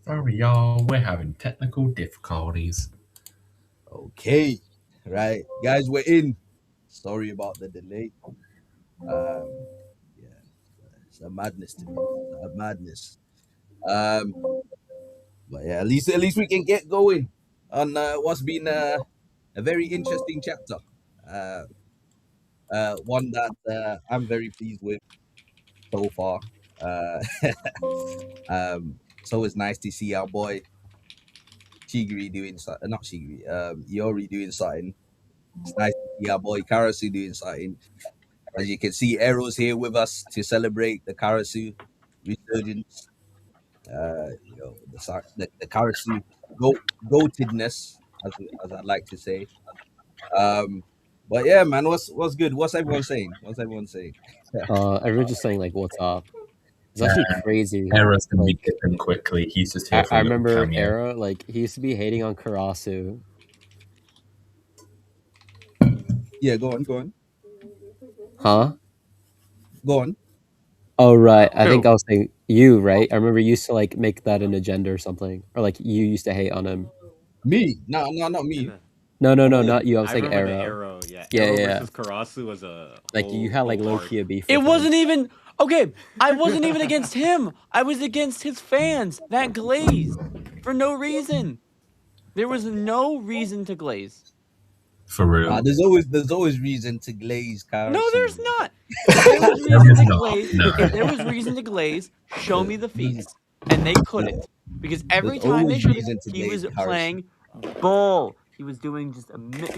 Sorry, y'all. We're having technical difficulties. Okay, right, guys, we're in. Sorry about the delay. Um, yeah, it's a madness to me. A madness. Um, but yeah, at least we can get going on what's been a very interesting chapter. Uh, one that I'm very pleased with so far. Uh, it's always nice to see our boy Shigiri doing something. Not Shigiri. Iori doing something. It's nice to see our boy Karasu doing something. As you can see, Arrow's here with us to celebrate the Karasu resurgence. The Karasu goatedness, as I'd like to say. Um, but yeah, man, what's good? What's everyone saying? What's everyone saying? Everyone's just saying like, "What's up?" It's Yeah, actually crazy. Era's gonna be Like, dipping quickly. He's just here I, for I a little remember cameo. Era, like he used to be hating on Karasu. Yeah, go on, go on, Huh? go on. Oh right. I think Who? I was saying you, right? I remember you used to like make that an agenda or something, or like you used to hate on him. Me? No, no, not And me. No, Oh, not you. I was I saying remember the Arrow. Arrow. Yeah, Yeah, Arrow yeah. versus Karasu was a Like you whole had like whole low arc. key a beef It with him. wasn't even okay. I wasn't even against him. I was against his fans that glazed for no reason. There was no reason to glaze. For real. there's always reason to glaze No, Karasu. there's not. If there was There reason is to not. glaze, No. if there was reason to glaze, show There- me the There's, feats. And they there's, couldn't. Because there's every time they always showed it, reason to he glaze was Karasu. playing bull. He was doing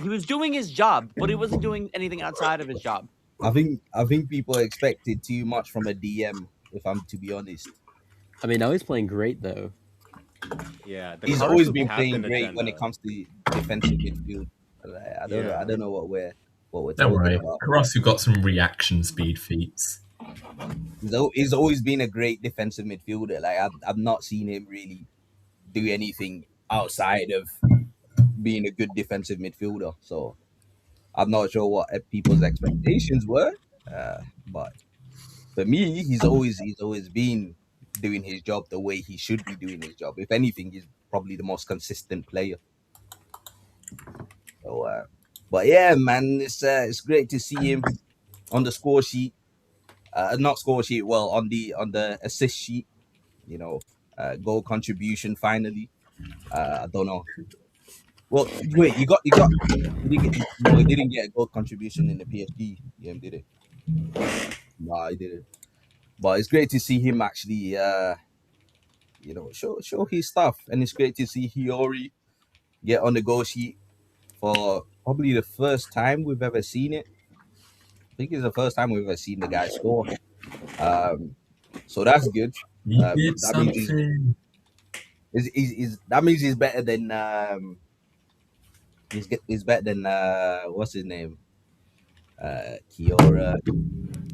he was doing his job, but he wasn't doing anything outside of his job. I think people expected too much from a DM. If I'm to be honest, I mean, now he's playing great though. Yeah, the he's always Karasu been playing captain great when it agenda. comes to defensive midfield. I don't know. I Yeah, don't know what we're Don't talking worry. about. Karasu got some reaction speed feats. He's always been a great defensive midfielder. Like I've not seen him really do anything outside of being a good defensive midfielder. So I'm not sure what people's expectations were, but for me, he's always been doing his job the way he should be doing his job. If anything, he's probably the most consistent player. So, but yeah, man, it's great to see him on the score sheet. Not score sheet. Well, on the assist sheet. You know, goal contribution finally. I don't know. Well, wait, you got. Did he get? No, he didn't get a goal contribution in the PSG game, did it? No, he didn't. But it's great to see him actually, show his stuff, and it's great to see Hiori get on the goal sheet for probably the first time we've ever seen it. I think it's the first time we've ever seen the guy score. Um, so that's good. He did That means something. that means he's better than he's better than what's his name, Kiora.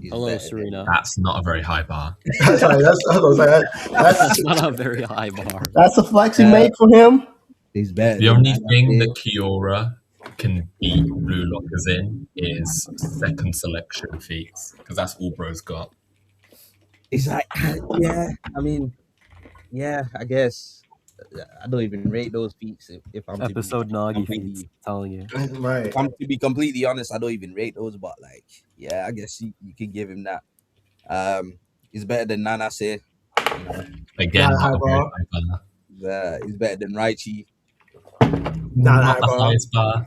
He's Hello, better than Serena. That's not a very high bar. Sorry, I was gonna say, That's that's not a very high bar. that's a flex you uh, made for him. he's better The than only thing Nana. that Kiora can beat Blue Lockers in is second selection feats, because that's all bro's got. It's like yeah, I mean yeah, I guess I don't even rate those feats if I'm to be Episode Nagi feeds. completely Telling you. Right. if I'm to be completely honest, I don't even rate those, but like yeah, I guess you can give him that. He's better than Nana say, you know. Again, Not not high a very bar. high bar. He's better than Raichi. Not Not high the bar. highest bar.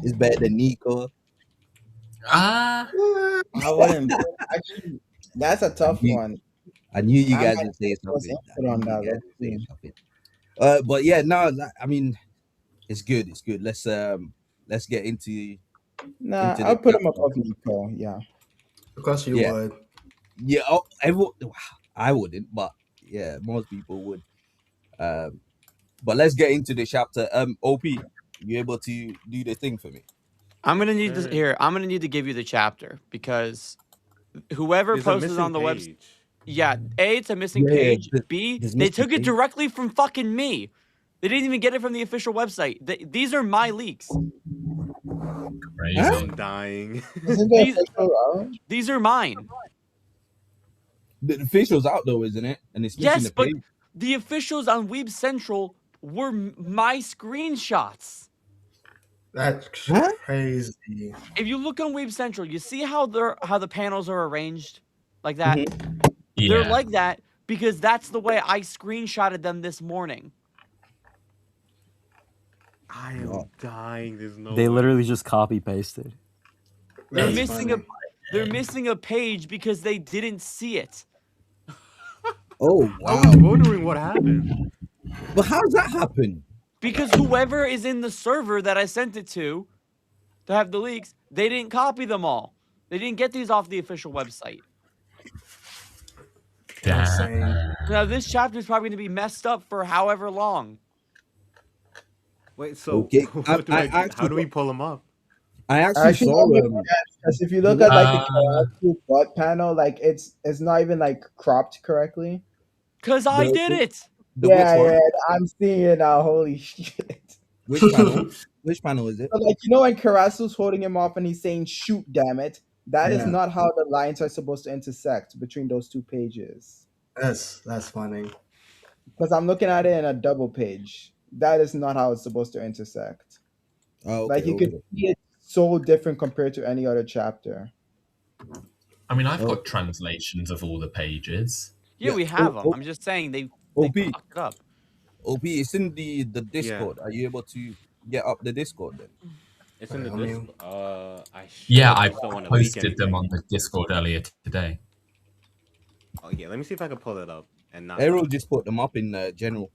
He's better than Nico. Ah, I wouldn't. Actually, that's a tough You- one. I knew you I guys might would say was something. I input knew on you that. guys Let's would say see. something. But yeah, no, I mean, it's good. It's good. Let's get into Nah, into the I'll put him chapter. above Nico. Yeah. Of course you Yeah, would. yeah. Oh, everyone, I wouldn't, but yeah, most people would. Um, but let's get into the chapter. OP, you able to do the thing for me? I'm gonna need this There- here. I'm gonna need to give you the chapter because whoever There's a posted missing on the website. page. Yeah, A, it's a missing Yeah, page. B, there's they missing took it page. directly from fucking me. They didn't even get it from the official website. These are my leaks. crazy. Huh? I'm dying. Isn't the These- official out? These are mine. The official's out though, isn't it? And it's missing Yes, the but page. the officials on Weeb Central were my screenshots. That's Huh? crazy. If you look on Weeb Central, you see how the panels are arranged like that. They're Yeah. like that because that's the way I screenshotted them this morning. I am dying. There's no They way. literally just copy pasted. They're That's missing funny. they're missing a page because they didn't see it. Oh I wow! was wondering what happened. But how does that happen? Because whoever is in the server that I sent it to have the leaks, they didn't copy them all. They didn't get these off the official website. Insane. Now this chapter is probably going to be messed up for however long. Wait, so Okay, what do I I do? actually How do we pull them up? I actually Actually, saw because if you look at like the Uh, Karasu butt panel, like it's not even like cropped correctly. Cause I The- did it. the yeah, which one? yeah, I'm seeing it now. Holy shit! Which panel? Which panel is it? But like when Karasu's holding him off and he's saying "shoot, damn it," that is Yeah. not how the lines are supposed to intersect between those two pages. That's funny. Because I'm looking at it in a double page. That is not how it's supposed to intersect. Oh, okay, Like you okay. could see it so different compared to any other chapter. I mean, I've Oh. got translations of all the pages. Yeah, Yeah, we have oh, them. I'm just saying they OP, fucked it up. OP, it's in the Discord. Are you able to get up the Discord then? It's in the I mean- Discord. I Yeah, I just don't want to leak posted them anything. on the Discord earlier today. Oh yeah, let me see if I can pull it up and not. Errol just put them up in general.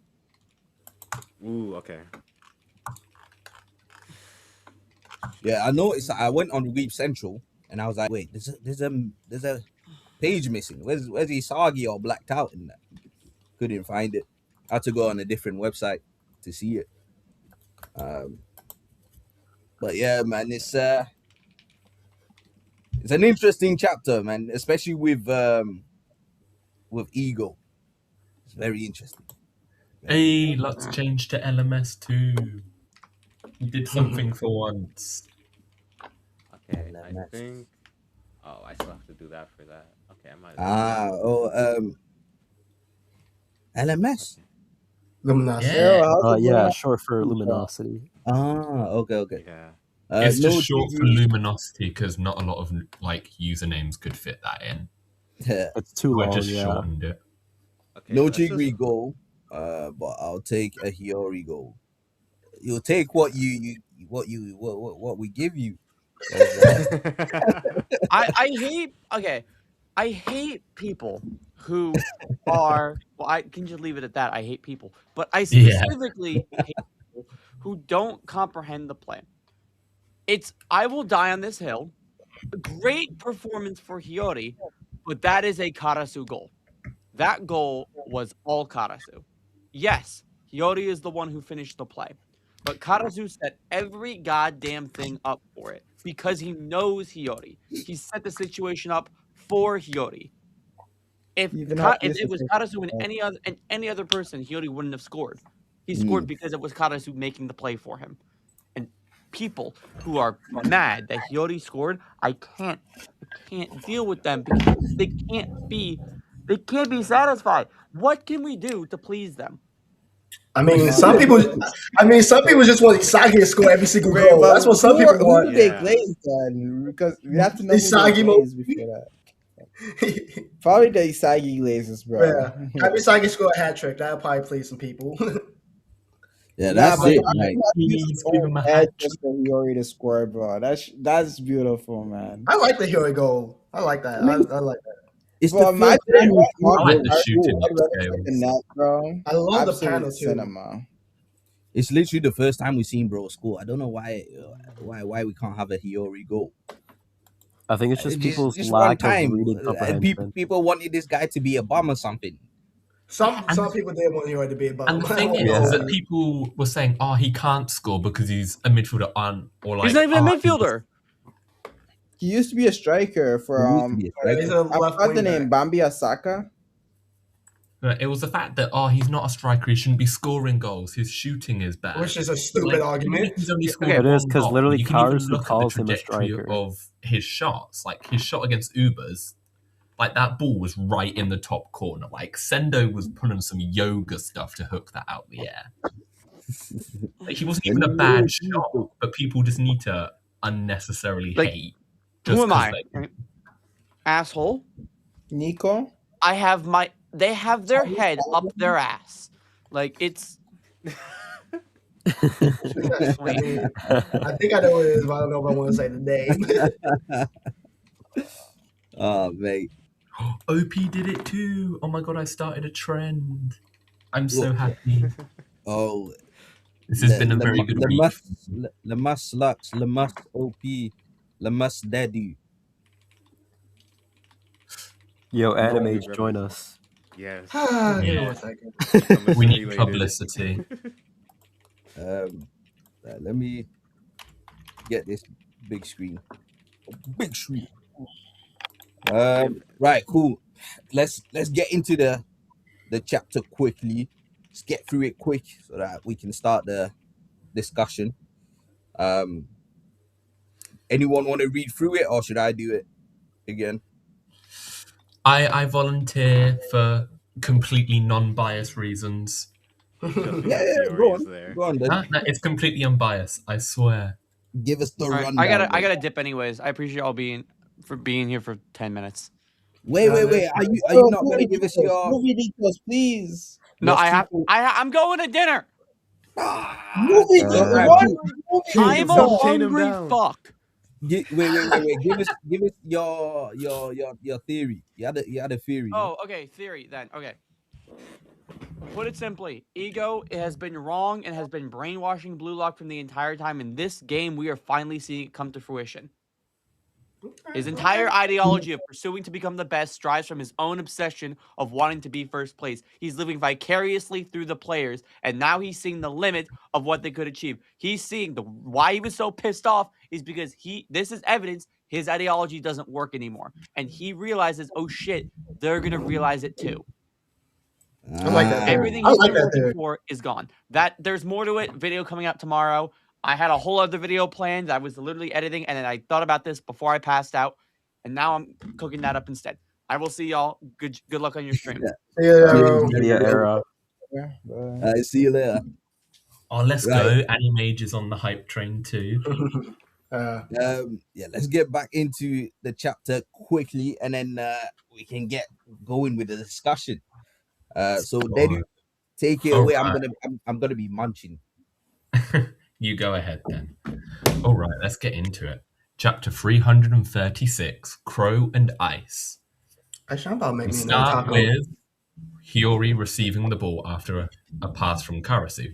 Ooh, okay. Yeah, I noticed. I went on Weeb Central and I was like, wait, there's a page missing. Where's Isagi or blacked out in that? Couldn't find it. I had to go on a different website to see it. But yeah, man, it's an interesting chapter, man, especially with Ego. It's very interesting. Hey, let's change to LMS too. You did something for once. Okay, I LMS. think. Oh, I still have to do that for that. Okay, I might. LMS. Luminosity. Yeah. Yeah, short for luminosity. Okay. Yeah. It's no just short for Tigri- luminosity because not a lot of like usernames could fit that in. It's too I long. just Yeah. shortened it. Okay. No let's just- Tigri goal, but I'll take a Hiori goal. You'll take what we give you. I hate people who are I can just leave it at that. I hate people. But I Yeah. specifically hate people who don't comprehend the plan. I will die on this hill. A great performance for Hiori, but that is a Karasu goal. That goal was all Karasu. Yes, Hiori is the one who finished the play. But Karasu set every goddamn thing up for it because he knows Hiori. He set the situation up for Hiori. If it was Karasu and any other person, Hiori wouldn't have scored. He scored because it was Karasu making the play for him. And people who are mad that Hiori scored, I can't deal with them because they can't be satisfied. What can we do to please them? I mean, some people just want Isagi to score every single Wait, goal. but That's what some people who want. they Yeah. glazed then? Because we have to know who Isagi they glazed before that. Probably the Isagi glazes, bro. Yeah. Have Isagi score a hat trick. That'll probably please some people. Yeah, Nah, that's but it. I'm Like, not Please used to give him a head hat just for Hiori to score, bro. That's beautiful, man. I like the Hiori goal. I like that. I like that. it's Bro, the first imagine time we what- I like the what- shooting what- what- scales. the net, bro. I love the Absolute panel too. cinema. It's literally the first time we've seen bro score. I don't know why we can't have a Hiori goal. I think it's just people's Just one lack of time, reading comprehension. people wanted this guy to be a bomb or something. Some people did want Hiori to be a bum. And the thing is that people were saying, "Oh, he can't score because he's a midfielder on or like." He's not even a "Oh, midfielder. He used to be a striker for He used to be a striker. He's a I left forgot the wing name, back. Bambi Asaka. It was the fact that he's not a striker. He shouldn't be scoring goals. His shooting is bad. Which is a stupid argument. He's only scored Okay, it is, one 'cause goal, literally you can even Karasu look at the calls him a trajectory striker. of his shots. Like his shot against Ubers Like that ball was right in the top corner. Like Sendo was pulling some yoga stuff to hook that out the air. Like, he wasn't even a bad shot, but people just need to unnecessarily Like, hate. Who am I? They, Asshole. Nico? They have their head up their ass. Like, it's. I think I know what it is, but I don't know if I want to say the name. Oh, mate. OP did it too. Oh my god, I started a trend. I'm so happy. Oh, this has been a very good week. Lemas Lux, Lemas OP, Lemas Daddy. Yo, Anime, join us. Yes. Give me 1 second. We need publicity. Let me get this big screen. Big screen. Right, cool. Let's get into the chapter quickly. Let's get through it quick so that we can start the discussion. Anyone want to read through it, or should I do it again? I volunteer for completely non-biased reasons. Yeah, go on then. No, it's completely unbiased, I swear. Give us the rundown. I gotta dip anyways. I appreciate y'all being here for 10 minutes. Wait. Are you not gonna give us your movie details, please? No, I'm going to dinner. Movie details. I'm a hungry fuck. Wait. Give us your theory. You had a theory. Oh, okay. Theory then. Okay. Put it simply, Ego has been wrong and has been brainwashing Blue Lock from the entire time. In this game, we are finally seeing it come to fruition. His entire ideology of pursuing to become the best strives from his own obsession of wanting to be first place. He's living vicariously through the players, and now he's seeing the limit of what they could achieve. He's seeing why he was so pissed off is because this is evidence his ideology doesn't work anymore. And he realizes, oh shit, they're going to realize it too. I like that. Everything he's been working for is gone. There's more to it. Video coming out tomorrow. I had a whole other video planned. I was literally editing, and then I thought about this before I passed out, and now I'm cooking that up instead. I will see y'all. Good luck on your stream. Era. I see you later. Oh, let's go. Animage is on the hype train too. Let's get back into the chapter quickly, and then we can get going with the discussion. So Dedu, take it away. Right. I'm gonna be munching. You go ahead then. All right, let's get into it. Chapter 336, Crow and Ice. We start with Hiori receiving the ball after a pass from Karasu,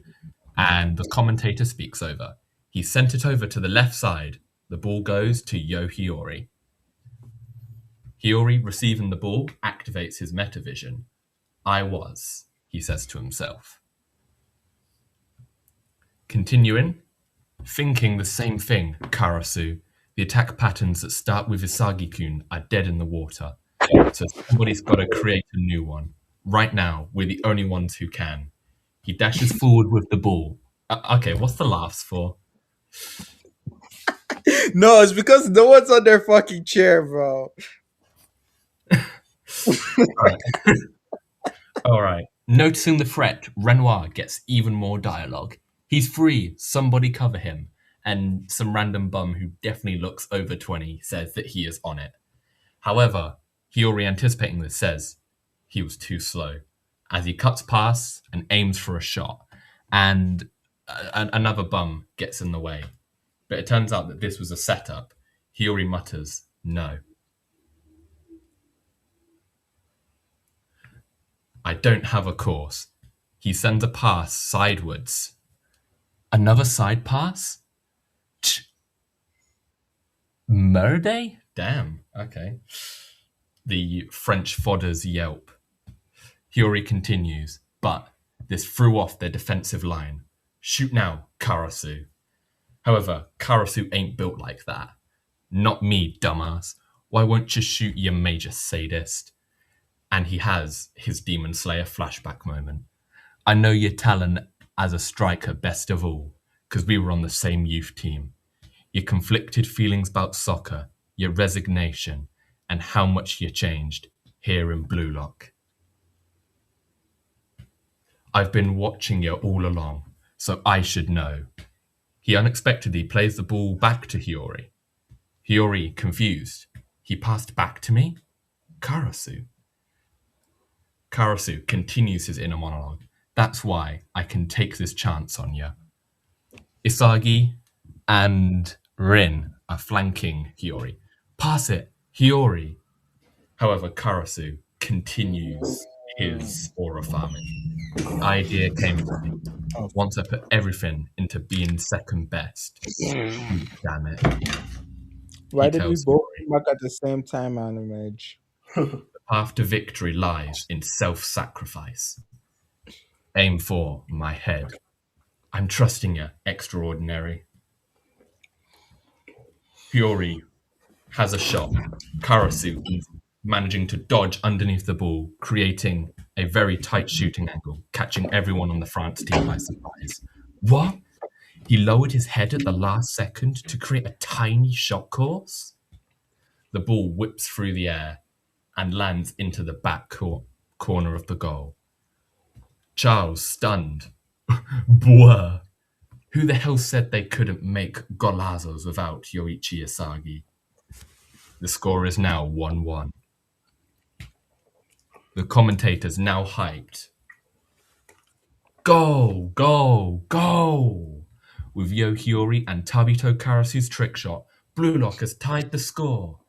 and the commentator speaks over. He sent it over to the left side. The ball goes to Yo Hiori. Hiori, receiving the ball, activates his metavision. He says to himself. Continuing, thinking the same thing, Karasu. The attack patterns that start with Isagi-kun are dead in the water. So somebody's got to create a new one. Right now, we're the only ones who can. He dashes forward with the ball. Okay, what's the laughs for? No, it's because no one's on their fucking chair, bro. All right. Noticing the threat, Renoir gets even more dialogue. He's free, somebody cover him. And some random bum who definitely looks over 20 says that he is on it. However, Hiori, anticipating this, says he was too slow as he cuts past and aims for a shot. And another bum gets in the way. But it turns out that this was a setup. Hiori mutters, no. I don't have a course. He sends a pass sidewards. Another side pass? Merde? Damn, okay. The French fodders yelp. Hiori continues, but this threw off their defensive line. Shoot now, Karasu. However, Karasu ain't built like that. Not me, dumbass. Why won't you shoot, you major sadist? And he has his Demon Slayer flashback moment. I know your talent as a striker best of all, because we were on the same youth team. Your conflicted feelings about soccer, your resignation, and how much you changed. here in Blue Lock. I've been watching you all along, so I should know. He unexpectedly plays the ball back to Hiori. Hiori, confused. He passed back to me? Karasu. Karasu continues his inner monologue. That's why I can take this chance on you. Isagi and Rin are flanking Hiori. Pass it, Hiori. However, Karasu continues his aura farming. The idea came to me. Once I put everything into being second best. Damn it. Why He did we tells both Hiori. come back at the same time, Animage? The path to victory lies in self-sacrifice. Aim for my head. I'm trusting you, extraordinary. Hiori has a shot. Karasu is managing to dodge underneath the ball, creating a very tight shooting angle, catching everyone on the France team by surprise. What? He lowered his head at the last second to create a tiny shot course? The ball whips through the air and lands into the back corner of the goal. Charles, stunned. Bwah. Who the hell said they couldn't make golazos without Yoichi Isagi? The score is now 1-1. The commentators now hyped. Go, go, go! With Yo Hiori and Tabito Karasu's trick shot, Blue Lock has tied the score.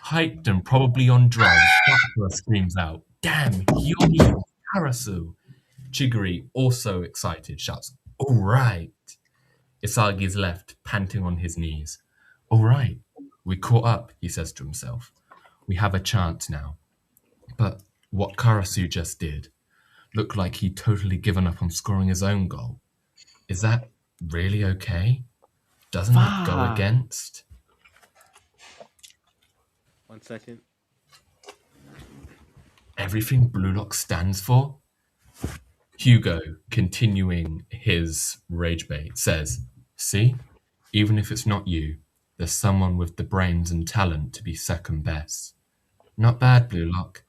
Hyped and probably on drugs, Sakura screams out, Damn, Hiori and Karasu! Chiguri, also excited, shouts, All right. Isagi is left, panting on his knees. All right, we caught up, he says to himself. We have a chance now. But what Karasu just did looked like he'd totally given up on scoring his own goal. Is that really okay? Doesn't it go against? 1 second. Everything Blue Lock stands for? Hugo, continuing his rage bait, says, See, even if it's not you, there's someone with the brains and talent to be second best. Not bad, Blue Lock.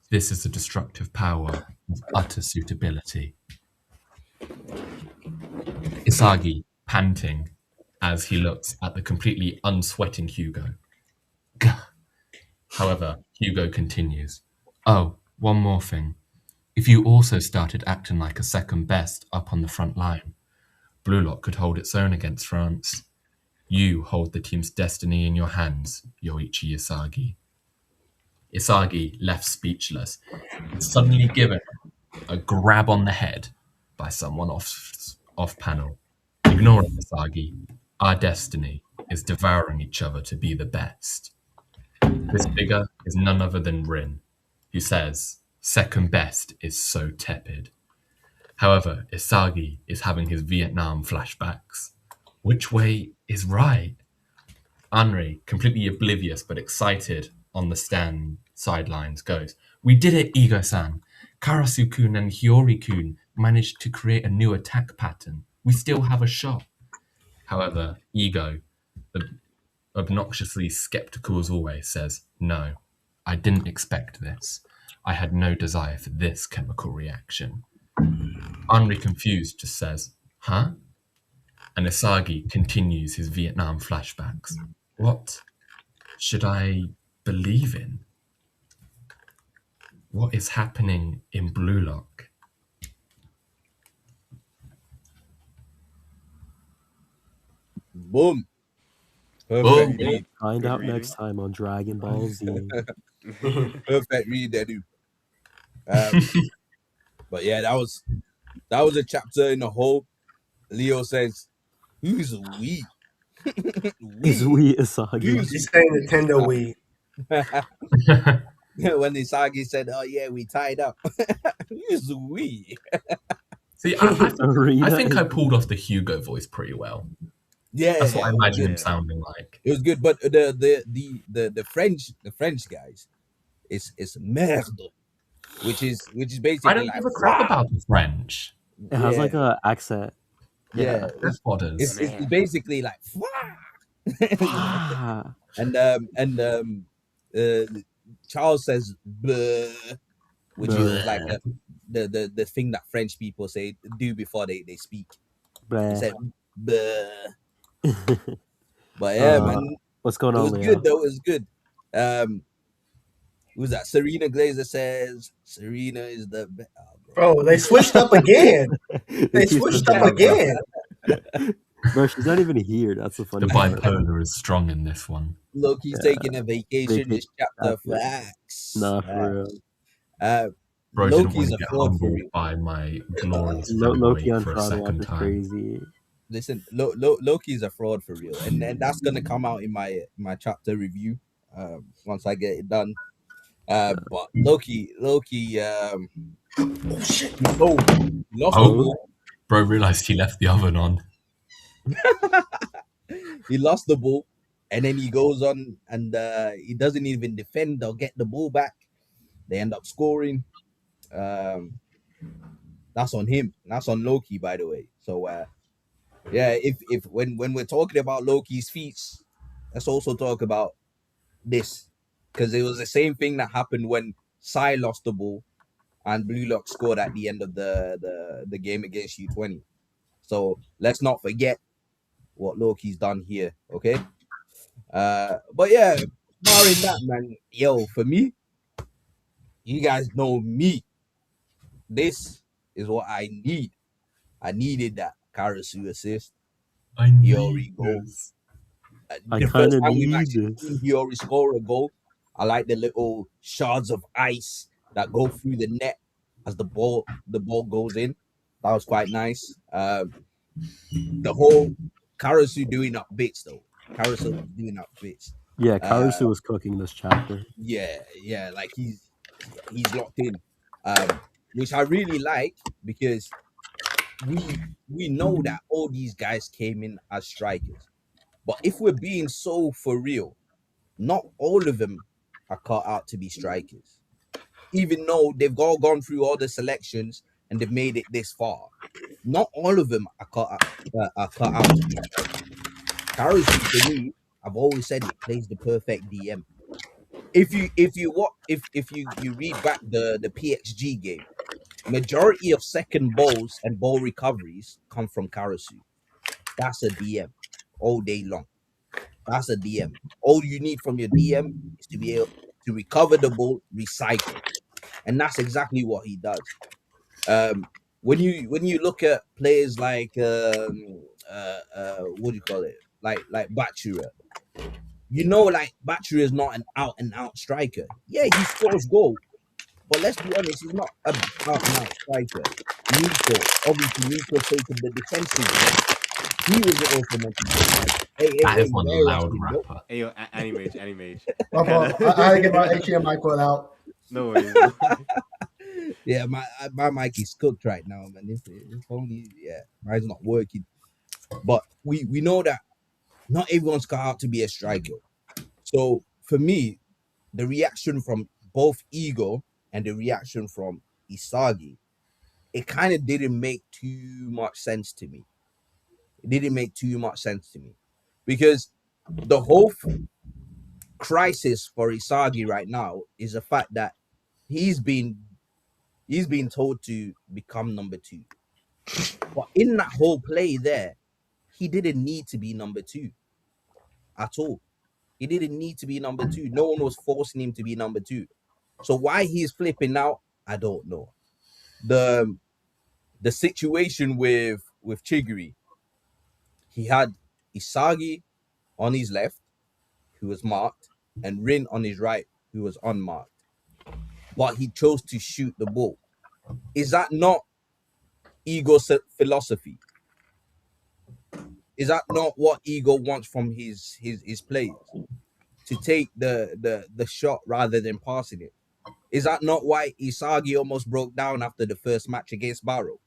This is the destructive power of utter suitability. Isagi, panting, as he looks at the completely unsweating Hugo. Gah. However, Hugo continues. Oh, one more thing. If you also started acting like a second best up on the front line, Blue Lock could hold its own against France. You hold the team's destiny in your hands, Yoichi Isagi. Isagi, left speechless, is suddenly given a grab on the head by someone off panel. Ignore it, Isagi. Our destiny is devouring each other to be the best. This figure is none other than Rin, who says, second best is so tepid. However, Isagi is having his Vietnam flashbacks. Which way is right? Henri, completely oblivious but excited on the sidelines, goes, We did it, Igo-san. Karasu-kun and Hiori-kun managed to create a new attack pattern. We still have a shot. However, Igo, obnoxiously skeptical as always, says, No, I didn't expect this. I had no desire for this chemical reaction. Henri, confused, just says, Huh? And Isagi continues his Vietnam flashbacks. What should I believe in? What is happening in Blue Lock? Boom. Boom. Perfect read. Find Good out reading. next time on Dragon Ball Z. Perfect read, Edu. But yeah, that was a chapter in the whole. Leo says, "Who's we?" Is we Isagi? Who's He's saying Nintendo Wii. when Isagi said, "Oh yeah, we tied up." Who's we? See, I Arena think is- I pulled off the Hugo voice pretty well. Yeah, That's what I imagine him Yeah. sounding like. it was good. But the French guys, it's merde, which is basically I don't like, give a crap about the French. It has Yeah. like a accent. yeah, They're podders. it's basically like Ah. and Charles says "Bleh," which is like Bleh. the thing that French people do before they speak. He Bleh. said "Bleh." But yeah, man, What's going it on, was Leo? good though. It was good. Who's that? Serena Glazer says Serena is the best. Bro, they switched up again. They switched up again. Bro, she's not even here. That's the funny The part. bipolar is strong in this one. Loki's taking a vacation this chapter. Facts. Nah, for real. Bro didn't want Loki's to a get fraud for humbled real. by my glorious Loki weight on for a Friday second is time. crazy. Listen, Loki's a fraud for real, and that's gonna come out in my chapter review once I get it done. But Loki, oh shit! lost the ball. Bro realized he left the oven on. He lost the ball, and then he goes on and he doesn't even defend or get the ball back. They end up scoring. That's on him. That's on Loki, by the way. So yeah, if when we're talking about Loki's feats, let's also talk about this, because it was the same thing that happened when Sai lost the ball and Blue Lock scored at the end of the game against U20. So let's not forget what Loki's done here, okay? But yeah, barring that, man, yo, for me, you guys know me. This is what I need. I needed that Karasu assist. I Hiori need goal. this. I The kind first of time we've need actually this. seen Hiori score a goal, I like the little shards of ice that go through the net as the ball goes in. That was quite nice. The whole Karasu doing up bits though. Karasu was doing up bits. Yeah, Karasu was cooking this chapter. Yeah, like he's locked in. Which I really like, because we know that all these guys came in as strikers. But if we're being so for real, not all of them are cut out to be strikers. Even though they've all gone through all the selections and they've made it this far, not all of them are cut out to be strikers. Karasu, for me, I've always said it, plays the perfect DM. If you read back the PXG game, majority of second balls and ball recoveries come from Karasu. That's a DM all day long. That's a DM. All you need from your DM is to be able to recover the ball, recycle, and that's exactly what he does. When you look at players like what do you call it, like Bachura, you know, like Bachura is not an out and out striker. Yeah, he scores goals, but let's be honest, he's not a out and out striker. Obviously, Nico taking the defensive role. He was also meant to be like, That is one loud rapper. Hey, yo, Animage. My fault. I had to get my HDMI cord out. No worries. Yeah, my mic is cooked right now, man. If only, yeah, mine's not working. But we know that not everyone's cut out to be a striker. So for me, the reaction from both Ego and the reaction from Isagi, it kind of didn't make too much sense to me. It didn't make too much sense to me, because the whole crisis for Isagi right now is the fact that he's been told to become number 2. But in that whole play there, he didn't need to be number 2 at all. He didn't need to be number 2. No one was forcing him to be number 2. So why he's flipping out, I don't know. The situation with Chigiri, he had Isagi on his left, who was marked, and Rin on his right, who was unmarked. But he chose to shoot the ball. Is that not Ego philosophy? Is that not what Ego wants from his players? To take the shot rather than passing it? Is that not why Isagi almost broke down after the first match against Barrow?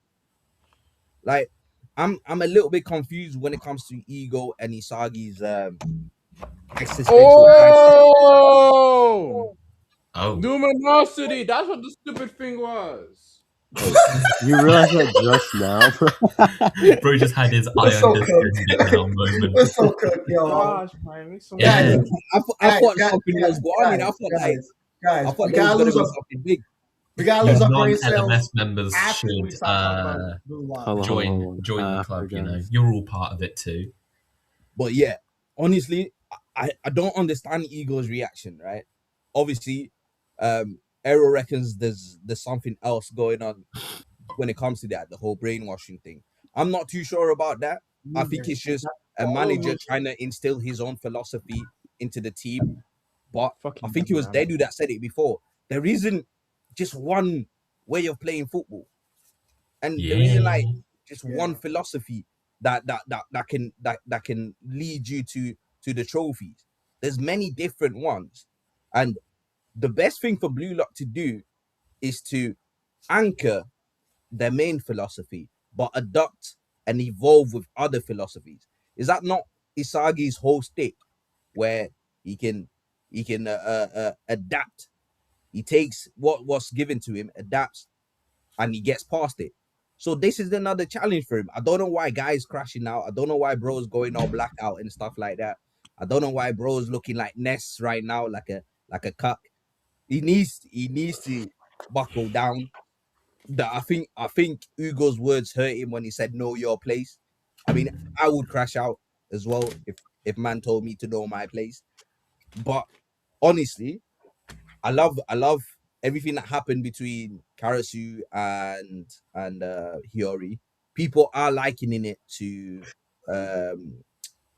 Like, I'm a little bit confused when it comes to Ego and Isagi's existential luminosity. That's what the stupid thing was. You realize that just now? Bro just had his I so understand it now moment. It's so cooked, yo. Gosh, man, I thought something was going on. I thought like Guys, I thought we there was gotta gonna lose be our something big. brain cells non-LMS members after we should stop talking about Blue Lock. Hold on, hold on, join hold on. join the I club. You know, apologize. you're all part of it too. But yeah, honestly, I don't understand Ego's reaction, right? Obviously, Aero reckons there's something else going on when it comes to that, the whole brainwashing thing. I'm not too sure about that. I think it's just a manager trying to instill his own philosophy into the team. But I think it was Dedu that said it before. There isn't just one way of playing football, and there isn't like just one philosophy that can lead you to the trophies. There's many different ones, and the best thing for Blue Lock to do is to anchor their main philosophy, but adopt and evolve with other philosophies. Is that not Isagi's whole stick, where he can adapt? He takes what's given to him, adapts, and he gets past it. So this is another challenge for him. I don't know why guys crashing out. I don't know why bro's going all blackout and stuff like that. I don't know why bro's looking like Ness right now, like a cuck. He needs to buckle down. That I think Hugo's words hurt him when he said know your place. I mean, I would crash out as well if man told me to know my place. But honestly, I love everything that happened between Karasu and Hiori. People are likening it to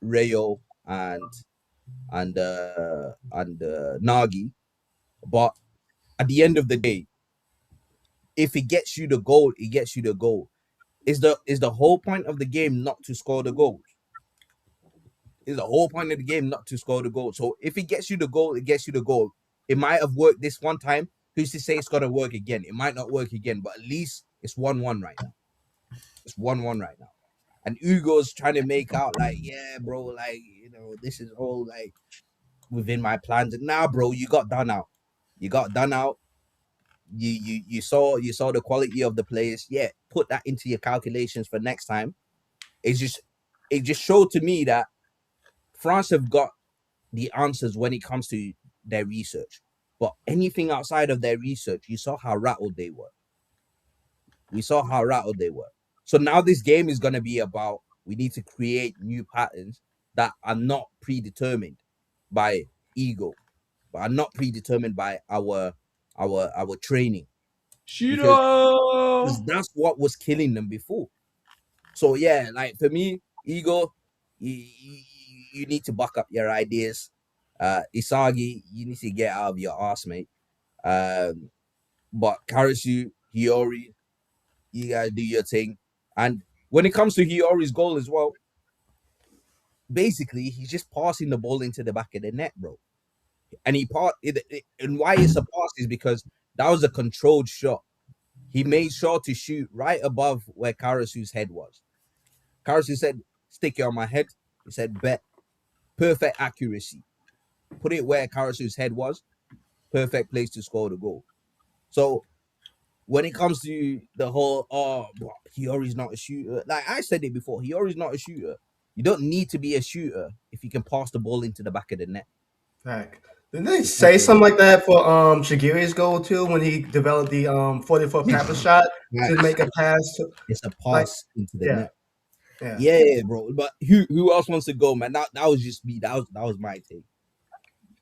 Rayo and Nagi, but at the end of the day, if it gets you the goal, it gets you the goal. Is the whole point of the game not to score the goals? Is the whole point of the game not to score the goal? So if it gets you the goal, it gets you the goal. It might have worked this one time. Who's to say it's gonna work again? It might not work again, but at least it's 1-1 right now. It's 1-1 right now. And Hugo's trying to make out like, yeah, bro, like, you know, this is all like within my plans. And now, bro, you got done out. You got done out. You saw the quality of the players. Yeah, put that into your calculations for next time. It just showed to me that France have got the answers when it comes to their research. But anything outside of their research, you saw how rattled they were. We saw how rattled they were. So now this game is going to be about, we need to create new patterns that are not predetermined by ego, but are not predetermined by our training. Because that's what was killing them before. So yeah, like for me, ego, you need to buck up your ideas. Isagi, you need to get out of your ass, mate. But Karasu, Hiori, you guys do your thing. And when it comes to Hiori's goal as well, basically he's just passing the ball into the back of the net, bro. And and why it's a pass is because that was a controlled shot. He made sure to shoot right above where Karasu's head was. Karasu said, "Stick it on my head." He said, "Bet." Perfect accuracy. Put it where Karasu's head was. Perfect place to score the goal. So when it comes to the whole, Hiori's not a shooter. Like I said it before, Hiori's not a shooter. You don't need to be a shooter if you can pass the ball into the back of the net. Heck. Didn't they say something like that for Shigiri's goal too when he developed the 40-foot papa shot to make a pass? It's a pass into the net. Yeah, bro. But who else wants to go, man? That was just me. That was my take.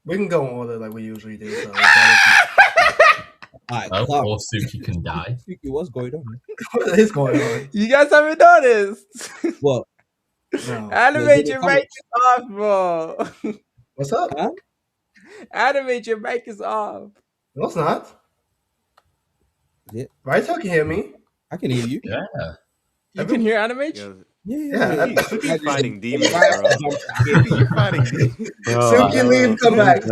we can go in order like we usually do. So Alright, or Suki can die. Suki, what's going on? what is going on? You guys haven't noticed? What? No. Animate your mic is off, bro. What's up? Huh? Animate your mic is off. No, it's not. Yeah. Raito can hear me. I can hear you. Yeah. You can hear Animate? Yeah. You're fighting demons, bro. You're fighting demons. Suki, leave, come back.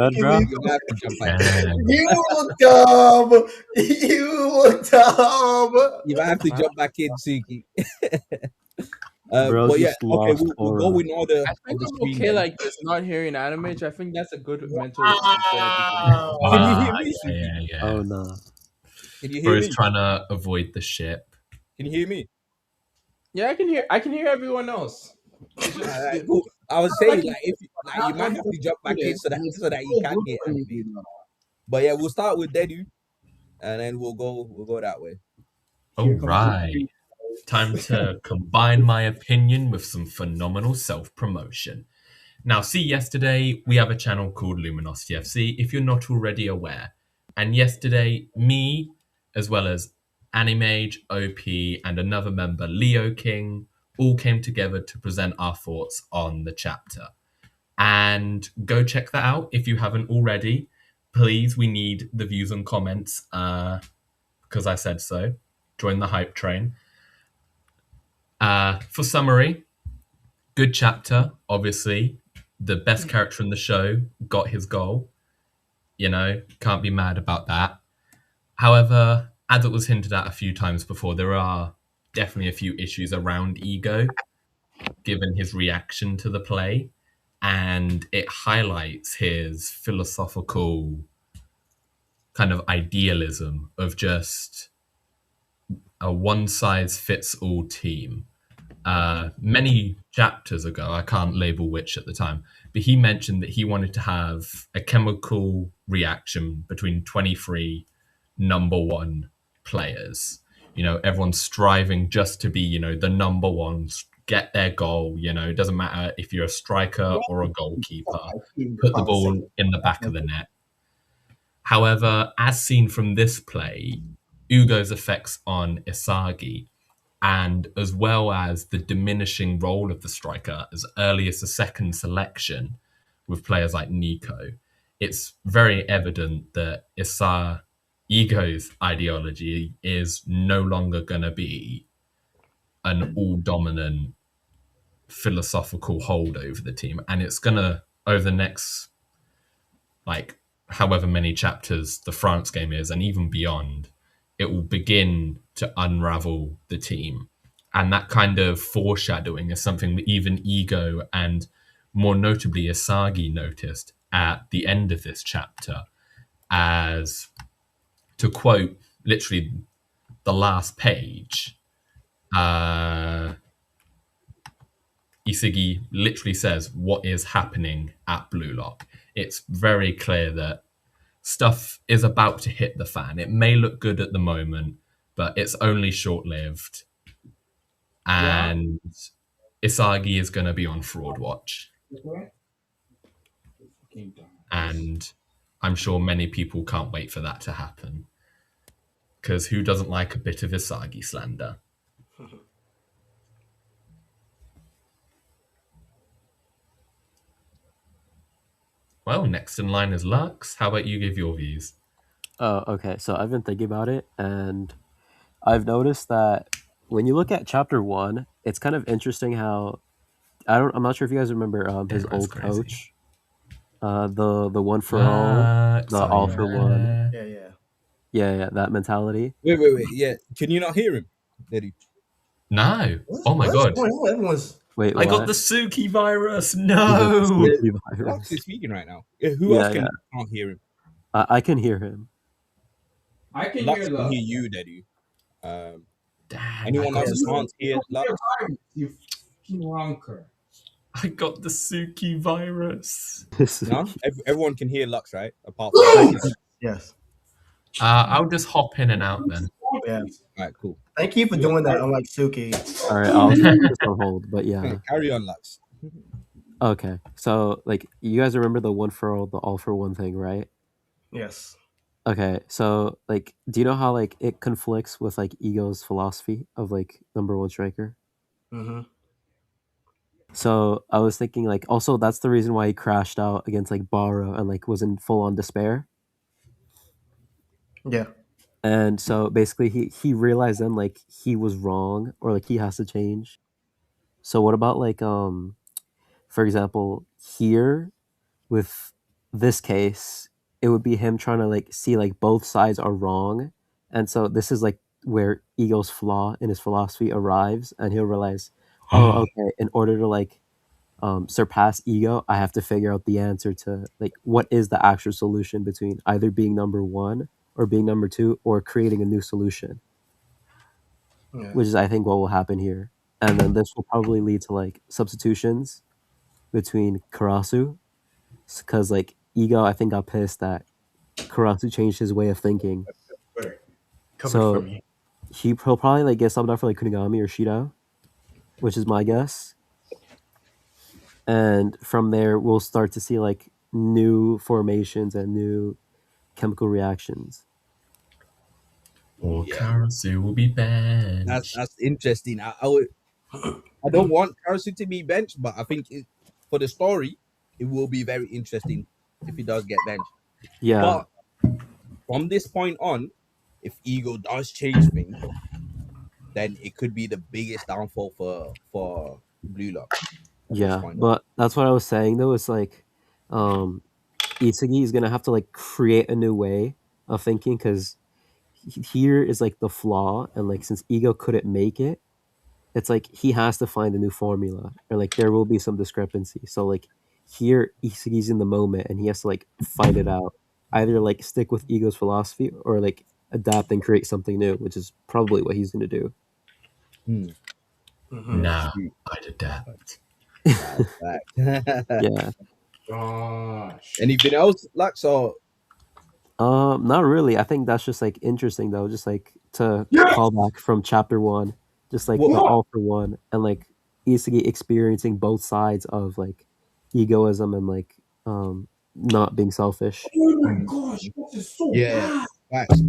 You look dumb. You look dumb. You might have to jump back in, Suki. Bro, but yeah, just okay, lost we'll go in order. I think of the I'm okay screen like this, not hearing Animage. I think that's a good mental. Can you hear me, Suki? Yeah. Oh no. Can you hear Bro's me? trying to avoid the ship. Can you hear me? Yeah, I can hear everyone else. Alright, cool. I was saying, like, if you might have to jump back in so that you can hear me. But yeah, we'll start with Dedu, and then we'll go that way. All right. Time to combine my opinion with some phenomenal self-promotion. Now, see, yesterday we have a channel called Luminosity FC, if you're not already aware. And yesterday, me, as well as Animage, OP, and another member, Leo King, all came together to present our thoughts on the chapter. And go check that out if you haven't already. Please, we need the views and comments because I said so. Join the hype train. For summary, good chapter, obviously. The best character in the show got his goal. You know, can't be mad about that. However, as it was hinted at a few times before, there are definitely a few issues around Ego, given his reaction to the play. And it highlights his philosophical kind of idealism of just a one-size-fits-all team. Many chapters ago, I can't label which at the time, but he mentioned that he wanted to have a chemical reaction between 23 number one players. You know, everyone's striving just to be, you know, the number ones, get their goal. You know, it doesn't matter if you're a striker or a goalkeeper, put the ball in the back of the net. However, as seen from this play, Ugo's effects on Isagi, and as well as the diminishing role of the striker as early as the second selection with players like Nico, it's very evident that Ego's ideology is no longer going to be an all-dominant philosophical hold over the team. And it's going to, over the next, like, however many chapters the France game is, and even beyond, it will begin to unravel the team. And that kind of foreshadowing is something that even Ego and more notably Isagi noticed at the end of this chapter, as, to quote literally the last page, Isagi literally says, "What is happening at Blue Lock?" It's very clear that stuff is about to hit the fan. It may look good at the moment, but it's only short-lived. And Isagi is going to be on fraud watch. And I'm sure many people can't wait for that to happen. Because who doesn't like a bit of Isagi slander? Well, next in line is Lux. How about you give your views? Oh, okay. So I've been thinking about it, and I've noticed that when you look at chapter 1, it's kind of interesting how I'm not sure if you guys remember his old coach, the one for all, the all for one. Yeah, that mentality. Wait. Yeah, can you not hear him? Did No. Oh my god. Wait, I got the Suki virus. No. Lux is speaking right now. Who else can't hear him? I can hear him. I can Lux hear can hear you, Daddy. Anyone else can't hear Lux? You fucking wonker. I got the Suki virus. No, everyone can hear Lux, right? Apart from Yes. I'll just hop in and out then. Yeah. All right, cool. Thank you for doing that, unlike Suki. All right, I'll put this on hold, but yeah. Okay, carry on, Lux. Okay, so like you guys remember the one for all, the all for one thing, right? Yes. Okay, so like, do you know how like it conflicts with like Ego's philosophy of like number one striker? Mm-hmm. So I was thinking like also that's the reason why he crashed out against like Baro and like was in full on despair. Yeah. And so basically he realized then like he was wrong or like he has to change. So what about like for example here with this case it would be him trying to like see like both sides are wrong, and so this is like where Ego's flaw in his philosophy arrives, and he'll realize, oh okay, in order to like surpass Ego, I have to figure out the answer to like what is the actual solution between either being number one or being number two or creating a new solution. Yeah. Which is I think what will happen here. And then this will probably lead to like substitutions between Karasu, because like Ego I think got pissed that Karasu changed his way of thinking. Cover So for me. he'll probably like get subbed out for like Kunigami or Shida, which is my guess. And from there, we'll start to see like new formations and new chemical reactions. Or Yeah. Karasu will be benched. That's interesting. I don't want Karasu to be benched, but I think for the story, it will be very interesting if he does get benched. Yeah, But from this point on, if Ego does change things, then it could be the biggest downfall for Blue Lock from this yeah. point on. But that's what I was saying though. It's like, Isagi is gonna have to like create a new way of thinking because here is like the flaw, and like since Ego couldn't make it, it's like he has to find a new formula, or like there will be some discrepancy. So like here, Isagi's in the moment, and he has to like fight it out. Either like stick with Ego's philosophy, or like adapt and create something new, which is probably what he's gonna do. Hmm. Nah, Shoot. I'd adapt. That's fact. Yeah. Gosh. Anything else, Lux? Or Not really. I think that's just like interesting though, just like to call back from chapter one, just like What- the all for one, and like Isagi experiencing both sides of like egoism and like not being selfish. Oh my gosh, this is so Yeah. bad. facts.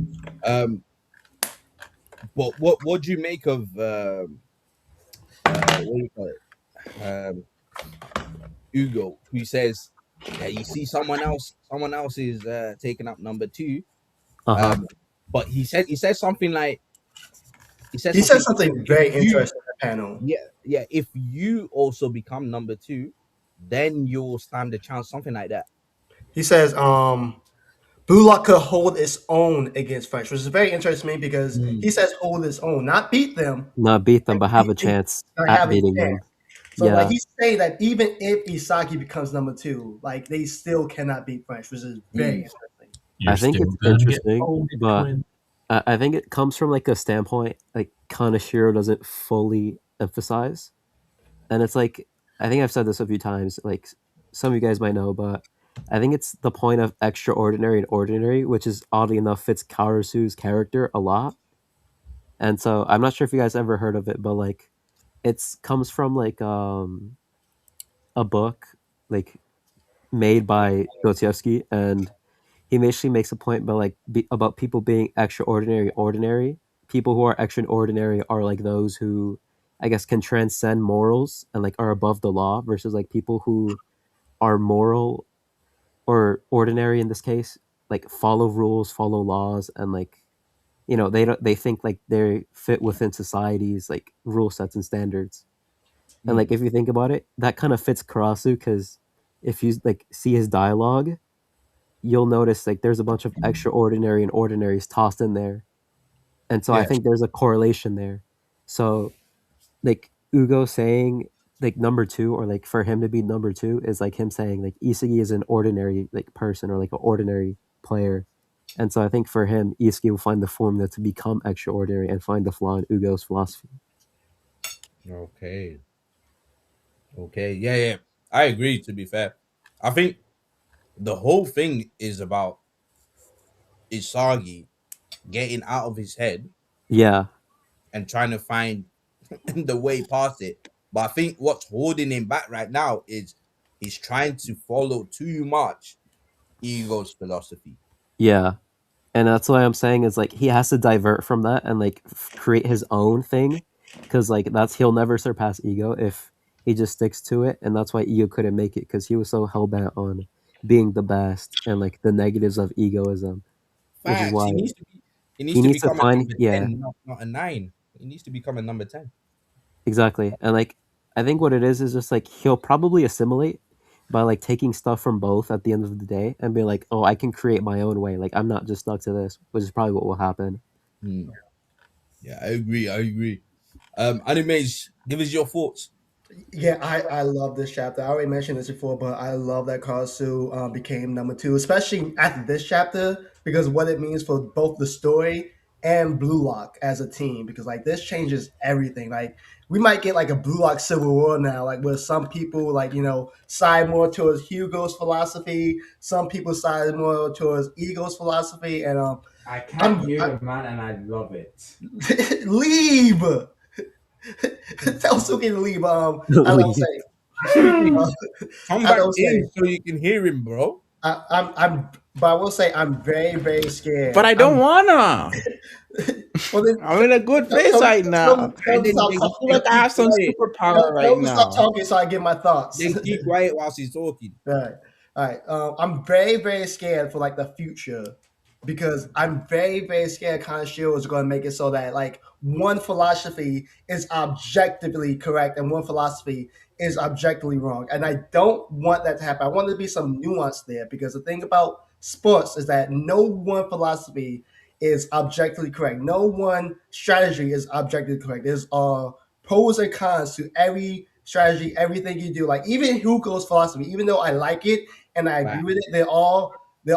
But what do you make of what do you call it? Ugo, who says, "Yeah, you see, someone else is taking up number 2." Uh-huh. But he said something like He said something very interesting in the panel. Yeah. If you also become number 2, then you'll stand a chance. Something like that. He says, Blue Lock could hold its own against French, which is very interesting to me because he says hold its own, not beat them, Not beat them, but have a beat- chance or at have a beating them. chance. So Yeah. like he's saying that even if Isagi becomes number 2, like they still cannot beat French, which is very interesting. You're I think still it's gonna get interesting, folded, but Quinn. I think it comes from like a standpoint like Kaneshiro doesn't fully emphasize. And it's like, I think I've said this a few times, like some of you guys might know, but I think it's the point of extraordinary and ordinary, which is oddly enough fits Karasu's character a lot. And so I'm not sure if you guys ever heard of it, but like it's comes from like a book like made by Dostoevsky, and he basically makes a point about like about people being extraordinary, ordinary. People who are extraordinary are like those who, I guess, can transcend morals and like are above the law, versus like people who are moral or ordinary in this case, like follow rules, follow laws, and like they think like they fit within society's like rule sets and standards. And like if you think about it, that kind of fits Karasu because if you like see his dialogue, you'll notice like there's a bunch of extraordinary and ordinaries tossed in there. And so I Yeah. think there's a correlation there. So like Ugo saying like number 2, or like for him to be number 2 is like him saying like Isagi is an ordinary like person or like an ordinary player. And so I think for him, Isagi will find the formula to become extraordinary and find the flaw in Ugo's philosophy. Okay. Yeah. I agree, to be fair. I think the whole thing is about Isagi getting out of his head Yeah. and trying to find the way past it. But I think what's holding him back right now is he's trying to follow too much Ego's philosophy. Yeah. And that's what I'm saying is like he has to divert from that and like create his own thing, because like he'll never surpass Ego if he just sticks to it. And that's why Ego couldn't make it, because he was so hell bent on being the best and like the negatives of egoism, which is Facts. why He needs he to needs to become a find number 10, not a 9. He needs to become a number 10. exactly. And like I think what it is just like he'll probably assimilate by like taking stuff from both at the end of the day and be like, oh, I can create my own way. Like I'm not just stuck to this, which is probably what will happen. Yeah, I agree. Animes, give us your thoughts. Yeah, I love this chapter. I already mentioned this before, but I love that Karasu became number 2, especially after this chapter, because what it means for both the story and Blue Lock as a team, because like this changes everything. Like we might get like a Blue Lock civil war now, like where some people like side more towards Hugo's philosophy, some people side more towards Ego's philosophy, and I can't I'm hear I, the man, and I love it. leave. Tell Suki to leave. I don't Leave. say. Suki, Uh, come I back don't say. in so you can hear him, bro. But I will say I'm very, very scared. But I don't wanna. Well, then, I'm in a good place tell, right now. tell me stop I talking. feel like I Keep have some quiet. superpower right Tell me stop now. talking so I get my thoughts. Then keep quiet whilst he's talking. All right. I'm very, very scared for like the future, because I'm very, very scared Kanashiro is going to make it so that like one philosophy is objectively correct and one philosophy is objectively wrong. And I don't want that to happen. I want there to be some nuance there, because the thing about sports is that no one philosophy is objectively correct. No one strategy is objectively correct. There's pros and cons to every strategy, everything you do. Like even Hugo's philosophy, even though I like it and I agree Right. with it, they're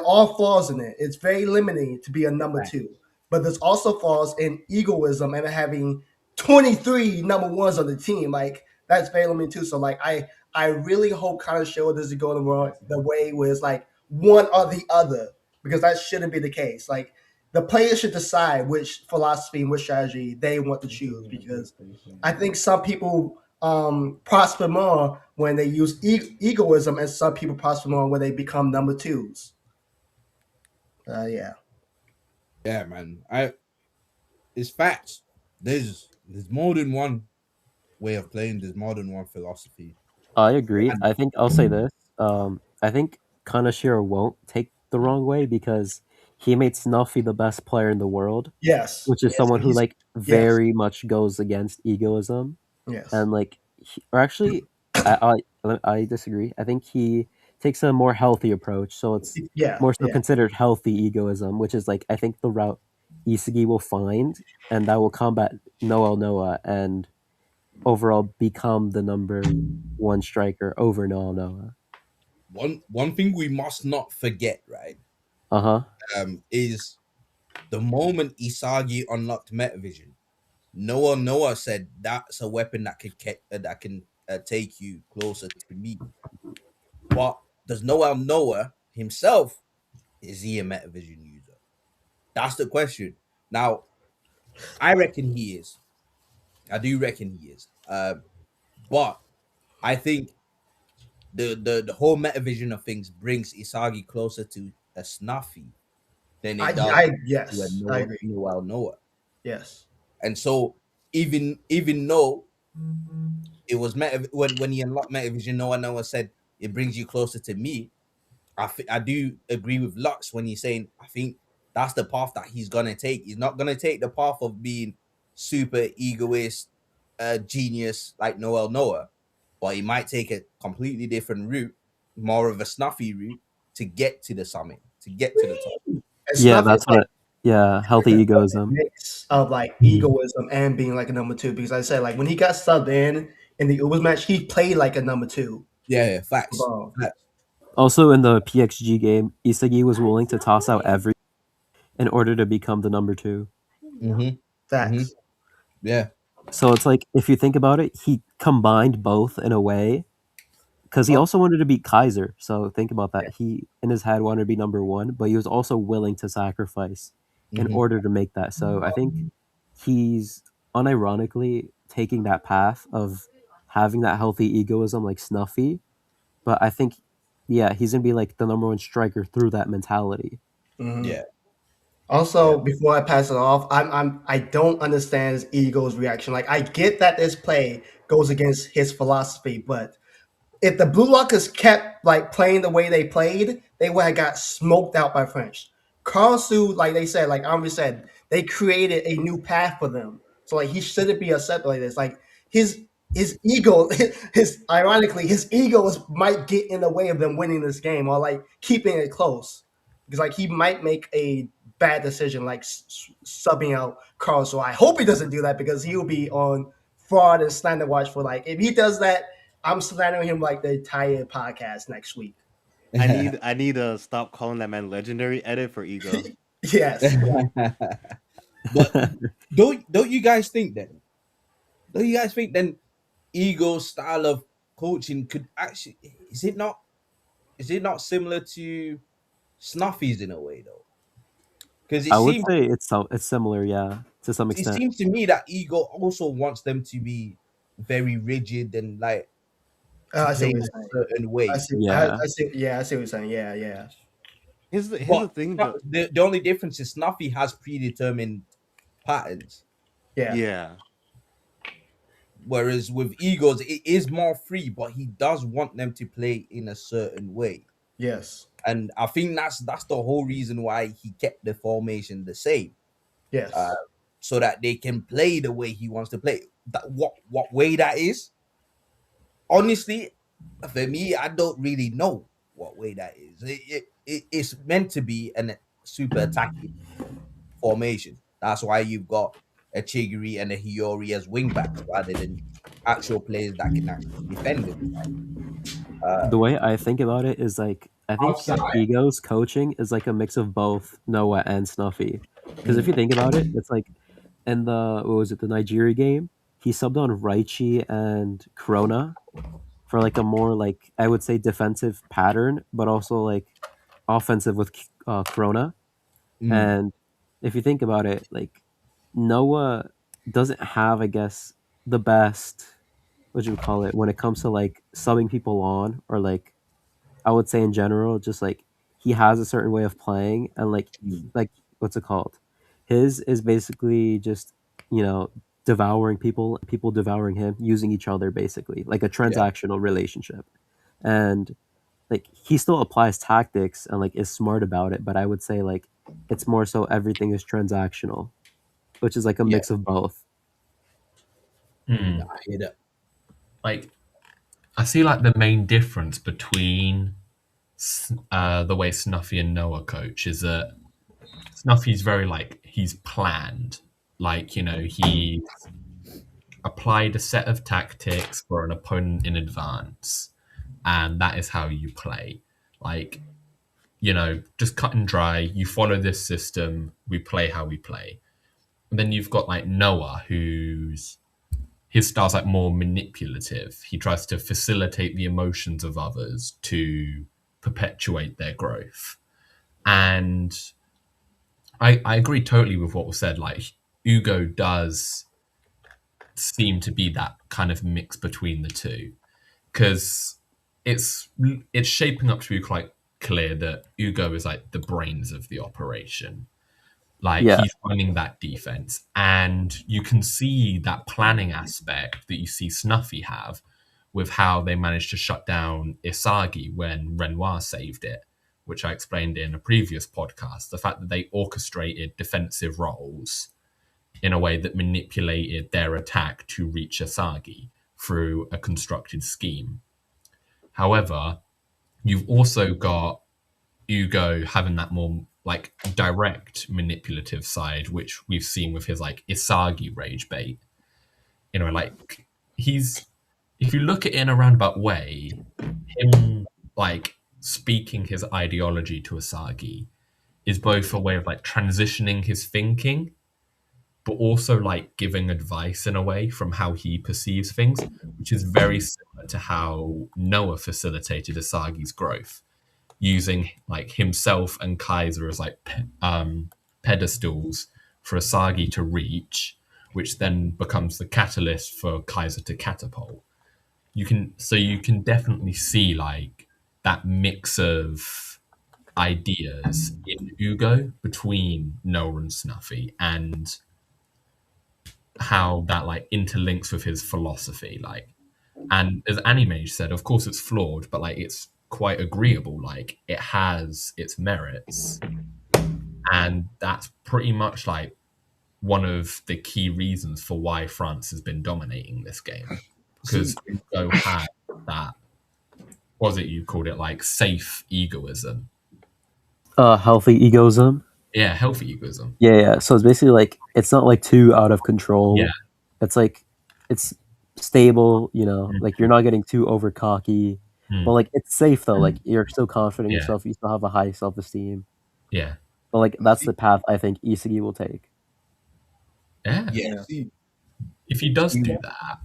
all flaws in it. It's very limiting to be a number Right. two. But there's also flaws in egoism and having 23 number ones on the team. Like that's very limiting too. So like I really hope Kanashiro doesn't go the way where it's like one or the other, because that shouldn't be the case. Like the players should decide which philosophy and which strategy they want to choose, because I think some people prosper more when they use egoism, and some people prosper more when they become number twos. Yeah. Yeah, man. It's facts. There's more than one way of playing. There's more than one philosophy. I agree. And I think I'll say this. I think Kanashiro won't take the wrong way because he made Snuffy the best player in the world, Yes. which is Yes. someone who like Yes. very much goes against egoism, Yes. and like, or actually, I disagree. I think he takes a more healthy approach, so it's Yeah. more so Yeah. considered healthy egoism, which is like I think the route Isagi will find, and that will combat Noel Noah and overall become the number one striker over Noel Noah. one thing we must not forget, right? Uh-huh. Is the moment Isagi unlocked Metavision, Noah said that's a weapon that can take you closer to me. But does Noah himself, is he a Metavision user? That's the question. Now, I reckon he is. I do reckon he is. But I think the whole Metavision of things brings Isagi closer to a Snuffy than it does to a Yes, I agree. Noah. Yes. And so even though it was when he unlocked Metavision, Noah said it brings you closer to me. I do agree with Lux when he's saying I think that's the path that he's gonna take. He's not gonna take the path of being super egoist, genius like Noah, but he might take a completely different route, more of a Snuffy route to get to the summit, to get to the top. And Yeah, Snuffy is that's what. Yeah, healthy like a egoism. mix of like egoism and being like a number two. Because like I said, like when he got subbed in the Ubers match, he played like a number two. Yeah, facts. Bro. Facts. Also, in the PXG game, Isagi was willing to toss out every in order to become the number two. Mm-hmm. Facts. Yeah. So it's like if you think about it, he combined both in a way because he Oh, also wanted to beat Kaiser. So think about that. He in his head wanted to be number one, but he was also willing to sacrifice in Mm-hmm. order to make that. So I think he's unironically taking that path of having that healthy egoism like Snuffy. But I think, yeah, he's gonna be like the number one striker through that mentality. mhm. Yeah. Also, Yeah. before I pass it off, I don't understand his ego's reaction. Like I get that this play goes against his philosophy, but if the Blue Lockers kept like playing the way they played, they would have got smoked out by French. Karlsruhe, like they said, like Amri said, they created a new path for them. So like he shouldn't be upset like this. Like his ego, his ironically, his ego might get in the way of them winning this game or like keeping it close. Because like he might make a bad decision, like subbing out Carl. So I hope he doesn't do that because he'll be on fraud and slander watch for like if he does that, I'm slandering him like the entire podcast next week. I need to stop calling that man legendary edit for ego. Yes. But don't you guys think then? Don't you guys think then Ego's style of coaching could actually is it not similar to Snuffy's in a way though? Because I would say it's similar, yeah, to some it extent. seems to me that Ego also wants them to be very rigid and like to I see play what in you're a saying. certain way. Yeah. I see. Yeah, I see what you're saying. Yeah, yeah. Here's the But thing though. the only difference is Snuffy has predetermined patterns, Yeah. Yeah. whereas with Egos it is more free, but he does want them to play in a certain way. Yes. And I think that's the whole reason why he kept the formation the same, Yes. so that they can play the way he wants to play. That what way that is, honestly, for me, I don't really know what way that is. It's meant to be a super attacking formation. That's why you've got a Chigiri and a Hiori as wingbacks rather than actual players that can actually defend it. The way I think about it is like I think Outside. Ego's coaching is like a mix of both Noah and Snuffy. Because if you think about it, it's like in the what was it, the Nigeria game, he subbed on Raichi and Corona for like a more like I would say defensive pattern, but also like offensive with Corona. Mm, And if you think about it, like Noah doesn't have, I guess, the best what you would call it when it comes to like subbing people on or like I would say in general, just like he has a certain way of playing and mm, like what's it called? His is basically just, you know, devouring people, people devouring him, using each other basically, like a yeah, transactional relationship. And like he still applies tactics and like is smart about it, but I would say like it's more so everything is transactional, which is like a yeah. mix of both. I hear that. Like, I see like the main difference between the way Snuffy and Noah coach is that Snuffy's very like he's planned, like he applied a set of tactics for an opponent in advance, and that is how you play. Like, just cut and dry. You follow this system. We play how we play. And then you've got like Noah, who's his style's like more manipulative. He tries to facilitate the emotions of others to perpetuate their growth. And I agree totally with what was said. Like Ugo does seem to be that kind of mix between the two, because it's shaping up to be quite clear that Ugo is like the brains of the operation. Like Yeah. he's running that defense, and you can see that planning aspect that you see Snuffy have with how they managed to shut down Isagi when Renoir saved it, which I explained in a previous podcast. The fact that they orchestrated defensive roles in a way that manipulated their attack to reach Isagi through a constructed scheme. However, you've also got Ugo having that more like direct manipulative side, which we've seen with his like Isagi rage bait. Like he's if you look at it in a roundabout way, him like speaking his ideology to Isagi is both a way of like transitioning his thinking, but also like giving advice in a way from how he perceives things, which is very similar to how Noah facilitated Isagi's growth, using like himself and Kaiser as like pedestals for Asagi to reach, which then becomes the catalyst for Kaiser to catapult. You can definitely see like that mix of ideas in Ugo between Noah and Snuffy, and how that like interlinks with his philosophy. Like, and as Animage said, of course it's flawed, but like it's quite agreeable. Like it has its merits, and that's pretty much like one of the key reasons for why France has been dominating this game, because Ugo had that. What was it you called it? Like safe egoism. Healthy egoism. Yeah, healthy egoism. Yeah. So it's basically like it's not like too out of control. Yeah. It's like it's stable, like you're not getting too over cocky. But like it's safe though. Like you're still confident in Yeah. yourself, you still have a high self esteem. Yeah. But like that's the path I think Isagi will take. Yeah. Yeah. See, If he does do that,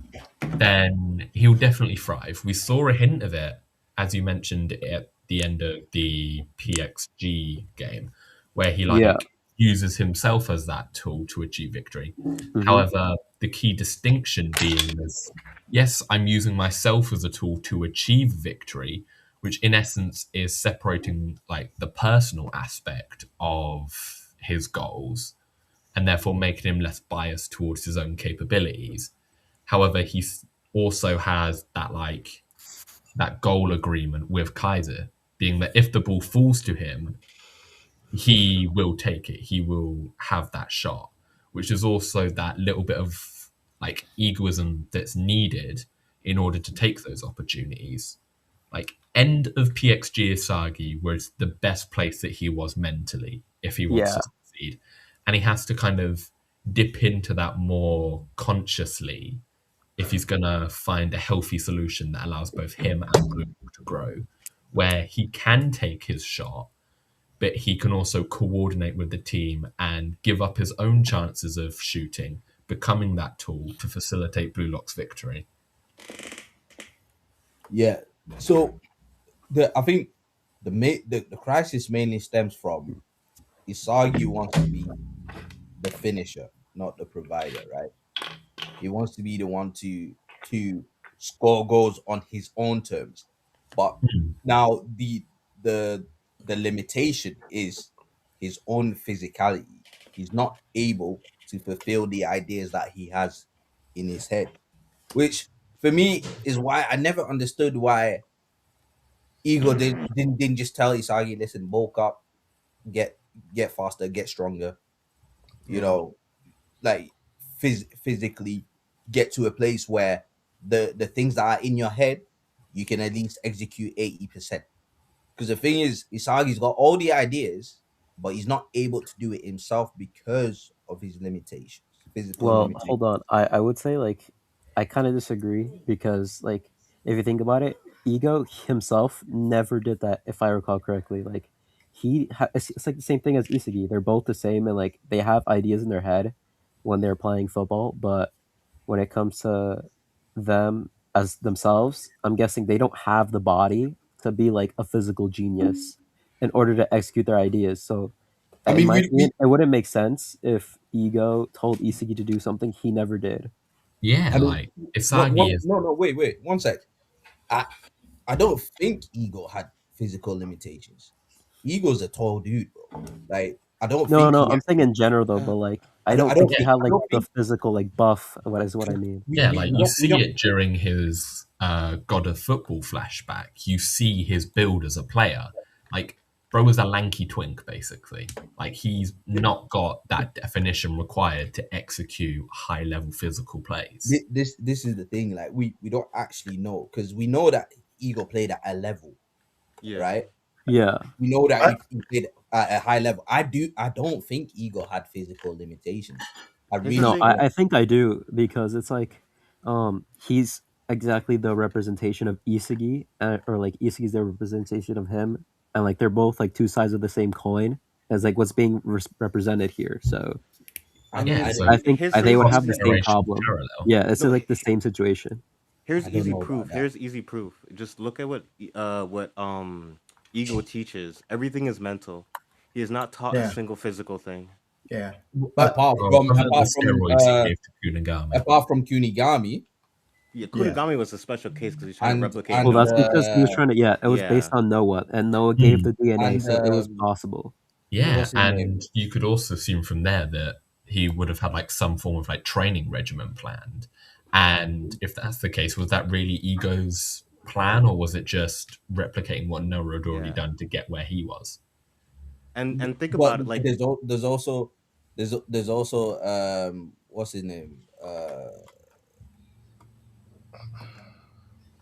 then he'll definitely thrive. We saw a hint of it, as you mentioned, at the end of the PXG game, where he Yeah. uses himself as that tool to achieve victory. Mhm. However, the key distinction being is, yes, I'm using myself as a tool to achieve victory, which in essence is separating like the personal aspect of his goals and therefore making him less biased towards his own capabilities. However, he also has that goal agreement with Kaiser, being that if the ball falls to him, he will take it. He will have that shot, which is also that little bit of like egoism that's needed in order to take those opportunities. Like end of PXG Isagi was the best place that he was mentally if he wants Yeah. to succeed. And he has to kind of dip into that more consciously if he's going to find a healthy solution that allows both him and Blue to grow, where he can take his shot, but he can also coordinate with the team and give up his own chances of shooting, becoming that tool to facilitate Blue Lock's victory. yeah. So I think the crisis mainly stems from Isagi wants to be the finisher, not the provider, right? He wants to be the one to score goals on his own terms. But now the the limitation is his own physicality. He's not able to fulfill the ideas that he has in his head, which for me is why I never understood why Ego didn't just tell Isagi, listen, bulk up, get get faster, get stronger, you know, like physically get to a place where the things that are in your head you can at least execute 80%. Because the thing is, Isagi's got all the ideas, but he's not able to do it himself because of his limitations, physical Well, limitations. hold on. I would say like I kind of disagree because like if you think about it, Ego himself never did that if I recall correctly. Like it's like the same thing as Isagi. They're both the same and like they have ideas in their head when they're playing football, but when it comes to them as themselves, I'm guessing they don't have the body to be like a physical genius in order to execute their ideas. So I in mean, my we opinion, it wouldn't make sense if Ego told Isagi to do something he never did. Yeah, I mean, like Isagi is. no, wait, 1 sec. I I don't think Ego had physical limitations. Ego's a tall dude, bro. Like I don't No, think no, he I'm saying actually. in general though, but like I I don't don't think he think. had I like don't the think physical like buff. What is what I mean? Yeah, like you we see don't. it during his God of Football flashback. You see his build as a player. Like, bro was a lanky twink, basically. Like, he's not got that definition required to execute high level physical plays. This is the thing. Like we don't actually know because we know that Ego played at a level, Yeah. right? Yeah. We know that I, he played at a high level. I don't think Ego had physical limitations. I Here's the No, really thing. don't. I think I do because it's like he's exactly the representation of Isagi, or like Isagi's the representation of him, and like they're both like two sides of the same coin as like what's being represented here. So I Yeah, mean, so I think his they would his have cross the thing. same generation problem. parallel. Yeah, this is No, like the same situation. here's I don't easy know about proof. that. Here's easy proof. Just look at what Ego teaches. Everything is mental. He is not taught a yeah, single physical thing. yeah. But Well, other than the steroids he gave to Kunigami. apart from Kunigami Yeah, yeah, Kunigami was a special case because he's trying to replicate Well, and that's Noah. because he was trying to. Yeah, it was based Yeah, on Noah, and Noah gave Hmm. the DNA, and so it was possible. Yeah, what's his name? and you could also assume from there that he would have had like some form of like training regimen planned. And if that's the case, was that really Ego's plan, or was it just replicating what Noah had already yeah. done to get where he was? And think But about it. Like there's also what's his name?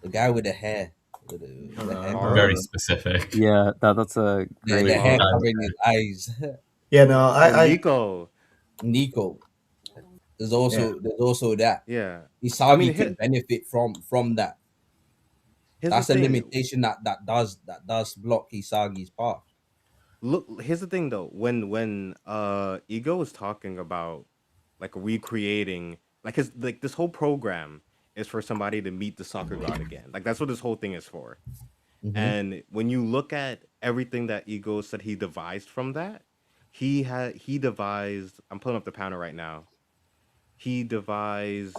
The guy with the hair, the hair Very covering, specific. Yeah, that's a the great. hair Guy with covering his eyes. yeah. No, oh I Nico. Nico. yeah. There's also that. Yeah. I mean, Isagi can benefit from that. here's the That's a thing. limitation that does block Isagi's path. Look, here's the thing though. When Ego was talking about like recreating, like his like this whole program is for somebody to meet the soccer god again. Like that's what this whole thing is for. And when you look at everything that Ego said he devised from that, he devised. I'm pulling up the panel right now. He devised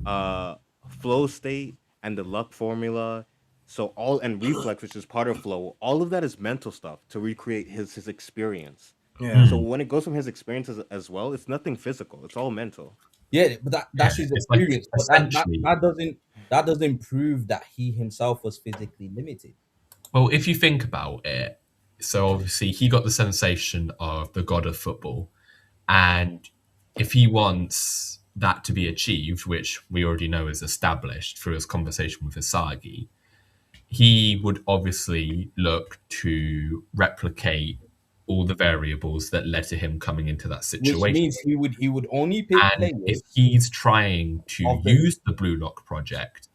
uh flow state and the luck formula. So all and reflex, which is part of flow, all of that is mental stuff to recreate his experience. Yeah. So when it goes from his experience as well, it's nothing physical. It's all mental. Yeah, but that's his It's like experience. But essentially. that doesn't prove that he himself was physically limited. Well, if you think about it, so obviously he got the sensation of the god of football, and if he wants that to be achieved, which we already know is established through his conversation with Hisagi, he would obviously look to replicate all the variables that led to him coming into that Which situation. means he would only pick And if players he's trying to of the use the Blue Lock project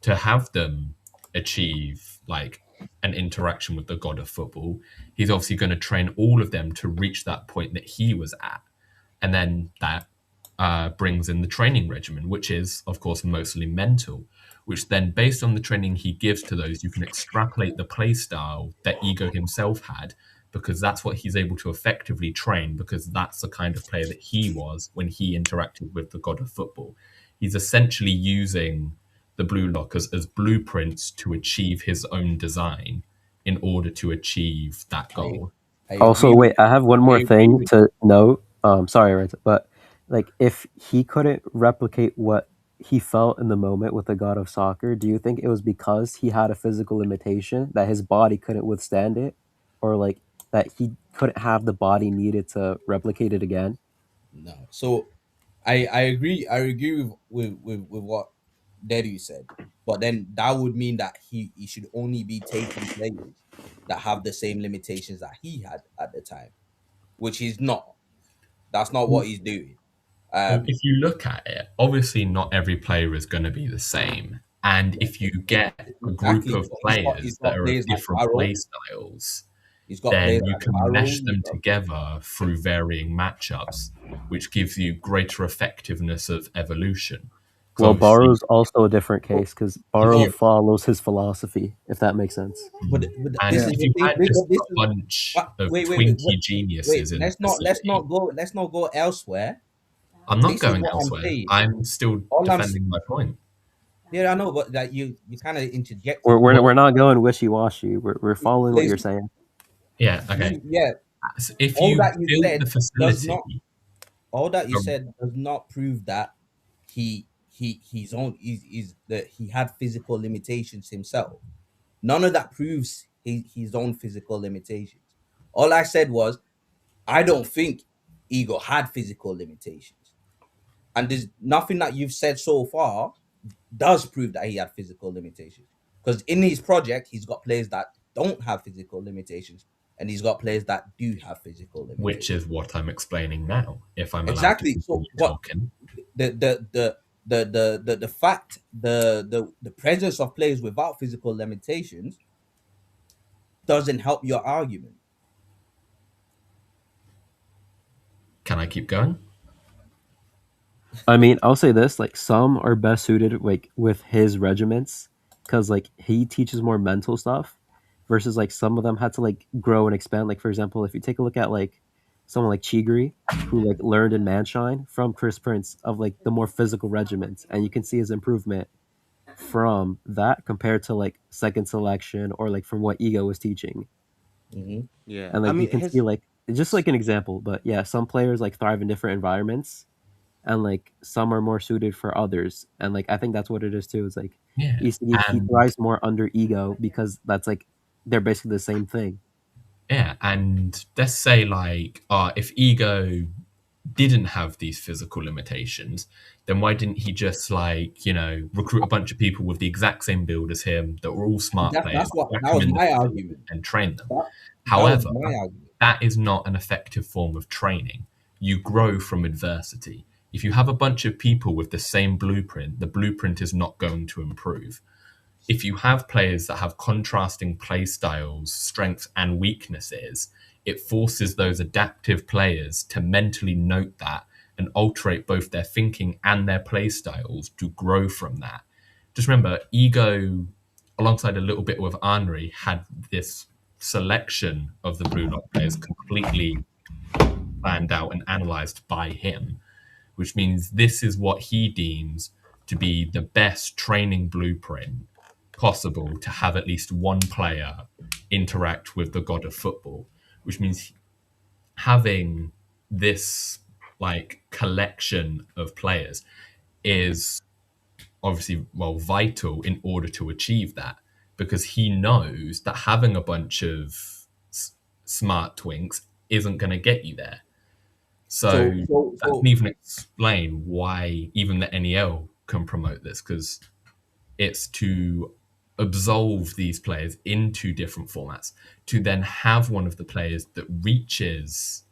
to have them achieve like an interaction with the god of football, he's obviously going to train all of them to reach that point that he was at. And then that brings in the training regimen, which is, of course, mostly mental, which then, based on the training he gives to those, you can extrapolate the play style that Ego himself had, because that's what he's able to effectively train, because that's the kind of player that he was when he interacted with the god of football. He's essentially using the blue lockers as blueprints to achieve his own design in order to achieve that goal. I Also, agree wait, with I have one I more agree thing with to note. Sorry, Raito, but like, if he couldn't replicate what he felt in the moment with the god of soccer, do you think it was because he had a physical limitation that his body couldn't withstand it, or like that he couldn't have the body needed to replicate it again? no. So I agree with what Dedu said. But then that would mean that he should only be taking players that have the same limitations that he had at the time, which he's not. That's not what he's doing. Well, if you look at it, obviously not every player is going to be the same. And if you get a group Exactly. of But he's players that got are of players like different Barrow. play styles, He's got then players you like can Barrow. mesh them together through varying matchups, which gives you greater effectiveness of evolution. 'Cause Well, obviously, Baro's also a different case because Baro Yeah, follows his philosophy, if that makes sense. but and this is if the you thing. had just This a is bunch of wait, twinky geniuses in the facility, let's not go elsewhere. I'm not This is going what I'm elsewhere. saying. I'm still All I'm defending my point. Yeah, I know, but that you kind of interjected. We're not going wishy washy. We're following what There's you're saying. Yeah, okay. yeah. So if All you that you build said the does not. facility, All that you um, said does not prove that he's own is that he had physical limitations himself. None of that proves his own physical limitations. All I said was I don't think Ego had physical limitations, and there's nothing that you've said so far does prove that he had physical limitations. Because in his project, he's got players that don't have physical limitations, and he's got players that do have physical which limitations. is what I'm explaining now, if I'm allowed to Exactly. So, continue what talking. the fact the presence of players without physical limitations doesn't help your argument. Can I keep going? I mean, I'll say this: like, some are best suited like with his regiments because like he teaches more mental stuff, versus like some of them had to like grow and expand. Like, for example, if you take a look at like someone like Chigiri, who like learned in Manshine from Chris Prince of like the more physical regiments, and you can see his improvement from that compared to like second selection or like from what Ego was teaching. Mm-hmm. Yeah, And I like you mean can see like just like an example, but yeah, some players like thrive in different environments, and like some are more suited for others. And like I think that's what it is too. It's like Yeah. he And thrives more under Ego because that's like they're basically the same thing. yeah, and let's say like if Ego didn't have these physical limitations, then why didn't he just like, recruit a bunch of people with the exact same build as him that were all smart players, whack That them was in the my facility argument. and train them? That was However, my argument. that is not an effective form of training. You grow from adversity. If you have a bunch of people with the same blueprint, the blueprint is not going to improve. If you have players that have contrasting play styles, strengths, and weaknesses, it forces those adaptive players to mentally note that and alterate both their thinking and their play styles to grow from that. Just remember, Ego, alongside a little bit with Henri, had this selection of the Blue Lock players completely planned out and analyzed by him, which means this is what he deems to be the best training blueprint possible to have at least one player interact with the god of football, which means having this like collection of players is obviously vital in order to achieve that, because he knows that having a bunch of smart twinks isn't going to get you there. So that can even explain why even the NEL can promote this, because it's to absolve these players into different formats to then have one of the players that reaches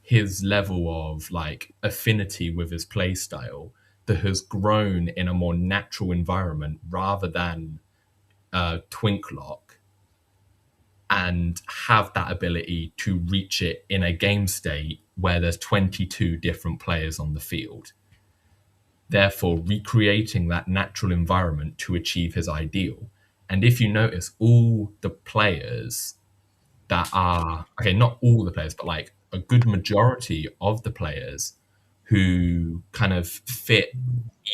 his level of like affinity with his play style, that has grown in a more natural environment rather than twink lock, and have that ability to reach it in a game state where there's 22 different players on the field, therefore recreating that natural environment to achieve his ideal. And if you notice, all the players that are, okay, not all the players, but like a good majority of the players who kind of fit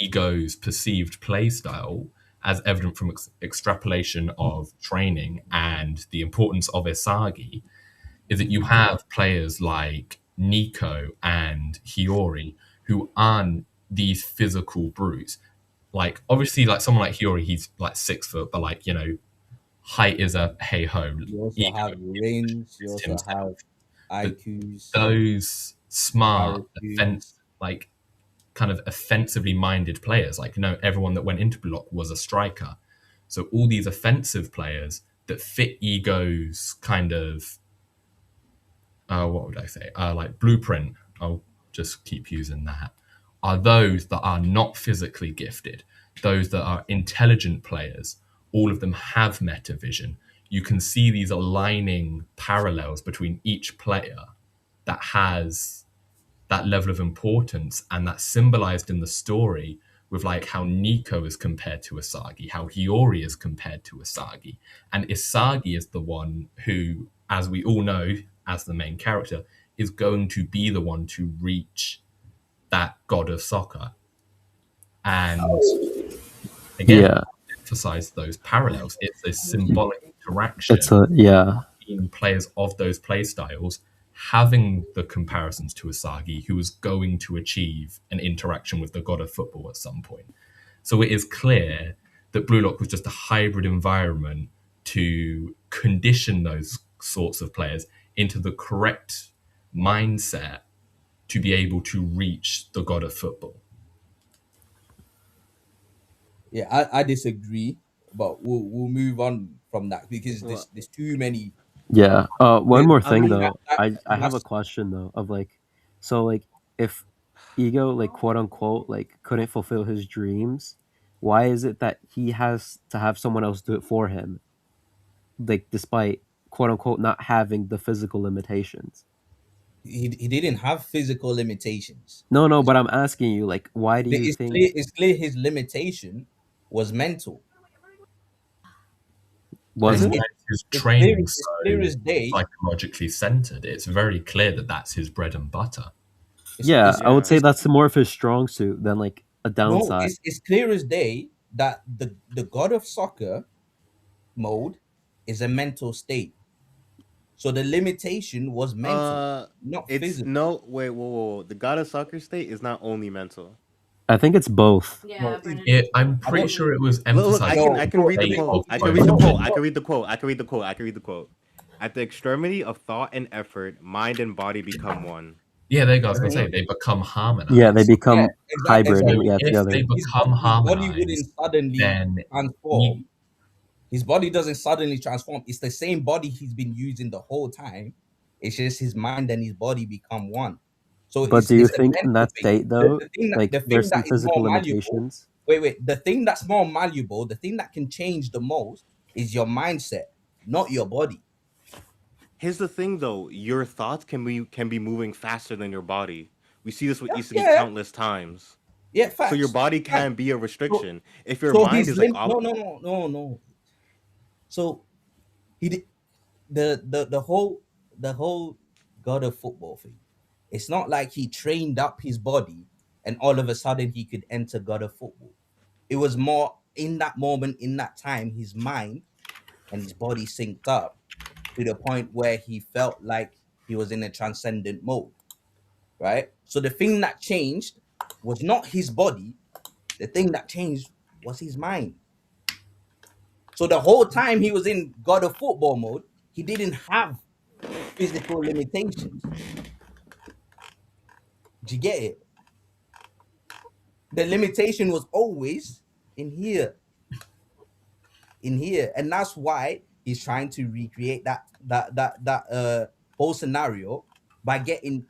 Ego's perceived play style, as evident from extrapolation of training and the importance of Isagi, is that you have players like Nico and Hiori who aren't these physical brutes. Like obviously, like someone like Hiori, he's like 6 foot, but like, you know, height is a hey ho. You also have rings. You also have IQs. Those smart, Parakeets. like kind of offensively minded players, like, you know, everyone that went into block was a striker. So all these offensive players that fit Ego's kind of what would I say? Like blueprint. I'll just keep using that. Are those that are not physically gifted, those that are intelligent players. All of them have meta vision. You can see these aligning parallels between each player that has that level of importance, and that's symbolized in the story with like how Nico is compared to Isagi, how Hiori is compared to Isagi. And Isagi is the one who, as we all know, as the main character, is going to be the one to reach that god of soccer. And again, emphasize those parallels. It's a symbolic interaction between players of those play styles having the comparisons to Isagi, who is going to achieve an interaction with the god of football at some point. So it is clear that Blue Lock was just a hybrid environment to condition those sorts of players into the correct mindset to be able to reach the god of football. Yeah, I disagree, but we'll move on from that because there's too many. Yeah. One more thing mean, though. I have a question though of like, so like if Ego like quote unquote like couldn't fulfill his dreams, why is it that he has to have someone else do it for him? Like despite quote unquote not having the physical limitations. He didn't have physical limitations. No, but I'm asking you, like, why do you think It's clear his limitation was mental. was And it? his training It's clear as day. psychologically centered. It's very clear that that's his bread and butter. I would say that's more of his strong suit than like a downside. No, it's clear as day that the god of soccer mode is a mental state. So the limitation was mental, not physical. No, wait, whoa. The god of soccer state is not only mental. I think it's both. Yeah, I'm pretty sure it was Look, emphasized. I can read the quote. I can read the quote. At the extremity of thought and effort, mind and body become one. Yeah, there you go. I was going to say they become harmonized. Yeah, they become hybrid If together. they become harmonized, body wouldn't suddenly then transform. His body doesn't suddenly transform. It's the same body he's been using the whole time. It's just his mind and his body become one. So, but do you think in that state though, there's some physical limitations? Wait. The thing that's more malleable, the thing that can change the most, is your mindset, not your body. Here's the thing, though: your thoughts can be moving faster than your body, We see this with Isagi Yeah. countless times. Yeah, facts. So your body Facts. can be a restriction. If your So mind his is like, no. So he did the whole God of football thing. It's not like he trained up his body and all of a sudden he could enter God of football. It was more in that moment, in that time, his mind and his body synced up to the point where he felt like he was in a transcendent mode, right? So the thing that changed was not his body. The thing that changed was his mind. So the whole time he was in God of football mode, he didn't have physical limitations. Do you get it? The limitation was always in here. And that's why he's trying to recreate that whole scenario by getting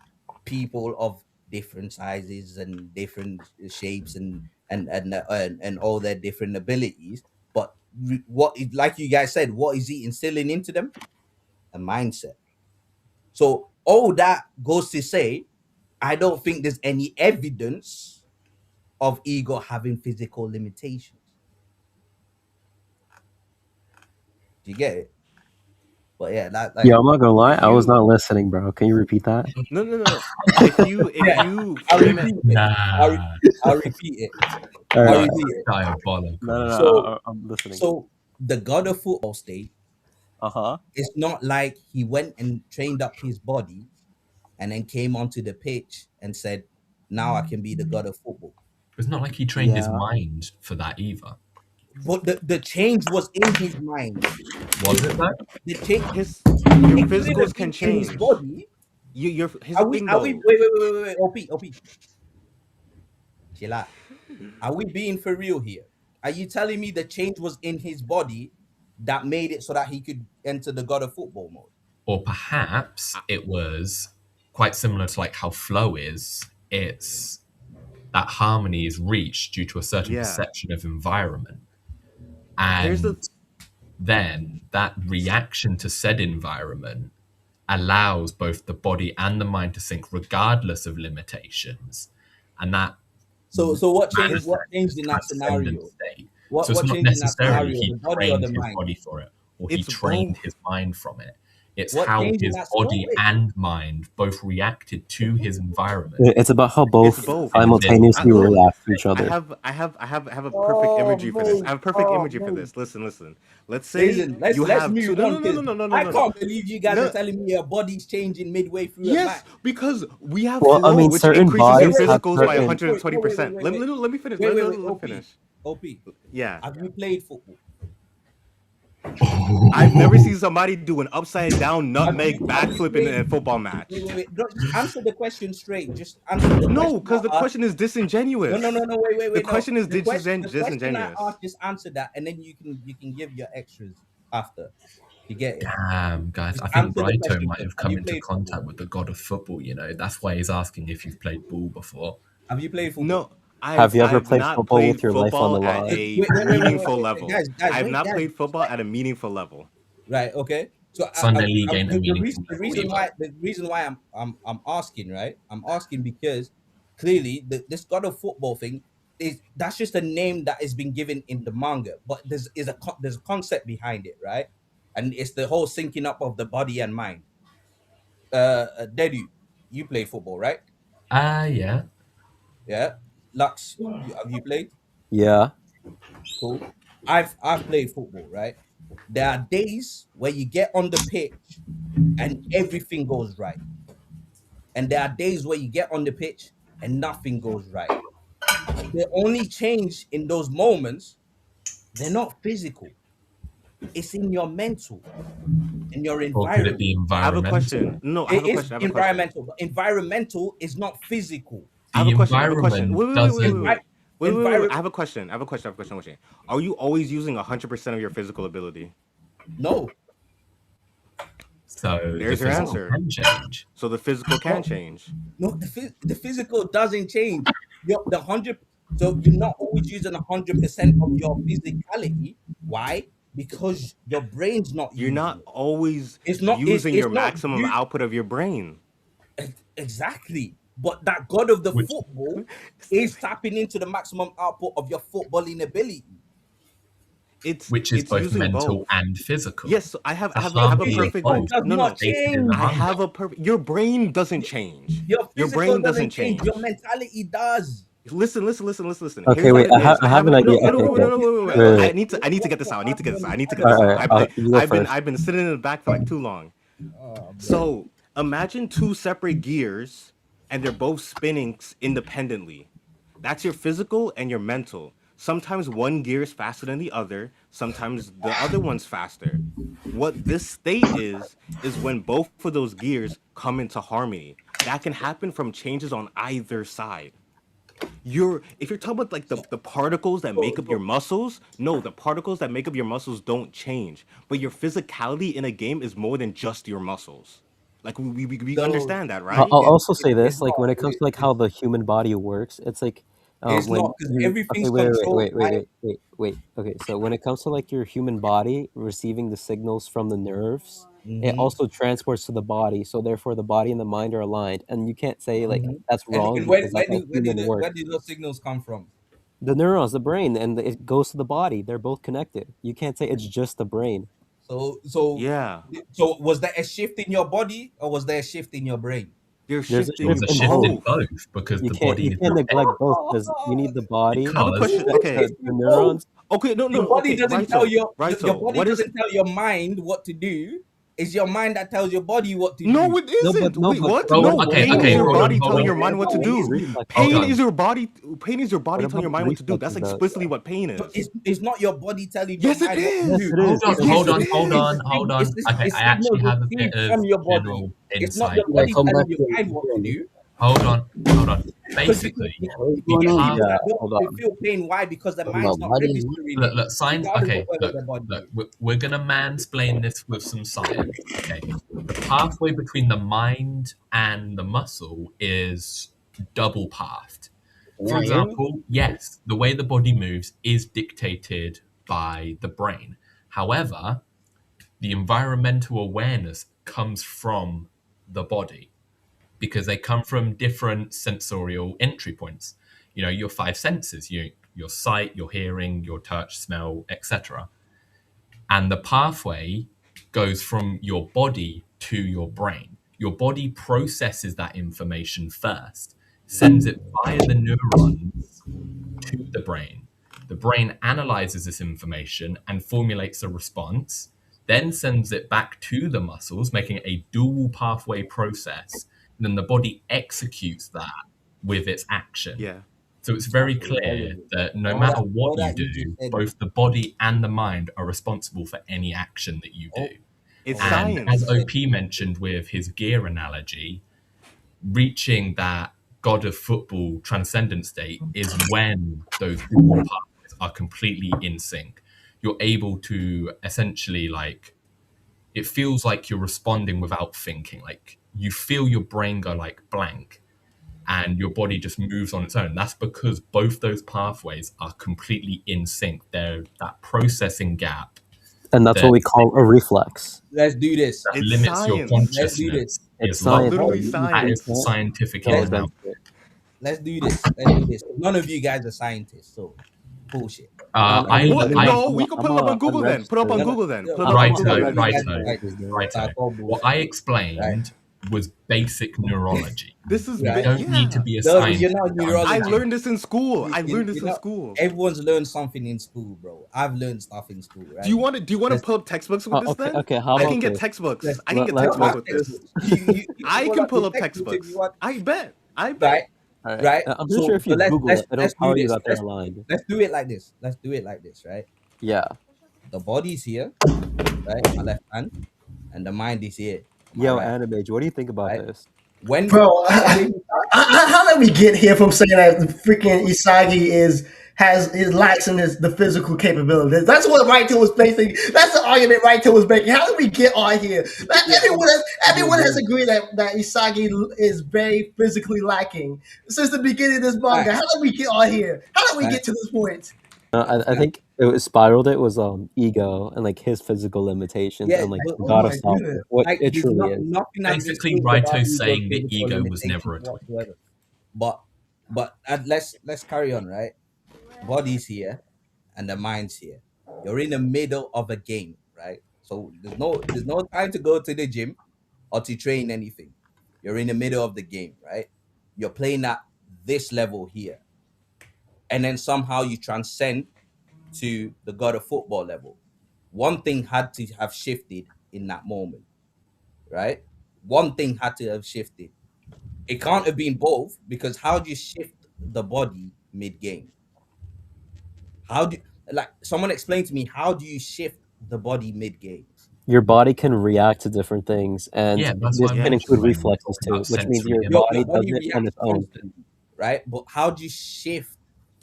people of different sizes and different shapes and all their different abilities. But what, like you guys said, what is he instilling into them? A mindset. So all that goes to say, I don't think there's any evidence of ego having physical limitations. Do you get it? But yeah, that like, Yeah, I'm not gonna lie, if I was you- not listening, bro. Can you repeat that? no. If you I'll frame repeat it, it. Nah, I'll repeat it. All I'll right. repeat it. diabolical. No, So- I'm listening. So the God of football state, it's not like he went and trained up his body and then came onto the pitch and said, now I can be the God of football. It's not like he trained his Yeah. mind for that either. But the change was in his mind. Was it though? The change, your it couldn't have physicals been can in his change. body. Here's Are the we? thing Are we? though. Wait. OP. Chill out. Are we being for real here? Are you telling me the change was in his body that made it so that he could enter the God of football mode? Or perhaps it was quite similar to like how flow is. It's that harmony is reached due to a certain Yeah. perception of environment. Here's And the- then that reaction to said environment allows both the body and the mind to sync regardless of limitations. And that So what changed? manifests What changed in that transcendent scenario? state. What So it's not changed in that necessarily scenario? he The body or trained the his mind? body for it, or he It's trained both. his mind from it. It's What how changed in his that body scenario? and mind both reacted to his environment. It's about how both both. simultaneously Look, react to each I other. have a perfect imagery for this. I have a perfect imagery for mate. this. Listen. Let's say Listen, let's have move two. on. No. I can't believe you guys No. are telling me your body's changing midway through a Yes, match. because we have Well, I flow, mean, which certain increases your bodies have physicals by certain- 120%. Wait. Let me finish. Wait, Let me OP. finish. OP. Yeah. Have you played football? I've never seen somebody do an upside down nutmeg Have you backflip in a football match. Wait. Just answer the question straight. Just answer the question. No, because the I asked. question is disingenuous. No. Wait. The question is The question I disingenuous. asked, just answer that, and then you can give your extras after. You get it? Damn, guys, Just I think answer the Raito question might first. have Have come you into played contact football? with the god of football, you know. That's why he's asking if you've played ball before. Have you played football? No. Have you ever I've played not football played with your life on the football at line? a Wait, meaningful level. guys, I have wait, not guys. played football at a meaningful level. Right. Okay. So Sunday League ain't a the meaningful reason level why I'm asking, right? I'm asking because clearly this God of football thing that's just a name that has been given in the manga, but there's a concept behind it, right? And it's the whole syncing up of the body and mind. Dedu, you play football, right? Yeah. Yeah. Lux, have you played? Yeah. Cool. I've played football, right? There are days where you get on the pitch and everything goes right. And there are days where you get on the pitch and nothing goes right. The only change in those moments, they're not physical. It's in your mental and your Or could it environment. be I have a environmental? question. No, I have a It is question. I have a question. environmental, but environmental is not physical. I have The a question. I have a question. environment Wait. doesn't. I have a question. I have a question. Are you always using 100% of your physical ability? No. So There's the your physical answer. can change. So the physical can change. No, the physical doesn't change. The 100. So you're not always using 100% of your physicality. Why? Because your brain's not You're using not it. always It's not using it's your not maximum you- output of your brain. Exactly. but that god of the Which- football is tapping into the maximum output of your footballing ability. which is It's both using mental both. and physical. Yes, I have The I have I have a harmony of perfect both Does no not no. stated in change. the I manga. have a perfect. Your brain doesn't change. Your Your physical brain doesn't change. Your mentality does. Listen. Okay, Here's wait. what it is. I have an idea. No, Okay, wait. wait. I need to get this out. I need to get this All out. right, you go first. I've been sitting in the back for like too long. So imagine two separate gears, and they're both spinning independently. That's your physical and your mental. Sometimes one gear is faster than the other. Sometimes the other one's faster. What this state is when both of those gears come into harmony. That can happen from changes on either side. If you're talking about like the particles that make up your muscles, no, the particles that make up your muscles don't change. But your physicality in a game is more than just your muscles. Like we So, understand that, right? I'll also say it's this, like not. when it comes to like how the human body works, it's like It's when not, because you everything's okay, controlled by. wait. Okay, so when it comes to like your human body receiving the signals from the nerves, it Mhm, also transports to the body. So therefore, the body and the mind are aligned, and you can't say like mhm. that's wrong And because that's how human where works. do those signals come from? The neurons, the brain, and it goes to the body. They're both connected. You can't say it's just the brain. So Yeah. was there a shift in your body, or was there a shift in your brain? There's There's a shifting There's shift a in shift both. in both because You the can't body is neglect both because you need the body. I have a because question. The, Okay. the neurons. Okay, no, Your body okay, doesn't tell Raito. your Raito, body what is doesn't tell your mind what to do. It's your mind that tells your body what to do. No, it isn't. No, Wait, but what? Oh, No, okay, pain okay, is your hold on, body hold telling on. your mind what to it do. is reflex. Hold Pain on. is your body. Pain is your body What telling your about mind what to do. That's reflexes, though? explicitly what pain is. So it's not your body telling Yes, your it mind what to Yes, is. do. it is. Hold on, Yes, hold it on, hold is. on, hold on. Okay, I actually Signals have a bit received of from your body. general It's not insight. your Yeah, body come back telling your to mind what to Hiori. do. Hold on. Because Basically, you the see path. people that Yeah, hold don't on. feel pain. Why? Because the Hold mind's on, not buddy. registering it. Look, science. Regardless of Okay, whether the body is. we're gonna mansplain this with some science. Okay, the pathway between the mind and the muscle is double pathed. For example, yes, the way the body moves is dictated by the brain. However, the environmental awareness comes from the body because they come from different sensorial entry points. You know, your five senses, your sight, your hearing, your touch, smell, etc. And the pathway goes from your body to your brain. Your body processes that information first, sends it via the neurons to the brain. The brain analyzes this information and formulates a response, then sends it back to the muscles, making a dual pathway process. And then the body executes that with its action. Yeah. So it's very clear that no All matter that- what all you that you just do, said. both the body and the mind are responsible for any action that you do. It's And science. as OP mentioned with his gear analogy, reaching that god of football transcendent state is when those dual pathways are completely in sync. You're able to essentially it feels like you're responding without thinking. Like you feel your brain go like blank and your body just moves on its own. That's because both those pathways are completely in sync. They're that processing gap And that's what we call a reflex. Let's do this. that It's limits your science. Let's do consciousness It's is low. science. Literally You science. That think is the that? scientific Go in ahead, now. Ben. Let's do this. Let's do this. None of you guys are scientists, so bullshit. What? I'm No, a- we can I'm put it up a on Google then. Put it up on unregistered- Google then. Put it up No, on Right, Google no, then. right. What I explained was basic neurology. This is You Right. don't need to be a No, scientist. you're not a to neurologist. I understand. learned this in school. I learned this You're in not- school. Everyone's learned something in school, bro. I've learned stuff in school, right? Do you want to Let's- pull up textbooks with this okay, then? okay, how I about can get this? textbooks. let's- I can get let's- textbooks with let's- this. I can pull up if textbooks. you want. I bet. Right, All right. right. I'm pretty sure if you let's- Google let's- it, it'll let's do tell you this. that they're aligned. Let's do it like this. Let's do it like this, right? Yeah. The body's here, right? My left hand, and the mind is here. on my Yo, right. Animage, what do you think about Right. this? When Bro, how did we get here from saying that the freaking Isagi has his lacks in the physical capabilities? That's what Raito was facing. That's the argument Raito was making. How did we get on here? Everyone has agreed that Isagi is very physically lacking since the beginning of this manga. How did we get on here? How did we get to this point? I think it spiraled. It was ego and like his physical limitations Yeah, and like but- gotta my stop goodness. it. What like, it there's truly is. nothing has been Basically, said about Raito's ego's saying that physical ego was never a limitations topic. whatsoever. but let's carry on, right? Body's here and the mind's here. You're in the middle of a game, right? So there's no time to go to the gym or to train anything. You're in the middle of the game, right? You're playing at this level here, and then somehow you transcend to the God of Football level. One thing had to have shifted in that moment, right? One thing had to have shifted. It can't have been both, because how do you shift the body mid game? How do like someone explain to me, how do you shift the body mid game? Your body can react to different things, and Yeah, that's this what I can meant include when we were reflexes talking too, about which means sensory your Your body does body it on reacts its own. constantly, right? But how do you shift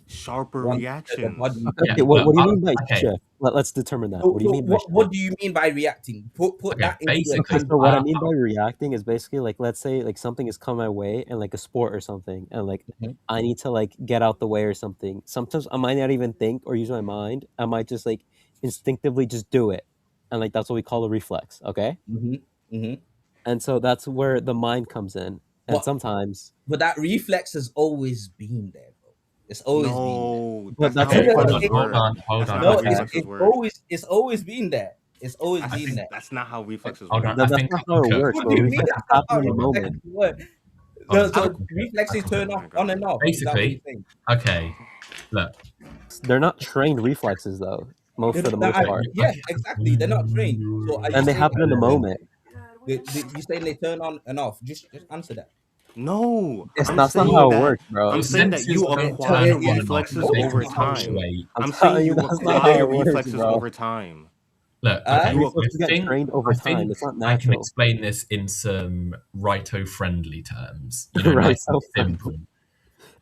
Sharper once the reactions. body? Yeah, Okay, what do you but mean by okay, shift? Let's determine that. So, What do you mean by what shift? do you mean by reacting? Put okay. that into a Okay, Basically, so what I tangible. mean by reacting is basically like, let's say like something has come my way and like a sport or something, and like Mhm. I need to like get out the way or something. Sometimes I might not even think or use my mind. I might just like instinctively just do it, and like that's what we call a reflex. Okay, Mhm. Mhm. and so that's where the mind comes in, and But sometimes, but that reflex has always been there, bro. It's always been there. No, but that's not that's how okay, the hold point. on, reflexes hold work. on, hold That's on. not how I No, think reflexes it's work. always been there. It's always I been think there. that's not how reflexes hold on. work. I That's think not I how it could. works, What bro. do you mean Reflexes that's not happen how in the Hold on, moment. reflexes work? hold No, on. I so could. reflexes I could. turn Oh off my on and god. off. Is that what you're Basically, saying? okay. Look, They're not trained reflexes though, most for the most okay, part, Yeah, exactly. They're not trained. So are you and they saying happen in the moment. you saying they turn on and off? Just answer that. No, It's I'm That's not saying how it that works, bro. your you senses don't turn acquire on and off. reflexes No, They that's over can not how it time. works. fluctuate. I'm I'm telling saying you, you that's not how acquire it works, reflexes bro. over time. Look, Uh, okay. Reflexes get trained over I time. think It's not I can natural. explain this in some Raito-friendly terms. Right, Nice and so friendly. simple.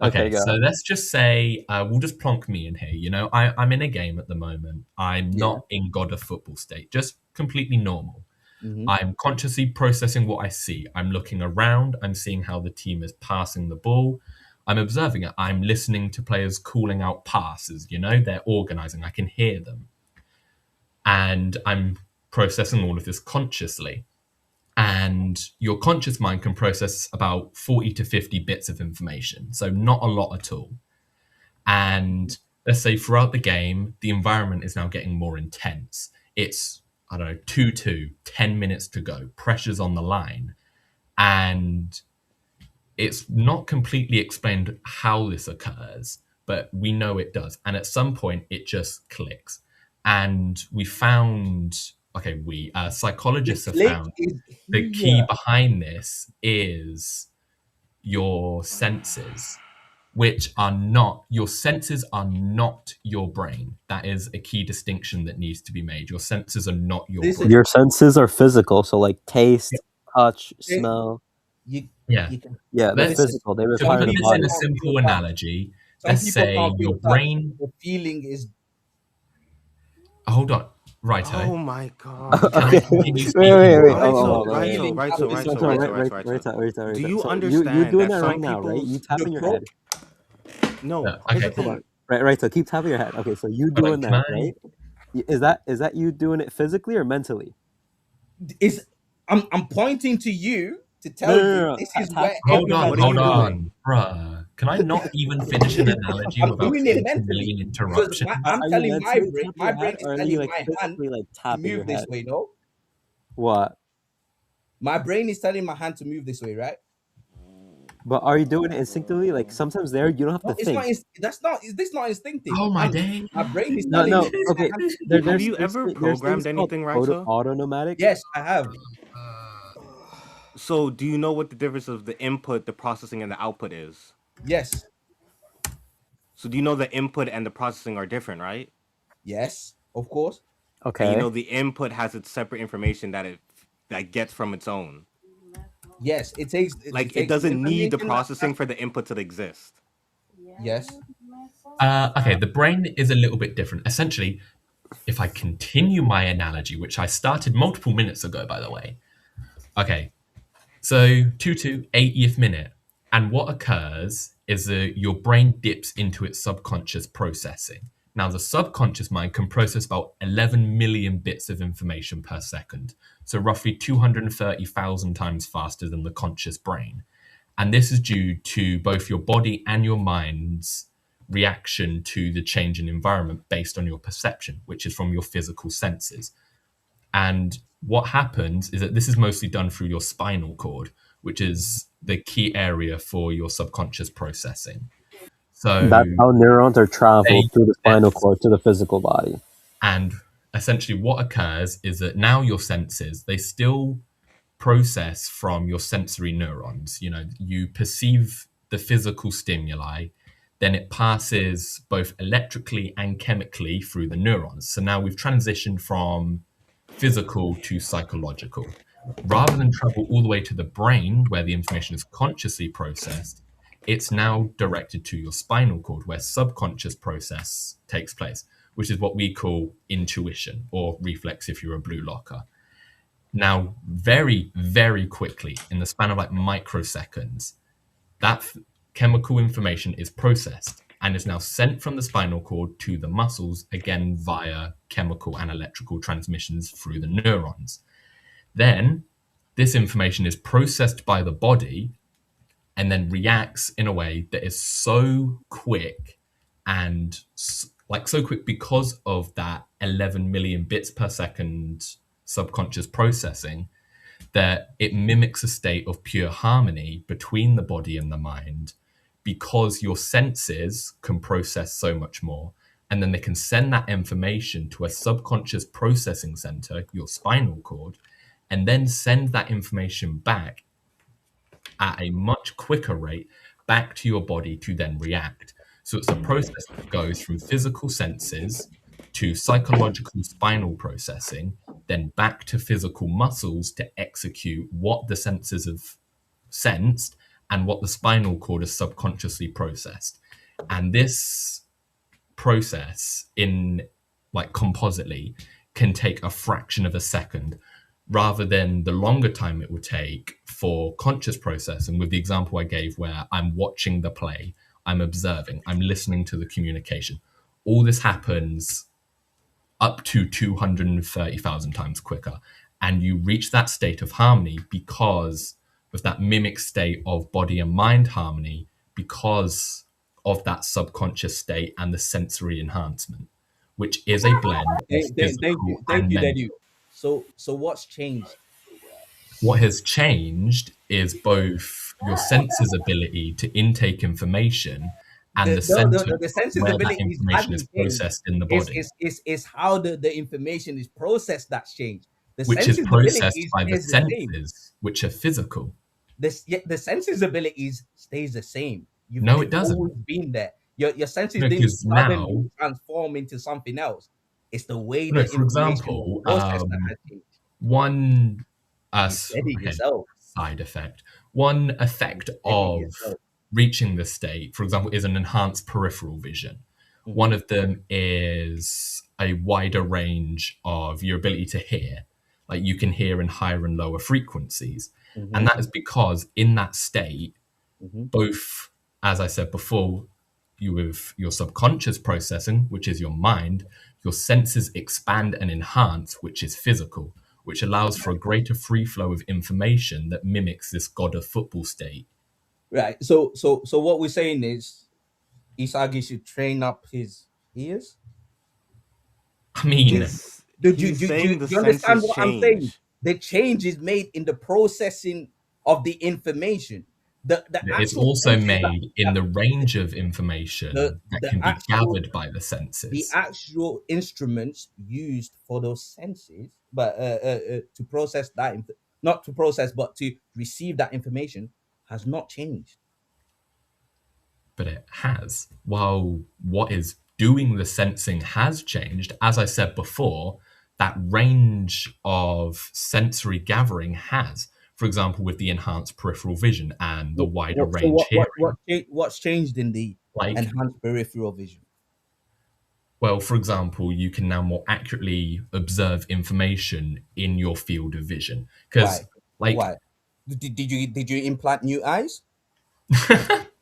Okay, Okay, so go. let's just say we'll just plonk me in here. I'm in a game at the moment. I'm yeah. not in God of Football state, just completely normal. Mm-hmm. I'm consciously processing what I see. I'm looking around. I'm seeing how the team is passing the ball. I'm observing it. I'm listening to players calling out passes. They're organizing. I can hear them. And I'm processing all of this consciously. And your conscious mind can process about 40 to 50 bits of information. So not a lot at all. And let's say throughout the game, the environment is now getting more intense. It's, I don't know, 2-2, 10 minutes to go, pressure's on the line. And it's not completely explained how this occurs, but we know it does. And at some point, it just clicks. And we found, The psychologists have click found is the key here. behind this is your senses, which are not your senses are not your brain. That is a key distinction that needs to be made. Your senses are not your Listen, brain. Your senses are physical, so like taste, touch, eh, smell. you Yeah. you can Yeah, they're Let's listen. physical. They to Some require put the this people in a body. can't feel simple touch. analogy. Some Let's people say can't feel your touch. brain. The feeling is Hold on, Righto. Oh my god. Can I Okay, continue wait, speaking? wait. the Hold on. feeling So, happens so when Do right. you So you're understand doing that that right some now, right? You people's the tapping your pro head. no, here's the Okay. Hold on. thing. Right. So keep tapping your head. Okay, so you Hold on. doing Can that, I? right? Is that you doing it physically or mentally? is I'm pointing to you to No, tell no, no, you no. this is Tap. where Hold on. What are everybody you Hold starts. doing? on, bruh. Can I not even finish an analogy I'm witut doing it 40 mentally million because interruptions? I'm Are you telling mentally tapping my your head, brain is or are you telling like my hand physically like to tapping your move this head? way. No, What? my brain is telling my hand to move this way, right? But are you doing it instinctively? Like sometimes there you don't have to No, it's not. think. That's not. Is this not instinctive? Oh my day. My brain is No, telling no. my Okay. hand to There, move. Have there's you there's ever there's things programmed called anything, Raito? autonomatics. Yes, I have. So do you know what the difference of the input, the processing, and the output is? Yes, So do you know the input and the processing are different, right? yes, of course. And you Okay. know the input has its separate information that gets from its own. Yes, it Like it takes the doesn't need the information processing for the input to exist. yes. Okay, the brain is a little bit different. Essentially, if I continue my analogy, which I started multiple minutes ago, by the way. Okay, so 2-2, 80th minute. And what occurs is that your brain dips into its subconscious processing. Now, the subconscious mind can process about 11 million bits of information per second, so roughly 230,000 times faster than the conscious brain. And this is due to both your body and your mind's reaction to the change in environment based on your perception, which is from your physical senses. And what happens is that this is mostly done through your spinal cord, which is the key area for your subconscious processing. So That's how neurons are traveled through the spinal Yes. cord to the physical body. And essentially what occurs is that now your senses, they still process from your sensory neurons. You perceive the physical stimuli, then it passes both electrically and chemically through the neurons. So now we've transitioned from physical to psychological. Rather than travel all the way to the brain where the information is consciously processed, it's now directed to your spinal cord where subconscious process takes place, which is what we call intuition or reflex if you're a blue locker. Now, very, very quickly, in the span of like microseconds, that chemical information is processed and is now sent from the spinal cord to the muscles, again via chemical and electrical transmissions through the neurons. Then this information is processed by the body and then reacts in a way that is so quick and so quick because of that 11 million bits per second subconscious processing that it mimics a state of pure harmony between the body and the mind because your senses can process so much more. And then they can send that information to a subconscious processing center, your spinal cord, and then send that information back at a much quicker rate back to your body to then react. So it's a process that goes from physical senses to psychological spinal processing, then back to physical muscles to execute what the senses have sensed and what the spinal cord has subconsciously processed. And this process in compositely can take a fraction of a second rather than the longer time it would take for conscious processing, with the example I gave where I'm watching the play, I'm observing, I'm listening to the communication. All this happens up to 230,000 times quicker. And you reach that state of harmony because of that mimic state of body and mind harmony, because of that subconscious state and the sensory enhancement, which is a blend of physical Thank and you, mental. Daddy. So what's changed? What has changed is both your senses' ability to intake information and the center The senses where that abilities information is hasn't changed. processed in the body, Is how the information is processed that's changed. The which is senses processed abilities by the stays the same. senses, which are physical. The senses abilities stays the same. No, it They've doesn't. always been there. Your senses No, didn't because now, suddenly transform into something else. It's the way no, the for information is example, processed that has changed. one You said it yourself. side effect, one effect You said it of yourself. reaching this state, for example, is an enhanced peripheral vision. Mhm. One of them is a wider range of your ability to hear. Like you can hear in higher and lower frequencies. Mhm. And that is because in that state, Mhm. both, as I said before, you with your subconscious processing, which is your mind, your senses expand and enhance, which is physical, which allows for a greater free flow of information that mimics this god of football state. Right. So what we're saying is Isagi should train up his ears. I mean, Do He's you saying the understand senses what I'm saying? change. The change is made in the processing of the information. The it's actual also senses made in the range of information that the can be actual- gathered by the the senses. actual instruments used for those senses, but to process that, not to process, but to receive that information, has not changed. But it has. While what is doing the sensing has changed, as I said before, that range of sensory gathering has. For example, with the enhanced peripheral vision and the wider range hearing. What's changed in the Like, enhanced peripheral vision? well, for example, you can now more accurately observe information in your field of vision. Because, Why? Did you implant new eyes?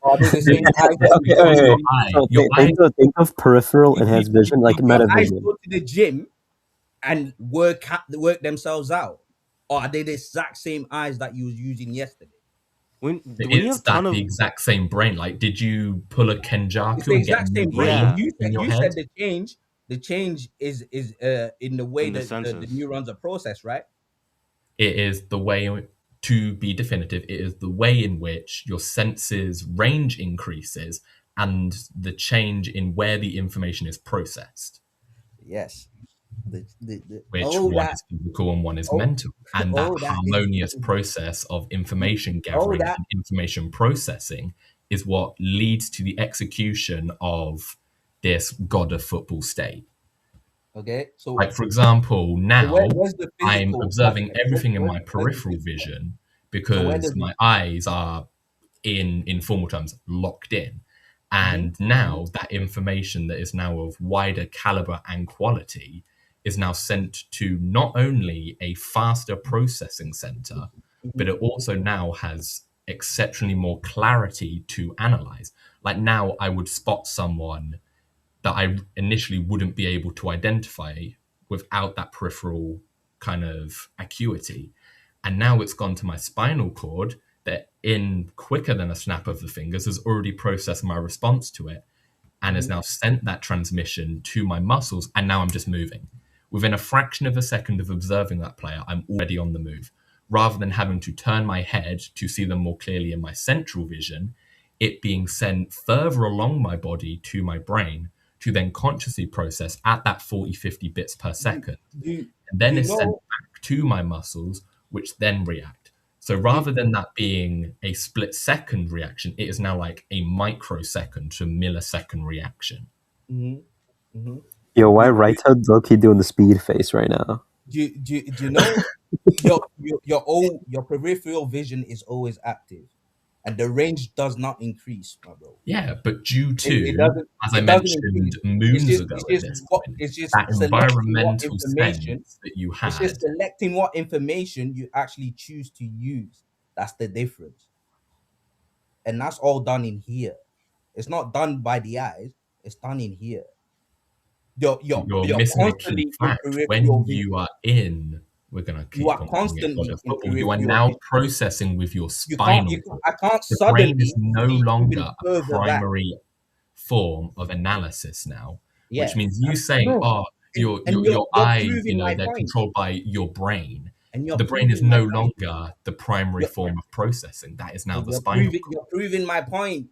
Or are they the same eyes? So think of peripheral enhanced vision like Your eyes metavision. go to the gym and work themselves out, or are they the exact same eyes that you was using yesterday? when you Is have ton that the of exact same brain? Like, did you pull a It's Kenjaku the and get a exact new same brain. brain Yeah. in your You head? said the change is in the way In the that the senses. neurons are processed, right? It is the way, to be definitive, it is the way in which your senses range increases and the change in where the information is processed, Yes. which All one that is physical and one is all, mental. And that all that harmonious process of information all gathering that and information processing is what leads to the execution of this god of football state. okay. So Like, for example, now where's the I'm physical observing aspect? everything in my Where's the peripheral physical? vision So where because does my eyes are, in formal terms, locked in. mm-hmm, And now that information that is now of wider caliber and quality is now sent to not only a faster processing center, mm-hmm, but it also now has exceptionally more clarity to analyze. Like, now I would spot someone that I initially wouldn't be able to identify without that peripheral kind of acuity. And now it's gone to my spinal cord that, in quicker than a snap of the fingers, has already processed my response to it and has mm-hmm. now sent that transmission to my muscles. And now I'm just moving. Within a fraction of a second of observing that player, I'm already on the move. Rather than having to turn my head to see them more clearly in my central vision, it being sent further along my body to my brain to then consciously process at that 40, 50 bits per second. Do And then you is sent know? back to my muscles, which then react. So Do, rather than that being a split second reaction, it is now like a microsecond to millisecond reaction. mm-hmm, mm-hmm. Yo, why do, Raito low-key doing the speed face right now? do you know your peripheral vision is always active, and the range does not increase, my bro. Yeah, but due It to, doesn't as I it doesn't mentioned increase. moons ago at this point, It's just that selecting what environmental information. sense that you It's just had, selecting what information you actually choose to use. That's the difference, and that's all done in here. It's not done by the eyes. It's done in here. you're You're missing a key constantly in fact. peripheral When vision. you are in, we're going to You keep are on calling it God constantly of in football, you are peripheral now vision. processing with your You can't. spinal cord. I can't The brain is suddenly no see longer even a further back. primary form of analysis now, Yeah, which means you saying, no, oh, your and you're eyes, proving my they're point, controlled by your brain. and you're The brain is proving my no point. longer the primary You're, form of processing. That is now the you're spinal proving. cord. You're proving my point.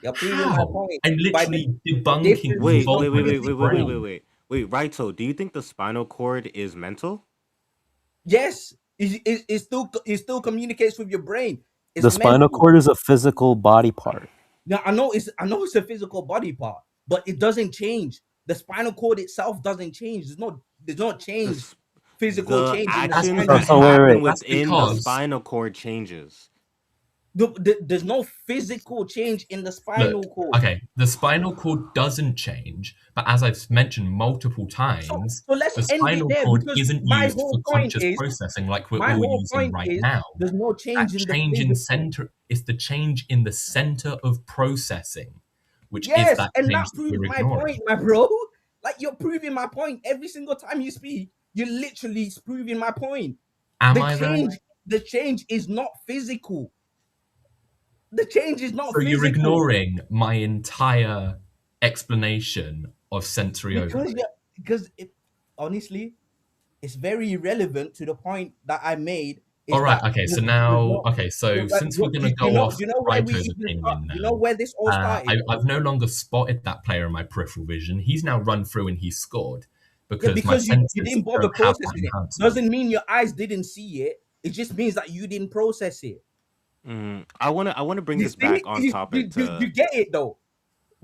You're proving my How? point I'm by the literally debunking difference the is Wait, not wait, wait, involvement of wait, the wait, wait, wait, physical. wait, brain. wait. Wait, Raito, do you think the spinal cord is mental? Yes, it still communicates with your brain. It's The spinal mental. cord is a physical body part. Now I know it's a physical body part, but it doesn't change. The spinal cord itself doesn't change. There's no The change, s- physical the change in the actions spinal So, that so cord. wait, happen wait. That's within the because, spinal cord changes. There's no physical change in the look, spinal cord. okay, the spinal cord doesn't change, but as I've mentioned multiple So times, so let's the end it spinal there cord because isn't used for conscious processing like we're my all whole using point right is now. there's no That change in the change in physical. center is the change in the center of processing, which is Yes, that and that change that proves we're my point, ignoring. my bro. Like you're proving my point every single time you speak. You're literally proving my point. Am The I though? change is not physical. The change is not So you're physical ignoring my entire explanation of sensory because overload. honestly, it's very irrelevant to the point that I made. All Is right. that Okay. So there's now, no, okay. So since we're gonna go off you know where we Raito's even start. opinion You know now, where this all started. I've no longer spotted that player in my peripheral vision. He's now run through and he's scored Yeah, because my because you senses didn't bother don't have that processing it. enhancement. Doesn't mean your eyes didn't see it. It just means that you didn't process it. I wanna bring You this see, back on topic to. you get it though.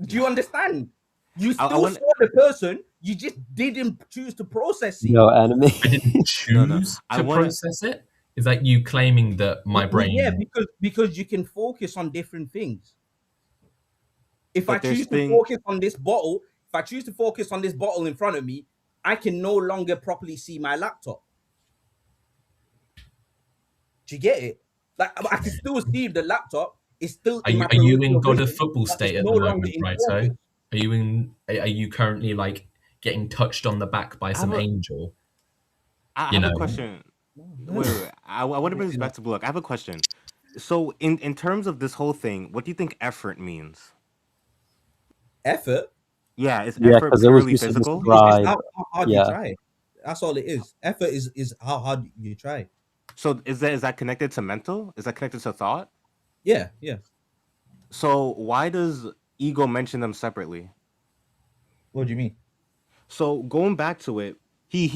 Do you understand? You I still want saw the person. You just didn't choose to process it. No anime. I didn't no. choose I to wanna. process it. Is that you claiming that my Well, yeah, brain? because you can focus on different things. If I But there's choose to thing. focus on this bottle, if I choose to focus on this bottle in front of me, I can no longer properly see my laptop. Do you get it? Like I can still see the laptop. It's still Are in you my are you in peripheral God of vision, football but it's state at no the longer moment, in right? focus. So are you in? Are you currently like getting touched on the back by I have some a. angel? I You have a know, question. Wait. I want to bring this back to Blue. I have a question. So in terms of this whole thing, what do you think effort means? Effort Yeah, is Yeah, effort because it was purely used to physical? is describe. how hard you Yeah. try. That's all it is. Effort is how hard you try. So is that connected to mental? Is that connected to thought? Yeah, yeah. So why does ego mention them separately? What do you mean? So going back to it, he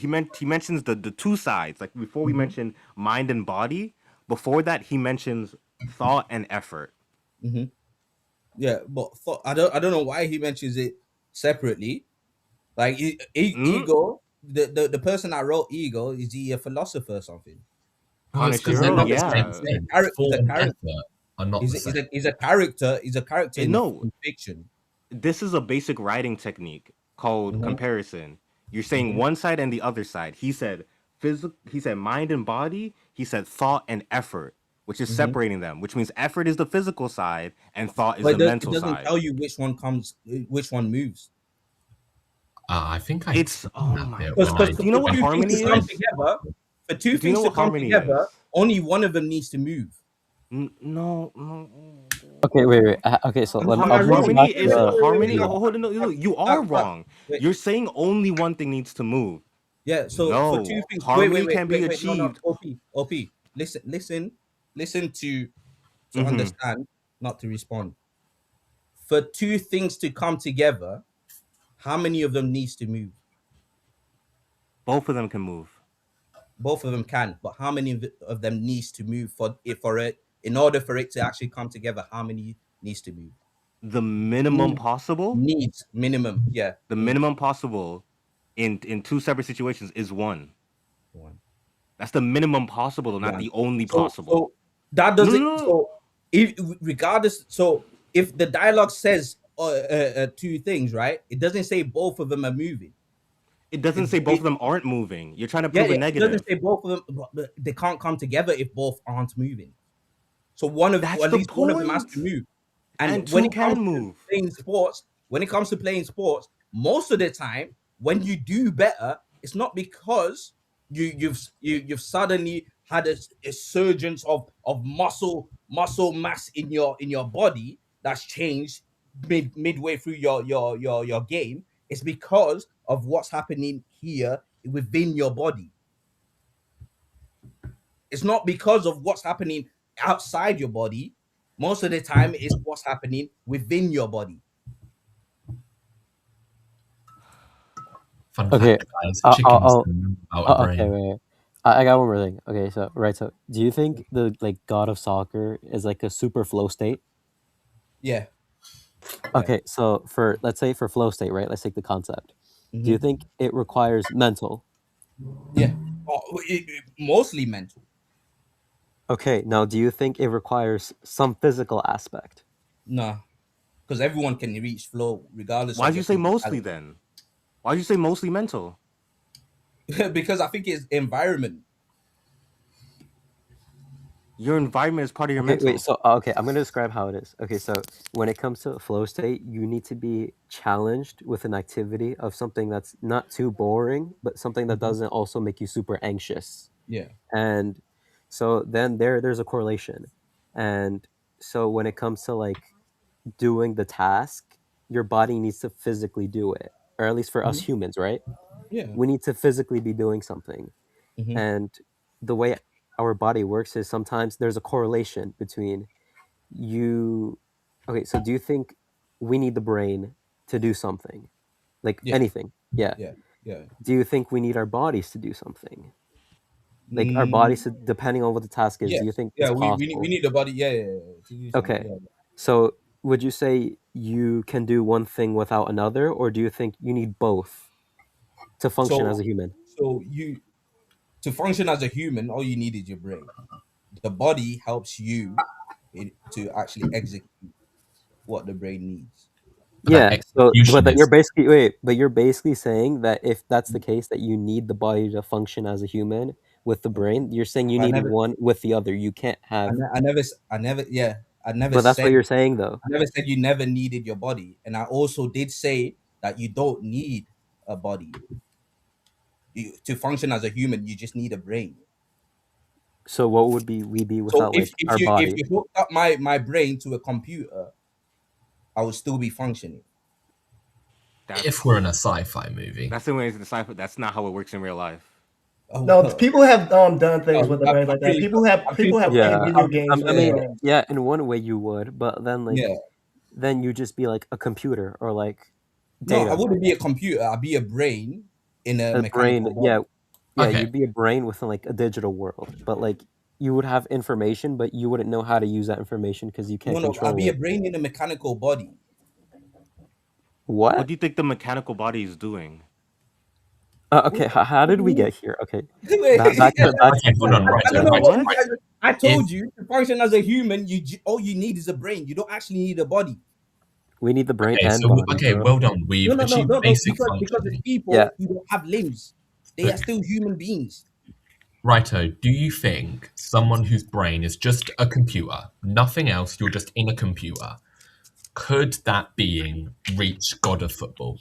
mentions the two sides. Like before we Hmm. mentioned mind and body. Before that, he mentions thought and effort. Hmm. Yeah, but I don't know why he mentions it separately. Like Mm? ego, the person that wrote ego, is he a philosopher or something? Oh, it's because they're Kaneshiro, not the same yeah. thing. He's Thought a and character. effort are not the same. He's a character. He's a character No, in fiction. this is a basic writing technique called Hmm. comparison. You're saying Hmm. one side and the other side. He said physical. He said mind and body. He said thought and effort, which is Hmm. separating them. Which means effort is the physical side and thought is But the it mental doesn't side. tell you which one moves. I think I'd It's seen oh that my bit Because when I god. Do you know for what two things harmony to come is? together, for two Do you know things to what come harmony is? together, only one of them needs to move. No, no. Okay, wait. Okay, so Am I'll I bring it wrong? back Harmony Wait, is wait, to. wait, wait, wait, harmony. wait. Oh, hold on, no, you are Uh, uh, wrong. wait. You're saying only one thing needs to move. Yeah. So for two No, things, harmony can be wait. No, no. achieved. OP. Listen to Hmm. understand, not to respond. For two things to come together, how many of them needs to move? Both of them can move. Both of them can, but how many of them needs to move for it in order for it to actually come together? How many needs to move? The minimum possible. Needs minimum, yeah, The needs minimum possible in two separate situations is one. one. That's the minimum possible, not One. the only So possible. that No, no, doesn't. no. So if regardless, so if the dialogue says two things, right? It doesn't say both of them are moving. It doesn't say both It of them aren't moving. You're trying to Yeah, prove a it doesn't negative. say both of them. But they can't come together if both aren't moving. So That's at the least one of them has point. to move. And And two can move. when it comes to playing sports, most of the time when you do better, it's not because you've suddenly had a surgence of muscle mass in your body that's changed midway through your game. It's because of what's happening here within your body. It's not because of what's happening outside your body. Most of the time, it's what's happening within your body. Fun Okay, fact, guys, chickens I'll can move without a okay, brain. wait. I got one more thing. Okay, so right, so do you think the like god of soccer is like a super flow state? Yeah, yeah. Okay, so for let's say for flow state, right? Let's take the concept. Do you Hmm. think it requires mental? Yeah. Mostly mental. Okay, now do you think it requires some physical aspect? Nah, because everyone can reach flow regardless of Why'd you their say mostly physicality. then? Why'd you say mostly mental? Because I think it's environment. Your environment is part of your Okay, wait, mental. so okay, I'm gonna describe how it is. Okay, so when it comes to flow state, you need to be challenged with an activity of something that's not too boring, but something that Mhm. doesn't also make you super anxious. Yeah. And so then there's a correlation. And so when it comes to like doing the task, your body needs to physically do it. Or at least for us Mhm. humans, right? Yeah. We need to physically be doing something. Hmm. And the way our body works is sometimes there's a correlation between you. Okay, so do you think we need the brain to do something? Like Yeah. anything? Yeah. Yeah. Yeah. Do you think we need our bodies to do something? Like our bodies, Mm, depending on what the task is, do you yes. think Yeah. it's We possible? need the body. Yeah. Yeah. Yeah, to do something. Okay. Yeah. So would you say you can do one thing without another, or do you think you need both to function as So a human? you to function as a human, all you need is your brain. The body helps you to actually execute what the brain needs. But that Yeah. So, execution you're is basically wait, but you're basically saying that if that's the case, that you need the body to function as a human with the brain. You're saying you I need never, one with the other. You can't have. I never, yeah, But that's what you're saying, though. I never said you never needed your body, and I also did say that you don't need a body to function as a human. You just need a brain. So what would we be So without like our if body? you hooked up my brain to a computer, I would still be functioning. If we're in a sci-fi movie. That's the way it's the sci-fi. That's not how it works in real life. Oh, No, well. people have done things with the I'm brain like that. pretty People sure- have I'm pretty people have sure- played Yeah, video games. I mean, with brains. yeah, in one way you would, but then like Yeah. then you just be like a computer or like No, data. I wouldn't be a computer. I'd be a brain in a A brain, mechanical body. yeah, Okay. you'd be a brain within like a digital world, but like you would have information, but you wouldn't know how to use that information because you can't No, control I'd be a it. brain in a mechanical body. What What? do you think the mechanical body is doing? Okay, how did we get here? Okay, Wait, back to Okay, hold on, right. I don't know Right, what right. I told you. To function as a human, all you need is a brain. You don't actually need a body. we need the brain Okay, and so body. okay, bro. well done. We've achieved basic because there's functioning. people Yeah. who don't have limbs. They are still human beings. Raito, do you think someone whose brain is just a computer, nothing else, you're just in a computer, could that being reach God of football?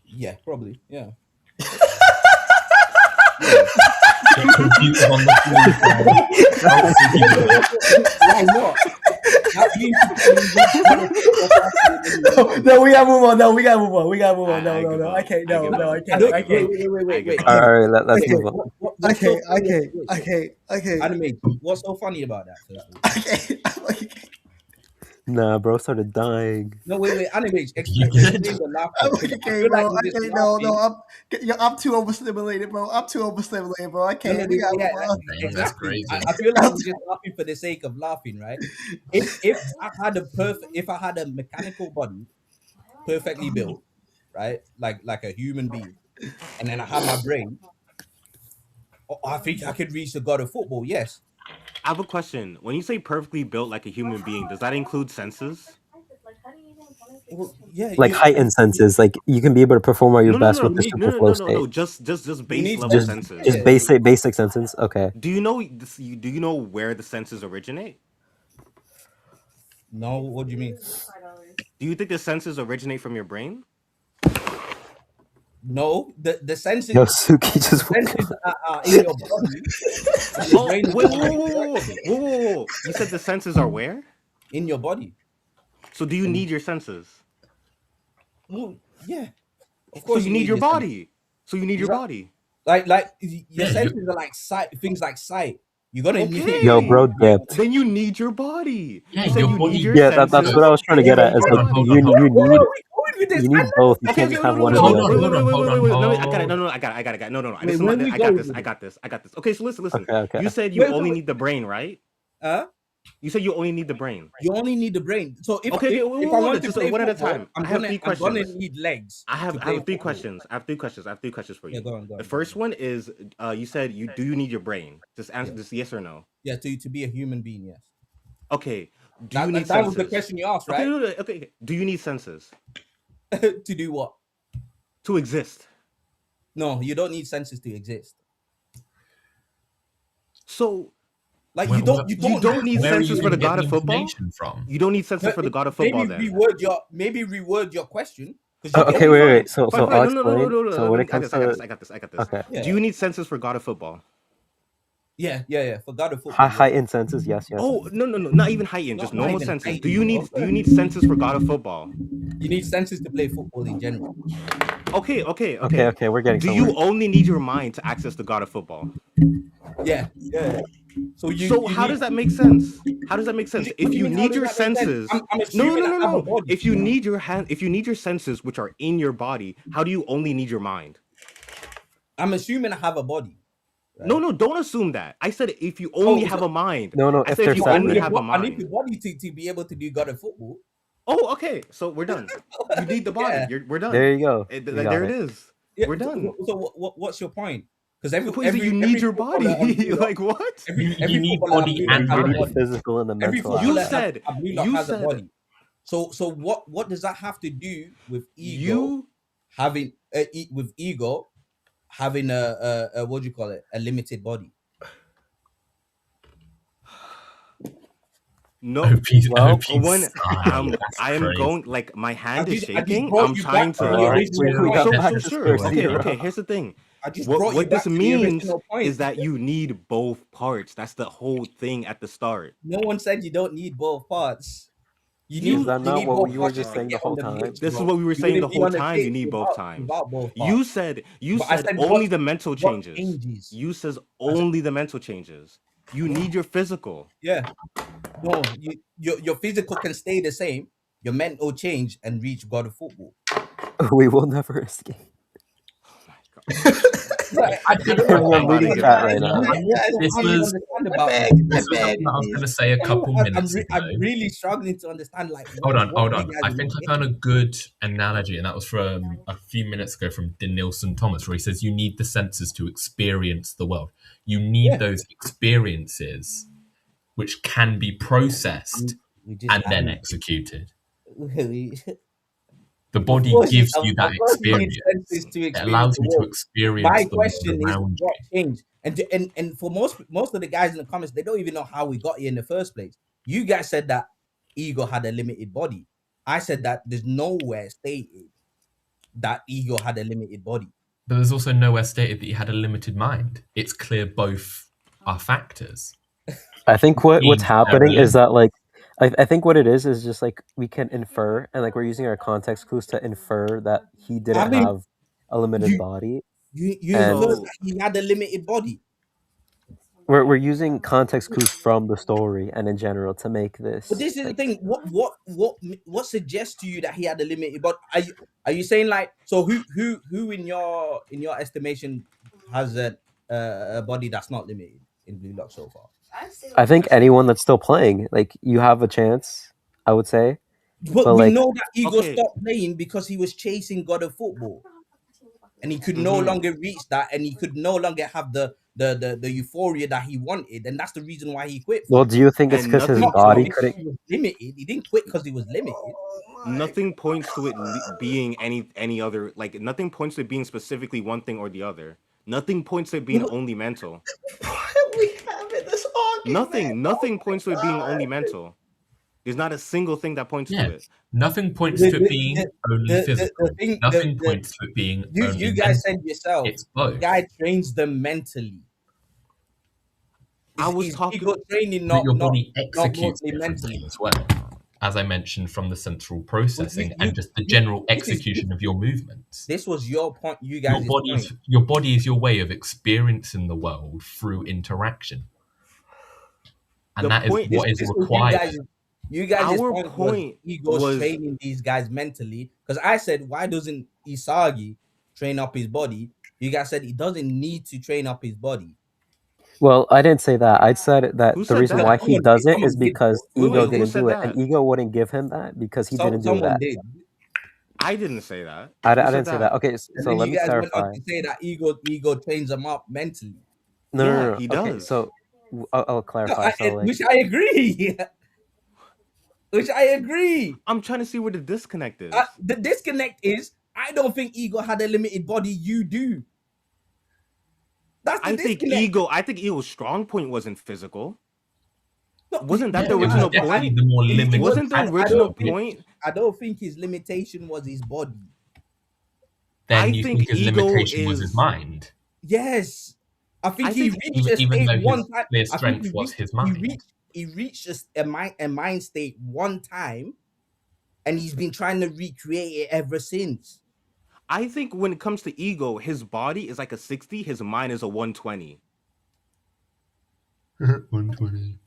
Yeah, probably. Yeah. The computer's on the Why not? That means No, we gotta move on. No, we gotta move on. We gotta move on. I No, give no, up. I can't. No, I give no, I up. can't. I can't. Wait. All right, let's Okay. move on. I can't. I can't. I can't. I can't. Anime, what's so funny about that? First of all? I can't. Nah, bro started dying. No, wait. Anime, You explain good? the laugh. I Because I can't, feel bro. like I you're just can't. No, laughing. I'm too overstimulated, bro. I'm too overstimulated, bro. I No, can't. We gotta yeah, move on. That's exactly. crazy. I feel like I'm just laughing for the sake of laughing, right? If I had a mechanical body, perfectly built, right, like a human being, and then I had my brain, I think I could reach the god of football. Yes. I have a question. When you say perfectly built like a human being, does that include senses? Well, yeah. Like heightened senses, like you can be able to perform at your best with the super flow state. No. Just base need level just- senses. Just basic senses. Okay. Do you know this? Do you know where the senses originate? No, what do you mean? Do you think the senses originate from your brain? No, the senses. Yo, Suki just woke Senses are in your body. and your Oh, brain is whoa! You said the senses are where? in your body. So do you need your senses? Well, yeah. Of So course, you need your senses. body. So you need your Right. body. Like your Yeah, senses are like sight, things like sight. You're gonna need Okay. Yo, bro dipped. Then you need your body. Yeah, You said your you body- need your Yeah, senses. that's what I was trying to get at. Is Hold like on, hold you on, hold on. you need both. You can't just have one or the hold on, other. hold on, hold on, Wait, hold I got it. No, I got it. No. Wait, This is where we I go got this. with I got this. Okay, so listen. Okay. You said you Wait, only wait. need the brain, right? Huh? You said you only need the brain. You only need the brain. So if Okay, if wait, I want to just play one at a football, time. I'm I have gonna three I'm gonna questions. need legs. I have to play three football. questions. I have three questions for you. Yeah, go on. The first one is you said do you need your brain? Just answer this yes or no. Yeah, to be a human being, yes. Okay. Do you need that senses? was the question you asked, Okay, right? no, okay. Do you need senses To do what? to exist? No, you don't need senses to exist. So Like Where- you don't need where are senses you for the getting god of football? information from? you don't need senses for the god of football maybe then. maybe reword your question. 'cause Oh, you okay, get- wait. So Fine, I'll no, explain. no. So when it I comes got this. to Okay. okay, Do you need senses for god of football? Yeah. For God of football. heightened senses, yes. Oh no, not even heightened, just Not normal even senses. heightened, Do you need bro. senses for god of football? You need senses to play football in general. Okay. Okay, we're getting Do somewhere. you only need your mind to access the god of football? Yeah. So How need- does that make sense? How does that make sense? What If do you mean, how need does your that make sense? senses, I'm assuming I have a body. If you need your senses, which are in your body, how do you only need your mind? I'm assuming I have a body. Right? No, don't assume that. I said if you only Oh, have a mind. No, I if said they're if you separate. only have a I need the mind. body to be able to do God of football. Oh, okay. So we're done. You need the body. Yeah. We're done. There you go. It- You there got it is. Yeah, We're done. So what's your point? Because You need your body. Like what? You need body and You mind. need the physical and the Every mental. You aspect. said- has said- a body. So what does that have to do with ego You having having a what do you call it, a limited body? no. Well, I am going like my hand is I just shaking. brought I'm you trying back to to. the Alright, original we point. got back to Sure. square Okay. zero. Here's the thing. I just brought you What back this to the means original point. is that you need both parts. That's the whole thing at the start. No one said you don't need both parts. You Is need that you not need what both you were parts just just to saying the get on whole the time? pitch, This is bro. what we were You saying the wouldn't be whole on the time. pitch You need both times. without both You parts. said But I said only the mental what changes. changes. You says I said, only the mental changes. You need your physical. yeah. No, your physical can stay the same. Your mental change and reach God of football. We will never escape. Oh my god. Right. I You think, know, I'm okay, reading give chat up. right now. this I don't was understand I about beg, this. this was I something beg, that I was going to say a couple minutes ago. I'm really struggling to understand, like, Hold on, what hold you on. guys I are think not I found a getting. good analogy, and that was from a few minutes ago from Denilson Thomas, where he says you need the senses to experience the world. You need Yeah. those experiences which can be processed We just and then added. executed. The Of body course, gives of you that course, you need experience. senses to It experience allows the you to world. experience My the world question is, around what you. changed? And for most of the guys in the comments, they don't even know how we got here in the first place. You guys said that Ego had a limited body. I said that there's nowhere stated that Ego had a limited body. But there's also nowhere stated that he had a limited mind. It's clear both are factors. I think what's Means happening they're is that like I think what it is just like we can infer and like we're using our context clues to infer that he I didn't mean, have a limited you body, you and inferred So that he had a limited body. we're using context clues from the story and in general to make But this this is the like thing. What suggests to you that he had a limited body? Are you saying, like, so who in your estimation has a body that's not limited in Blue Lock so far? I think anyone that's still playing, like you have a chance, I would say. But But we like know that Ego okay. stopped playing because he was chasing God of Football, and he could no Mhm. longer reach that, and he could no longer have the euphoria that he wanted, and that's the reason why he quit. well, do you think it's And because his nothing It's not body because points couldn't he was limited. He didn't quit because he was limited. nothing points to it being any other, like nothing points to it being specifically one thing or the other. Nothing points to it being No, only mental. Why are we having this argument? Nothing points to it being only mental. There's not a single thing that points to Yeah. it. Nothing points the to it being only the physical. thing Nothing points to it being only you guys mental. said yourself, It's both. guy trains them mentally. I was Is talking. ego training But your not body executes mostly differently mentally? as well, as I mentioned, from the central processing you and just the general this is execution of your movements. this was your point, you guys' point. Your body is your way of experiencing the world through interaction, and The that is point. what is This was required. you guys' Our point was point Ego's was training these guys mentally. Because I said, why doesn't Isagi train up his body? You guys said he doesn't need to train up his body. well, I didn't say that. I said that Who the said reason No, why that? he does it is someone did, because though. Ego Wait, who didn't said do it, and that? Ego wouldn't give him that because he didn't do Someone that. did. I didn't say that. I Who said didn't say that. that? Okay, And so then let you me guys went on clarify. to say that ego trains them up mentally. Yeah, No. he Okay, does. so I'll No, clarify. So like, which I agree. Which I agree. I'm trying to see where the disconnect is. The disconnect is I don't think Ego had a limited body. You do. That's the disconnect. I think Ego's strong point wasn't physical. No, Wasn't that Yeah, the it was original definitely point? the more It limited was. Wasn't the aspect original of it. point? I don't think his limitation was his body. Then I you think think his Ego limitation was his is. mind, Yes, I think I he think reached a even state though one his time. clear I think strength was his mind. he reached a mind state one time, and he's been trying to recreate it ever since. I think when it comes to Ego, his body is like a 60, his mind is a 120. 120.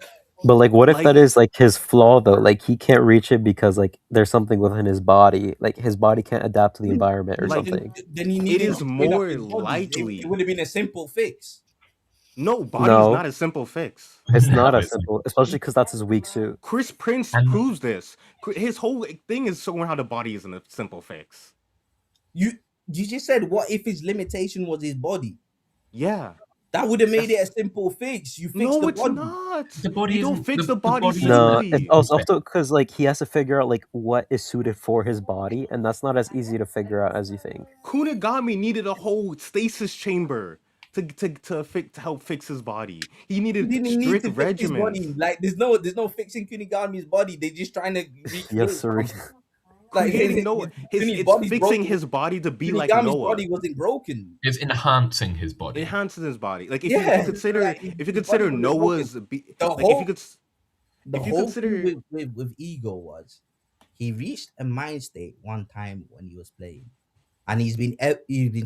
but like, what if Like, that is like his flaw though? Like he can't reach it because like there's something within his body. Like his body can't adapt to the environment or Like, something. Then he it needed is to train up more his body. likely. It would have been a simple fix. No, body is No, not a simple fix. it's No, not as it's simple, especially because that's his weak suit. Chris Prince and proves this. His whole thing is showing how the body isn't a simple fix. You just said, what if his limitation was his body? Yeah. That would have made That's it a simple fix. You fix no, the it's body. not. the body You don't isn't fix the, the body body No, isn't it's simply. also because like he has to figure out like what is suited for his body, and that's not as easy to figure out as you think. Kunigami needed a whole stasis chamber to help fix his body. He He needed didn't need strict to fix his body. regimens. Like there's no fixing Kunigami's body. They're just trying to recreate Yes, sorry. something. Like creating Noah. It's body's fixing broken. his body to be like Shinigami's Noah. body wasn't broken. It's enhancing his body. Enhances his body. Like if Yeah, you consider like, if you his body consider wasn't Noah's The like whole if you thing consider with Ego was he reached a mind state one time when he was playing, and he's been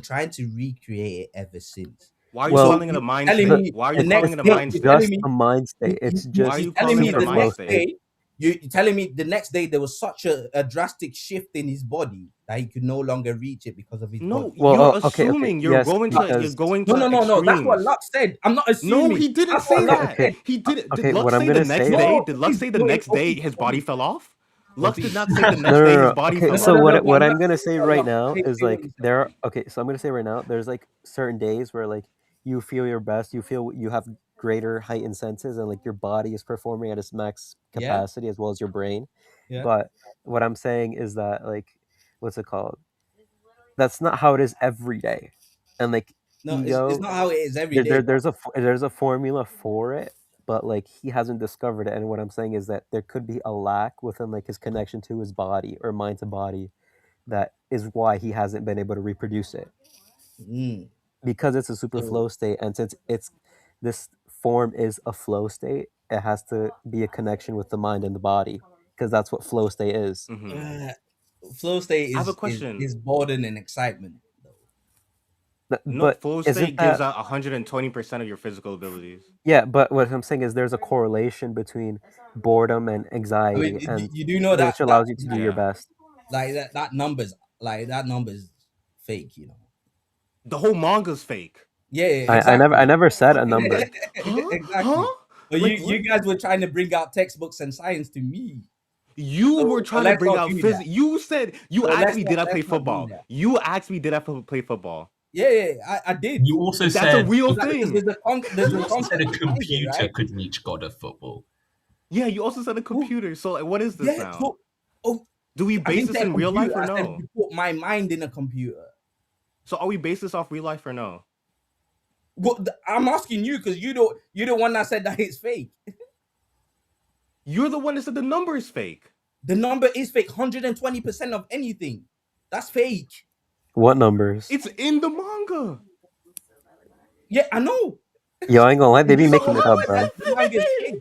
trying to recreate it ever since. why are you Well, calling it a mind telling state? me Why are the you next calling it a day, not mind you're state? telling just me a mind state. It's you- Why are just you you're telling calling me it a the super mind flow next state? state. day, you're telling me the next day there was such a drastic shift in his body that he could no longer reach it because of his No, body. Well, you're okay, assuming yes, you're because going No, to no, no, no. That's what extremes. Locke said. I'm not No, assuming. he didn't That's what say Locke that. okay, He did. Did okay. Lux What I'm say the gonna next say, day? No, Did Lux say the next day his body fell off? Lux did not say the no, next no, day no, his no. body Okay, fell so off. what I'm Locke, gonna say right Locke, now say is what like he said. there are okay. So I'm gonna say right now, there's like certain days where like you feel your best, you feel you have greater heightened senses, and like your body is performing at its max Yeah, capacity as well as your brain. yeah. But what I'm saying is that like what's it called? That's not how it is every day, and like No, it's ego, not how it is every day. there's a formula for it, but like he hasn't discovered it. And what I'm saying is that there could be a lack within like his connection to his body or mind to body that is why he hasn't been able to reproduce it Mm. because it's a super So flow state, and since it's this form is a flow state, it has to be a connection with the mind and the body because that's what flow state is. Hmm. flow state I have a is question. boredom and excitement though. No, But flow isn't state gives that out 120% of your physical abilities. yeah, but what I'm saying is there's a correlation between boredom and I anxiety, mean, and you do know which that allows you to do your Yeah. best. like that numbers fake. The whole manga's fake. Yeah, I exactly. never said a number. Huh? Exactly. Huh? But Like you what? guys were trying to bring out textbooks and science to me. You were So trying to let's bring not out do that. physics. You said you So asked me, did I play let's not do football? that. You asked me, did I play football? Yeah, I did. You also That's a said real Because thing. there's you a also said a concept behind it, computer right? could reach God of football. Yeah, you also said a Who- computer. So like, what is this Yeah. now? So, oh, Do we I base didn't this say a in real life computer. or I said no? you put my mind in a computer. So are we based this off real life or no? Well, I'm asking you because you're the one that said that it's fake. You're the one that said the number is fake. The number is fake. 120% of anything. That's fake. What numbers? It's in the manga. Yeah, I know. Yo, I ain't gonna lie, they be You know making it how up, I bro. said the manga is fake.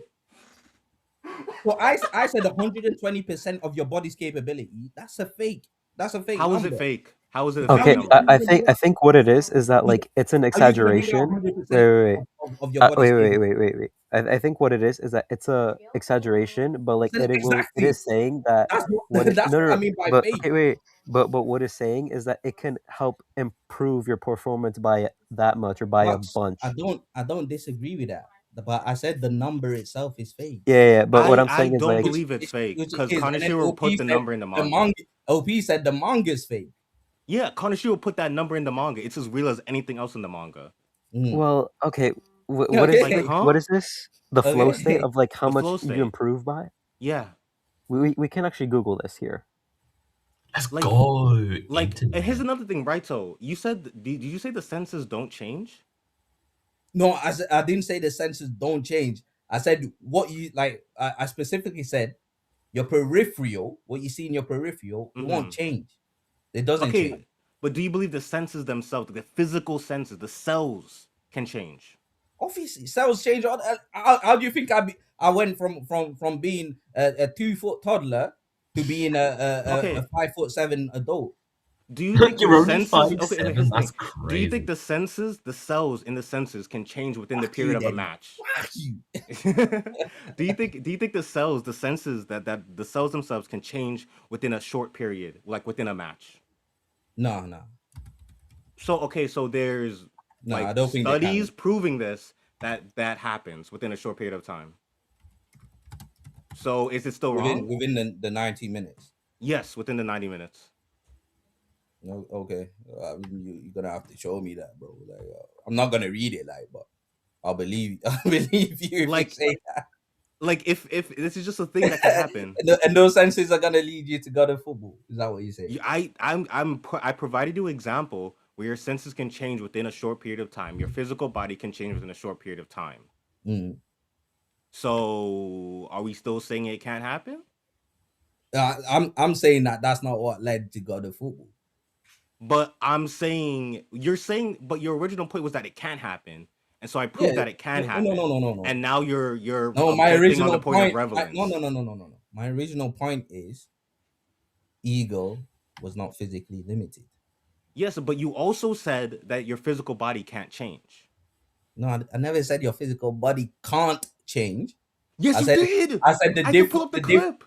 So I said 120% of your body's capability. That's a fake. That's a fake How is number. it fake? How is it a How fake Okay, are you number? I think what it is that like it's an How are you gonna bring out exaggeration. 100% Wait. of your body's capability? Wait. I think what it is that it's a exaggeration, but like it Exactly. is saying that That's when what it that's no what no, I mean by but fake. okay wait, but what it's saying is that it can help improve your performance by that much or by a Lux, bunch. I don't disagree with that. But I said the number itself is fake. Yeah, but what I'm I saying is don't like believe it's fake Which because is, and then Kaneshiro OP put the said number in the the manga. manga. OP said the manga's fake. Yeah, Kaneshiro put that number in the manga. It's as real as anything else in the manga. well okay what is Okay. Like, like huh? what is this the flow state Okay. of like how The much flow you state. improve by? Yeah. We can actually Google this here. Let's Like- go. Like, and Internet. here's another thing, Raito. You said, did you say the senses don't change? No, I didn't say the senses don't change. I said what you like. I specifically said your peripheral, what you see in your peripheral, it won't change. It doesn't change. Okay, but do you believe the senses themselves, the physical senses, the cells can change? Obviously, cells change. How do you think I went from being a 2-foot toddler to being Okay. a 5'7" adult? Do you think the You're only senses? 5'7", Okay, here's the that's thing. Do you think crazy. the senses, the cells in the senses, can change within the Fuck period you, of a Daddy. match? Fuck you. Do you think the cells, the senses that the cells themselves can change within a short period, like within a match? No. So okay, so there's No, like I don't think they can. studies proving this that happens within a short period of time. So is it still wrong? Within the 90 minutes. Yes, within the 90 minutes. No, okay. You're gonna have to show me that, bro. Like, I'm not gonna read it, like, but I'll believe you if Like- you say that. Like if this is just a thing that can happen. And those senses are gonna lead you to God of football. Is that what you say? I provided you an example where your senses can change within a short period of time. Your physical body can change within a short period of time. Mm. So are we still saying it can't happen? I'm saying that that's not what led to God of Football. But I'm saying you're saying, but your original point was that it can't happen, and so I proved Yeah, that it can no, happen. no. And now you're No, my objecting on the original point of point. relevance. No. My original point is ego was not physically limited. Yes, but you also said that your physical body can't change. No, I never said your physical body can't change. Yes, I you said did. I said the I can pull different up the clip.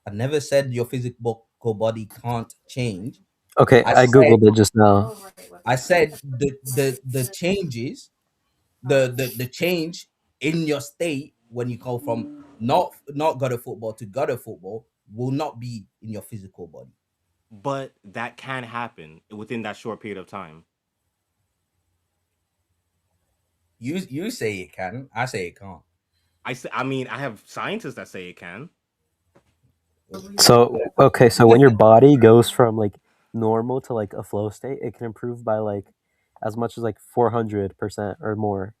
I never said your physical body can't change. Okay, I googled it just now. I said the changes, the change in your state when you go from not God of Football to God of Football will not be in your physical body. But that can happen within that short period of time. You say it can, I say it can't. I mean, I have scientists that say it can. So okay, so when your body goes from like normal to like a flow state, it can improve by like as much as like 400% or more.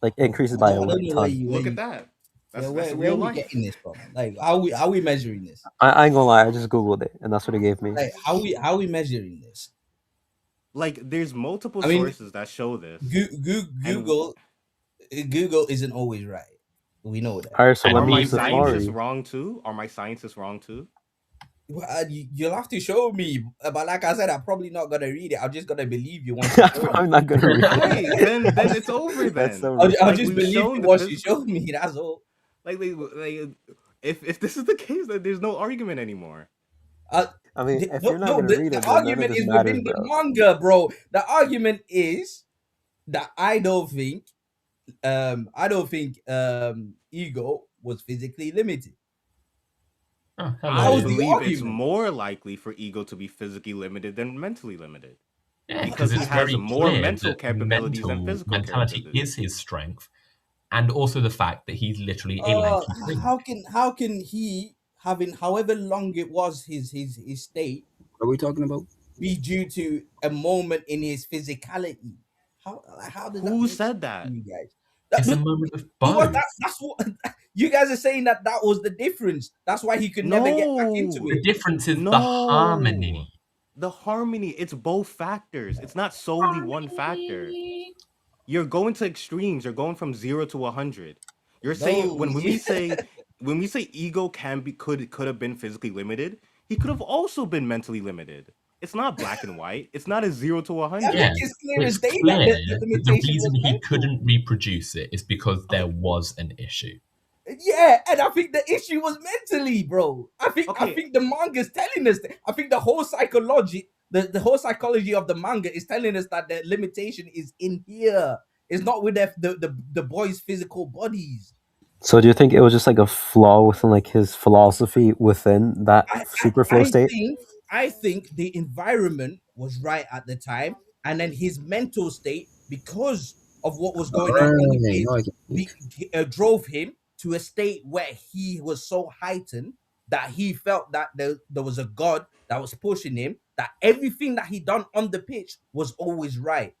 Like it increases by I a don't know ton. where Look at you that. yeah, That's where real are we life. getting this from? Like how we measuring this? I ain't gonna lie, I just googled it and that's what it gave me. Like how we measuring this? Like, there's multiple I mean, sources that show this. And Google isn't always right. We know that. All right, so And let are me my use even scientists Safari. wrong too? Are my scientists wrong too? Well, you'll have to show me, but like I said, I'm probably not gonna read it. I'm just gonna believe you once you show me. I'm not gonna read Okay, it. then it's over That's then. so I'll Like, just we've believe shown you the once you physical. show me. That's all. Like, if this is the case, then there's no argument anymore. I mean, if you're not No, gonna read the it, then none of argument this is matters, within the bro. manga, bro. The argument is that I don't think ego was physically limited. oh, I That was hello. the believe it's argument. more likely for ego to be physically limited than mentally limited. Yeah, Because because he it's has very more clear mental that capabilities than physical mentality capabilities. is his strength, and also the fact that he's literally a lanky thing. How can he, having however long it was his state, What are we talking about? be due to a moment in his physicality? How does that Who make sense said to that? you guys? It's a moment of It was both. that's what you guys are saying, that was the difference. That's why he could never get back into No, The it. difference is the no. harmony. The harmony, it's both factors. It's not solely one factor. You're going to extremes. You're going from 0 to 100. You're saying No, when we say ego could have been physically limited, he could have also been mentally limited. It's not black and white. It's not a 0 to I 100. think Yeah, it's clear as it's day that clear the that the limitation reason was he mental. couldn't reproduce it is because there Okay. was an issue. Yeah, and I think the issue was mentally, bro. I Okay. think the manga's telling us that. I think the whole psychology, the whole psychology of the manga is telling us that the limitation is in here. It's not with the boys' physical bodies. So do you think it was just like a flaw within like his philosophy within that super flow state? I think the environment was right at the time, and then his mental state, because of what was going on in the Right. pit, No, I get drove him to a state where he was so heightened that he felt that there was a god that was pushing him, that everything that he done on the pitch was always right.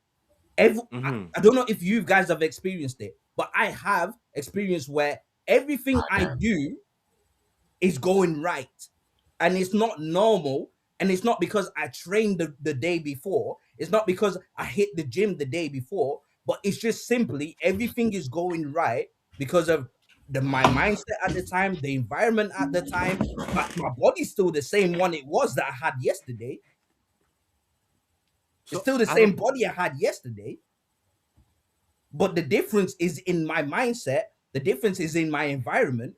Mm-hmm. I don't know if you guys have experienced it, but I have experienced where everything I do is going right, and it's not normal, and it's not because I trained the day before, it's not because I hit the gym the day before, but it's just simply everything is going right because of my mindset at the time, the environment at the time. My body's still the same one it was that I had yesterday. It's So still the I have same body I had yesterday, but the difference is in my mindset, the difference is in my environment.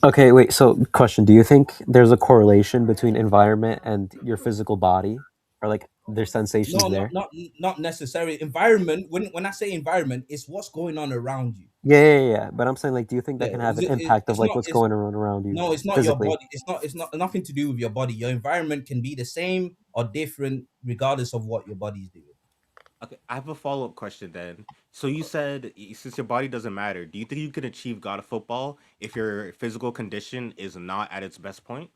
Okay, wait. So, question: do you think there's a correlation between environment and your physical body, or like there's sensations No, there? not necessarily. Environment. When I say environment, it's what's going on around you. Yeah. But I'm saying, like, do you think that Yeah, can have an impact of it's like not. what's going on around you No, it's not your physically? body. It's not nothing to do with your body. Your environment can be the same or different regardless of what your body's doing. Okay, I have a follow-up question then. So you said since your body doesn't matter, do you think you can achieve God of football if your physical condition is not at its best point?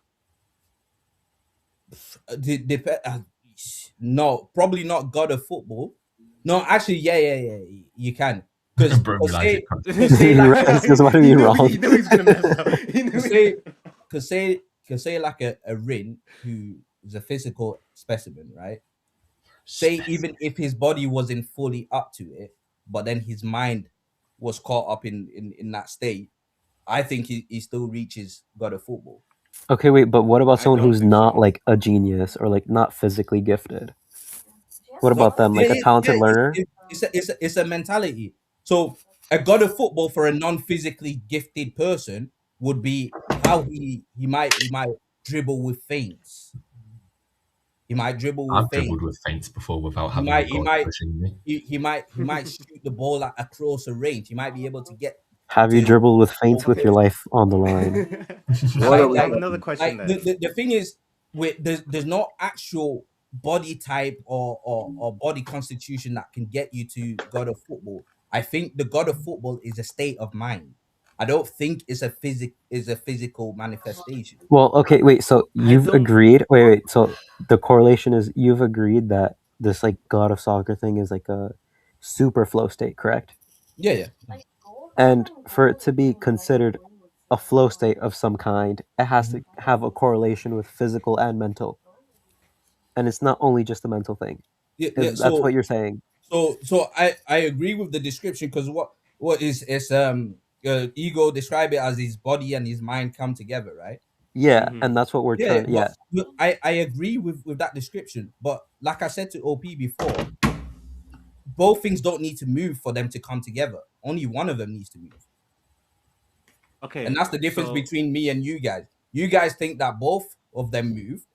No, probably not God of Football. No, actually, yeah. You can, because Bro, realize it comes. say like He says, "What are He you knew wrong?" he knew he's gonna mess up. He knew say say like a Rin who is a physical specimen, right? Say even if his body wasn't fully up to it, but then his mind was caught up in that state, I think he still reaches God of Football. Okay, wait, but what about I someone don't who's think not so. like a genius or like not physically gifted? What about them? Like a talented learner? It's a mentality. So a God of Football for a non-physically gifted person would be how he might dribble with feints. He might dribble with I've feints. dribbled with feints before without He having a might he god might pushing me. he might shoot the ball at a closer range. He might be able to get Have you to dribbled with feints with Okay. your life on the line? What are I we have like another doing? question then. the thing is with there's no actual body type or body constitution that can get you to God of Football. I think the God of Football is a state of mind. I don't think it's a physical manifestation. Well, okay, wait. So I you've don't. agreed. Wait. So the correlation is you've agreed that this like God of Soccer thing is like a super flow state, correct? Yeah. And for it to be considered a flow state of some kind, it has to have a correlation with physical and mental. And it's not only just a mental thing. Yeah. That's what you're saying. So I agree with the description because what is ego describe it as his body and his mind come together, right? Yeah, Mhm. and that's what we're Yeah, trying. but Yeah, I agree with that description. But like I said to OP before, both things don't need to move for them to come together. Only one of them needs to move. Okay. And that's the difference So between me and you guys. You guys think that both of them move,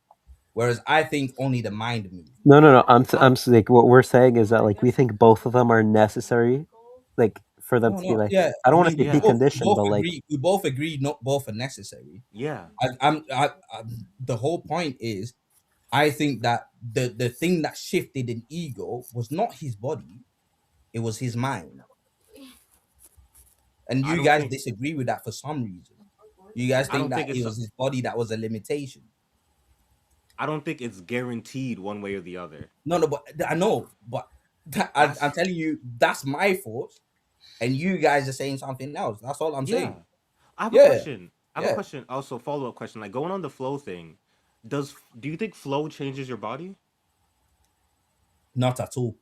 whereas I think only the mind moves. no. I'm like what we're saying is that like we think both of them are necessary, like for them No, to be no, like yeah. I I don't want to mean, say we yeah, both we deconditioned, both but like agree. We both agree. Not both are necessary. yeah. The whole point is, I think that the thing that shifted in ego was not his body; it was his mind. And I you don't guys think. disagree with that for some reason. You guys I think don't that think it it's. was his body that was a limitation. I don't think it's guaranteed one way or the other. No, but I know, but I'm That's telling you, that's my thoughts, and you guys are saying something else. That's all I'm yeah. saying. I have a Yeah, question. I have a yeah, question. Also, follow up question. Like going on the flow thing. Do you think flow changes your body? not at all,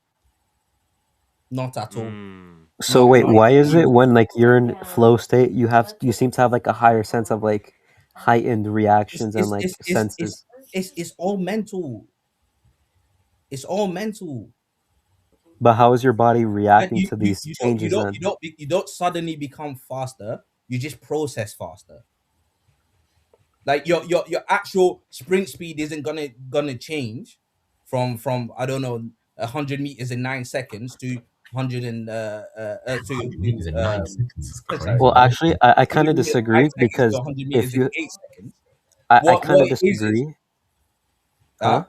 not at all. Mm. so Not wait, not why is one. it when like you're in flow state you seem to have like a higher sense of like heightened It's reactions and it's like it's it's it's senses? it's all mental. It's all mental. But how is your body And reacting to these you don't you changes don't then? you don't you don't suddenly become faster. You just process faster. Like your actual sprint speed isn't gonna change from I don't know 100 meters in 9 seconds to 100 and to 100 meters in 9 seconds is sorry, Well, crazy. actually, I kind 100 of meters in nine disagree seconds to because 100 meters if in you, 8 seconds. I kind What of it is, disagree. huh? Huh?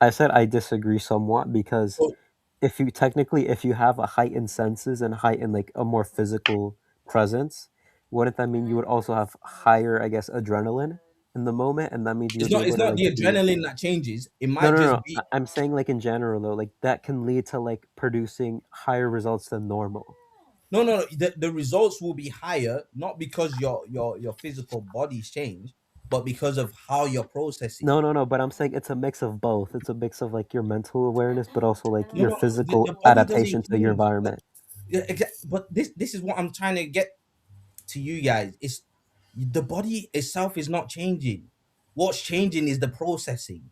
I said I disagree somewhat because So if you technically if you have a heightened senses and heightened like a more physical presence, wouldn't that mean you would also have higher, I guess, adrenaline in the moment, and that means you would be it's able to not like the be adrenaline that changes. It no, might no, just no. be I'm saying like in general though, like that can lead to like producing higher results than normal. no. The results will be higher not because your physical body's changed, but because of how you're processing. No. But I'm saying it's a mix of both. It's a mix of like your mental awareness, but also like your No. physical The body adaptation doesn't to your change. environment. Yeah, but this is what I'm trying to get to you guys. It's the body itself is not changing. What's changing is the processing.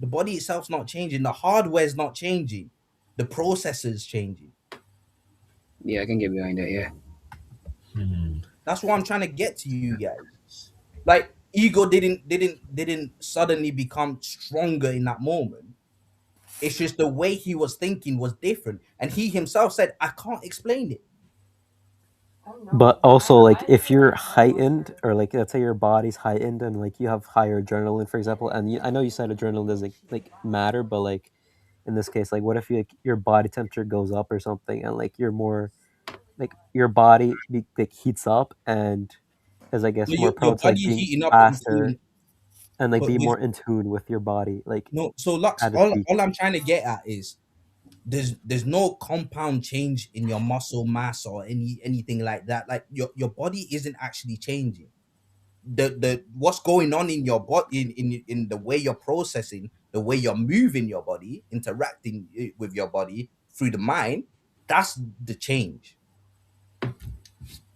The body itself's not changing. The hardware is not changing. The processor's changing. Yeah, I can get behind that. Yeah. Hmm. That's what I'm trying to get to you guys. Like ego didn't suddenly become stronger in that moment. It's just the way he was thinking was different, and he himself said, "I can't explain it." But also, like, if you're heightened, or like, let's say your body's heightened, and like you have higher adrenaline, for example, and I know you said adrenaline doesn't like matter, but like in this case, like, what if you, like, your body temperature goes up or something, and like you're more like your body like heats up and is, I guess, But more your prone to like body being heating up in faster tune, and like but be with more in tune with your body, like no. So Lux, at its peak. all I'm trying to get at is there's no compound change in your muscle mass or anything like that. Like your body isn't actually changing. the what's going on in your body, in the way you're processing, the way you're moving your body, interacting with your body through the mind, that's the change.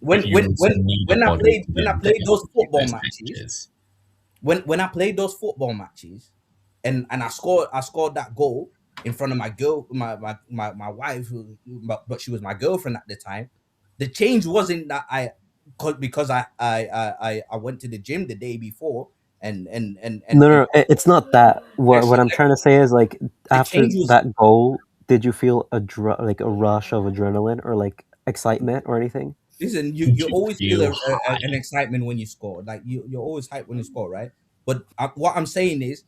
But you also need a When I body played to when I then played those execute football those matches, changes. when I played those football matches, and I scored that goal in front of my girl, my wife, but she was my girlfriend at the time. The change wasn't that because I went to the gym the day before No, it's not that. What I'm trying to say is like the after change was, that goal, did you feel like a rush of adrenaline or like excitement or anything? listen, Did you you always feel feel high? an excitement when you score. Like you're always hyped when you score, right? But what I'm saying is,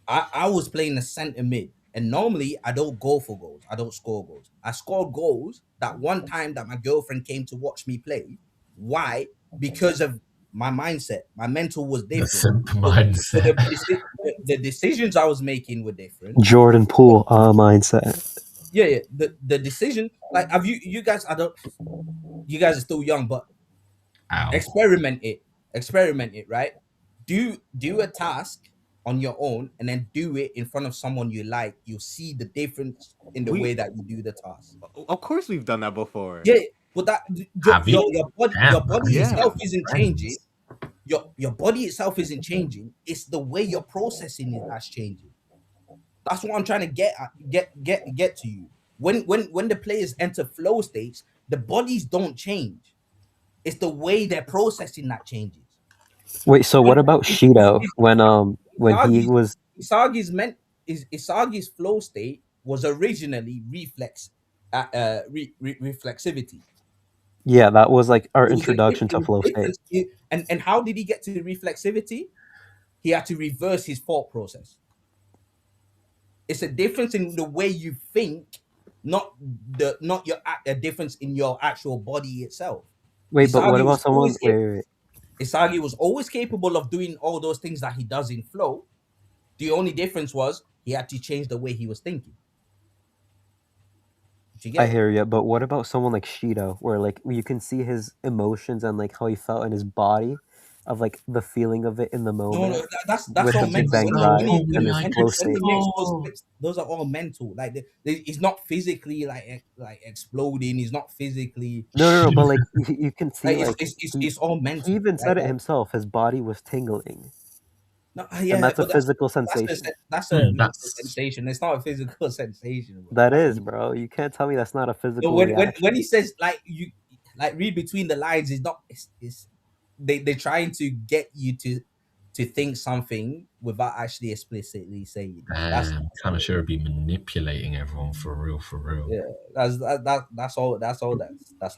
I was playing a center mid, and normally I don't go for goals. I don't score goals. I scored goals that one time that my girlfriend came to watch me play. Why? Because of my mindset. My mental was The different. simp So mindset. the decisions I was making were different. Jordan Poole mindset. Yeah. The decision, like, have you guys? I don't. You guys are still young, but Ow. experiment it, right? Do a task on your own and then do it in front of someone you like. You'll see the difference in the way that you do the task. Of course, we've done that before. Yeah, but that Have you? your Damn, body crazy. Yeah. itself isn't changing. Friends. Your body itself isn't changing. It's the way you're processing it that's changing. That's what I'm trying to get to you. When the players enter flow states, the bodies don't change. It's the way they're processing that changes. Wait, so what about Shido when he Isagi's was? Isagi's flow state was originally reflexivity. Yeah, that was like our It was introduction to a flow state. difference. And how did he get to reflexivity? He had to reverse his thought process. It's a difference in the way you think, not a difference in your actual body itself. Wait, but what Isagi about was someone? always Wait. Isagi was always capable of doing all those things that he does in flow. The only difference was he had to change the way he was thinking. Did you get I it? hear you, but what about someone like Shido, where like you can see his emotions and like how he felt in his body, of like the feeling of it in the No, moment that's with all the Big mental. Bang drive Oh and his my flow When he state. makes those God. flips, those are all mental. Like he's not physically like exploding. He's not physically No, but like you can see like like it's all he mental, even right? said it Like, himself. His body was tingling, no, and yeah, that's a but physical sensation. that's a mental That's sensation. It's not a physical sensation, bro. That That's a is, bro. You can't tell me that's not a So physical when reaction. he says like you like read between the lines, it's not it's they're trying to get you to think something without actually explicitly saying it. That's kind of sure be manipulating everyone for real, yeah. That's all that's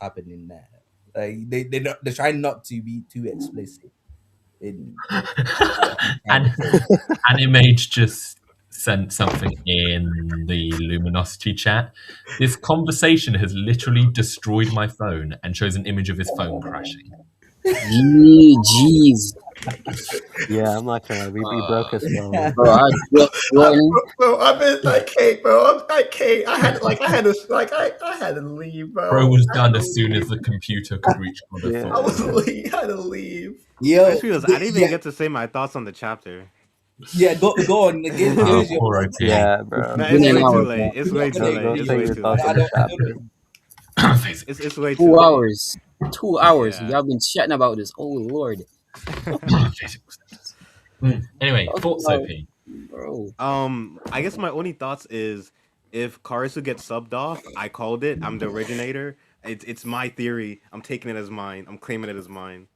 happening there. Like they're trying not to be too explicit in what they're trying and to say. Animage just sent something in the Luminosity chat. This conversation has literally destroyed my phone and shows an image of his phone crashing. Jeez. Yeah, I'm not gonna lie. We broke his phone. Bro, Jordan, Bro, I mean, I can't, bro. I can't. I had to leave, Bro bro. was I had done to as soon as leave. the computer could reach God of Yeah. I was Thought. leave. I had to leave. Yo, I just realized I didn't even get to say my thoughts on the chapter. yeah, go on. Give Oh, us your poor thoughts. OP. Yeah, bro. No, it's it's been an way too hour, late. bro. It's You're way not too gonna Go late. It's say way your too thoughts late. on the I don't chapter. know. Physically. It's way too 2 late. hours. 2 hours. Yeah. Y'all been chatting about this. Oh Lord. Physical status. Anyway, thoughts, OP. Bro. I guess my only thoughts is if Karasu gets subbed off, I called it. I'm the originator. It's my theory. I'm taking it as mine. I'm claiming it as mine.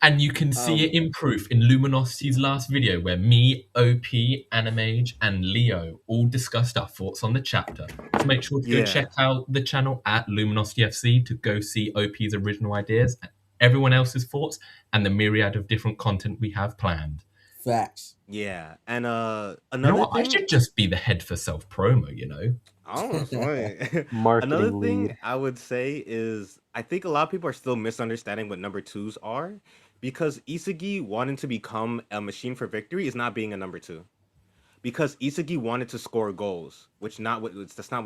And you can see it in proof in Luminosity's last video where me, OP, Animage, and Leo all discussed our thoughts on the chapter. So make sure to go Yeah. check out the channel at Luminosity FC to go see OP's original ideas, everyone else's thoughts, and the myriad of different content we have planned. Facts. Yeah. And You know another what? I thing. should just be the head for self-promo, you know? Oh, sorry. Marketing Another thing lead. I would say is I think a lot of people are still misunderstanding what number twos are because Isagi wanting to become a machine for victory is not being a number two. Because Isagi wanted to score goals, that's not what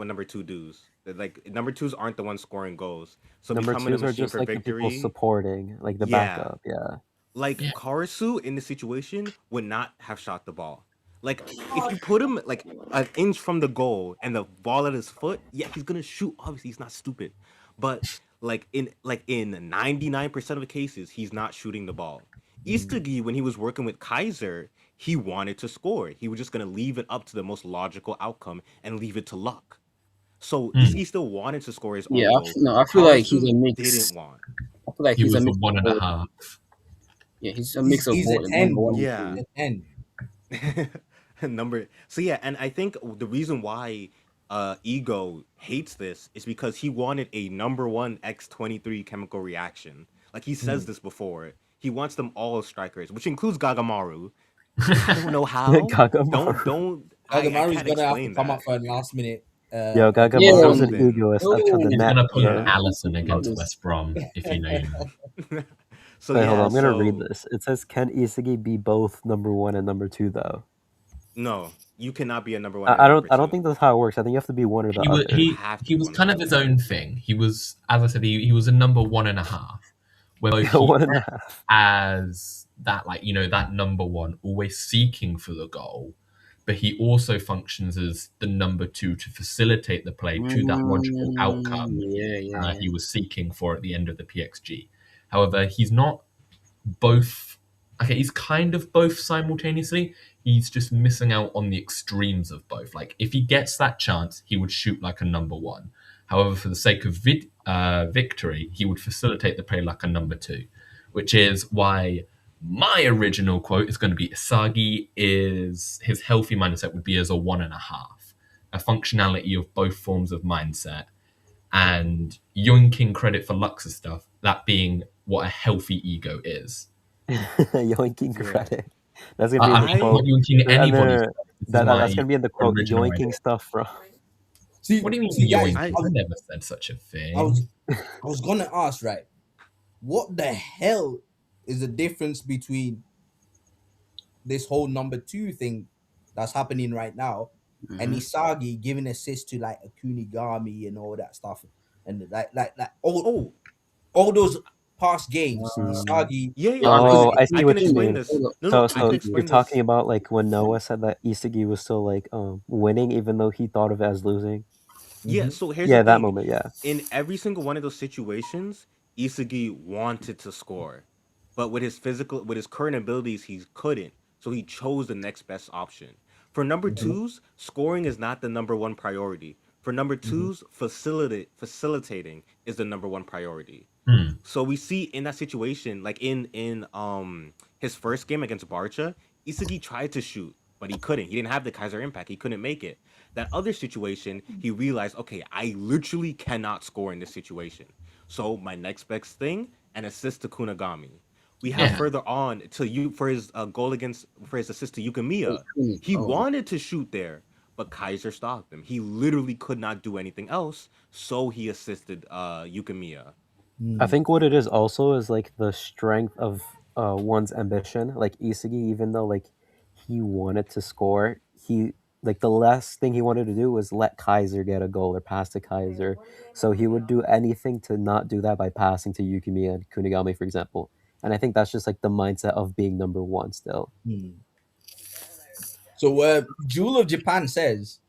number two does. Like number twos aren't the ones scoring goals. So Number becoming a twos are machine just for like the people victory, supporting, like the yeah, backup. Yeah. Like Yeah. Karasu in this situation would not have shot the ball. Like if you put him like an inch from the goal and the ball at his foot, yeah, he's gonna shoot. Obviously, he's not stupid, but in 99% of the cases, he's not shooting the ball. Isagi, when he was working with Kaiser, he wanted to score. He was just gonna leave it up to the most logical outcome and leave it to luck. So Hmm. Isagi still wanted to score his Yeah, own goals. no, I feel like he's Karasu a didn't mix. want. I feel like He he's a was a mix of one and a both. half. Yeah, he's a mix of He's a both, number 10, one bro. and Yeah. He's two. a 10. Number so yeah, and I think the reason why Ego hates this is because he wanted a number one X-23 chemical reaction. Like he says this before. He wants them all strikers, which includes Gagamaru. I don't know how. Gagamaru. Don't I Gagamaru's can't gonna have to explain come that. up for a last minute. Yo, Yeah, Gagamaru's an Something. egoist up to the He's no, neck, gonna put bro. Yeah. Allison about against this. West Brom, if you know, you know. So Wait, hold on. yeah, I'm gonna read so this. It says, "Can Isagi be both number one and number two, though?" no, you cannot be a number one and a I number don't. I don't two. think that's how it works. I think you have to be one or the He was other. You he have to he be was one or kind the of his other. own thing. He was, as I said, he was a number one and a half. Where he One and a half. as that, like, you know, that number one, always seeking for the goal, but he also functions as the number two to facilitate the play to that logical outcome Yeah. he was seeking for at the end of the PXG. However, he's not both. Okay, he's kind of both simultaneously. He's just missing out on the extremes of both. Like, if he gets that chance, he would shoot like a number one. However, for the sake of victory, he would facilitate the play like a number two, which is why my original quote is going to be Isagi is his healthy mindset would be as a one and a half, a functionality of both forms of mindset, and yoinking credit for Lux's stuff, that being what a healthy ego is. Yoinking Yeah. credit. That's gonna be in the I'm not quote. yoinking And anybody's then stuff. This is that's my gonna be in the quote. original Yoinking idea. stuff from. What do you mean See, guys, yoinking? I I never said such a thing. I was gonna ask, right? What the hell is the difference between this whole number two thing that's happening right now and Isagi giving assist to like a Kunigami and all that stuff, and like oh all those past games, Isagi. yeah, Oh, I I see can what you explain mean. this. No, So I can you're explain talking this. about like when Noah said that Isagi was still like winning even though he thought of it as losing. Yeah, so here's Yeah, the that thing. moment. Yeah. In every single one of those situations, Isagi wanted to score, but with his current abilities, he couldn't. So he chose the next best option. For number twos, scoring is not the number one priority. For number twos, facilitating is the number one priority. So we see in that situation, like in his first game against Barca, Isagi tried to shoot, but he couldn't. He didn't have the Kaiser impact. He couldn't make it. That other situation, he realized, okay, I literally cannot score in this situation. So my next best thing, an assist to Kunigami. We have Yeah. further on to you for his for his assist to Yukimiya. He wanted to shoot there, but Kaiser stopped him. He literally could not do anything else, so he assisted Yukimiya. I think what it is also is like the strength of one's ambition. Like Isagi, even though like he wanted to score, he like the last thing he wanted to do was let Kaiser get a goal or pass to Kaiser. So he would do anything to not do that by passing to Yukimi and Kunigami, for example. And I think that's just like the mindset of being number one still. So Jewel of Japan says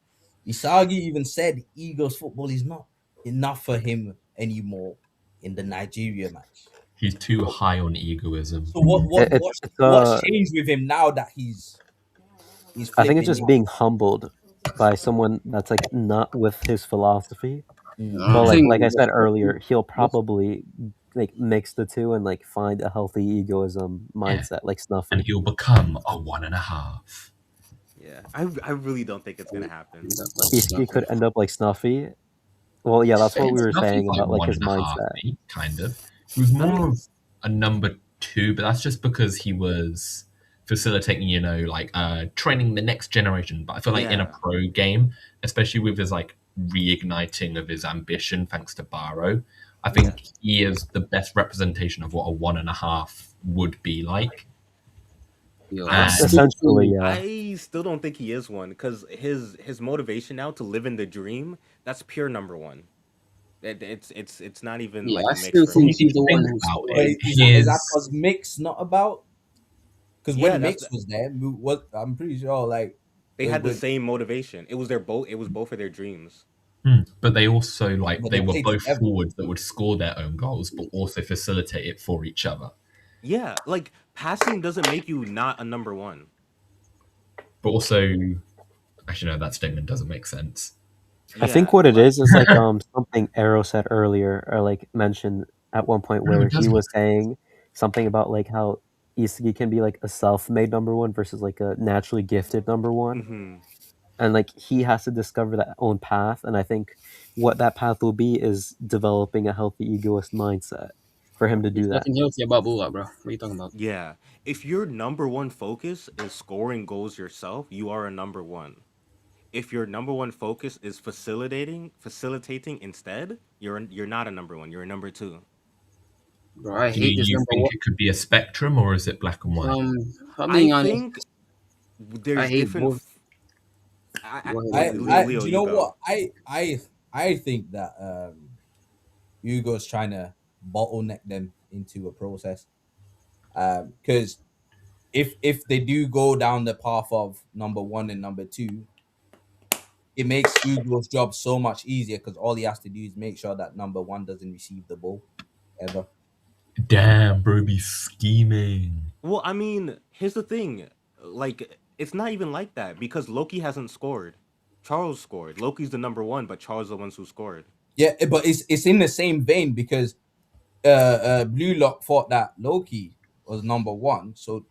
Isagi even said Eagles football is not enough for him anymore in the Nigeria match. He's too high on egoism. So It's what's changed with him now that he's I think it's flipping just now? being humbled by someone that's like not with his philosophy. But I think like I said earlier, he'll probably like mix the two and like find a healthy egoism mindset, like Snuffy. And he'll become a one and a half. Yeah, I really don't think it's gonna happen. He could end up like Snuffy. Well, yeah, that's what we were Snuffy's saying about like one his and a half, mindset. mate, kind of. He was more of a number two, but that's just because he was facilitating, you know, like training the next generation. But I feel like in a Yeah. pro game, especially with his like reigniting of his ambition thanks to Barrow, I think he is the best representation of what a one and a half would be like. Essentially, yeah. I still don't think he is one because his motivation now to live in the dream, that's pure number one. It's not even Yeah, like I a mix still for When think me. you he's the one think who about But scored. it, is that his because Mix not about? Because Yeah, when that's Mix was there, what I'm pretty sure like they had the when same motivation. It was their both. It was both of their dreams. but they also but they they were played both together. forwards that would score their own goals, but also facilitate it for each other. Yeah, like passing doesn't make you not a number one. But also, actually, no, that statement doesn't make sense. I think Yeah, what it like is like something Arrow said earlier, or like mentioned at one point, No, where it he doesn't. was saying something about like how Isagi can be like a self-made number one versus like a naturally gifted number one, hmm and like he has to discover that own path. And I think what that path will be is developing a healthy egoist mindset for him to do There's that. nothing healthy about Bula, bro. What are you talking about? yeah. If your number one focus is scoring goals yourself, you are a number one. If your number one focus is facilitating instead, you're not a number one. You're a number two. Bro, I Do hate this you number think one. it could be a spectrum, or is it black and white? If I'm I being honest, think I there's hate different. both. Go ahead, I Leo. I Leo, do you you know go. what I think that Hugo's trying to bottleneck them into a process. Because if they do go down the path of number one and number two, it makes Hugo's job so much easier because all he has to do is make sure that number one doesn't receive the ball ever. Damn, bro, be scheming. Well, I mean, here's the thing. Like, it's not even like that because Loki hasn't scored. Charles scored. Loki's the number one, but Charles is the ones who scored. Yeah, but it's in the same vein because Blue Lock thought that Loki was number one. So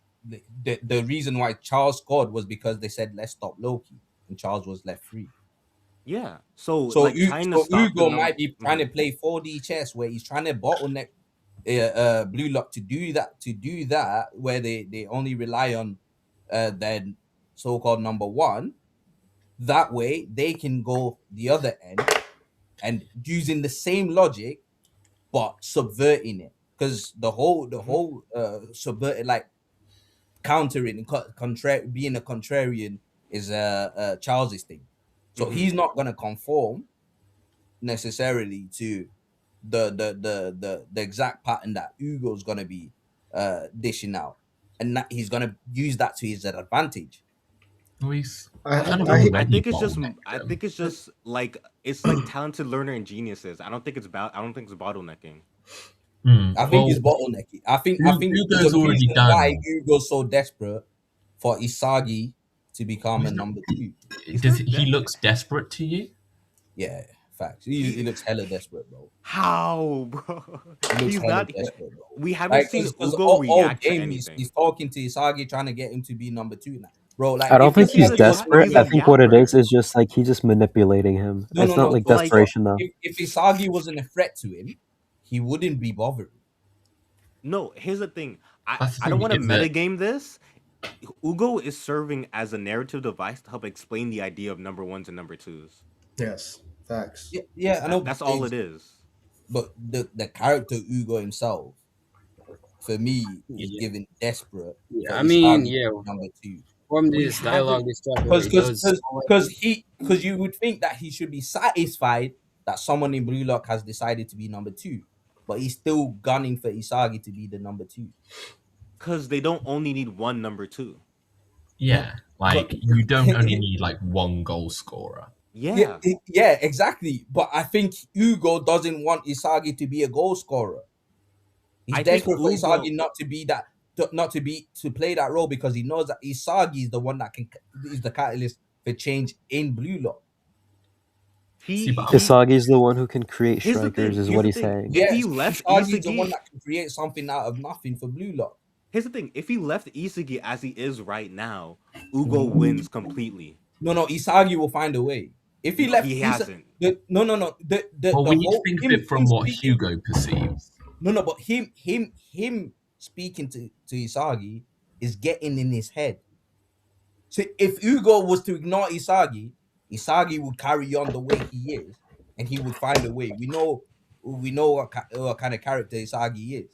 the reason why Charles scored was because they said let's stop Loki, and Charles was left free. Yeah. So, So like, trying to so stop the Hugo number. might be trying to play 4D chess where he's trying to bottleneck Blue Lock to do that where they only rely on their so-called number one. That way they can go the other end and using the same logic but subverting it because the whole subverted like countering and being a contrarian is Charles's thing. So hmm he's not gonna conform necessarily to the exact pattern that Hugo's gonna be dishing out, and that he's gonna use that to his advantage. Luis I, kind of I, I already think it's just. bottlenecked I them. think it's like talented learner and geniuses. I don't think it's about. I don't think it's bottlenecking. I think Well, it's bottlenecky. I think there's Hugo's a already reason why done. Hugo's so desperate for Isagi to become a He's not, number two. He's does not he de- looks desperate to you? Yeah, facts. He looks hella desperate, bro. How, bro? He looks He's hella not. desperate, bro. We haven't Like, seen because Ugo all react to game he's anything talking to Isagi, trying to get him to be number two now, bro. Like, I don't if think because he's he's a Isagi was desperate. he's playing, I a think what it yapper. is just like he's just manipulating him. no, It's no, not no, like but Like, desperation though. if Isagi wasn't a threat to him, he wouldn't be bothered. no, here's the thing. I That's the I don't thing. want to Is that metagame this. Ugo is serving as a narrative device to help explain the idea of number ones and number twos. yes, facts. Yeah, I know, That's all it is. but the character Hugo himself, for me, is Yeah, given desperate yeah. for I mean, Isagi yeah. number two. From We this dialogue, haven't. this chapter, Because it does. because you would think that he should be satisfied that someone in Blue Lock has decided to be number two, but he's still gunning for Isagi to be the number two. Because they don't only need one number two. But yeah, but like you don't only need like one goal scorer. yeah, Yeah. yeah, exactly. But I think Hugo doesn't want Isagi to be a goal scorer. He's I think desperate for Isagi Ugo. not to be that, not to be to play that role because he knows that Isagi is the one that is the catalyst for change in Blue Lock. See, but He. Isagi's the one who can create Here's the strikers, thing. is Here's what the he's thing. saying. If he Yes, left Isagi is the one Isagi. that can create something out of nothing for Blue Lock. Here's the thing. If he left Isagi as he is right now, Ugo wins completely. No, Isagi will find a way. If he No, left he Isa, hasn't. no, well, the we need to whole think of him it from what speaking. Hugo perceives. No, but him speaking to Isagi is getting in his head. So if Hugo was to ignore Isagi, Isagi would carry on the way he is, and he would find a way. We know what kind of character Isagi is.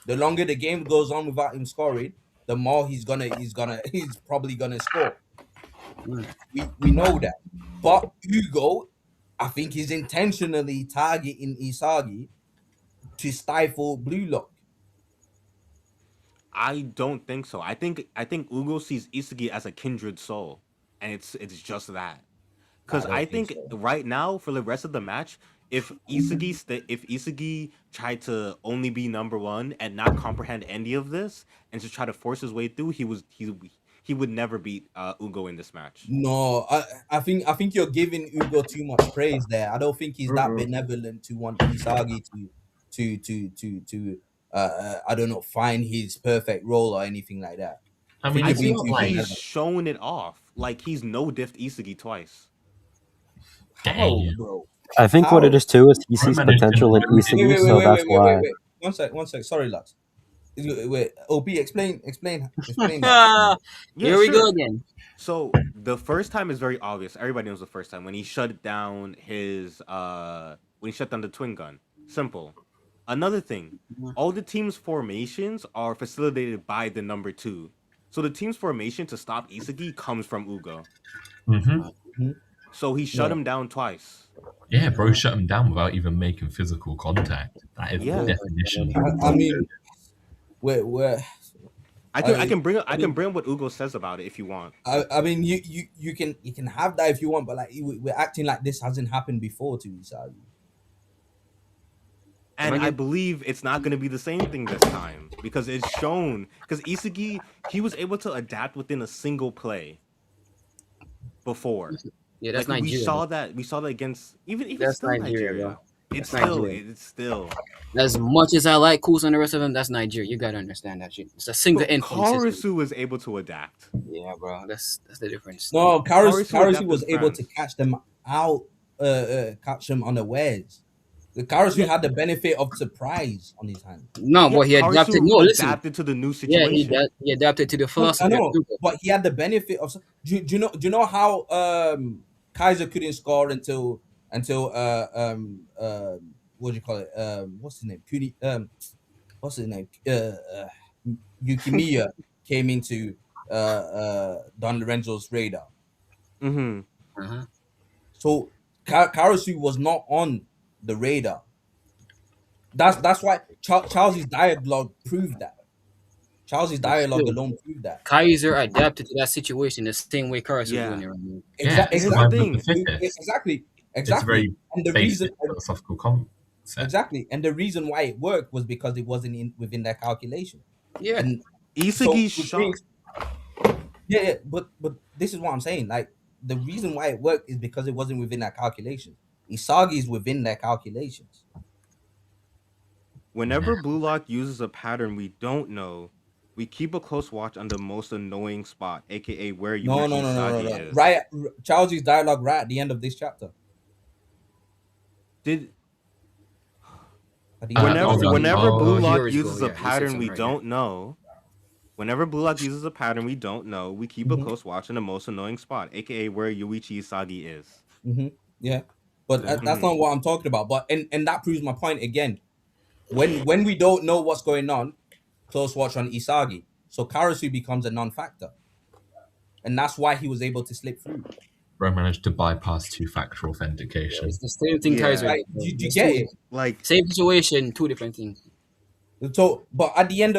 The longer the game goes on without him scoring, the more he's probably gonna score. We know that. But Hugo I think he's intentionally targeting Isagi to stifle Blue Lock. I don't think so. I think Ugo sees Isagi as a kindred soul, and it's just that. I Because don't I think think so. right now for the rest of the match, if Isagi tried to only be number one and not comprehend any of this and just try to force his way through, he would never beat Ugo in this match. No, I think you're giving Ugo too much praise there. I don't think he's that benevolent to want Isagi to I don't know, find his perfect role or anything like that. I I mean, think I you're it's being think not too like he's benevolent. shown it off. Like he's no diffed Isagi twice. How, damn. bro? I think what it How? is too is he Bro sees managed to potential in load it. Wait, Isagi, wait, wait, so wait, that's wait, wait, wait, why. wait. One sec. Sorry, lads. Wait, OP, explain that. Yeah, Here we go sure. again. So the first time is very obvious. Everybody knows the first time when he shut down the twin gun. Simple. Another thing, Mhm. all the team's formations are facilitated by the number two. So the team's formation to stop Isagi comes from Ugo. Mm-hmm. So he shut Yeah. him down twice. Yeah, bro shut him down without even making physical contact. That is Yeah. the definition. I mean, we're I can bring what Ugo says about it if you want. I mean, you can have that if you want, but like we're acting like this hasn't happened before to Isagi. And Am I I good? believe it's not going to be the same thing this time because it's shown. Because Isagi, he was able to adapt within a single play before. Yeah, that's Like Nigeria, bro. we saw that against even That's still Nigeria, bro. Nigeria. That's Nigeria. It's still. As much as I like Kuz and the rest of them, that's Nigeria. You gotta understand that shit. It's a single But endpoint system. Karasu was able to adapt. Yeah, bro. That's the difference. No, Karisu Karasu adapted was able to France. catch them out, catch them unawares. The Karasu had the benefit of surprise on his hand. No, but he adapted. No, listen. adapted to the new Yeah, situation. he adapted to the I philosophy. know, but he had the benefit of. Do you know how Kaiser couldn't score until what do you call it? What's his name? What's his name? Yukimiya came into Don Lorenzo's radar. Mm-hmm. Uh-huh. So Karasu was not on the radar. That's why Charles's dialogue proved that. Charles's dialogue still, alone proved that. Kaiser adapted to that situation the same way Karasu Yeah. doing it right now. Yeah, Here's the survival of thing. the fittest. Exactly. It's a very And the basic reason philosophical concept. exactly, and the reason why it worked was because it wasn't within their calculation. Yeah. And Isagi's which shot. means- yeah, but this is what I'm saying. Like the reason why it worked is because it wasn't within their calculation. Isagi is within their calculations. Whenever Blue Lock uses a pattern we don't know, we keep a close watch on the most annoying spot, aka where No. Isagi is. Right, Charles's dialogue right at the end of this chapter. Did At the end of Whenever- this chapter. whenever Blue Lock Hiori's uses goal, a yeah, he said pattern something we right don't know, whenever Blue Lock uses a pattern we don't know, we keep a Mhm. close watch on the most annoying spot, aka where Yuichi Isagi is. Yeah, but that's not what I'm talking about. But and that proves my point again. When we don't know what's going on, close watch on Isagi. So Karasu becomes a non-factor, and that's why he was able to slip through. Bro managed to bypass two-factor authentication. It's the same thing Yeah. Kaiser Like, did, bro. do you It's get two- it? Like Same situation, two different things. So, but at the end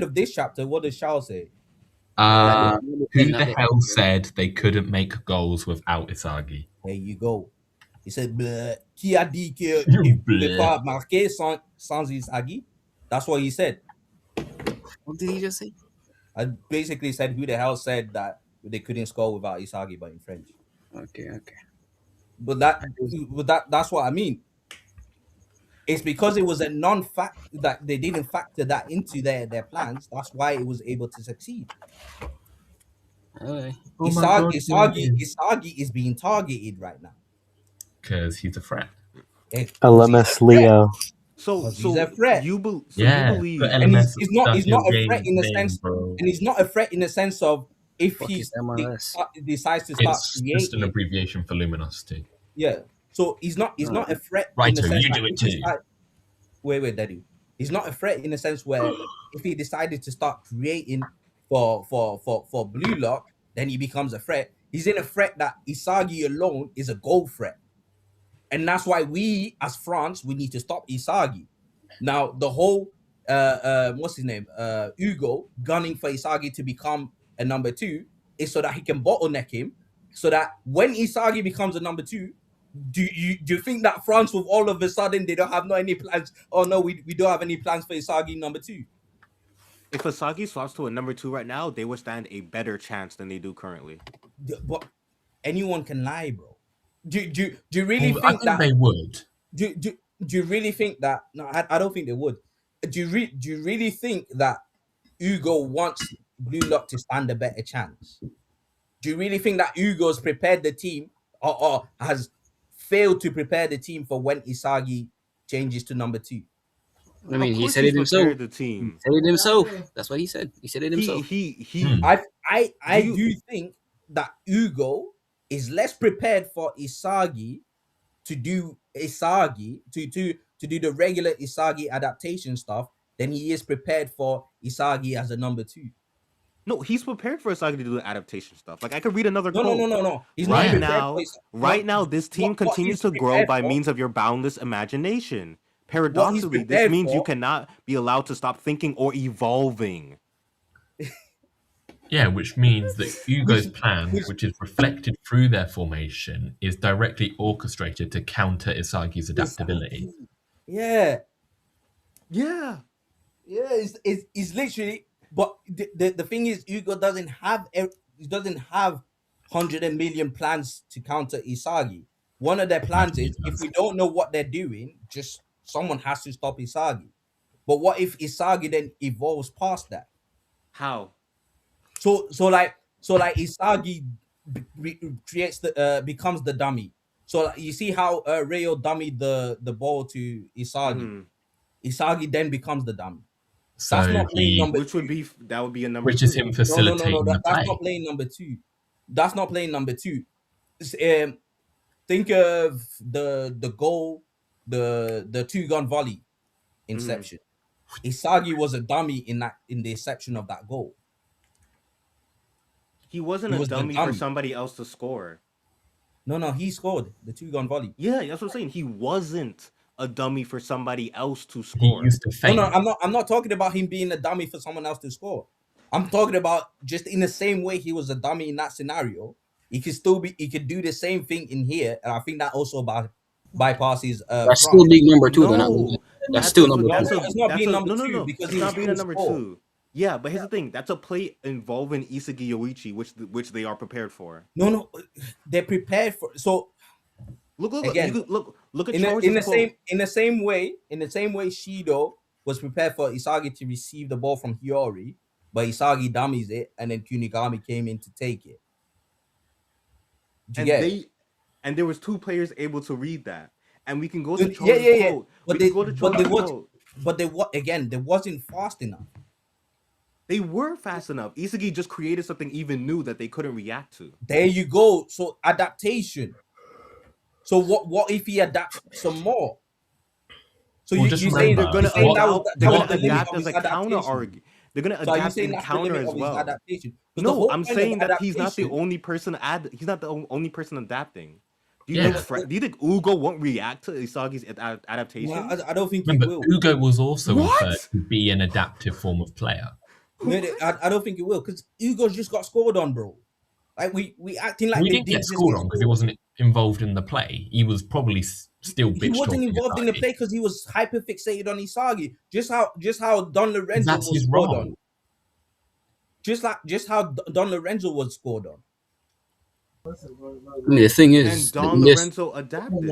of this chapter, what does Shao say? Who the hell said they couldn't make goals without Isagi? There you go. He said, "Bleh, qui a dit que You il pouvait bleh. pas marquer sans Isagi?" That's what he said. What did he just say? I basically said, "Who the hell said that they couldn't score without Isagi?" But in French. Okay. But that's what I mean. It's because it was a non-fact that they didn't factor that into their plans. That's why it was able to succeed. Alright. Oh my God, Isagi is being targeted right now. Because he's a threat. LMS Leo. so He's a threat. you Yeah, believe but And LMS he's not a threat in the name, sense, bro. and he's not a threat in the sense of if Fuck he is MLS? decides to start It's just an creating. abbreviation for luminosity. Yeah. So he's not a threat in the Raito, sense you that do it if he too. start- wait, Daddy. He's not a threat in the sense where if he decided to start creating for Blue Lock, then he becomes a threat. He's in a threat that Isagi alone is a goal threat. And that's why we, as France, we need to stop Isagi. Now, the whole what's his name? Ugo gunning for Isagi to become a number 2 is so that he can bottleneck him, so that when Isagi becomes a number 2, do you think that France will all of a sudden they don't have any plans? Oh no, we don't have any plans for Isagi number 2. If Asagi swaps to a number 2 right now, they would stand a better chance than they do currently. But anyone can lie, bro. Do you really Well, think I think that they would. do you really think that? No, I don't think they would. Do you really think that Ugo wants Blue Lock to stand a better chance? Do you really think that Ugo's prepared the team or has failed to prepare the team for when Isagi changes to number 2? I mean, Of he course said he's it himself. prepared the He team. said it himself. That's what he said. He said it himself. He I you- do think that Ugo is less prepared for Isagi to do Isagi to do the regular Isagi adaptation stuff than he is prepared for Isagi as a number 2. No, he's prepared for Asagi to do the adaptation stuff. Like I could read another No, quote. no. He's Right not prepared now, for Isagi. right now, this team what continues he's to grow prepared by for- means of your boundless imagination. Paradoxically, this prepared means you for- cannot be allowed to stop thinking or evolving. Yeah, which means that Ugo's plan, which is reflected through their formation, is directly orchestrated to counter Isagi's adaptability. Yeah. Yeah. Yeah, it's literally. But the thing is, Ugo doesn't have 100 million plans to counter Isagi. One of their plans is, if we don't know what they're doing, just someone has to stop Isagi. But what if Isagi then evolves past that? How? So like Isagi creates becomes the dummy. So like, you see how Rayo dummied the ball to Isagi. Mhm. Isagi then becomes the dummy. So That's not playing he, number Which would be that would be a number which 2. is him No, facilitating the that's play. not playing number 2. That's not playing number 2. Think of the goal, the 2-gun volley, Inception. Isagi was a dummy in the inception of that goal. He wasn't He a was the dummy for dummy. somebody else to score. No, he scored the 2-gun volley. Yeah, that's what I'm saying. He wasn't a dummy for somebody else to He score. used to feint. No, I'm not talking about him being a dummy for someone else to score. I'm talking about just in the same way he was a dummy in that scenario. He could do the same thing in here, and I think that also bypasses. That's still league number 2. No, That's still number 2. It's not being number no, 2 because it's he not was being a still number score. 2. Yeah, but here's the thing: that's a play involving Isagi Yoichi, which they are prepared for. No, they're prepared for. So Look Again, look at in Charles's the quote. same way Shido was prepared for Isagi to receive the ball from Hiori, but Isagi dummies it, and then Kunigami came in to take it. Do you get it? And there was 2 players able to read that, and we can go to Yeah, Charles's yeah. quote. But We can go to Charles's quote. they wasn't fast enough. They were fast enough. Isagi just created something even new that they couldn't react to. There you go. So adaptation. So what if he adapts some more? So Well, you just saying remember, They're gonna you're saying that was adapt. that They're was gonna the limit adapt of as his a counter adaptation? argument. They're gonna So are you adapt saying and that's the counter limit as of his well. adaptation? 'Cause the No, whole I'm point of saying that he's not the adaptation- only person. He's not the only person adapting. Do you Yeah. think? Do you think Ugo won't react to Isagi's adaptation? Well, I don't think he Remember, will. Ugo was also What? referred to be an adaptive form of player. No, I don't think it will because Ugo's just got scored on, bro. Like we acting like He they didn't get just scored on because he wasn't involved in the play. He was probably still bitch He wasn't talking involved in the Isagi. play because he was hyper fixated on Isagi. Just how Don Lorenzo That's was his scored role. on. Just how Don Lorenzo was scored on. I mean, the thing And is, Don yes, Lorenzo adapted.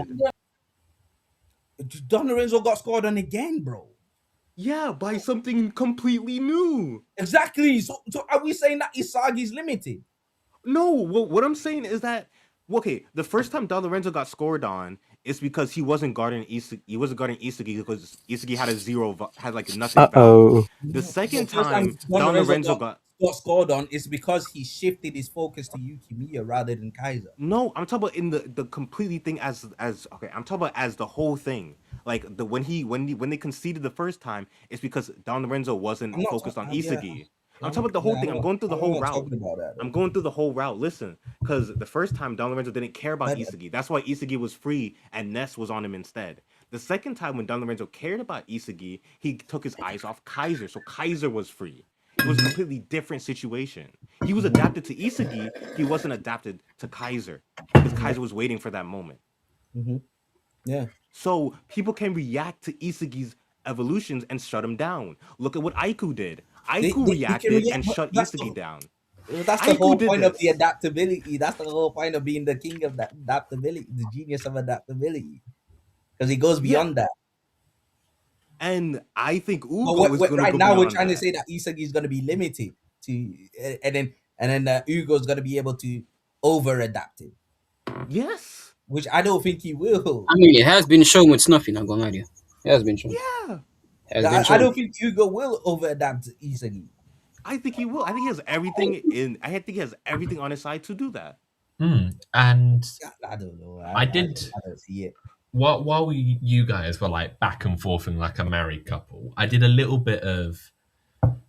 Don Lorenzo got scored on again, bro. Yeah, by something completely new. Exactly. So are we saying that Isagi's limited? No, what I'm saying is that okay, the first time Don Lorenzo got scored on is because he wasn't guarding Isagi. He wasn't guarding Isagi because Isagi had like nothing. Uh-oh. The second The first time Don Lorenzo got scored on is because he shifted his focus to Yukimiya rather than Kaiser. no, I'm talking about in the completely thing as okay. I'm talking about as the whole thing. Like when they conceded the first time, it's because Don Lorenzo wasn't I'm not focused on talking- yeah. Isagi. I'm talking about the whole thing. I'm going through the whole route. Talking about that, I'm going through the whole route. Listen, because the first time Don Lorenzo didn't care about Isagi. That's why Isagi was free and Ness was on him instead. The second time when Don Lorenzo cared about Isagi, he took his eyes off Kaiser, so Kaiser was free. It was a completely different situation. He was adapted to Isagi. He wasn't adapted to Kaiser because Kaiser was waiting for that moment. Yeah. So people can react to Isagi's evolutions and shut him down. Look at what Aiku did. Aiku reacted and shut Isagi down. That's the whole point of the adaptability. That's the whole point of being the king of that adaptability, the genius of adaptability, because he goes beyond that. And I think Ugo is going to right go now. We're beyond trying that. to say that Isagi is going to be limited to, and then Ugo is going to be able to over adapt it. Yes, which I don't think he will. I mean, it has been shown with Snuffy. Not gonna lie to you, it has been shown. Yeah, I don't think Ugo will over adapt Isagi. I think he will. I think he has everything in. I think he has everything on his side to do that. And I don't know. I don't see it. While you guys were like back and forth in like a married couple, I did a little bit of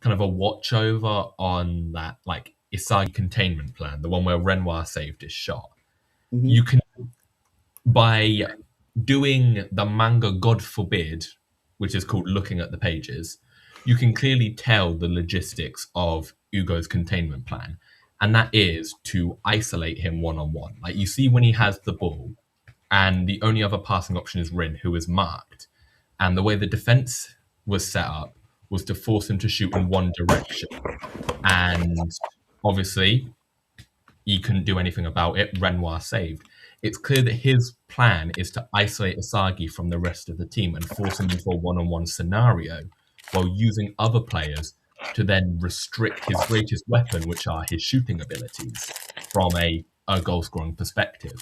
kind of a watch over on that like Isagi containment plan, the one where Renoir saved his shot. You can, by doing the manga God Forbid, which is called looking at the pages, you can clearly tell the logistics of Ugo's containment plan. And that is to isolate him one-on-one. Like you see when he has the ball and the only other passing option is Rin, who is marked. And the way the defense was set up was to force him to shoot in one direction. And obviously, he couldn't do anything about it. Renoir saved. It's clear that his plan is to isolate Isagi from the rest of the team and force him into a one-on-one scenario while using other players to then restrict his greatest weapon, which are his shooting abilities, from a goal-scoring perspective.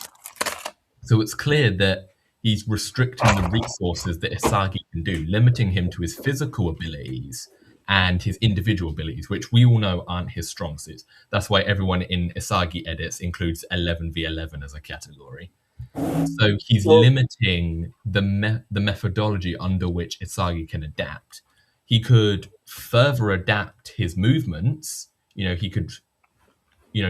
So it's clear that he's restricting the resources that Isagi can do, limiting him to his physical abilities and his individual abilities, which we all know aren't his strong suits. That's why everyone in Isagi edits includes 11v11 as a category. So he's limiting the methodology under which Isagi can adapt. He could further adapt his movements, he could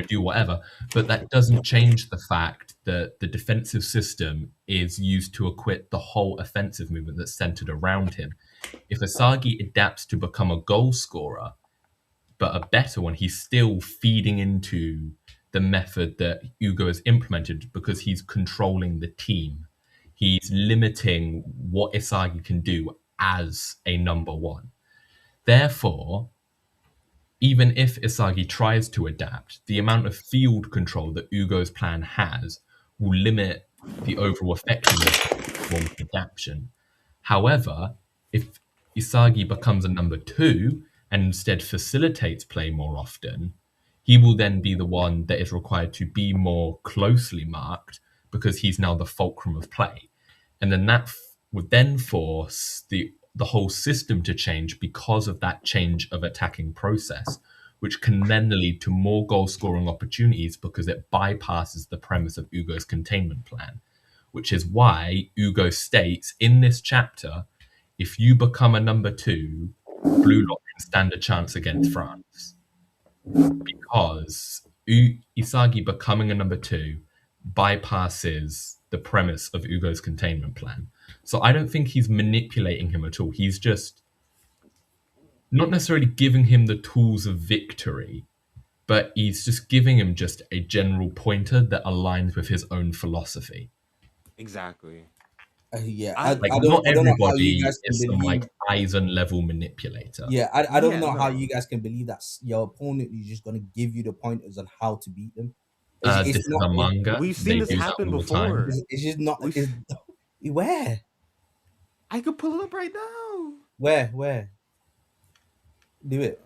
do whatever, but that doesn't change the fact that the defensive system is used to equip the whole offensive movement that's centered around him. If Isagi adapts to become a goal scorer, but a better one, he's still feeding into the method that Ugo has implemented because he's controlling the team. He's limiting what Isagi can do as a number one. Therefore, even if Isagi tries to adapt, the amount of field control that Ugo's plan has will limit the overall effectiveness of one adaptation. However, if Isagi becomes a number two and instead facilitates play more often, he will then be the one that is required to be more closely marked because he's now the fulcrum of play. And then that would then force the whole system to change because of that change of attacking process, which can then lead to more goal scoring opportunities because it bypasses the premise of Ugo's containment plan, which is why Ugo states in this chapter, if you become a number two, Blue Lock can stand a chance against France. Because Isagi becoming a number two bypasses the premise of Ugo's containment plan. So I don't think he's manipulating him at all. He's just not necessarily giving him the tools of victory, but he's just giving him just a general pointer that aligns with his own philosophy. Exactly. Not everybody is some like Eisen level manipulator. Yeah, I don't know how you guys can believe that your opponent is just going to give you the pointers on how to beat them. This is a manga. We've seen this happen before. It's just not. Where? I could pull it up right now. Where? Do it.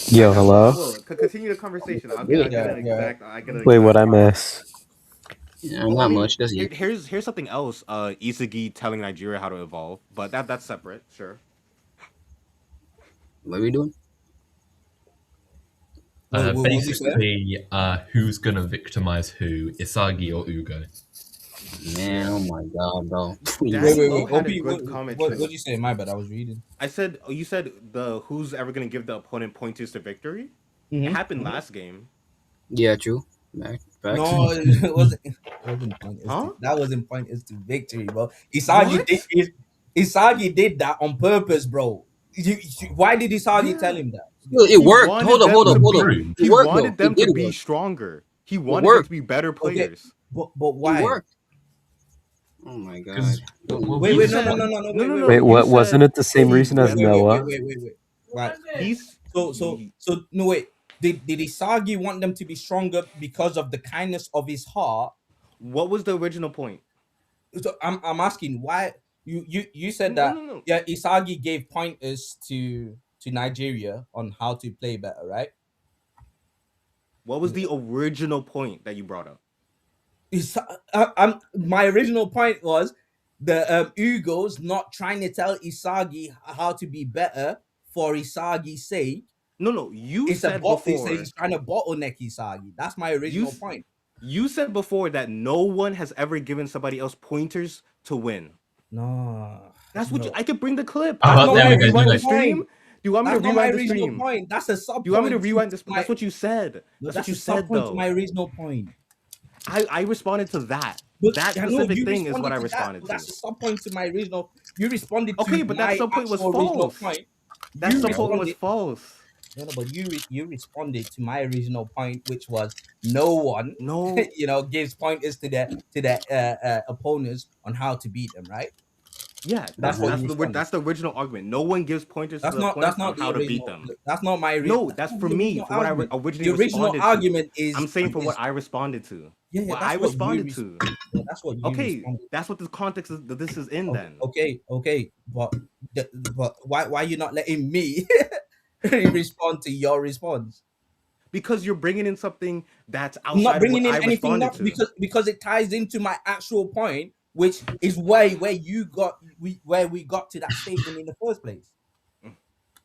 Yo, hello. Well, continue the conversation. I'll get an exact. Wait, what I miss? Yeah, not much. Does he? Here's something else. Isagi telling Nigeria how to evolve, but that's separate. Sure. What are we doing? Basically, who's gonna victimize who, Isagi or Ugo? Man, oh my god, bro. Daddy Please. Low had OP, a good comment what too. did you say? My bad, I was reading. I said you said the who's ever gonna give the opponent pointers to victory. It happened last game. Yeah, true. Facts. No, it wasn't. It wasn't pointers. Huh? That wasn't pointers to victory, bro. What? Isagi did that on purpose, bro. Why did Isagi tell him that? Yo, it He worked. wanted Hold up, them hold to up, hold be. up. True. It He worked wanted though. them It did to be work. stronger. He It wanted them worked. to be better Okay, players. but It why? worked. Oh my god. Because Wait, You no, said- no, no, no, no, wait, no, wait, no. Wait, wait. what you wasn't said it the same he reason as went- Noah? Wait. Right. He's So no, wait. Did Isagi want them to be stronger because of the kindness of his heart? What was the original point? So I'm asking why you said No, that no. yeah, Isagi gave pointers to Nigeria on how to play better, right? What was the original point that you brought up? My original point was the Ugo's not trying to tell Isagi how to be better for Isagi's sake. No. You It's said before before. he's trying to bottleneck Isagi. That's my original point. You said before that no one has ever given somebody else pointers to win. No, That's what no. I could bring the clip. Oh, That's not there my we go, original there we the go. stream? Do you want me That's to not my rewind the original stream? point. That's a sub. Do you want me to rewind this? That's what you said. That's what you a said, sub point to though. my original point. I responded to that. But That I know specific you thing is what I responded responded to that. That's to. a sub point to my original. You responded to Okay, but that my sub point was actual original false. point. That You sub point was responded- false. No, but you responded to my original point, which was no one, No. gives pointers to their opponents on how to beat them, right? Yeah, That's what you responded. that's the original argument. No one gives pointers to the opponents on how to beat them. That's not my original. No, that's for me. For what I originally The original responded argument to. is. I'm saying for what I responded to. Yeah, what that's I what you responded to. Yeah, that's what you Okay, responded. that's what the context is, that this is in then. Okay, but why you not letting me respond to your response? Because you're bringing in something that's I'm not outside of bringing what in I anything responded not to. because it ties into my actual point, which is where we got to that statement in the first place.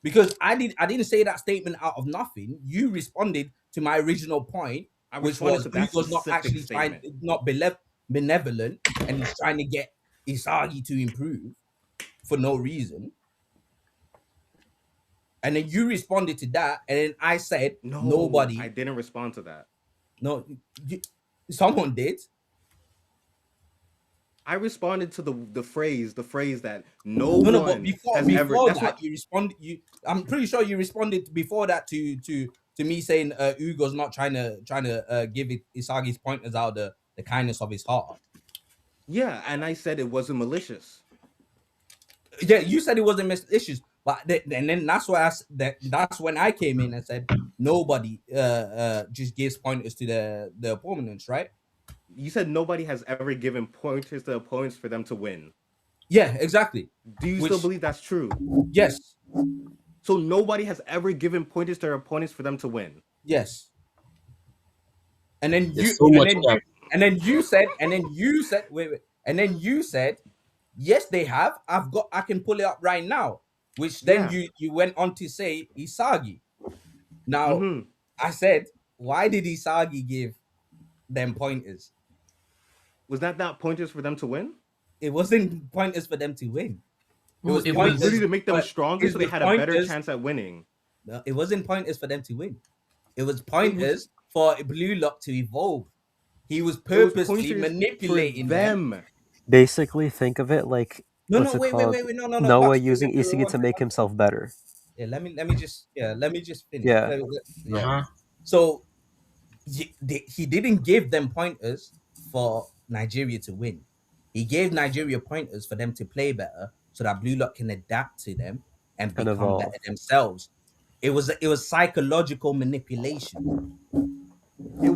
Because I didn't say that statement out of nothing. You responded to my original point, I which responded was to that Hugo's not specific actually statement. not benevolent, and he's trying to get Isagi to improve for no reason. And then you responded to that, and then I said nobody. I didn't respond to that. No, someone did. I responded to the phrase that No, one but before has ever. That's that, what you responded. I'm pretty sure you responded before that to me saying Ugo's not trying to give Isagi's pointers out the kindness of his heart. Yeah, and I said it wasn't malicious. Yeah, you said it wasn't malicious, but then that's why that's when I came in and said nobody just gives pointers to the opponents, right? You said nobody has ever given pointers to opponents for them to win. Yeah, exactly. Do you still believe that's true? Yes. So nobody has ever given pointers to their opponents for them to win. Yes. And then There's so much depth. and then you said, wait, and then you said, yes, they have. I can pull it up right now. Which then you went on to say Isagi. Now I said, why did Isagi give them pointers? Was that not pointers for them to win? It wasn't pointers for them to win. It was really to make them stronger so they had a better chance at winning. No, it wasn't pointers for them to win. It was pointers for Blue Lock to evolve. He was purposely manipulating them. Basically, think of it like No, wait, no. Noah using Isagi to make himself better. Yeah, let me just finish. Yeah. Uh-huh. So he didn't give them pointers for Nigeria to win. He gave Nigeria pointers for them to play better, so that Blue Lock can adapt to them and become evolve. better themselves. It was psychological manipulation. It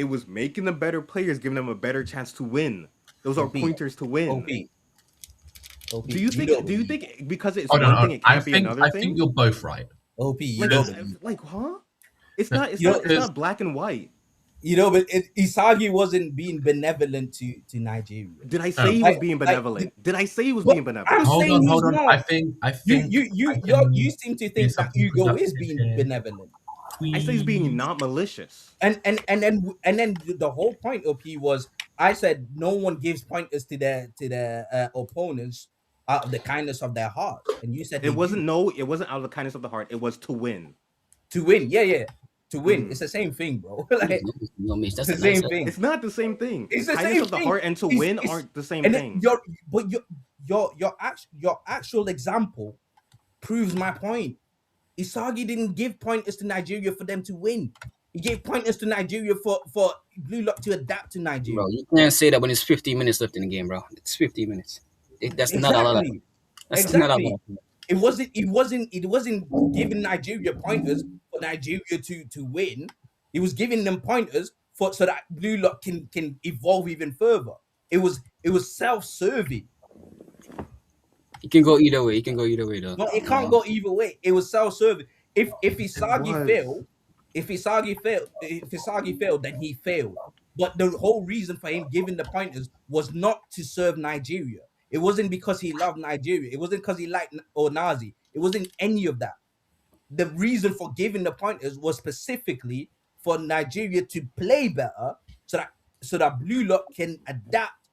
was making them better players, giving them a better chance to win. Those are pointers to win. OP. Do you think because it's Oh, no, one thing, it can't be I another thing? think you're both right. OP, huh? It's not black and white. But Isagi wasn't being benevolent to Nigeria. Did I say he was being benevolent? Did I say he was being benevolent? I'm saying he's Hold on. not. I think you seem to think that Hugo is being benevolent. I say he's being not malicious. And then the whole point of he was I said no one gives pointers to their opponents out of the kindness of their hearts, and you said It they wasn't do it wasn't out of the kindness of the heart. It was to win. to win. Yeah, to win. Mhm. It's the same thing, bro. Like No, Mitch, it's that's the a nice same help. thing. It's not the same thing. It's the Kindness same of the thing. heart and to It's- win it's- aren't the same and thing. your actual example proves my point. Isagi didn't give pointers to Nigeria for them to win. He gave pointers to Nigeria for Blue Lock to adapt to Nigeria. Bro, you can't say that when it's 15 minutes left in the game, bro. It's 15 minutes. That's not a lot. That's not a Exactly. lot. It wasn't giving Nigeria pointers for Nigeria to win. It was giving them pointers for so that Blue Lock can evolve even further. It was self-serving. It can go either way. It can go either way, though. No, it can't go either way. It was self-serving. If Isagi failed, then he failed. But the whole reason for him giving the pointers was not to serve Nigeria. It wasn't because he loved Nigeria. It wasn't because he liked Onazi. It wasn't any of that. The reason for giving the pointers was specifically for Nigeria to play better, so that Blue Lock can adapt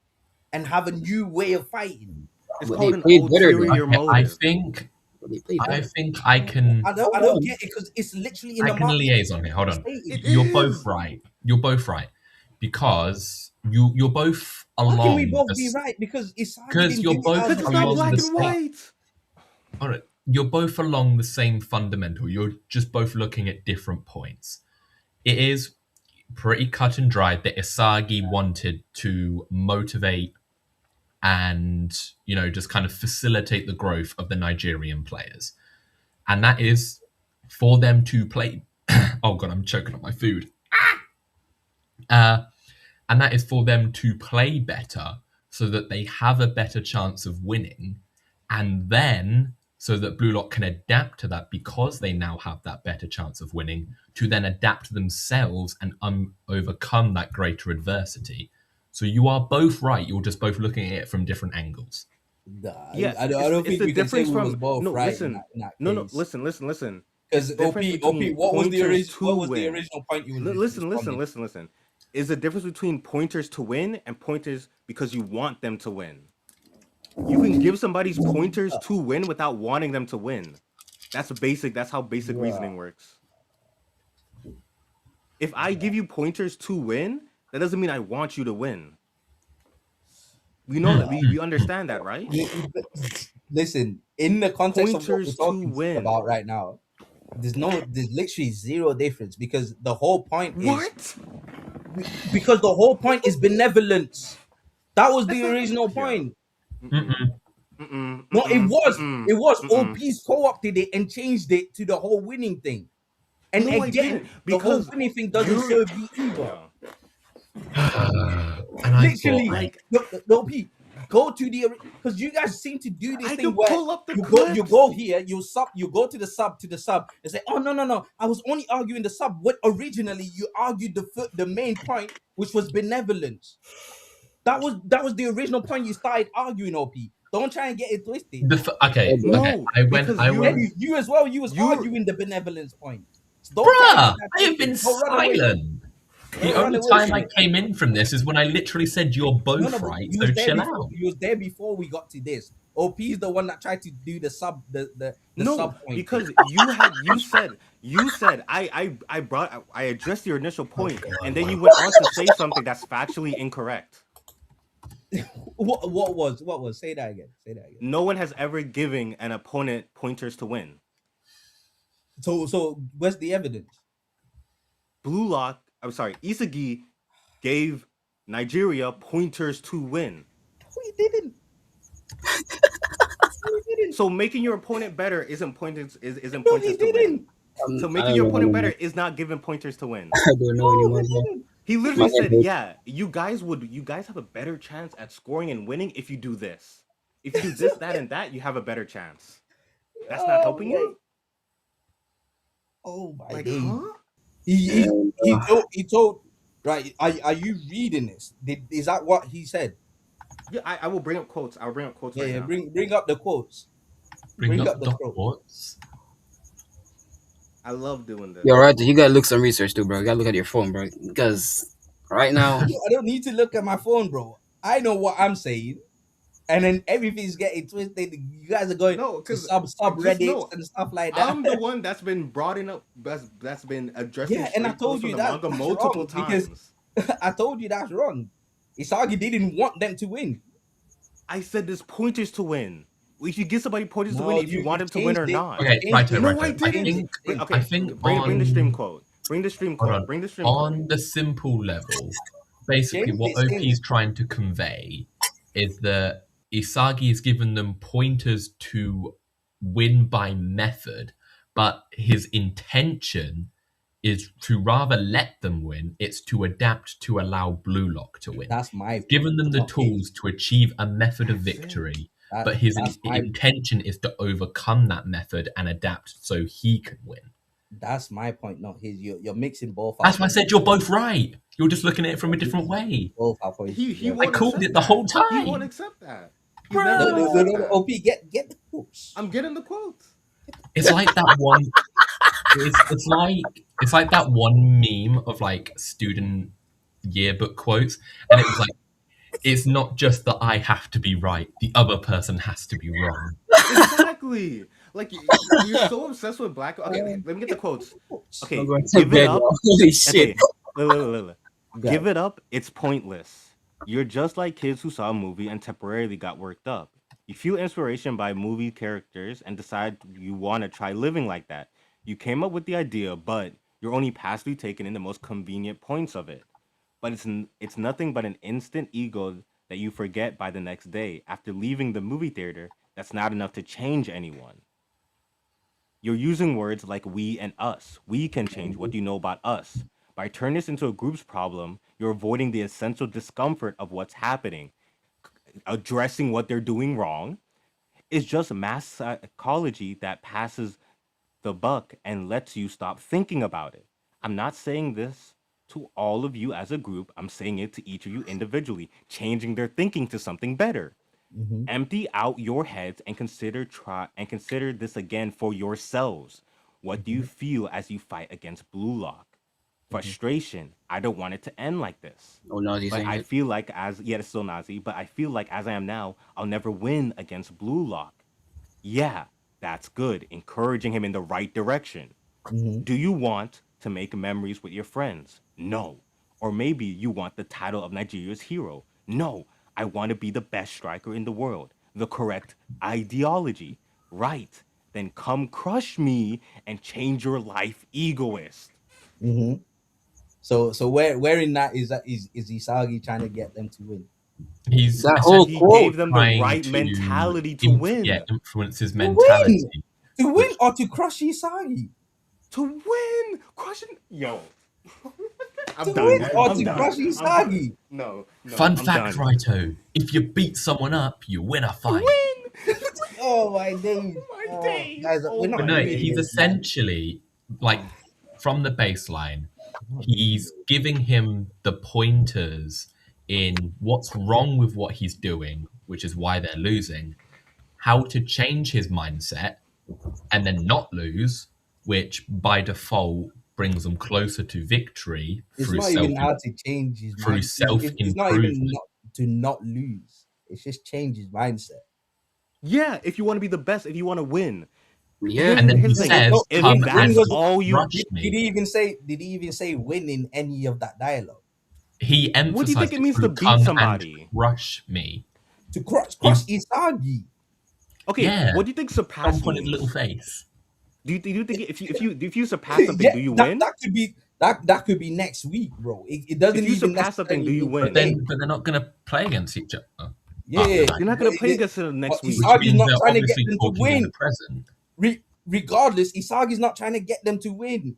and have a new way of fighting. It's But called they an played better, though. ulterior Okay, I motive. think They played better. I can I don't get it because it's literally in I the can market. liaison here. Hold on. Stated. You're both right. You're both right because you're both How can along we both the be s- right? Because Isagi because didn't you're give both it Because it's out not along black the and same. white. All right, you're both along the same fundamental. You're just both looking at different points. It is pretty cut and dry that Isagi wanted to motivate and just kind of facilitate the growth of the Nigerian players, and that is for them to play. Oh god, I'm choking on my food. And that is for them to play better so that they have a better chance of winning, and then so that Blue Lock can adapt to that because they now have that better chance of winning to then adapt themselves and overcome that greater adversity. So you are both right. You're just both looking at it from different angles. Yeah, I don't it's think the we can say difference we was from both no. right Listen, in that no, case. listen. Because It's the OP, difference OP, between what was the pointers to win. original point you was Listen. responding? Is the difference between pointers to win and pointers because you want them to win. You can give somebody's pointers to win without wanting them to win. That's basic. That's how basic reasoning works. If I give you pointers to win, that doesn't mean I want you to win. We know that. We understand that, right? Listen, in the context of what we're Pointers to talking win. about right now, there's literally zero difference because the whole point is because the whole point is benevolence. That was the original point. No, it was. OP's co-opted it and changed it to the whole winning thing. And No, I again, didn't, the whole because winning thing doesn't you're- serve you either. And I Literally, thought, no, P, go to the because you guys seem to do this I thing can where pull up the you clips. go here, you go to the sub and say, oh no, I was only arguing the sub. What originally you argued the main point, which was benevolence. That was the original point you started arguing, OP. Don't try and get it twisted. okay. No, I went. because I you're- went. And you as well. You was you're- arguing the benevolence point. So don't try and Bruh, get that I have been twisted. Don't run away. silent. The Don't run only away time from I it. came in from this is when I literally said you're both But right, you so was there chill before. out. You was there before we got to this. OP is the one that tried to do the sub the No, sub point because thing. you said I addressed your initial point, and then you went on to say something that's factually incorrect. What was say that again? No one has ever given an opponent pointers to win. So where's the evidence? Isagi gave Nigeria pointers to win. We didn't. So making your opponent better isn't pointers No, he to win. didn't. So I making don't your know opponent anymore. better is not giving pointers to win. I don't know No, anymore, he bro. didn't. He literally My said, head "Yeah, you guys have a better chance at scoring and winning if you do this. If you do this, that, and that, you have a better chance." That's not helping you. Oh my Like, days. huh? He told right. Are you reading this? Is that what he said? Yeah, I will bring up quotes. I'll bring up quotes Yeah, right yeah. now. Bring up the quotes. Bring up the the quote. quotes. I love doing this. Yo, right, you gotta look some research too, bro. You gotta look at your phone, bro. Because Right now, I don't need to look at my phone, bro. I know what I'm saying, and then everything's getting twisted. You guys are going No, to because just subreddits know and stuff like that. I'm the one that's been brought in up. That's been addressing Yeah, and I straight quotes told from you the that manga that's multiple wrong because times. I told you that's wrong. Isagi didn't want them to win. I said there's pointers to win. We should give somebody pointers to win No, if you want you them to win changed or it. not. You Okay, changed Raito, it. No, I Raito. You changed didn't. it. Tim. Okay, I think bring the stream on quote. Bring the stream hold quote. on Bring the stream quote. on the simple level. You Basically, changed what it OP since. is trying to convey is that Isagi has given them pointers to win by method, but his intention is to rather let them win. It's to adapt to allow Blue Lock to win. That's my He's given point, them the not his. tools to achieve a method of That's it. victory, but his That's my intention is to overcome that method and adapt so he can win. that's my point, not his. You're mixing both. That's why I our said you're both right. You're just looking at it from a points. different way. Both our points. He together. won't called accept it the that. whole He won't time. accept that. He's Bro. never No, gonna no, accept no, that. OP, get the quotes. I'm getting the quotes. It's like that one. It's like that one meme of like student yearbook quotes, and it was like, it's not just that I have to be right; the other person has to be wrong. Exactly. Like you're so obsessed with black. Okay, let me get the quotes. Okay, I'm going to give it bed, up. bro. Holy shit. Okay, look. Give it up. It's pointless. You're just like kids who saw a movie and temporarily got worked up. You feel inspiration by movie characters and decide you want to try living like that. You came up with the idea, but you're only passively taking in the most convenient points of it. But it's nothing but an instant ego that you forget by the next day. After leaving the movie theater, that's not enough to change anyone. You're using words like we and us. We can change. What do you know about us? By turning this into a group's problem, you're avoiding the essential discomfort of what's happening. Addressing what they're doing wrong is just mass psychology that passes the buck and lets you stop thinking about it. I'm not saying this to all of you as a group. I'm saying it to each of you individually, changing their thinking to something better. Mm-hmm. Empty out your heads and consider this again for yourselves. What do you feel as you fight against Blue Lock? Frustration. I don't want it to end like this. Oh, no, he's But saying I it. feel like it's still Nazi, but I feel like as I am now, I'll never win against Blue Lock. Yeah, that's good. Encouraging him in the right direction. Mm-hmm. Do you want to make memories with your friends? No. Or maybe you want the title of Nigeria's hero. No. I want to be the best striker in the world. The correct ideology. Right. Then come crush me and change your life, egoist. Mm-hmm. So where in that is Isagi trying to get them to win? He's That I whole said he quote. gave them the trying right to mentality to win. Yeah, influence his To mentality. To win or to crush Isagi? To win! Crushing. Yo. I'm To done. win or I'm to done. crush I'm Isagi? done. No. Fun I'm fact, done. Raito: if you beat someone up, you win a fight. Win! Oh my days! My days. Guys, we're not But no, doing he's this, man. essentially like from the baseline. He's giving him the pointers in what's wrong with what he's doing, which is why they're losing, how to change his mindset and then not lose, which by default brings them closer to victory It's through not even how to change his through mind. It's not even to not lose. It's just change his mindset. Yeah, if you want to be the best, if you want to win. Yeah. And then he Here's the thing. says, If "Come that's and all you crush Did me." he even say win in any of that dialogue? He What do you think emphasized it means to through beat "come somebody? and crush me." To crush Isagi. Okay, Yeah. what do you think Some surpass point in means? little face. Do you think if you surpass something, do you win? That could be next week, bro. It doesn't If you even surpass something, do necessarily you mean win? today. But they're not going to play against each other. Yeah, You're not gonna play against it next but week. Which Isagi's means not they're trying to get obviously them to talking in win. the present. Regardless, Isagi's not trying to get them to win.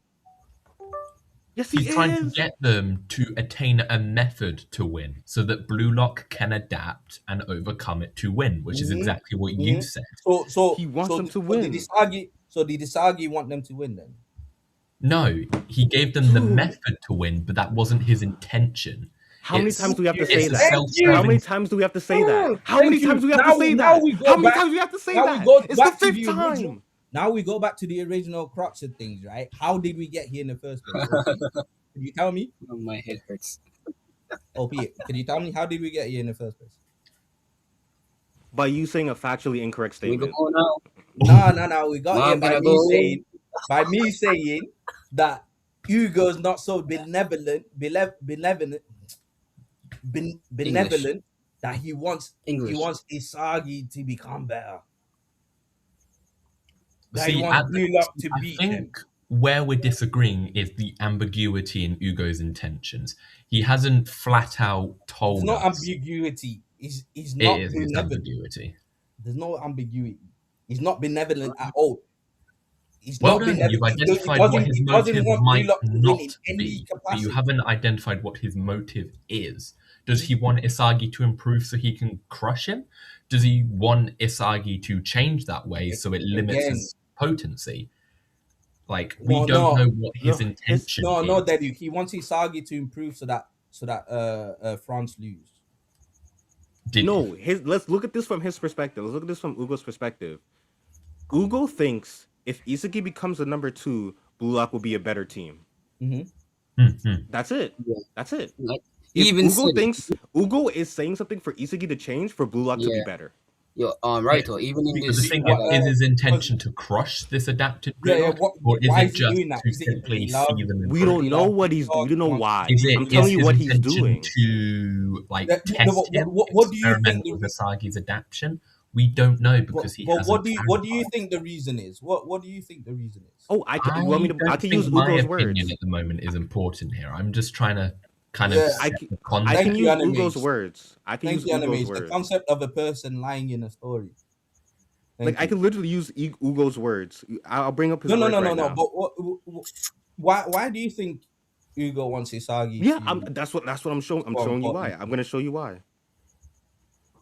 Yes, he He's trying to is. get them to attain a method to win so that Blue Lock can adapt and overcome it to win, which is Mhm. exactly what you Mhm. said. So He wants them to Did win. Isagi want them to win then? No, he gave them the Dude. method to win, but that wasn't his intention. How many It's- times do we have to it's say a that? self-serving- How many times do we have to say that? How Thank many you. times do we have Now- to say now that? we go How many back- times do we have to say now we that? go It's the back to fifth the original- time. Now we go back to the original crux of things, right? How did we get here in the first place? Can you tell me? Oh, my head hurts. OP, can you tell me how did we get here in the first place? By you saying a factually incorrect We go statement. now. No. We got here Mom, by gonna me go in. saying that Hugo's not so benevolent, English. benevolent that he wants English. Isagi to become better. That he See, wants Blue Lock to I beat him. think where we're disagreeing is the ambiguity in Ugo's intentions. He hasn't flat out told It's not us. ambiguity. He's It not is benevolent. ambiguity. There's no ambiguity. He's not benevolent at all. He's Well not done, benevolent. you've He identified what his doesn't motive want might Blue Lock to win not in any be, but capacity. you haven't identified what his motive is. Does he want Isagi to improve so he can crush him? Does he want Isagi to change that way so it limits Again. his potency? Like, we don't know what his intention is. No, Daddy. He wants Isagi to improve so that France lose. Let's look at this from his perspective. Let's look at this from Ugo's perspective. Ugo thinks if Isagi becomes the number 2, Blue Lock will be a better team. That's it. Yeah. That's it. Like, If even Ugo said it. thinks Ugo is saying something for Isagi to change for Blue Lock to be Yeah. better. Yo, Raito, even in Because this, the thing is his intention to crush this adapted Blue Lock, or is why it is he just doing that? to Is it simply he love? see them We improve? don't know what he's doing. We don't know why. Is I'm telling you his what he's intention doing. to like No, test but him, what do you experiment think with Asagi's adaptation? We don't know because he hasn't. what do you think the reason is? What do you think the reason is? Oh, I can use my Ugo's opinion words. at the moment is important here. I'm just trying to kind Yeah. of I set can, the I context. can you, use Animes. Ugo's words. I can Thank use you, Ugo's Animes. The words. concept of a person lying in a story. Thank I you. can literally use Ugo's words. I'll bring up his No. words right now. But why do you think Ugo wants Isagi? Yeah, to... that's what I'm showing. I'm showing you why. I'm gonna show you why.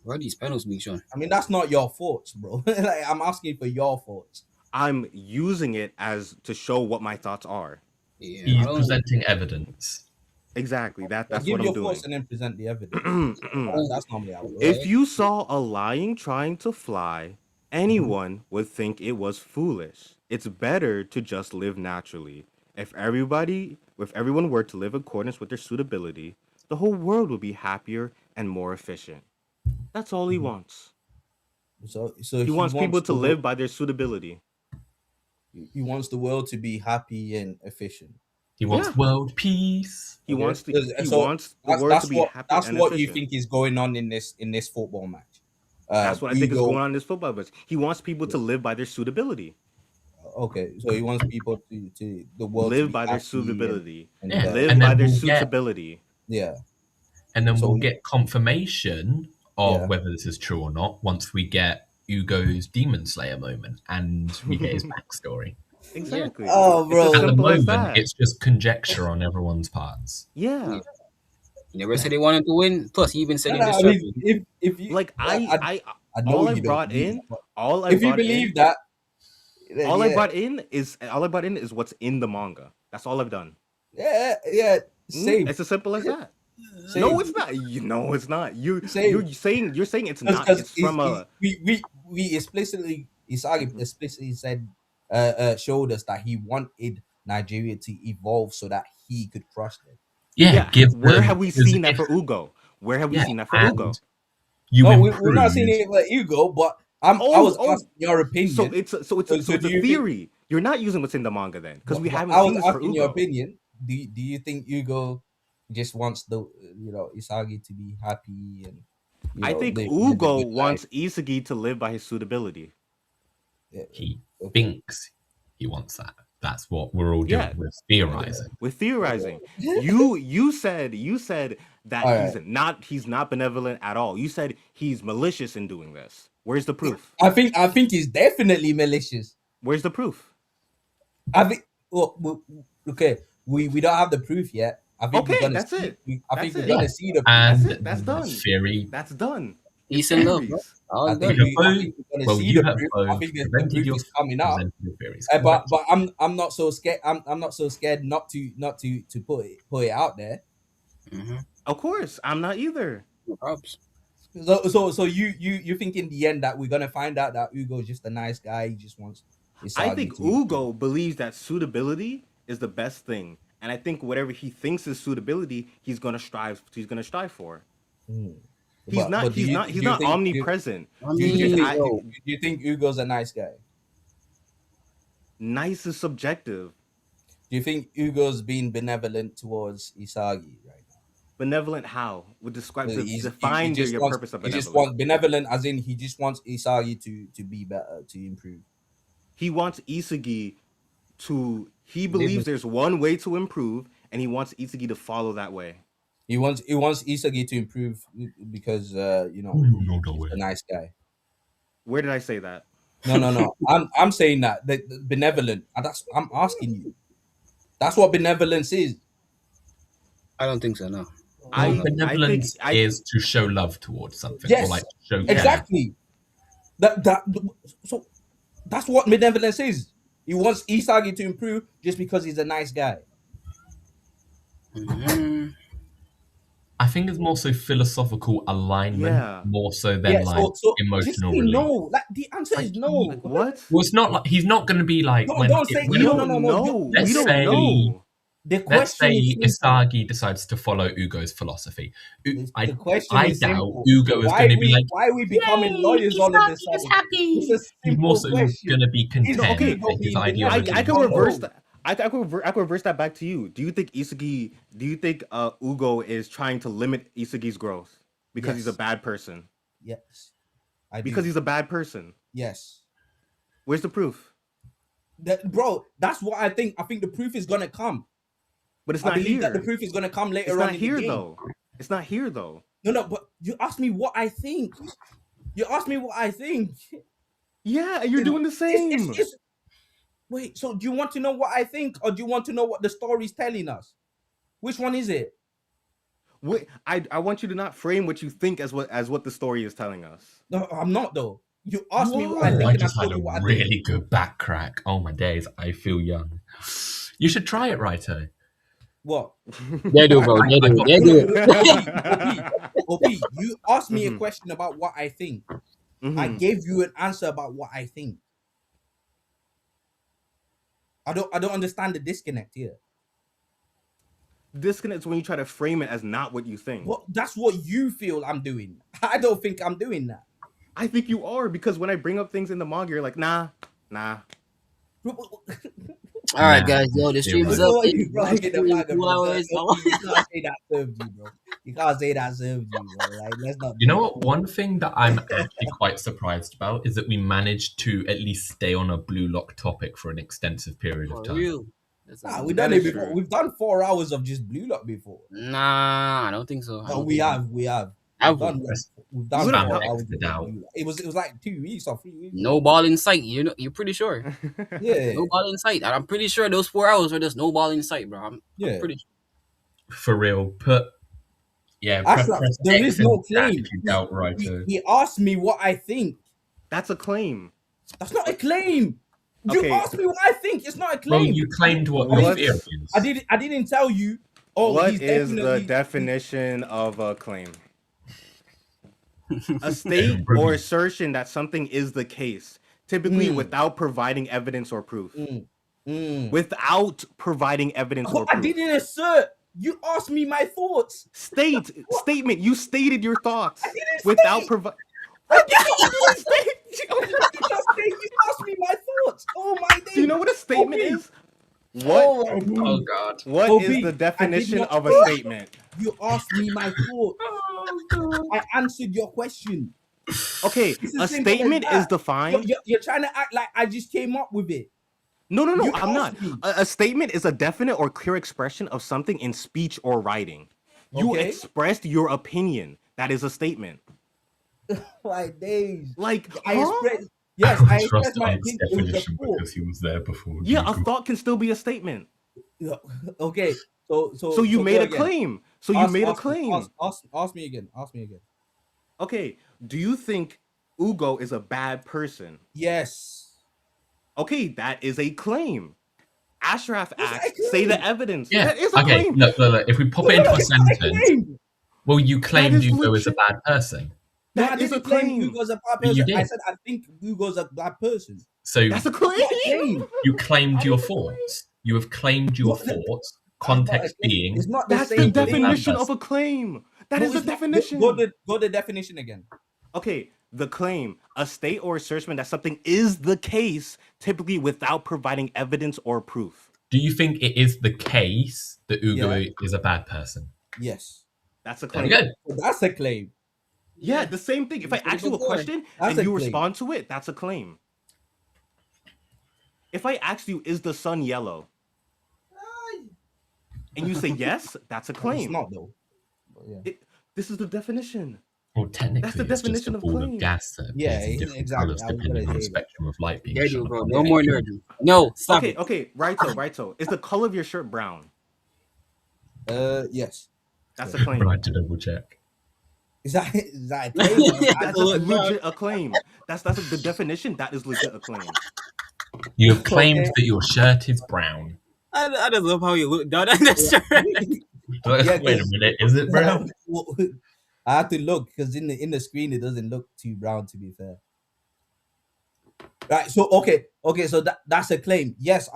where are these panels being shown? I mean, that's not your thoughts, bro. Like, I'm asking for your thoughts. I'm using it as to show what my thoughts are. Yeah, I He's don't- presenting evidence. Exactly. That's Give what your I'm doing. thoughts and then present the evidence. That's normally how it works. If you saw a lion trying to fly, anyone would think it was foolish. It's better to just live naturally. If everyone were to live in accordance with their suitability, the whole world would be happier and more efficient. That's all he wants. So He wants people to the live by their suitability. He wants the world to be happy and efficient. He wants Yeah. world peace. He wants the That's world to be what happy that's and what you efficient. think is going on in this football match. That's what I think is Ugo- going on in this football match. He wants people to live by their suitability. Okay, so he wants people to the world to Live be by their happy suitability. and Yeah. Live And by then their we'll get- suitability. yeah. And then So- we'll get confirmation of Yeah. whether this is true or not once we get Ugo's Demon Slayer moment and we get his backstory. Exactly. Oh, bro. It's as At the simple as moment, that. it's just conjecture on everyone's parts. Yeah. He never said he wanted to win. Plus, he even said in No, this I chapter. mean, if you Like I know all I you don't brought believe in, that, but all I if you brought believe in, that, then all I yeah. brought in is what's in the manga. That's all I've done. Yeah, same. It's as simple as that. Same. No, it's not. No, it's not. You're Same. saying it's not. Because It's from a. we explicitly Isagi explicitly said showed us that he wanted Nigeria to evolve so that he could crush them. Yeah, give Where them- have we because seen that if- for Ugo? Where have we Yeah, seen that for and Ugo? You No, improve. we're not saying it like Hugo, but I was asking your opinion. So it's a So do a you think- theory. You're not using what's in the manga then, because we But haven't I seen was this for asking your Ugo. opinion. Do you think Hugo just wants the Isagi to be happy and I think live a Ugo good life? wants Isagi to live by his suitability. He Okay. thinks he wants that. That's what we're all doing. Yeah. We're theorizing. We're theorizing. You said that All he's not benevolent at all. You said he's malicious in doing this. Where's the proof? I think he's definitely malicious. Where's the proof? I think. Well, okay, we don't have the proof yet. I think Okay, we're gonna that's see, it. I think That's we're it. gonna see the proof. And That's it. That's done. Theory. That's done. Peace and love, bro. Theories. All I good. think, You we, I have think we're gonna Well, see you the have proof. I both think the presented proof your is coming out. presented your theories. But I'm not so scared. I'm not so scared not to put it out there. Mm-hmm. Of course, I'm not either. No props. So you think in the end that we're gonna find out that Ugo is just a nice guy. He just wants. I Isagi think to- Ugo believes that suitability is the best thing, And I think whatever he thinks is suitability, he's gonna strive for. Mm. He's not do you think omnipresent. I do you mean, think yo, do you think Ugo's a nice guy? Nice is subjective. Do you think Ugo's being benevolent towards Isagi right now? Benevolent how? Would describe He define just your wants, purpose of he benevolent. just wants benevolent, as in he just wants Isagi to be better, to improve. He wants Isagi to. He believes there's one way to improve, and he wants Isagi to follow that way. He wants Isagi to improve because he's a nice guy. Where did I say that? No. I'm saying that the benevolent. And I'm asking you. That's what benevolence is. I don't think so. No. Benevolence is to show love towards something, Yes, or like show care. exactly. So that's what benevolence is. He wants Isagi to improve just because he's a nice guy. Mm-hmm. I think it's more so philosophical alignment, more so than emotional just say relief. no. Like the answer is no. Like, what? Well, it's not like he's not going to be like. Don't say We don't know. Let's We don't say, know. let's say Isagi decides to follow Ugo's philosophy. I is doubt simple. Ugo is going to be like, why are we becoming lawyers all of this Isagi is sudden? happy. It's a He's more simple so question. going to be content okay, with his I ideology. I can reverse that. I can reverse that back to you. Do you think Ugo is trying to limit Isagi's growth because he's a bad person? Yes. Because he's a bad person. Yes. Where's the proof? Bro, that's what I think. I think the proof is gonna come. But it's I not believe here. that the proof is gonna come later It's on. not here though. It's not here though. No, but you asked me what I think. You asked me what I think. Yeah, and you're doing the same. Wait, so do you want to know what I think, or do you want to know what the story's telling us? Which one is it? Wait, I want you to not frame what you think as what the story is telling us. No, I'm not though. You asked me what I think. I just had a really good back crack. Oh my days, I feel young. You should try it, Raito. What? They do, bro. They do. OP, you asked me a question about what I think. I gave you an answer about what I think. I don't understand the disconnect here. Disconnect is when you try to frame it as not what you think. Well, that's what you feel I'm doing. I don't think I'm doing that. I think you are, because when I bring up things in the manga, you're like, nah. All right, guys. Yo, the stream is up. You can't say that served you, bro. You can't say that served you, bro. Like, let's not. You know what? One thing that I'm actually quite surprised about is that we managed to at least stay on a Blue Lock topic for an extensive period of time. Real. We've done it before. We've done 4 hours of just Blue Lock before. Nah, I don't think so. No, we have. We've done 4 hours. It was like 2 weeks or 3 weeks. No ball in sight. You're pretty sure. Yeah. No ball in sight. I'm pretty sure those 4 hours were just no ball in sight, bro. I'm pretty sure. For real. There is no claim. He asked me what I think. That's a claim. That's not a claim. You asked me what I think. It's not a claim. Well, you claimed what your fear is. I didn't tell you. What is the definition of a claim? A state or assertion that something is the case, typically without providing evidence or proof. Without providing evidence or proof. I didn't assert. You asked me my thoughts. Statement. You stated your thoughts without providing. You asked me my thoughts. Oh my days. Do you know what a statement is? Oh God. What is the definition of a statement? You asked me my thoughts. I answered your question. Okay, a statement is defined. You're trying to act like I just came up with it. No, I'm not. A statement is a definite or clear expression of something in speech or writing. You expressed your opinion. That is a statement. My days. Like, I expressed. Yes, I expressed my opinion. Definition because he was there before. Yeah, a thought can still be a statement. Okay, so you made a claim. So you made a claim. Ask me again. Okay, do you think Ugo is a bad person? Yes. Okay, that is a claim. Ashraf asked, say the evidence. Yeah, that is a claim. Look. If we pop it into a sentence, well, you claimed Ugo is a bad person. No, I didn't claim Ugo's a bad person. I said I think Ugo's a bad person. So that's a claim. You claimed your thoughts. You have claimed your thoughts Context being, It's not the That's same the Eagles are thing. definition bad of a claim. That No, is the it's not. definition. Go the definition again. Okay, the claim, a state or assertion that something is the case, typically without providing evidence or proof. Do you think it is the case that Ugo Yeah. is a bad person? Yes. That's a There we claim. go. That's a claim. Yeah, the same thing. If I ask you a question That's and a you claim. respond to it, that's a claim. If I ask you, is the sun yellow? And you say yes, that's a claim. It's not though. But yeah. This is the definition. Well, technically, That's the it's just definition a of ball claim. of gas that appears Yeah, in different exactly. colors I was depending gonna on the say that. spectrum of light being There shone you go. upon No it. more nerdy. No, stop Okay, it. okay, Raito. Is the color of your shirt brown? Yes. That's a claim. Right to double check. Is that a claim? That's legit a claim. That's the definition. That is legit a claim. You have claimed that your shirt is brown. I just love how you look down at that shirt. Yeah, Wait a minute, is it brown? I have to look because in the screen it doesn't look too brown, to be fair. Right. So okay. So that's a claim. Yes.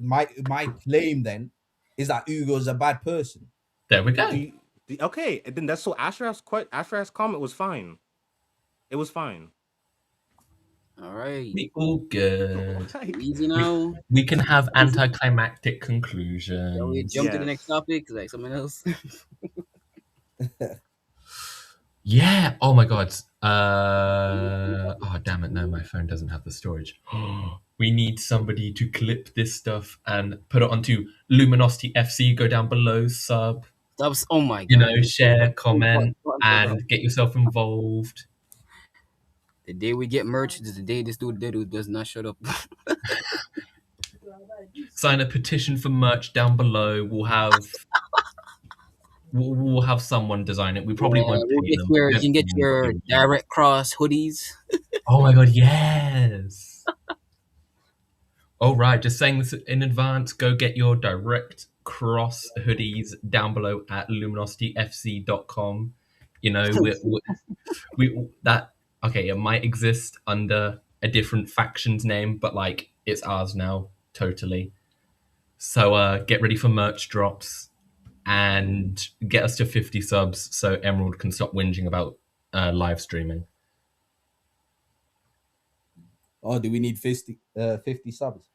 My claim then is that Ugo's a bad person. There we go. Okay, and then that's so Ashraf's comment was fine. It was fine. All right. We all good. Easy now. We can have anticlimactic conclusions. Shall we jump to the Yes. next topic? Like something else? Yeah. Oh my god. Oh damn it! No, my phone doesn't have the storage. We need somebody to clip this stuff and put it onto Luminosity FC. Go down below, sub. Oh my god. You know, share, comment, and get yourself involved. The day we get merch is the day this dude does not shut up. Sign a petition for merch down below. We'll have someone design it. We probably won't we'll pay get them. your, you can get your direct cross hoodies. Oh my god, yes. All right, just saying this in advance. Go get your direct cross hoodies down below at luminosityfc.com. You know, we that okay. It might exist under a different faction's name, but like it's ours now, totally. So get ready for merch drops and get us to 50 subs so Emerald can stop whinging about live streaming. Oh, do we need 50 subs?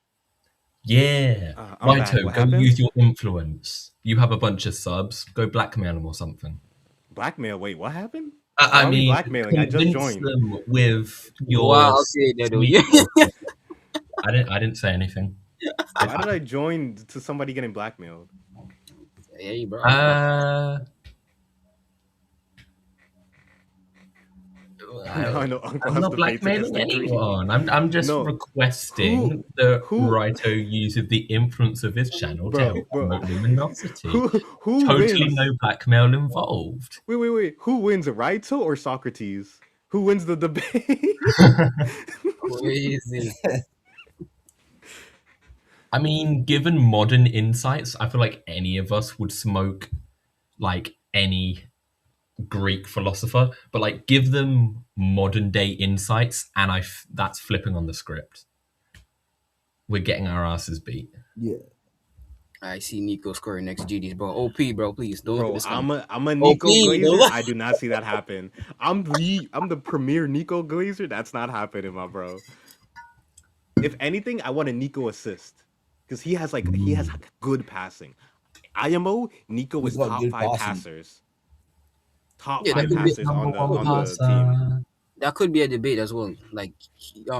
Yeah. I'm back. Raito, What go happened? use your influence. You have a bunch of subs. Go blackmail them or something. Blackmail. Wait, what happened? I Why are we mean, blackmailing. I just convince joined. them with your. Wow, okay, Dedo. sweet- I didn't say anything. Why did I join to somebody getting blackmailed? Hey, bro. Now I know Uncle I'm has not to pay to blackmailing get the green. anyone. I'm just No. requesting that who- Raito uses the influence of his channel to help promote luminosity. Who Totally wins? no blackmail involved. Wait. Who wins, Raito or Socrates? Who wins the debate? Crazy. I mean, given modern insights, I feel like any of us would smoke like any Greek philosopher, but like give them modern day insights, and that's flipping on the script. We're getting our asses beat. Yeah. I see Nico scoring next GDs, bro. OP, bro. Please don't look at Bro, this. I'm a Nico OP, Glazer. bro. I do not see that happen. I'm the premier Nico Glazer. That's not happening, my bro. If anything, I want a Nico assist because he has good passing. IMO Nico He's is got top good 5 passing. passers. Top Yeah, 5 that could be passers on the team. That could be a debate as well. Like,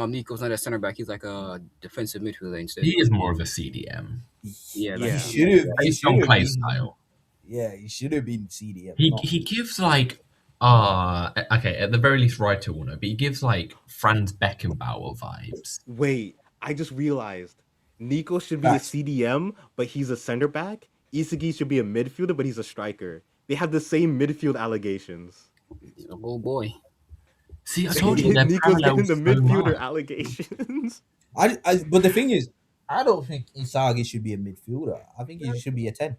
Nico's not a center back; he's like a defensive midfielder instead. He is more of a CDM. Yeah, Yeah. He Based on should play have style. Yeah, he should have been CDM. He gives like okay, at the very least Raito will know, but he gives like Franz Beckenbauer vibes. Wait, I just realized Nico should be a CDM, but he's a center back. Isagi should be a midfielder, but he's a striker. They have the same midfield allegations. Oh boy. See, I told you they're Nico's parallel getting the so midfielder much. allegations. But the thing is, I don't think Isagi should be a midfielder. I think he should be a 10.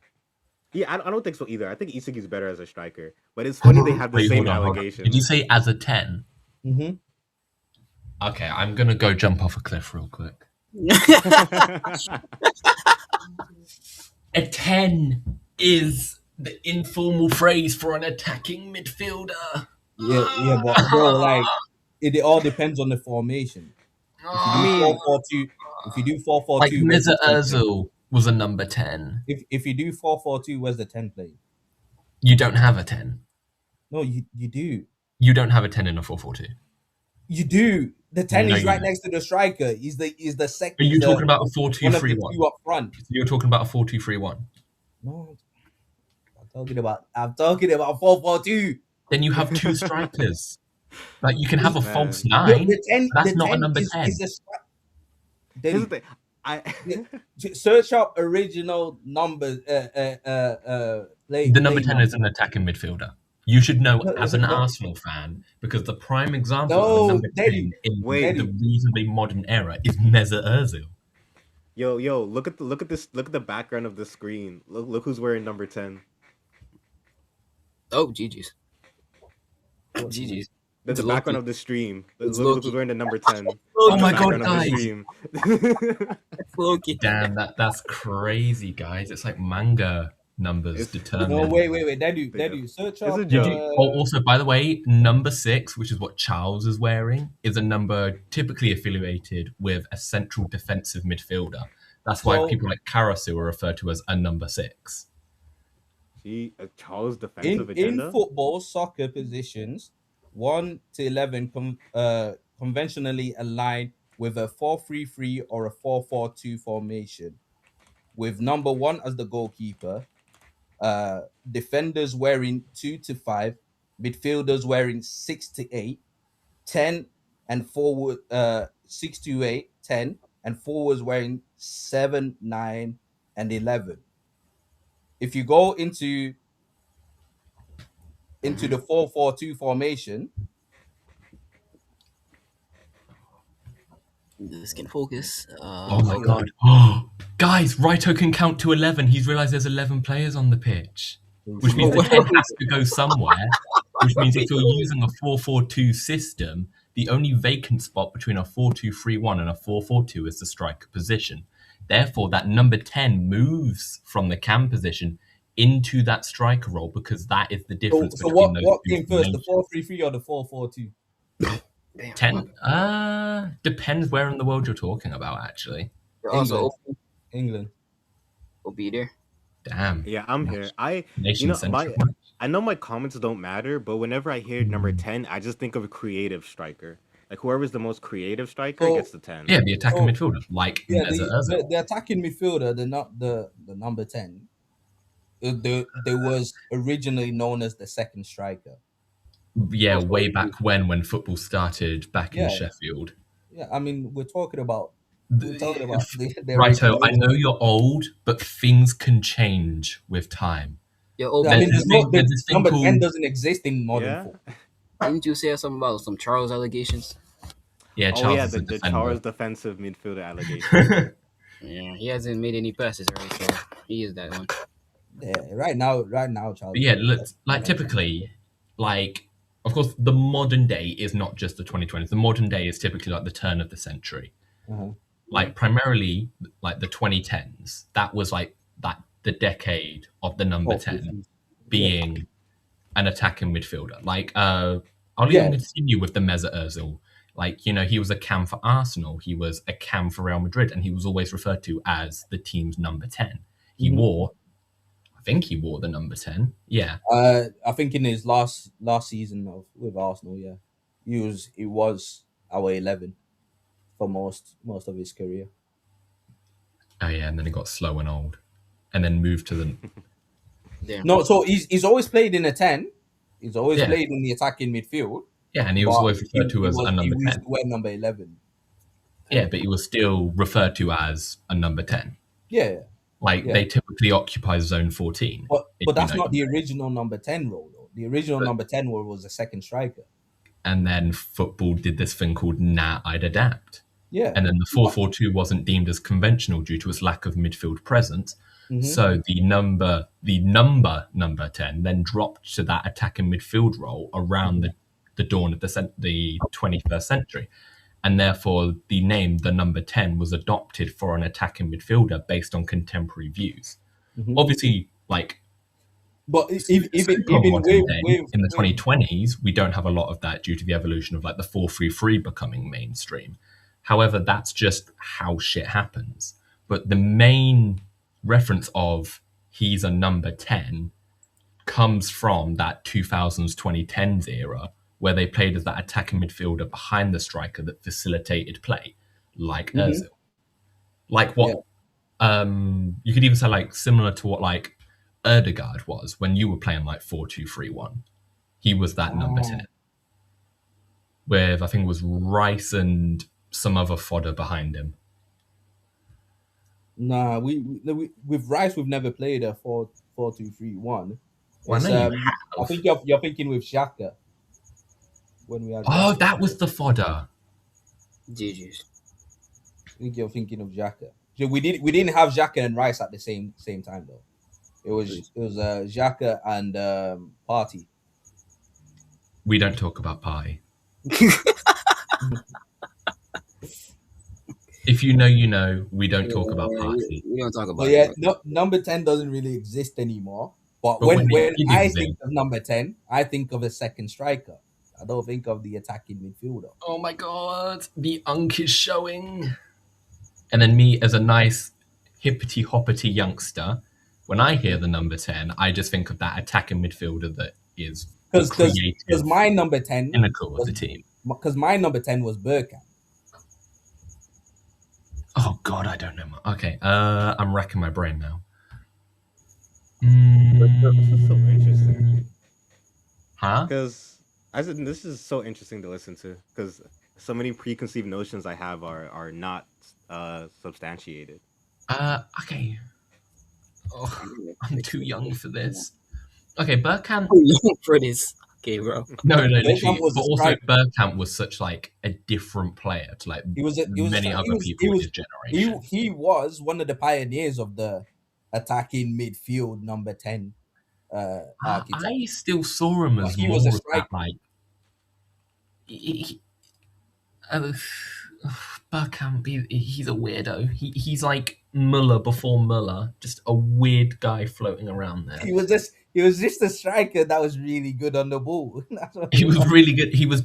Yeah, I don't think so either. I think Isagi's better as a striker. But it's funny they have the Wait, same hold on. allegations. Did you say as a 10? Mm-hmm. Okay, I'm gonna go jump off a cliff real quick. A 10 is the informal phrase for an attacking midfielder. Yeah, but bro, like it all depends on the formation. If you I do mean, 4-4-2, if you do 4 4 like 2, where's Meza the 10 play? Ozil was a number 10. If you do 4-4-2, where's the 10 play? You don't have a 10. No, you do. You don't have a 10 in a 4-4-2. You do. The 10 No, is you right don't. next to the striker. He's the second. Are you talking about a one of the 4-2-3-1? two up front? You're talking about a 4-2-3-1. No, I'm talking about 4-4-2. Then you have two strikers. Like you can have a Man. false 9. The 10, That's the not 10 a number is, 10. is a strike. here's the thing. I Search up original numbers. Play, The number play 10 is an attacking midfielder. You should know No, as an no. Arsenal fan, because the prime example No, of a number 10 Daddy. in Wait. the reasonably modern era is Meza Ozil. Yo, look at the background of the screen. Look who's wearing number 10. Oh, GG's. GG's. The background of the stream. It's Look Loki. who's wearing the number 10. Oh my Background god, of the guys! stream. Loki. Damn, that's crazy, guys. It's like manga numbers It's- determined. No, wait. Daddy. Search up. a Did joke. you, also, by the way, number 6, which is what Charles is wearing, is a number typically affiliated with a central defensive midfielder. That's why So- people like Karasu are referred to as a number 6. See, a Charles defensive in agenda. football, soccer positions 1 to 11 conventionally align with a 4-3-3 or a 4-4-2 formation, with number 1 as the goalkeeper, defenders wearing 2 to 5, midfielders wearing 6 to 8, 10 and forward 6 to 8, 10, and forwards wearing 7, 9, and 11. If you go into the 4-4-2 formation, This can focus. Oh my god. Guys, Raito can count to 11. He's realized there's 11 players on the pitch, which means the 10 has to go somewhere, which means if you're using a 4-4-2 system, the only vacant spot between a 4-2-3-1 and a 4-4-2 is the striker position. Therefore, that number 10 moves from the cam position into that striker role, because that is the difference so between those what two came first, the formations. 4-3-3 or the 4-4-2? Damn. 10? Depends where in the world you're talking about, actually. You're also England. will be there. Damn. Yeah, I'm here. Nation centric. I know my comments don't matter, but whenever I hear number 10, I just think of a creative striker. Like whoever's the most creative striker Oh, gets the 10. Yeah, the attacking Oh. midfielder, like Yeah, Meza Ozil. the attacking midfielder, the number 10, there was originally known as the second striker. Yeah, way back when football started back in Yeah. Sheffield. Yeah, I mean, we're talking about Righto, original- I know you're old, but things can change with time. Yo, Yeah, I mean, There's this thing number 10 called- doesn't exist in modern Yeah? football. Didn't you say something about some Charles allegations? Yeah, Oh Charles yeah, is a the defender. Charles defensive midfielder allegation. Yeah, he hasn't made any passes, right? So he is that one. Yeah, right now, Charles. But yeah, look, like typically, like of course, the modern day is not just the 2020s. The modern day is typically like the turn of the century. Uh-huh. Like primarily, like the 2010s. That was like the decade of the number Oh, 10 being an attacking midfielder. Like I'll Yeah. even continue with the Meza Ozil. Like, you know, he was a cam for Arsenal, he was a cam for Real Madrid, and he was always referred to as the team's number 10. He Mhm. I think he wore the number 10. Yeah. I think in his last season with Arsenal, yeah, he was our 11 for most of his career. Oh yeah, and then he got slow and old. And then moved to the There. No, so he's always played in a 10. He's always Yeah. played in the attacking midfield. yeah, and he was but always referred to as a number he used 10. to wear number 11. Yeah, but he was still referred to as a number 10. Yeah, Like Yeah. they typically occupy zone 14. but if that's you know. not the original number 10 role though. The original number 10 role was a second striker. And then football did this thing called nah, I'd adapt. Yeah, And then the 4-4-2 wasn't deemed as conventional due to its lack of midfield presence. Mhm. So the number 10 then dropped to that attacking midfield role around the dawn of the 21st century. And therefore the name, the number 10, was adopted for an attacking midfielder based on contemporary views. Obviously, like But even super modern day, with in the 2020s, we don't have a lot of that due to the evolution of like the 4-3-3 becoming mainstream. However, that's just how shit happens. But the main reference of he's a number 10 comes from that 2000s 2010s era where they played as that attacking midfielder behind the striker that facilitated play, like Özil. Like what you could even say like similar to what like Erdegaard was when you were playing like 4-2-3-1. He was that number 10. With I think it was Rice and some other fodder behind him. Nah, we with Rice we've never played a 4-2-3-1. Well, It's, I know you I have. think you're thinking with Xhaka when we had. Oh, Xhaka. that was the fodder. GG's. I think you're thinking of Xhaka. So we didn't have Xhaka and Rice at the same time though. It was Xhaka and Party. We don't talk about pie. If you know, you know. We don't talk about party. We don't talk about But yeah, no, number 10 doesn't really exist anymore. But But when it did I exist. think of number 10, I think of a second striker. I don't think of the attacking midfielder. Oh my god, the unk is showing. And then me as a nice hippity hoppity youngster, when I hear the number 10, I just think of that attacking midfielder that is Because my number 10 pinnacle of the team. Because my number 10 was Bergkamp. Oh god, I don't know. Okay, I'm racking my brain now. This is so interesting. Huh? Because this is so interesting to listen to because so many preconceived notions I have are not substantiated. Okay. Oh, I'm too young for this. Okay, Bergkamp. For this. Okay, bro. No, literally. was But a also, striker. Bergkamp was such like a different player to like many other people in his generation. He was one of the pioneers of the attacking midfield number 10 archetype. I still saw him as He more was a of that, striker. like Bergkamp. He's a weirdo. He's like Muller before Muller, just a weird guy floating around there. He was just a striker that was really good on the ball. He was really good. He was,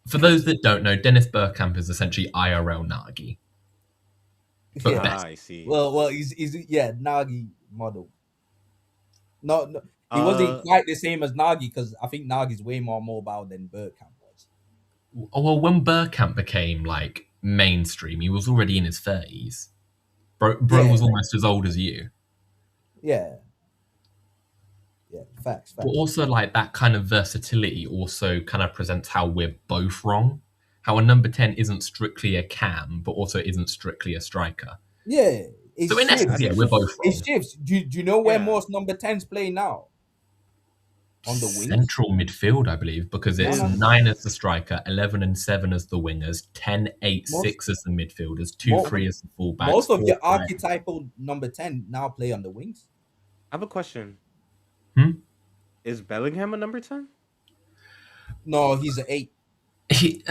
for those that don't know, Dennis Bergkamp is essentially IRL Nagy. But Yeah. best. I see. Well, he's Nagy model. No, he wasn't quite the same as Nagy because I think Nagy's way more mobile than Bergkamp was. Well, when Bergkamp became like mainstream, he was already in his 30s. Bro was almost as old as you. Yeah. Yeah, facts. But also, like, that kind of versatility also kind of presents how we're both wrong. How a number 10 isn't strictly a cam, but also isn't strictly a striker. Yeah. So in essence, yeah, we're both wrong. It shifts. Do you know where most number 10s play now? On the wings? Central midfield, I believe, because it's 9 as the striker, 11 and 7 as the wingers, 10, 8, 6 as the midfielders, 2, 3 as the fullbacks. Most of 4, your 5. archetypal number 10 now play on the wings. I have a question. Is Bellingham a number 10? No, he's an 8. He's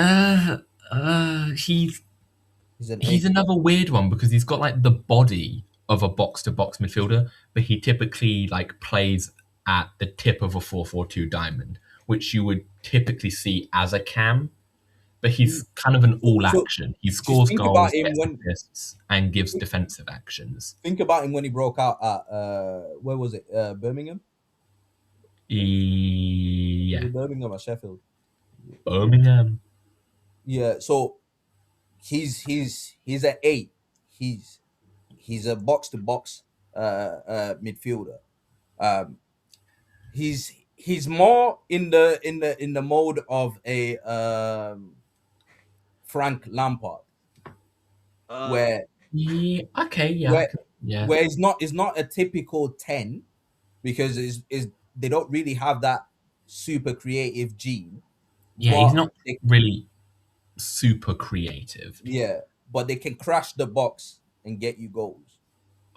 another weird one because he's got like the body of a box-to-box midfielder, but he typically like plays at the tip of a 4-4-2 diamond, which you would typically see as a cam. But he's kind of an all-action. He scores goals, gets assists, and gives defensive actions. Think about him when he broke out at where was it? Birmingham. Yeah. Birmingham or Sheffield. Birmingham. Yeah. So he's an 8. He's a box to box midfielder. He's more in the mode of a Frank Lampard, where where it's not a typical 10 because is they don't really have that super creative gene. Yeah, he's not really super creative. Yeah, but they can crash the box and get you goals.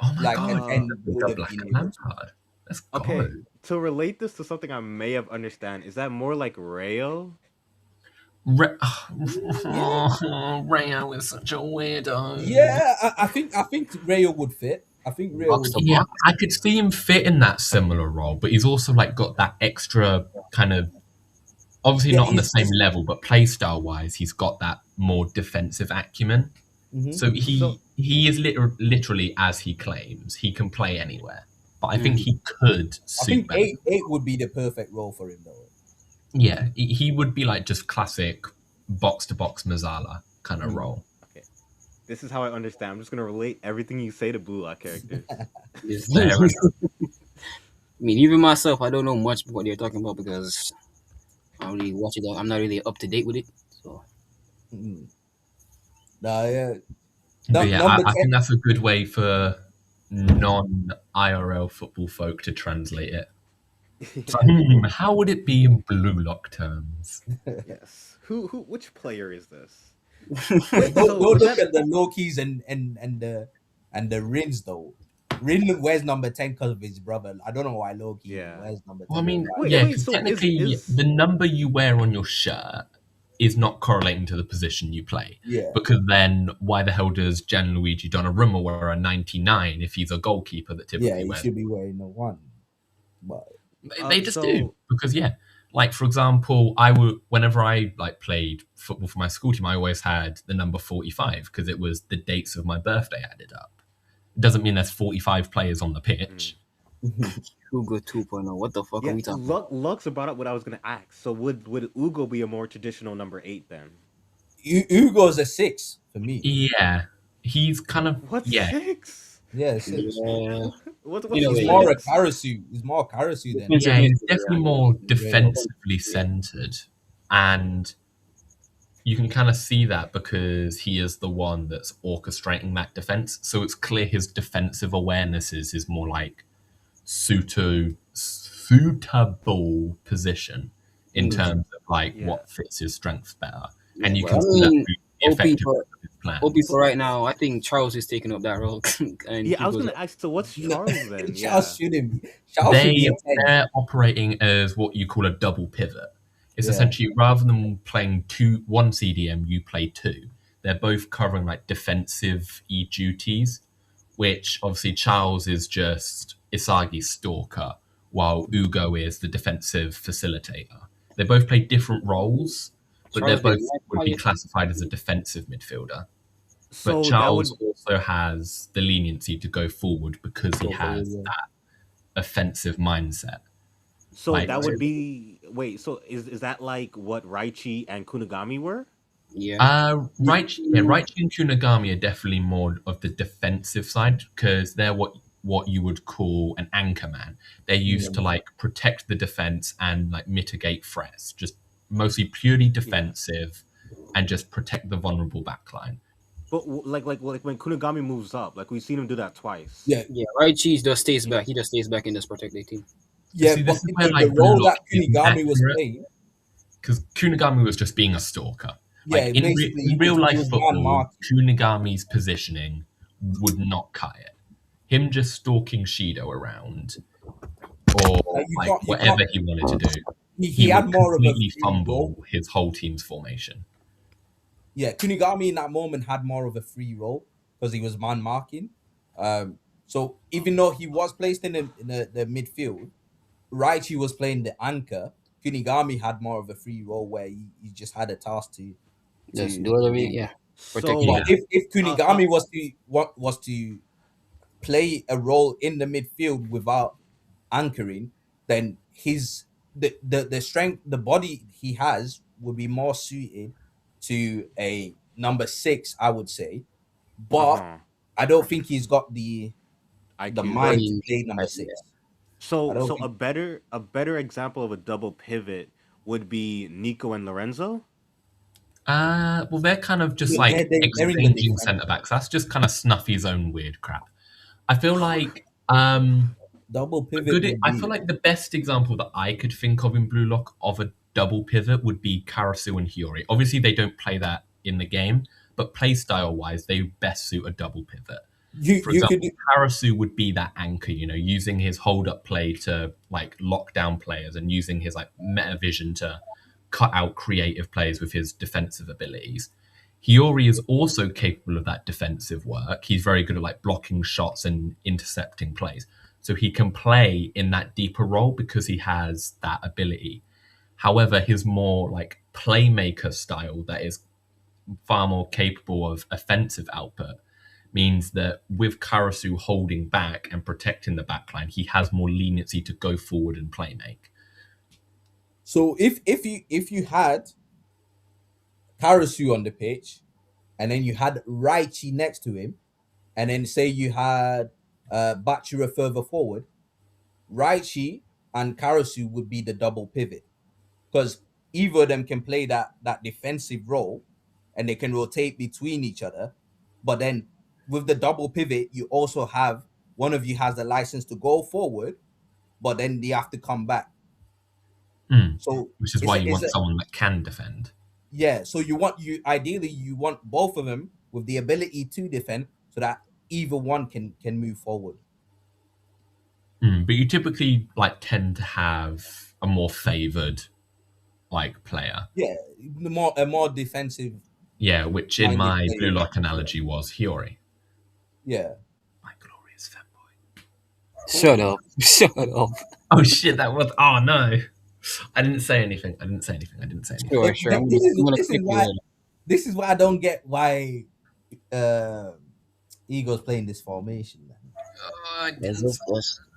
Oh my god! Okay, to relate this to something I may have understand, is that more like Rayo? Rayo is such a weirdo. Yeah, I think Rayo would fit. I think Rio Box would to be. Yeah, box. I could see him fit in that similar role, but he's also like got that extra kind of obviously Yeah, not on the same he's level, but play style wise, he's got that more defensive acumen. mhm. So So he is literally as he claims he can play anywhere, but I think Mm. he could I suit think better. eight would be the perfect role for him though. Yeah, he would be like just classic box to box Mazala kind of Mm. role. okay, this is how I understand. I'm just gonna relate everything you say to Blue Lock characters. Yes. Fair enough. I mean, even myself, I don't know much what they're talking about because I don't really watch it. I'm not really up to date with it. So Mm. Nah, yeah. But yeah, Number I 10. think that's a good way for non IRL football folk to translate it. So, how would it be in blue lock terms? Yes. Which player is this? Wait, Wait, don't, so don't was look that at the low keys and the Rins though. Rin wears number 10 because of his brother. I don't know why low key Yeah. wears number 10. Well, I mean, Wait, yeah, wait, because so technically is the number you wear on your shirt is not correlating to the position you play. Yeah. Because then why the hell does Gianluigi Donnarumma wear a 99 if he's a goalkeeper that Yeah, typically he wears? should be wearing the 1. But They just do. so Because yeah, like for example, whenever I like played football for my school team, I always had the number 45 because it was the dates of my birthday added up. It doesn't mean there's 45 players on the pitch. Hugo 2.0. What the fuck are yeah, we talking about? Lux brought up what I was gonna ask. So would Ugo be a more traditional number 8 then? Hugo's a 6 for me. Yeah, he's kind of What yeah. 6? Yeah, 6. Yeah. What's You know, He's the more a six? Karasu. He's more Karasu than Yeah, he's midfielder, definitely yeah. more Yeah. defensively centered, and you can kind of see that because he is the one that's orchestrating that defense. So it's clear his defensive awarenesses is more like suitable position in terms of like Yeah. what fits his strengths better, Yeah, and you but can I see that mean, through the OP effectiveness for of his plan. OP for right now, I think Charles is taking up that role. And Yeah, I was Hugo's gonna ask. So what's Charles then? Yeah. Charles shouldn't be. Charles should be a 10. They're operating as what you call a double pivot. It's Yeah. essentially rather than playing one CDM, you play two. They're both covering like defensive duties, which obviously Charles is just Isagi's stalker, while Ugo is the defensive facilitator. They both play different roles, but Charles they both been would be quiet. classified as a defensive midfielder. So But that Charles would also has the leniency to go forward because he Go forward, has yeah. that offensive mindset. so like- that would be wait. So is that like what Raichi and Kunigami were? Yeah. Raichi and Kunigami are definitely more of the defensive side because they're what you would call an anchor man. They're used to like protect the defense and like mitigate threats, just mostly purely defensive and just protect the vulnerable backline. But like when Kunigami moves up, like we've seen him do that twice. Yeah. Yeah, right. Cheese just stays back. He just stays back and just protect the team. Yeah, See, but this is where, the like, role Blue that Lock is Kunigami was accurate. playing, Because Kunigami was just being a stalker. yeah, Like in basically real he life was football, man-marking. Kunigami's positioning would not cut it. Him just stalking Shido around, or Like, you like can't- you whatever can't- he wanted to do, He he had would more of a completely free fumble role. his whole team's formation. Yeah, Kunigami in that moment had more of a free role because he was man marking. So even though he was placed in the midfield, Raichi was playing the anchor. Kunigami had more of a free role where he just had a task to Just do whatever. Yeah. Protect So you. But if Kunigami was to play a role in the midfield without anchoring, then the strength, the body he has would be more suited to a number 6, I would say. But I don't think he's got the IQ. mind to Brain. play number 6. I So don't so think- a better example of a double pivot would be Nico and Lorenzo. Well, they're kind of just Yeah, like they're in the exchanging defense. centre backs. That's just kind of Snuffy's own weird crap. I feel like Double pivot. would I be- feel like the best example that I could think of in Blue Lock of a double pivot would be Karasu and Hiori. Obviously, they don't play that in the game, but play style wise, they best suit a double pivot. For you example, could Karasu would be that anchor, using his hold up play to like lock down players and using his like meta vision to cut out creative players with his defensive abilities. Hiori is also capable of that defensive work. He's very good at like blocking shots and intercepting plays. So he can play in that deeper role because he has that ability. However, his more like playmaker style that is far more capable of offensive output means that with Karasu holding back and protecting the backline, he has more leniency to go forward and play make. So if you had Karasu on the pitch, and then you had Raichi next to him, and then say you had Bachira further forward, Raichi and Karasu would be the double pivot, because either of them can play that defensive role, and they can rotate between each other. But then with the double pivot, you also have one of you has the license to go forward, but then they have to come back. So which is why you want someone that can defend. Yeah, so you ideally you want both of them with the ability to defend, so that either one can move forward. But you typically like tend to have a more favored like player. Yeah, a more defensive. Yeah, which in my Blue Lock analogy was Hiori. Yeah. My glorious fanboy. Shut up. Shut up. Oh shit, that was oh no. I didn't say anything. Sure. This is why I don't get why Eagles playing this formation, man. That's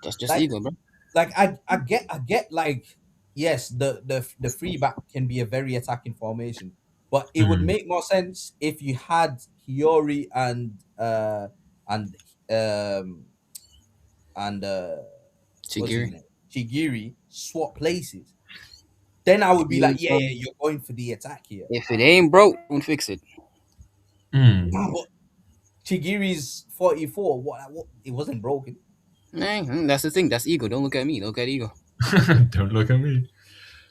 just like, ego, bro. Like I get like, yes, the free back can be a very attacking formation, but it would make more sense if you had Hiori and Chigiri swap places. Then I would be like, yeah, you're going for the attack here. If it ain't broke, don't fix it. Nah, but Chigiri's 44. What? It wasn't broken. That's the thing. That's ego. Don't look at me. Look at ego. Don't look at me.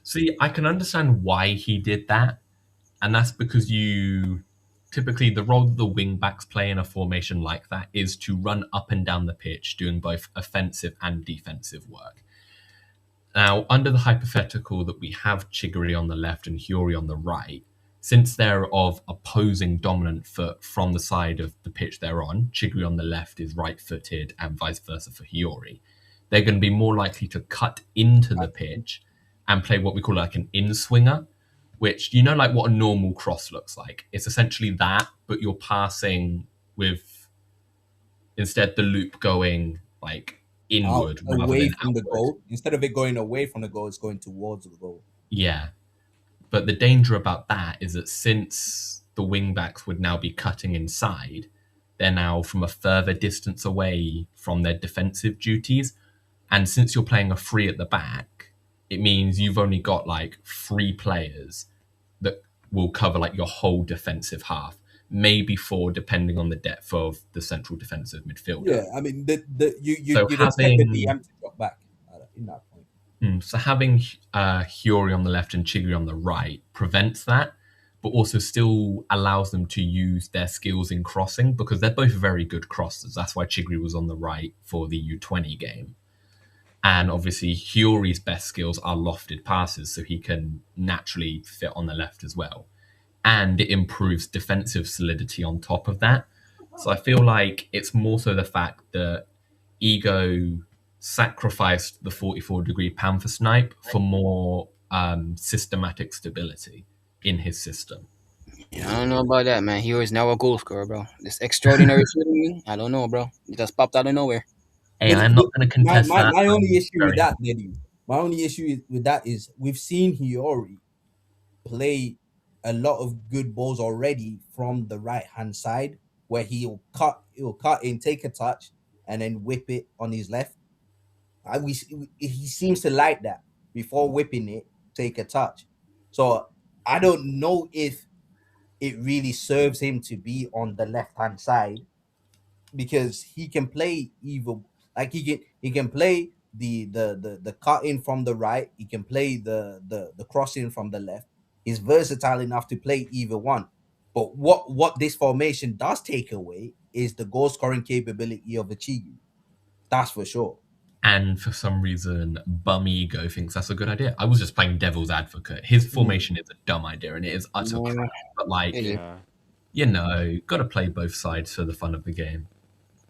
See, I can understand why he did that, and that's because you typically the role that the wing backs play in a formation like that is to run up and down the pitch, doing both offensive and defensive work. Now, under the hypothetical that we have Chigiri on the left and Hiori on the right, since they're of opposing dominant foot from the side of the pitch they're on, Chigiri on the left is right-footed and vice versa for Hiori, they're going to be more likely to cut into the pitch and play what we call like an in-swinger, which, you know, like what a normal cross looks like. It's essentially that, but you're passing with, instead the loop going like inward away from the goal. Instead of it going away from the goal, it's going towards the goal. Yeah. But the danger about that is that since the wing backs would now be cutting inside, they're now from a further distance away from their defensive duties. And since you're playing a free at the back, it means you've only got like 3 players that will cover like your whole defensive half. Maybe 4, depending on the depth of the central defensive midfielder. Yeah, I mean, you'd expect the DM to drop back in that point. So having Hiori on the left and Chigiri on the right prevents that, but also still allows them to use their skills in crossing, because they're both very good crossers. That's why Chigiri was on the right for the U20 game. And obviously Hiori's best skills are lofted passes, so he can naturally fit on the left as well. And it improves defensive solidity on top of that. So I feel like it's more so the fact that Ego sacrificed the 44-degree Panther snipe for more systematic stability in his system. Yeah, I don't know about that, man. He is now a goal scorer, bro. This extraordinary shooting, I don't know, bro. It just popped out of nowhere. Hey, I'm not going to contest that. My only issue with that, Neddy, my only issue with that is we've seen Hiori play a lot of good balls already from the right hand side, where he'll cut in, take a touch, and then whip it on his left. He seems to like that before whipping it, take a touch. So I don't know if it really serves him to be on the left hand side, because he can play either. Like he can play the cut in from the right. He can play the crossing from the left. He's versatile enough to play either one. But what this formation does take away is the goal scoring capability of Ichigo. That's for sure. And for some reason, Bum Ego thinks that's a good idea. I was just playing devil's advocate. His formation is a dumb idea, and it is utter crap. But like, got to play both sides for the fun of the game.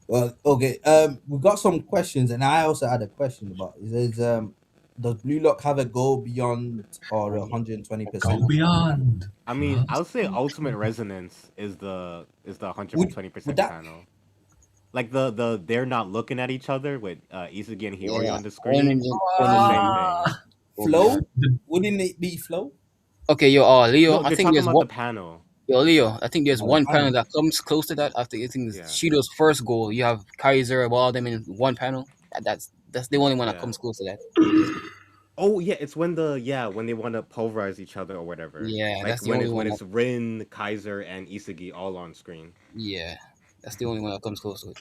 Well, okay. We've got some questions, and I also had a question about is does Blue Lock have a goal beyond or 120%? Go beyond. I mean, I would say Ultimate Resonance is the 120% that- panel. Like the they're not looking at each other with Isagi and Hiori on the screen. 100 It's the same thing. Flow? Wouldn't it be Flow? Okay, yo, Leo, No, I they're think talking there's about one. the panel. Yo, Leo, I think there's Oh, one panel. panel that comes close to that after getting Yeah. Shido's first goal. You have Kaiser, all them in one panel. That's the only one that Yeah. comes close to that. Oh yeah, it's when when they want to pulverize each other or whatever. Yeah, like that's the when only it's one when that- it's Rin, Kaiser, and Isagi all on screen. Yeah, that's the only one that comes close to it.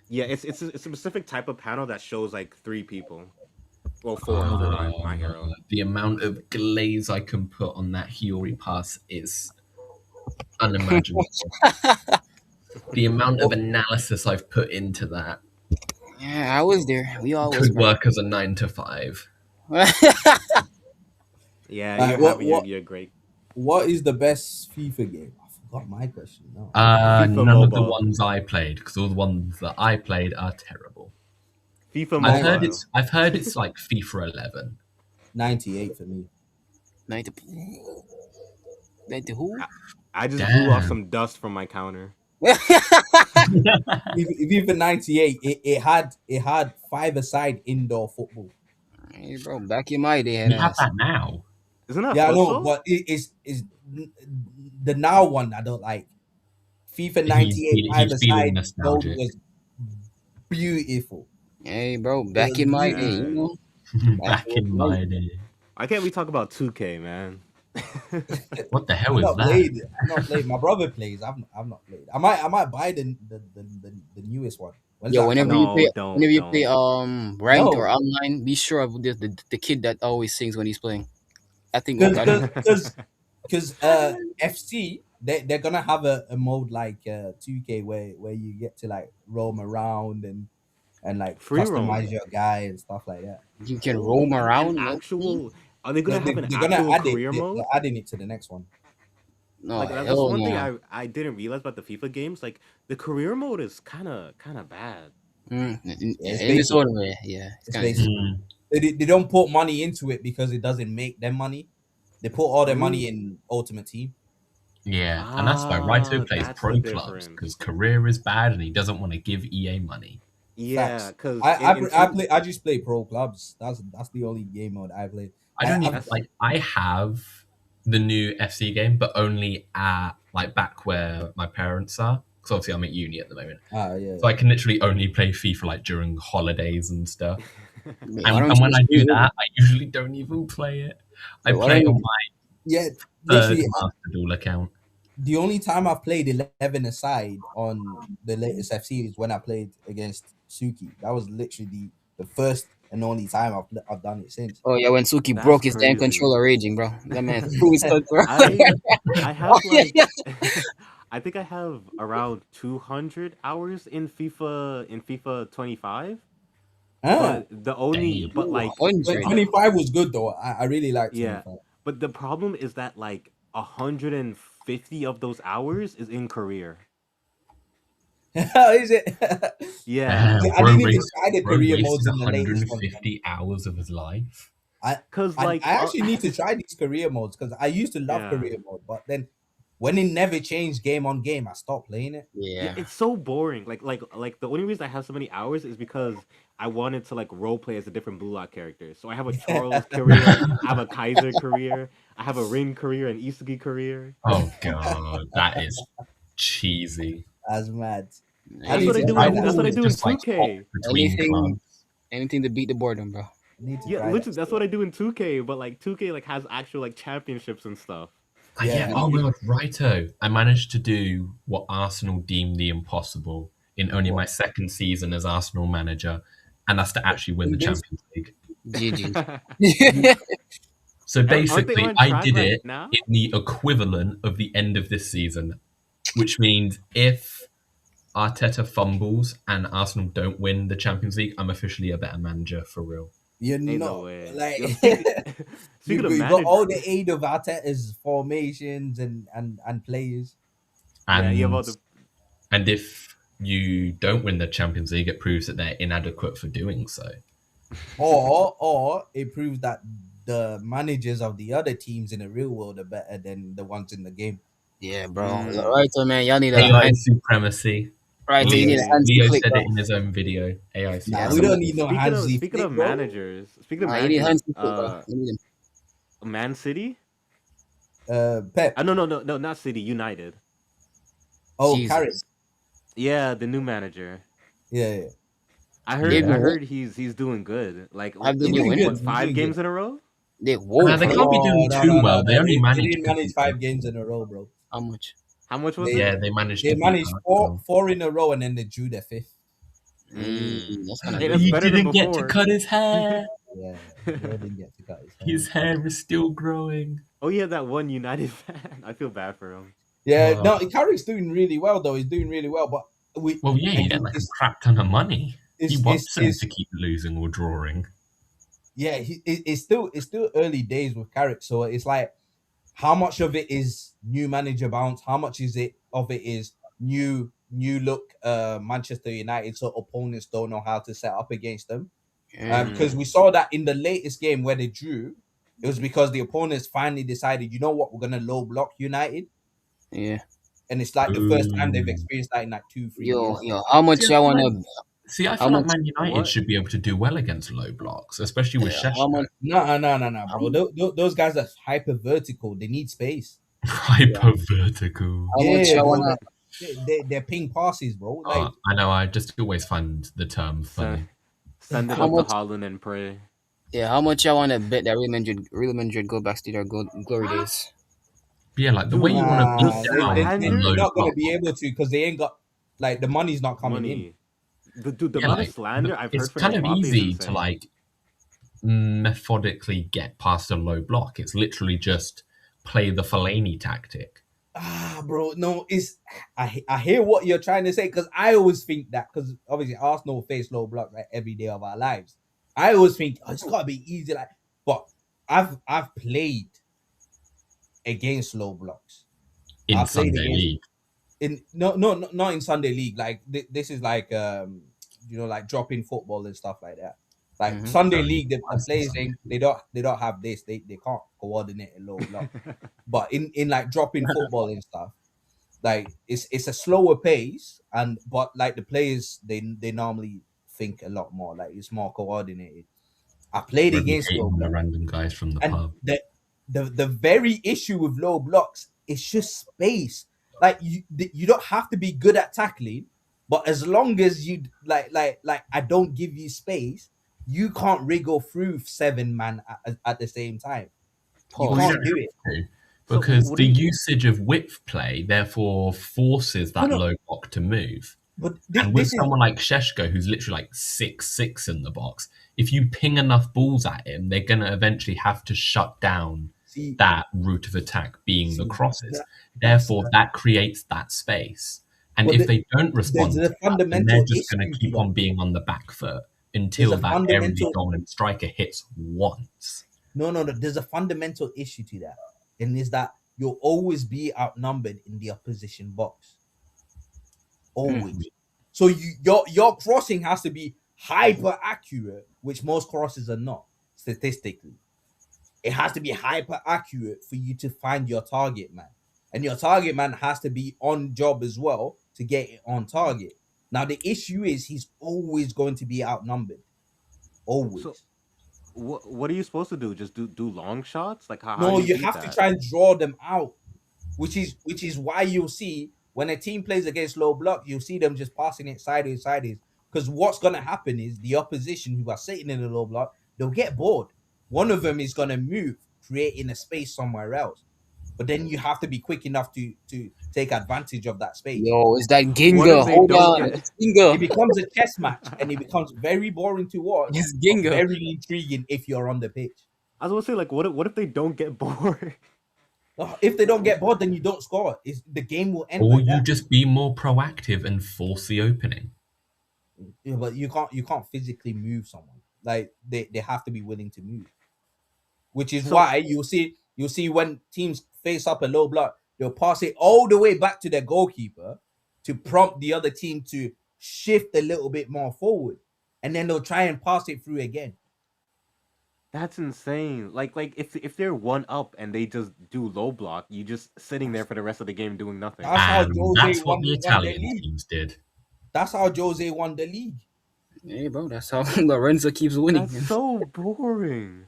Yeah, it's a specific type of panel that shows like 3 people. Well, 4 for my hero. The amount of glaze I can put on that Hiori pass is unimaginable. The amount of analysis I've put into that Yeah, I was there. We all was. could work as a 9 to 5. Yeah, you're great. What is the best FIFA game? I forgot my question. No. FIFA None of the Mobile. ones I played, because all the ones that I played are terrible. FIFA I've Mobile. heard it's like FIFA 11. 98 for me. 90 who? I just blew off Damn. some dust from my counter. FIFA 98, it had 5-a-side indoor football. Hey, bro, back in my day, We have that now. Isn't that Yeah, I know, futsal? but it is the now one I don't like. FIFA He's 98 feeling 5-a-side nostalgic. was beautiful. Hey, bro, back in my day, you know. Back in my day. Why can't we talk about 2K, man? What the hell I've is not that? played. I've not played. My brother plays. I've not played. I might buy the newest one. When's Yo, that whenever coming? you play, don't. whenever you play ranked No. or online, be sure of the kid that always sings when he's playing. I think Because FC they're gonna have a mode like 2K where you get to like roam around and like Free customize roam. your guy and stuff like that. you can roam around. An actual. Are they gonna They're have an gonna actual add career it. mode? They're adding it to the next one. No, Like that's hell one thing no. I didn't realize about the FIFA games. Like the career mode is kind of bad. In It's its basic. own way, yeah. It's It's kind of basic. They don't put money into it because it doesn't make them money. They put all their money in Ultimate Team. Yeah, and that's why Raito plays that's pro the clubs, difference. because career is bad and he doesn't want to give EA money. Yeah, Facts. because I just play pro clubs. That's the only game mode I play. I don't even I've- like. I have the new FC game, but only at like back where my parents are. Because obviously I'm at uni at the moment, Yeah. so I can literally only play FIFA like during holidays and stuff. Why And don't when you I do just- that, I usually don't even play it. I Why play don't on you- my Yeah, third literally, Master Duel account. the only time I've played 11 aside on the latest FC is when I played against Suki. That was literally the first and only time I've done it since. Oh yeah, when Suki That's broke his damn crazy. controller raging, bro. That man threw his controller. I have like I think I have around 200 hours in FIFA 25. Ah, But the only Dang. but like 100. 25 was good though. I really liked 25. Yeah. But the problem is that like 150 of those hours is in career. Is it? Yeah. I didn't even try the career modes in the latest one. 150 hours of his life. Cause I like actually need to try these career modes because I used to love Yeah. career mode, but then when it never changed game on game, I stopped playing it. yeah, Yeah. it's so boring. Like the only reason I have so many hours is because I wanted to like role play as a different Blue Lock character. So I have a Charles career, I have a Kaiser career, I have a Rin career, and Isagi career. Oh god, that is cheesy. That's mad. That's need what I to do. try In, that. that's what I do in Just, like, 2K. Between Anything- clubs. Anything to beat the boredom, bro. I need to Yeah, try literally, that that's still. what I do in 2K. But like 2K like has actual like championships and stuff. Yeah. Oh my god, Raito. I managed to do what Arsenal deemed the impossible in only my second season as Arsenal manager, and that's to actually win the This- Champions League. GG. So Aren't they basically, on I track did right it now? in the equivalent of the end of this season, which means if Arteta fumbles and Arsenal don't win the Champions League, I'm officially a better manager for real. You Ain't know, no way. like Yo, speaking of you got all managers, the aid of Arteta's formations and players. And you have all the. and if you don't win the Champions League, it proves that they're inadequate for doing so. Or it proves that the managers of the other teams in the real world are better than the ones in the game. Yeah, bro. Mm. Right, so man, y'all need a AI hand. supremacy. Right, so you need a Okay. hands to Leo click, said bro. it in his own video. AI Yeah, Nah, we supremacy. don't need no Speaking hands. of speaking of bro. managers, speaking of You need hands managers, to click, bro. You need them. Man City. Pep. No, not City. United. Oh, Jesus. Carrick. Yeah, the new manager. Yeah. I They've heard. I been heard he's doing good. Like Have they He's been doing winning good. winning? what He's 5 doing good. games in a row? Whoa, They for can't be real? doing No, too no, well. no, They no. only They managed didn't to manage beat 5 games in a row, bro. How much? How much was They, it? Yeah, they managed they to beat managed Arsenal. four in a row and then they drew their fifth. That's kind of Hey, good. that's He better than didn't get to before. cut his hair. Yeah, Leo didn't get to cut his hair. His hair is still growing. Oh yeah, that one United fan. I feel bad for him. Yeah, Oh. no, Carrick's doing really well though. He's doing really well, but Well, yeah, you get like a crap ton of money. He wants them to keep losing or drawing. Yeah, it's still early days with Carrick, so it's like how much of it is new manager bounce, how much is it is new look Manchester United, so opponents don't know how to set up against them. Because we saw that in the latest game where they drew, it was because the opponents finally decided, you know what, we're gonna low block United. Yeah. And it's like the first time they've experienced that in like 2-3 years. Yo, how much y'all wanna? See, I How feel like much- Man United should be able to do well against low blocks, especially with How Sheshko. much? No, bro. Those guys are hyper vertical. They need space. Hyper vertical. How much Yeah, y'all bro. wanna? They're ping passes, bro. Like I know. I just always find the term funny. Send it How up to much- Holland and pray. Yeah, how much y'all wanna bet that Real Madrid go back to their glory days? But yeah, like the Dude, way you want to nah, beat they're down they- a low not gonna block. be able to because they ain't got like the money's not coming in. Money. The Yeah, amount like, of slander I've heard it's for kind of Mbappe is easy insane. to like methodically get past a low block. It's literally just play the Fellaini tactic. Bro, no, I hear what you're trying to say because I always think that because obviously Arsenal face low block like every day of our lives. I always think it's gotta be easy, like, but I've played against low blocks In I played Sunday against- League. in not in Sunday League. Like this is like like drop-in football and stuff like that. Like Mhm. Sunday Oh, League, the I see players Sunday they don't have this. They can't coordinate a low block. But in like drop-in football and stuff, like it's a slower pace but like the players they normally think a lot more. Like it's more coordinated. I played against Replicating low the block, random guys from the and pub. the very issue with low blocks is just space. Like you don't have to be good at tackling, but as long as you like I don't give you space, you can't wriggle through 7 man at the same time. You Pause. can't do it. So Because what the do you- usage of width play therefore forces that No. low block to move. But And with this is someone like Sheshko, who's literally like 6'6" in the box, if you ping enough balls at him, they're going to eventually have to shut down see that route of attack being the See, crosses. that- Therefore, that creates that space. And Well, if they don't respond, there's a to that, then fundamental they're just going issue to to keep that. on being on the back foot until There's a that aerially fundamental- dominant striker hits once. No. There's a fundamental issue to that, and is that you'll always be outnumbered in the opposition box. Always. So your crossing has to be hyper accurate, which most crosses are not statistically. It has to be hyper accurate for you to find your target man, and your target man has to be on job as well to get it on target. Now the issue is he's always going to be outnumbered. Always. So, what are you supposed to do? Just do long shots? Like how No, do you beat have to that? try and draw them out, which is why you'll see when a team plays against low block, you'll see them just passing it sideways. Because what's gonna happen is the opposition who are sitting in the low block, they'll get bored. One of them is gonna move, creating a space somewhere else. But then you have to be quick enough to take advantage of that space. Yo, is that What Ginga? if they Hold don't on, get- it's Ginga. It becomes a chess match, and it becomes very boring to watch. It's but Ginga. very intriguing if you're on the pitch. I was gonna say like what if they don't get bored? If they don't get bored, then you don't score. The game will end Or like you that. just be more proactive and force the opening. Yeah, but you can't physically move someone. Like they have to be willing to move. Which is So- why you'll see when teams face up a low block, they'll pass it all the way back to their goalkeeper to prompt the other team to shift a little bit more forward, and then they'll try and pass it through again. That's insane. Like if they're one up and they just do low block, you just sitting there for the rest of the game doing nothing. That's how And Jose that's what won the their Italian league. teams did. That's how Jose won the league. Hey, bro, that's how Lorenzo keeps winning. That's so boring.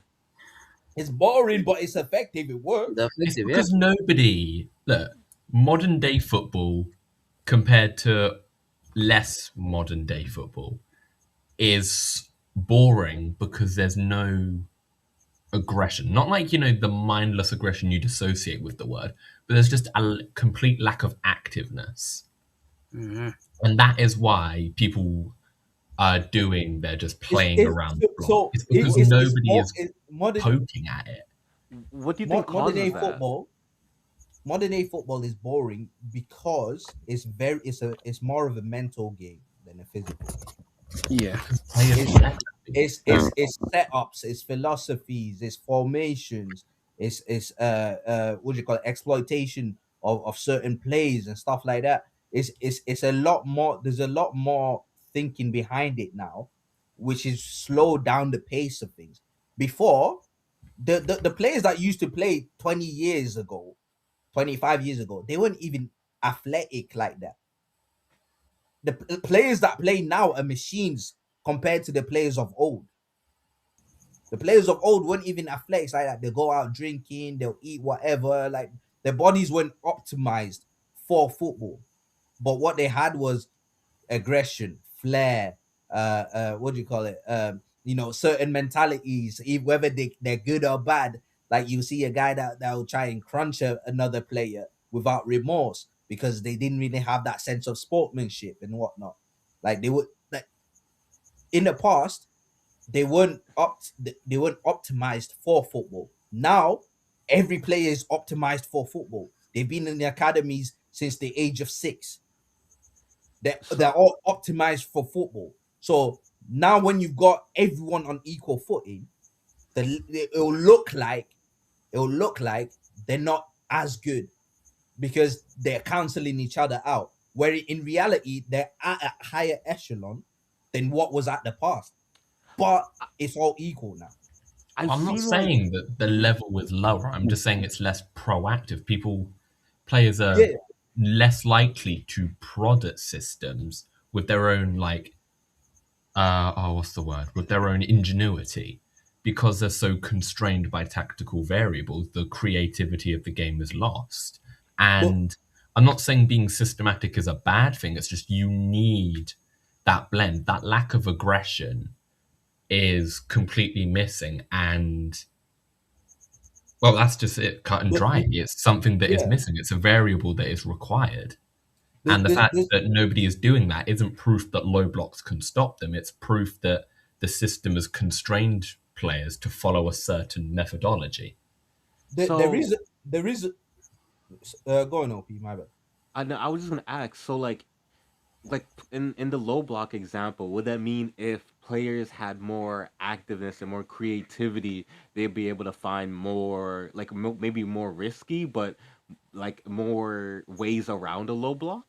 It's boring, but it's effective. It works. The It's offensive, yeah. because nobody look modern day football compared to less modern day football is boring because there's no aggression. Not like, the mindless aggression you'd associate with the word, but there's just a complete lack of activeness. Mm-hmm. And that is why people are doing, they're just playing around the block. It's because nobody is poking at it. What do you think modern day causes that? football? Modern day football is boring because it's more of a mental game than a physical game. Yeah. It's setups, it's philosophies, it's formations, it's what do you call it, exploitation of certain plays and stuff like that. It's a lot more. There's a lot more thinking behind it now, which is slowed down the pace of things. Before, the players that used to play 20 years ago, 25 years ago, they weren't even athletic like that. The players that play now are machines compared to the players of old. The players of old weren't even athletic like that. They go out drinking, they'll eat whatever. Like their bodies weren't optimized for football. But what they had was aggression, flair, what do you call it? Certain mentalities, whether they're good or bad. Like you see a guy that will try and crunch another player without remorse because they didn't really have that sense of sportsmanship and whatnot. Like they would, like in the past, they weren't optimized for football. Now every player is optimized for football. They've been in the academies since the age of 6. They're all optimized for football. So now when you've got everyone on equal footing, it'll look like they're not as good because they're canceling each other out. Where in reality, they're at a higher echelon than what was at the past. But it's all equal now. I'm not saying that the level is lower. I'm just saying it's less proactive. Players are less likely to prod at systems with their own with their own ingenuity, because they're so constrained by tactical variables. The creativity of the game is lost. And I'm not saying being systematic is a bad thing. It's just you need that blend. That lack of aggression is completely missing, and well, that's just it, cut and dry. It's something that is missing. It's a variable that is required. And the fact that nobody is doing that isn't proof that low blocks can stop them. It's proof that the system has constrained players to follow a certain methodology. There is go on, OP, my bad. I was just gonna ask, so like in the low block example, would that mean if players had more activeness and more creativity, they'd be able to find more, like maybe more risky, but like more ways around a low block?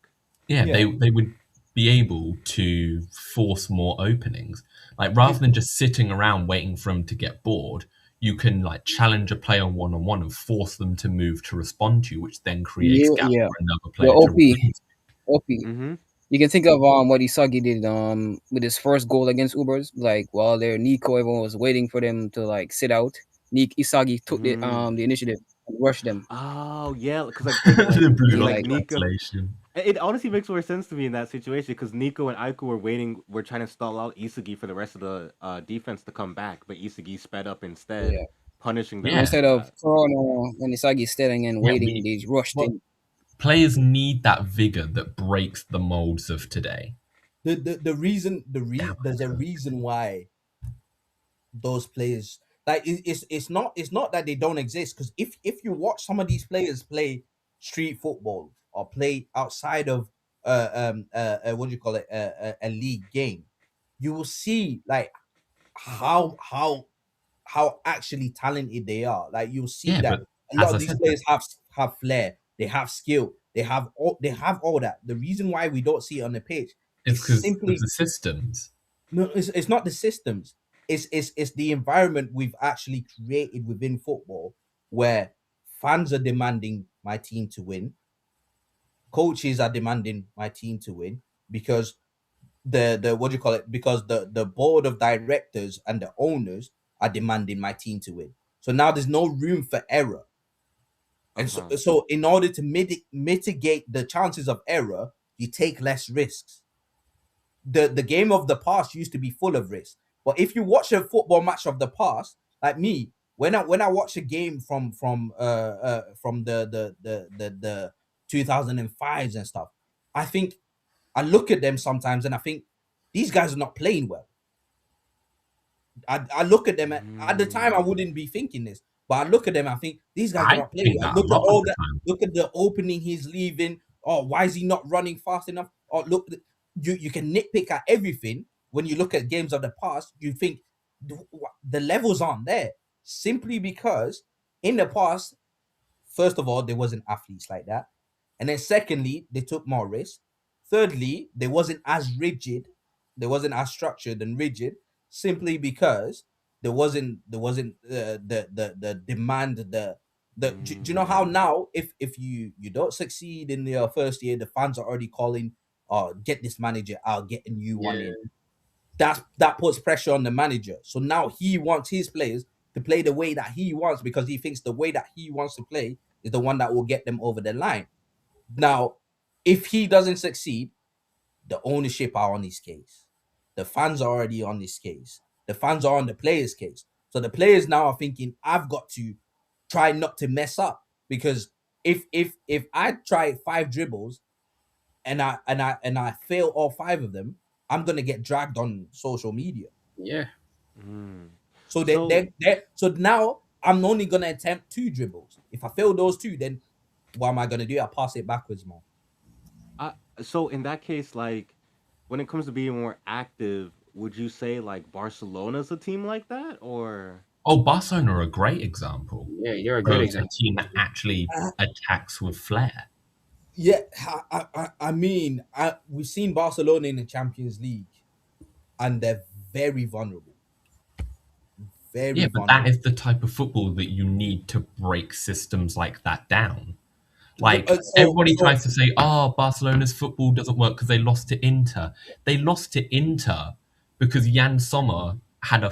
Yeah, they would be able to force more openings. Like rather than just sitting around waiting for them to get bored, you can like challenge a player one-on-one and force them to move to respond to you, which then creates gaps for another player to respond to. OP. You can think of what Isagi did with his first goal against Ubers. Like while there, Nico, everyone was waiting for them to like sit out. Isagi took the initiative and rushed them. Oh yeah, because like, Blue like light Nico. translation. It honestly makes more sense to me in that situation because Nico and Aiku were trying to stall out Isagi for the rest of the defense to come back, but Isagi sped up instead, punishing them. Instead of Corona and Isagi standing and waiting, they rushed in. Players need that vigor that breaks the molds of today. There's a reason why those players, like it's not that they don't exist, because if you watch some of these players play street football or play outside of what do you call it, a league game, you will see like how actually talented they are. Like you'll see that a lot of these players have flair. they have skill, they have all that. The reason why we don't see it on the pitch It's is because of simply the systems. no, it's not the systems. It's the environment we've actually created within football where fans are demanding my team to win, coaches are demanding my team to win because the what do you call it? Because the board of directors and the owners are demanding my team to win. So now there's no room for error. And so in order to mitigate the chances of error, you take less risks. The game of the past used to be full of risks. But if you watch a football match of the past, like me, when I watch a game from the 2005s and stuff, I think I look at them sometimes and I think these guys are not playing well. I look at them at the time I wouldn't be thinking this, but I look at them and I think these guys are I not playing think well. that a Look at lot of all the that. time. Look at the opening he's leaving. Oh, why is he not running fast enough? Oh, look, you can nitpick at everything when you look at games of the past. You think the levels aren't there simply because in the past, first of all, there wasn't athletes like that, and then secondly, they took more risks. Thirdly, they wasn't as rigid, they wasn't as structured and rigid, simply because there wasn't the demand do you know how now if you don't succeed in your first year, the fans are already calling, get this manager out, get a new one in. That puts pressure on the manager. So now he wants his players to play the way that he wants because he thinks the way that he wants to play is the one that will get them over the line. Now, if he doesn't succeed, the ownership are on his case. The fans are already on his case. The fans are on the players' case. So the players now are thinking, I've got to try not to mess up because if I try 5 dribbles and I fail all 5 of them, I'm gonna get dragged on social media. Yeah. So so now I'm only gonna attempt 2 dribbles. If I fail those 2, then what am I gonna do? I'll pass it backwards more. So in that case, like when it comes to being more active, would you say like Barcelona's a team like that, or Oh, Barcelona are a great example. Yeah, you're a Of good a example. team that actually attacks with flair. Yeah, I mean, we've seen Barcelona in the Champions League, and they're very vulnerable. Very Yeah, but vulnerable. that is the type of football that you need to break systems like that down. Like everybody tries to say, "Oh, Barcelona's football doesn't work because they lost to Inter." They lost to Inter because Jan Sommer had a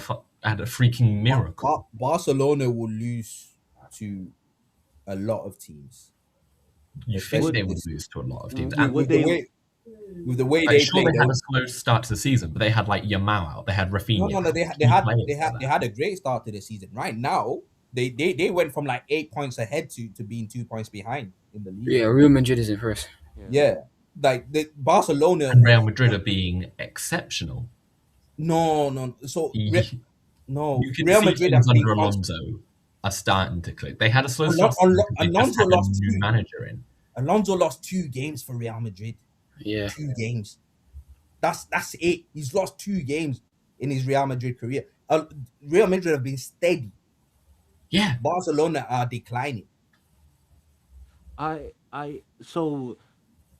freaking miracle. Barcelona will lose to a lot of teams. You think Especially they would this lose to a lot of teams? would with they? the way Like, they sure, play. they had a slow start to the season, but they had like Yamal out, they had Rafinha. No, out, they key players for that. had a great start to the season. Right now, they went from like 8 points ahead to being 2 points behind in the league. Yeah, Real Madrid is in first. Yeah, like the Barcelona And Real Madrid are being exceptional. No. So no, You can Real see Madrid things have been under Alonso are starting to click. They had a slow start, they just Alonso had a lost new 2. manager in. Alonso lost 2 games for Real Madrid. Yeah. 2 games. That's it. He's lost 2 games in his Real Madrid career. Real Madrid have been steady. Yeah. Barcelona are declining. So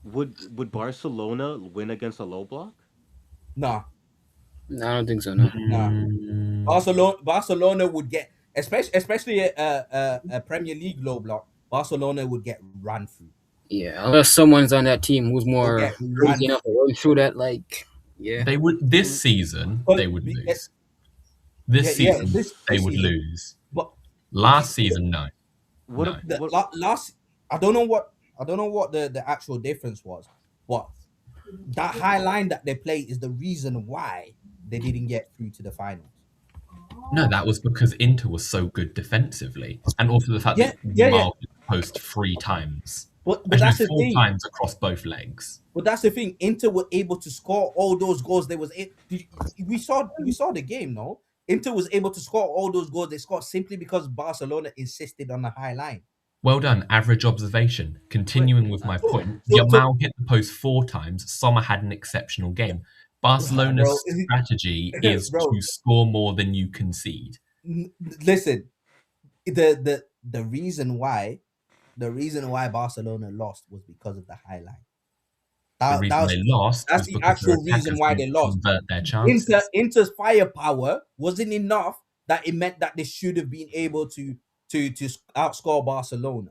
would Barcelona win against a low block? Nah. No, I don't think so. No. Nah. Barcelona would get, especially a Premier League low block. Barcelona would get run through. Yeah, unless someone's on that team who's more get crazy enough to run through that, like, yeah. They would this season. They would lose. This season, they would lose. But last season, no. Last, I don't know what the actual difference was, but that high line that they play is the reason why they didn't get through to the finals. No, that was because Inter was so good defensively, and also the fact that Yamal hit the post 3 times. But that's the 4 thing. times across both legs. But that's the thing. Inter were able to score all those goals. We saw the game. No, Inter was able to score all those goals. They scored simply because Barcelona insisted on the high line. Well done, average observation. Continuing with my point, Yamal hit the post 4 times. Sommer had an exceptional game. Barcelona's strategy is to score more than you concede. Listen, the reason why the reason why Barcelona lost was because of the high line. The reason they lost that's was the because their actual reason attackers why didn't they lost. convert their chances. Inter's firepower wasn't enough that it meant that they should have been able to outscore Barcelona.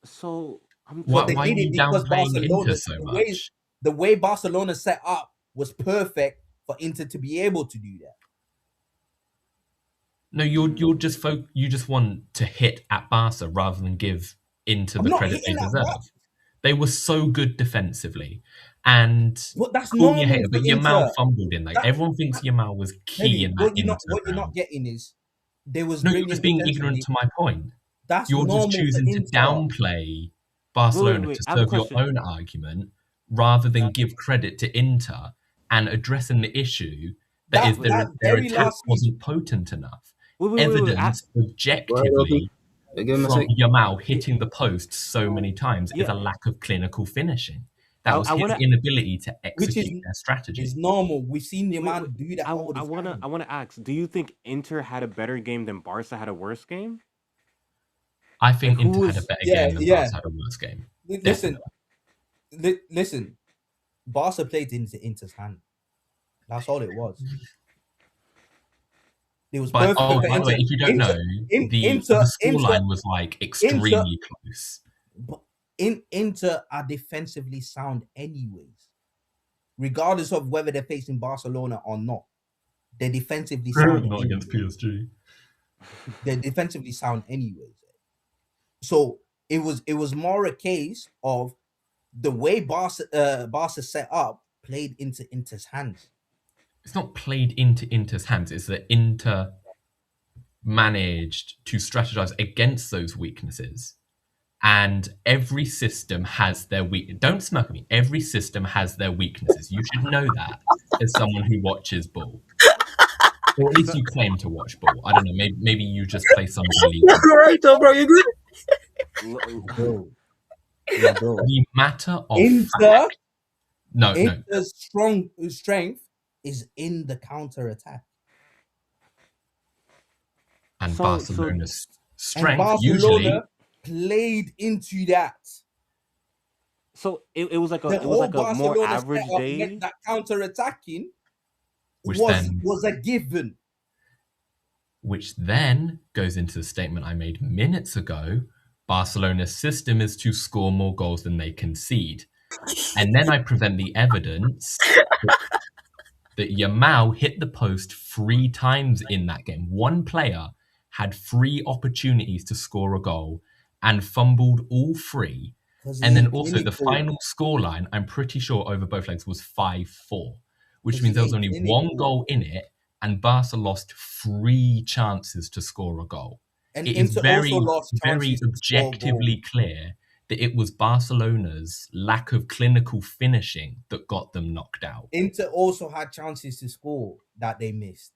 So Why they are did you it because downplaying Inter Barcelona, so much? the way Barcelona set up was perfect for Inter to be able to do that. No, you just want to hit at Barca rather than give Inter the I'm not credit they hitting that deserve. box. They were so good defensively, and But that's call me a normal hater, for but Yamal Inter. fumbled in. Like everyone thinks Yamal was key in that Inter What you're not round. getting is they was No, you're brilliant just being ignorant defensively. to my point. That's You're just normal for choosing to Inter. downplay Barcelona wait. to I have a serve your question. own argument rather than give credit to Inter and addressing the issue that is their very attack last wasn't potent enough. Wait. Evidence objectively Give him a from sec. Yamal hitting the post so many times is Yeah. a lack of clinical finishing. That was I his wanna- inability to Which execute their strategy. is normal. We've seen the man do that all the I time. wanna ask, do you think Inter had a better game than Barca had a worse game? I think Like, who Inter had a was- better Yeah, game than yeah. Barca had a worse game. Listen, Barca played into Inter's hand. That's all it was. It was By perfect. the way, if you don't know, the scoreline was like extremely close. But Inter are defensively sound anyways, regardless of whether they're facing Barcelona or not. They're defensively sound. Not against PSG. They're defensively sound anyways. So it was more a case of the way Barca set up played into Inter's hands. It's not played into Inter's hands. It's that Inter managed to strategize against those weaknesses. And every system has their Don't smirk at me. Every system has their weaknesses. You should know that as someone who watches ball. Or at least you claim to watch ball. I don't know. Maybe you just play some league. Raito, bro, you good? Bro. The matter of Inter, fact. No. Inter's strong strength is in the counter attack. And So- Barcelona's And strength Barcelona usually played into that. So it was like a The it was whole like a more Barcelona average setup day. meant that counter attacking Which was a given. which then goes into the statement I made minutes ago. Barcelona's system is to score more goals than they concede. And then I present the evidence that Yamal hit the post 3 times in that game. One player had 3 opportunities to score a goal and fumbled all 3. And then also the final scoreline, I'm pretty sure over both legs, was 5-4, which means there was only 1 goal in it, and Barca lost 3 chances to score a goal. And It is Inter very, also lost very chances to score objectively clear that it was Barcelona's lack of clinical finishing that got them knocked out. Inter also had chances to score that they missed.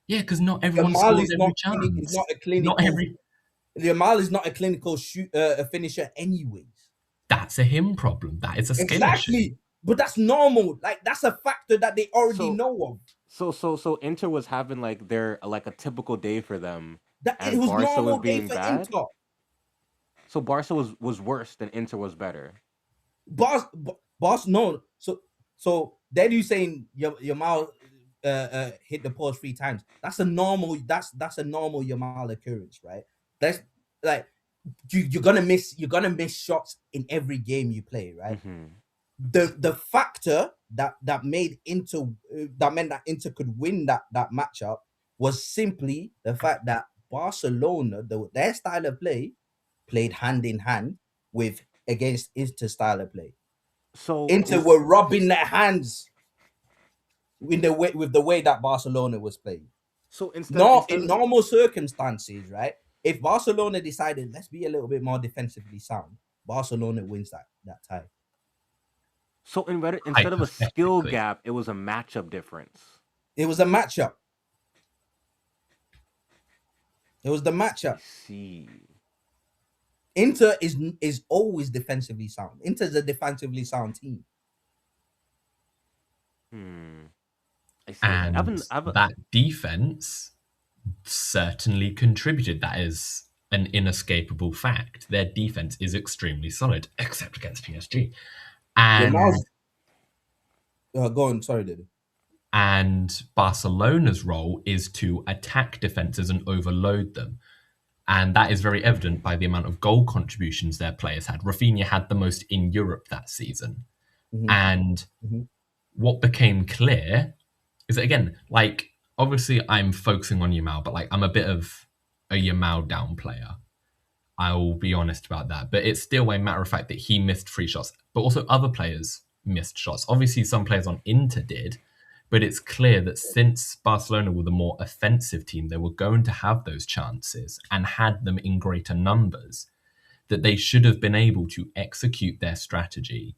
Yeah, because not everyone Yamal scores is every not chance. not a clinical. Not every. Yamal is not a clinical finisher, anyways. That's a him problem. That is a skill issue. But that's normal. Like that's a factor that they already know of. So Inter was having like their like a typical day for them. That and it was Barca normal was day being for bad. Inter. So Barca was worse than Inter was better. Boss, no. So then you saying Yamal hit the post 3 times. That's a normal. That's a normal Yamal occurrence, right? That's like you're gonna miss shots in every game you play, right? Mm-hmm. The factor that made Inter that meant that Inter could win that matchup was simply the fact that Barcelona, their style of play, played hand in hand with against Inter style of play. So Inter were rubbing their hands with the way that Barcelona was playing. So in normal circumstances, right? If Barcelona decided let's be a little bit more defensively sound, Barcelona wins that tie. So instead of a skill gap, it was a matchup difference. It was a matchup. It was the matchup. See. Inter is always defensively sound. Inter's a defensively sound team. I see. And that defense certainly contributed. That is an inescapable fact. Their defense is extremely solid, except against PSG. And Go on, sorry, Diddy. and Barcelona's role is to attack defenses and overload them. And that is very evident by the amount of goal contributions their players had. Rafinha had the most in Europe that season. Mhm. And Mhm. what became clear is that, again, like, obviously I'm focusing on Yamal, but like I'm a bit of a Yamal down player. I'll be honest about that. But it's still a matter of fact that he missed free shots, but also other players missed shots. Obviously, some players on Inter did, but it's clear that since Barcelona were the more offensive team, they were going to have those chances and had them in greater numbers, that they should have been able to execute their strategy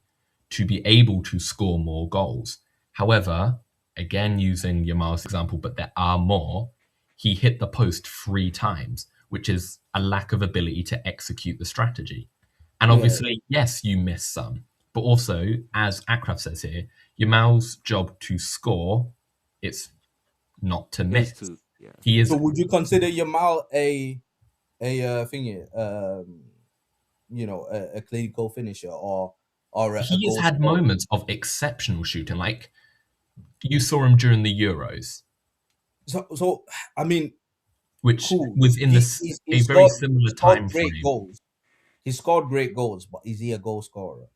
to be able to score more goals. However, again, using Yamal's example, but there are more, he hit the post 3 times, which is a lack of ability to execute the strategy. And obviously, yes, you miss some, but also, as Akraf says here, Yamal's job to score, it's not to miss. He is. So would you consider Yamal a thingy, a clinical finisher or a He has goal had scorer? moments of exceptional shooting, like you saw him during the Euros, So I mean, which cool. was in a very similar time great frame. goals. He scored great goals, but is he a goal scorer?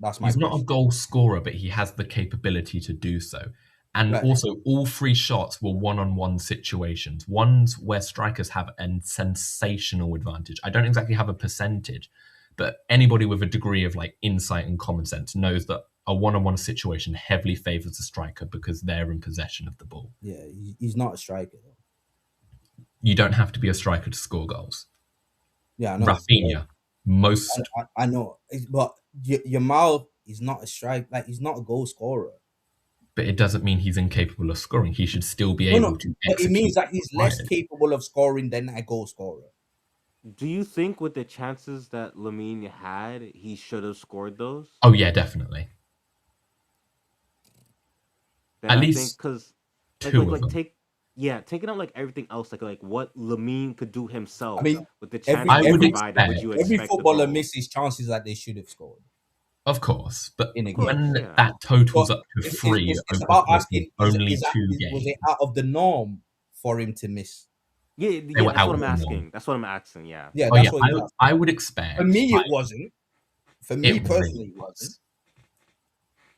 That's my He's not a question. goal scorer, but he has the capability to do so. And Right. also, all 3 shots were one-on-one situations, ones where strikers have a sensational advantage. I don't exactly have a percentage, but anybody with a degree of like insight and common sense knows that a one-on-one situation heavily favors the striker because they're in possession of the ball. Yeah, he's not a striker though. You don't have to be a striker to score goals. Yeah, I know. Rafinha, most. I know, but Yamal is not a strike. Like he's not a goal scorer. But it doesn't mean he's incapable of scoring. He should still be No, able to but execute. it means that he's less required. capable of scoring than a goal scorer. Do you think with the chances that Lamine had, he should have scored those? Oh yeah, definitely. Then At I least because two of them. taking out like everything else, like what Lamine could do himself. I mean, with the every- chances I would provided, would expect- you Every expect the footballer goal? misses chances that they should have scored. Of course, but In a game. when yeah. that totals But up to It's 3 it's over about the course asking: of only was 2 it games, out of the norm for him to miss? Yeah, were that's what out I'm of the norm. asking. That's what I'm asking. Yeah. Yeah, Oh that's yeah, what he's asking. I would expect. For me, it wasn't. For me It personally, it was. wasn't.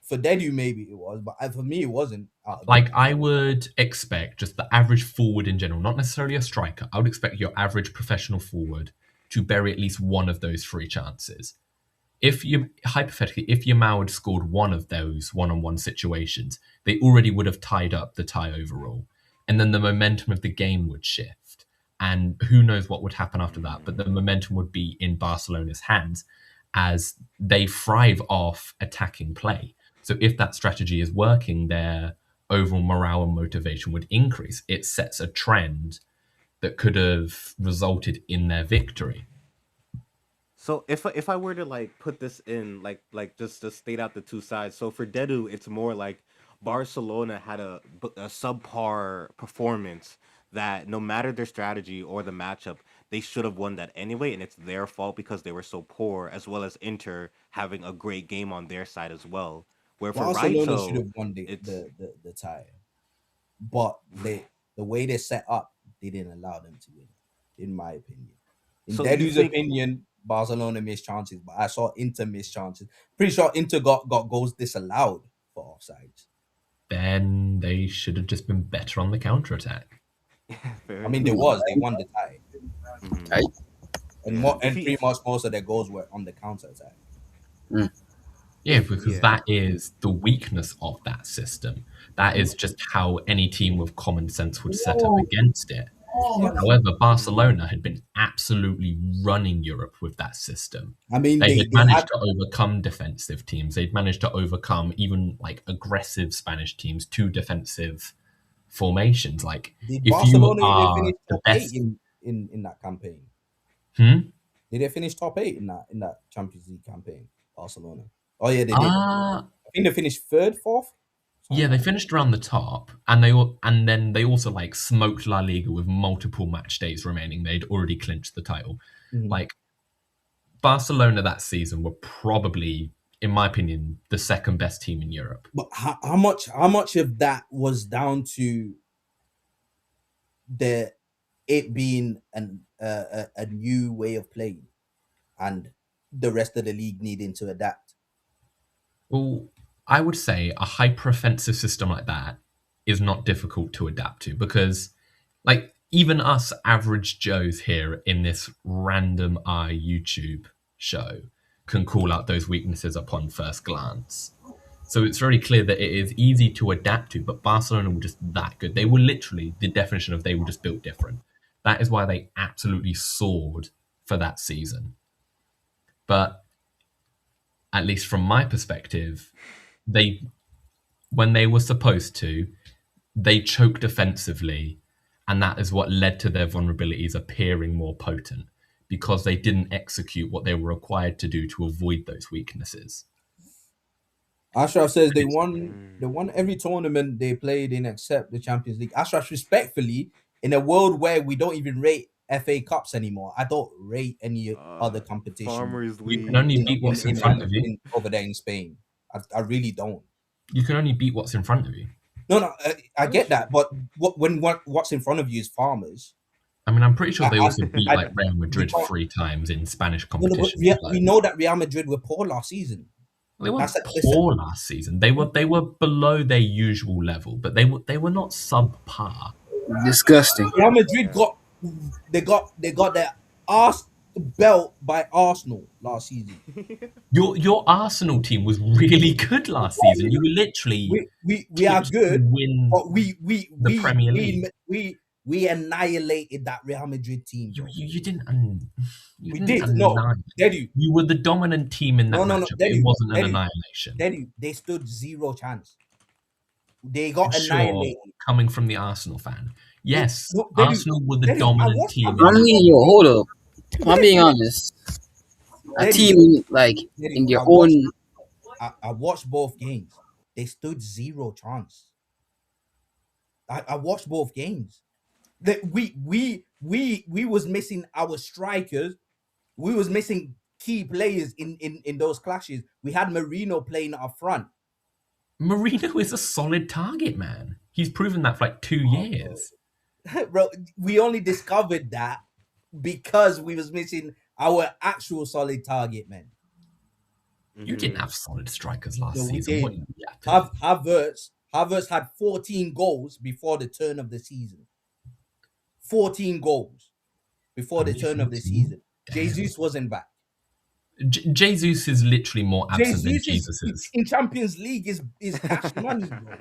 For Dedu, maybe it was, but for me, it wasn't. Like, I would expect just the average forward in general, not necessarily a striker. I would expect your average professional forward to bury at least one of those 3 chances. Hypothetically, if Yamal had scored one of those one-on-one situations, they already would have tied up the tie overall. And then the momentum of the game would shift. And who knows what would happen after that, but the momentum would be in Barcelona's hands as they thrive off attacking play. So if that strategy is working, their overall morale and motivation would increase. It sets a trend that could have resulted in their victory. So if I were to like put this in like just to state out the two sides. So for Dedu, it's more like Barcelona had a subpar performance that no matter their strategy or the matchup, they should have won that anyway, and it's their fault because they were so poor, as well as Inter having a great game on their side as well. Where for Barcelona should Raito, have won it's the tie, but the way they set up didn't allow them to win, in my opinion. In So you Dedu's think- opinion, Barcelona missed chances, but I saw Inter miss chances. Pretty sure Inter got goals disallowed for offsides. Then they should have just been better on the counter-attack. fair I mean, enough. they won the tie, Mhm. Right. and Yeah. If pretty much most of their goals were on the counter attack. Yeah, because Yeah. that is the weakness of that system. That is just how any team with common sense would set up against it. However, Barcelona had been absolutely running Europe with that system. I mean, They they had managed had to overcome defensive teams. They'd managed to overcome even like aggressive Spanish teams to defensive formations. Like, did if you Barcelona even are finish the top 8 best, in that campaign? hmm? Did they finish top 8 in that Champions League campaign? Barcelona. Oh yeah, they did. Ah, I think they finished 3rd, 4th. Yeah, they finished around the top, and then they also like smoked La Liga with multiple match days remaining. They'd already clinched the title. Like Barcelona that season were probably, in my opinion, the second best team in Europe. But how much of that was down to it being a new way of playing, and the rest of the league needing to adapt? Well, I would say a hyper-offensive system like that is not difficult to adapt to because, like, even us average Joes here in this random eye YouTube show can call out those weaknesses upon first glance. So it's very clear that it is easy to adapt to, but Barcelona were just that good. They were literally the definition of they were just built different. That is why they absolutely soared for that season. But at least from my perspective, when they were supposed to, they choked offensively, and that is what led to their vulnerabilities appearing more potent because they didn't execute what they were required to do to avoid those weaknesses. Ashraf says they won every tournament they played in except the Champions League. Ashraf, respectfully, in a world where we don't even rate FA Cups anymore, I don't rate any other competition. Farmers You League. can only beat what's in front of you. Over there in Spain. I really don't. You can only beat what's in front of you. No, I get that, but what's in front of you is Farmers. I mean, I'm pretty sure they also beat like Real Madrid 3 times in Spanish competition. We know that Real Madrid were poor last season. They weren't poor last season. They were below their usual level, but they were not subpar. Disgusting. Real Madrid got their ass belt by Arsenal last season. Your Arsenal team was really good last season. You were literally we are good, win but the Premier League. We annihilated that Real Madrid team. You didn't. We did. No, you were the dominant team in that matchup. It wasn't an annihilation. They stood zero chance. They got annihilated. Coming from the Arsenal fan, yes, Arsenal were the dominant team. Hold up. I'm being honest. A team like in their own. I watched both games. They stood zero chance. I watched both games. We was missing our strikers. We was missing key players in those clashes. We had Marino playing up front. Marino is a solid target man. He's proven that for like 2 years. Bro, we only discovered that because we was missing our actual solid target man. You didn't have solid strikers last season. We did. Havertz had 14 goals before the turn of the season. 14 goals before the turn of the season. Jesus wasn't back. Jesus is literally more absent than Jesus is. In Champions League is cash money, bro.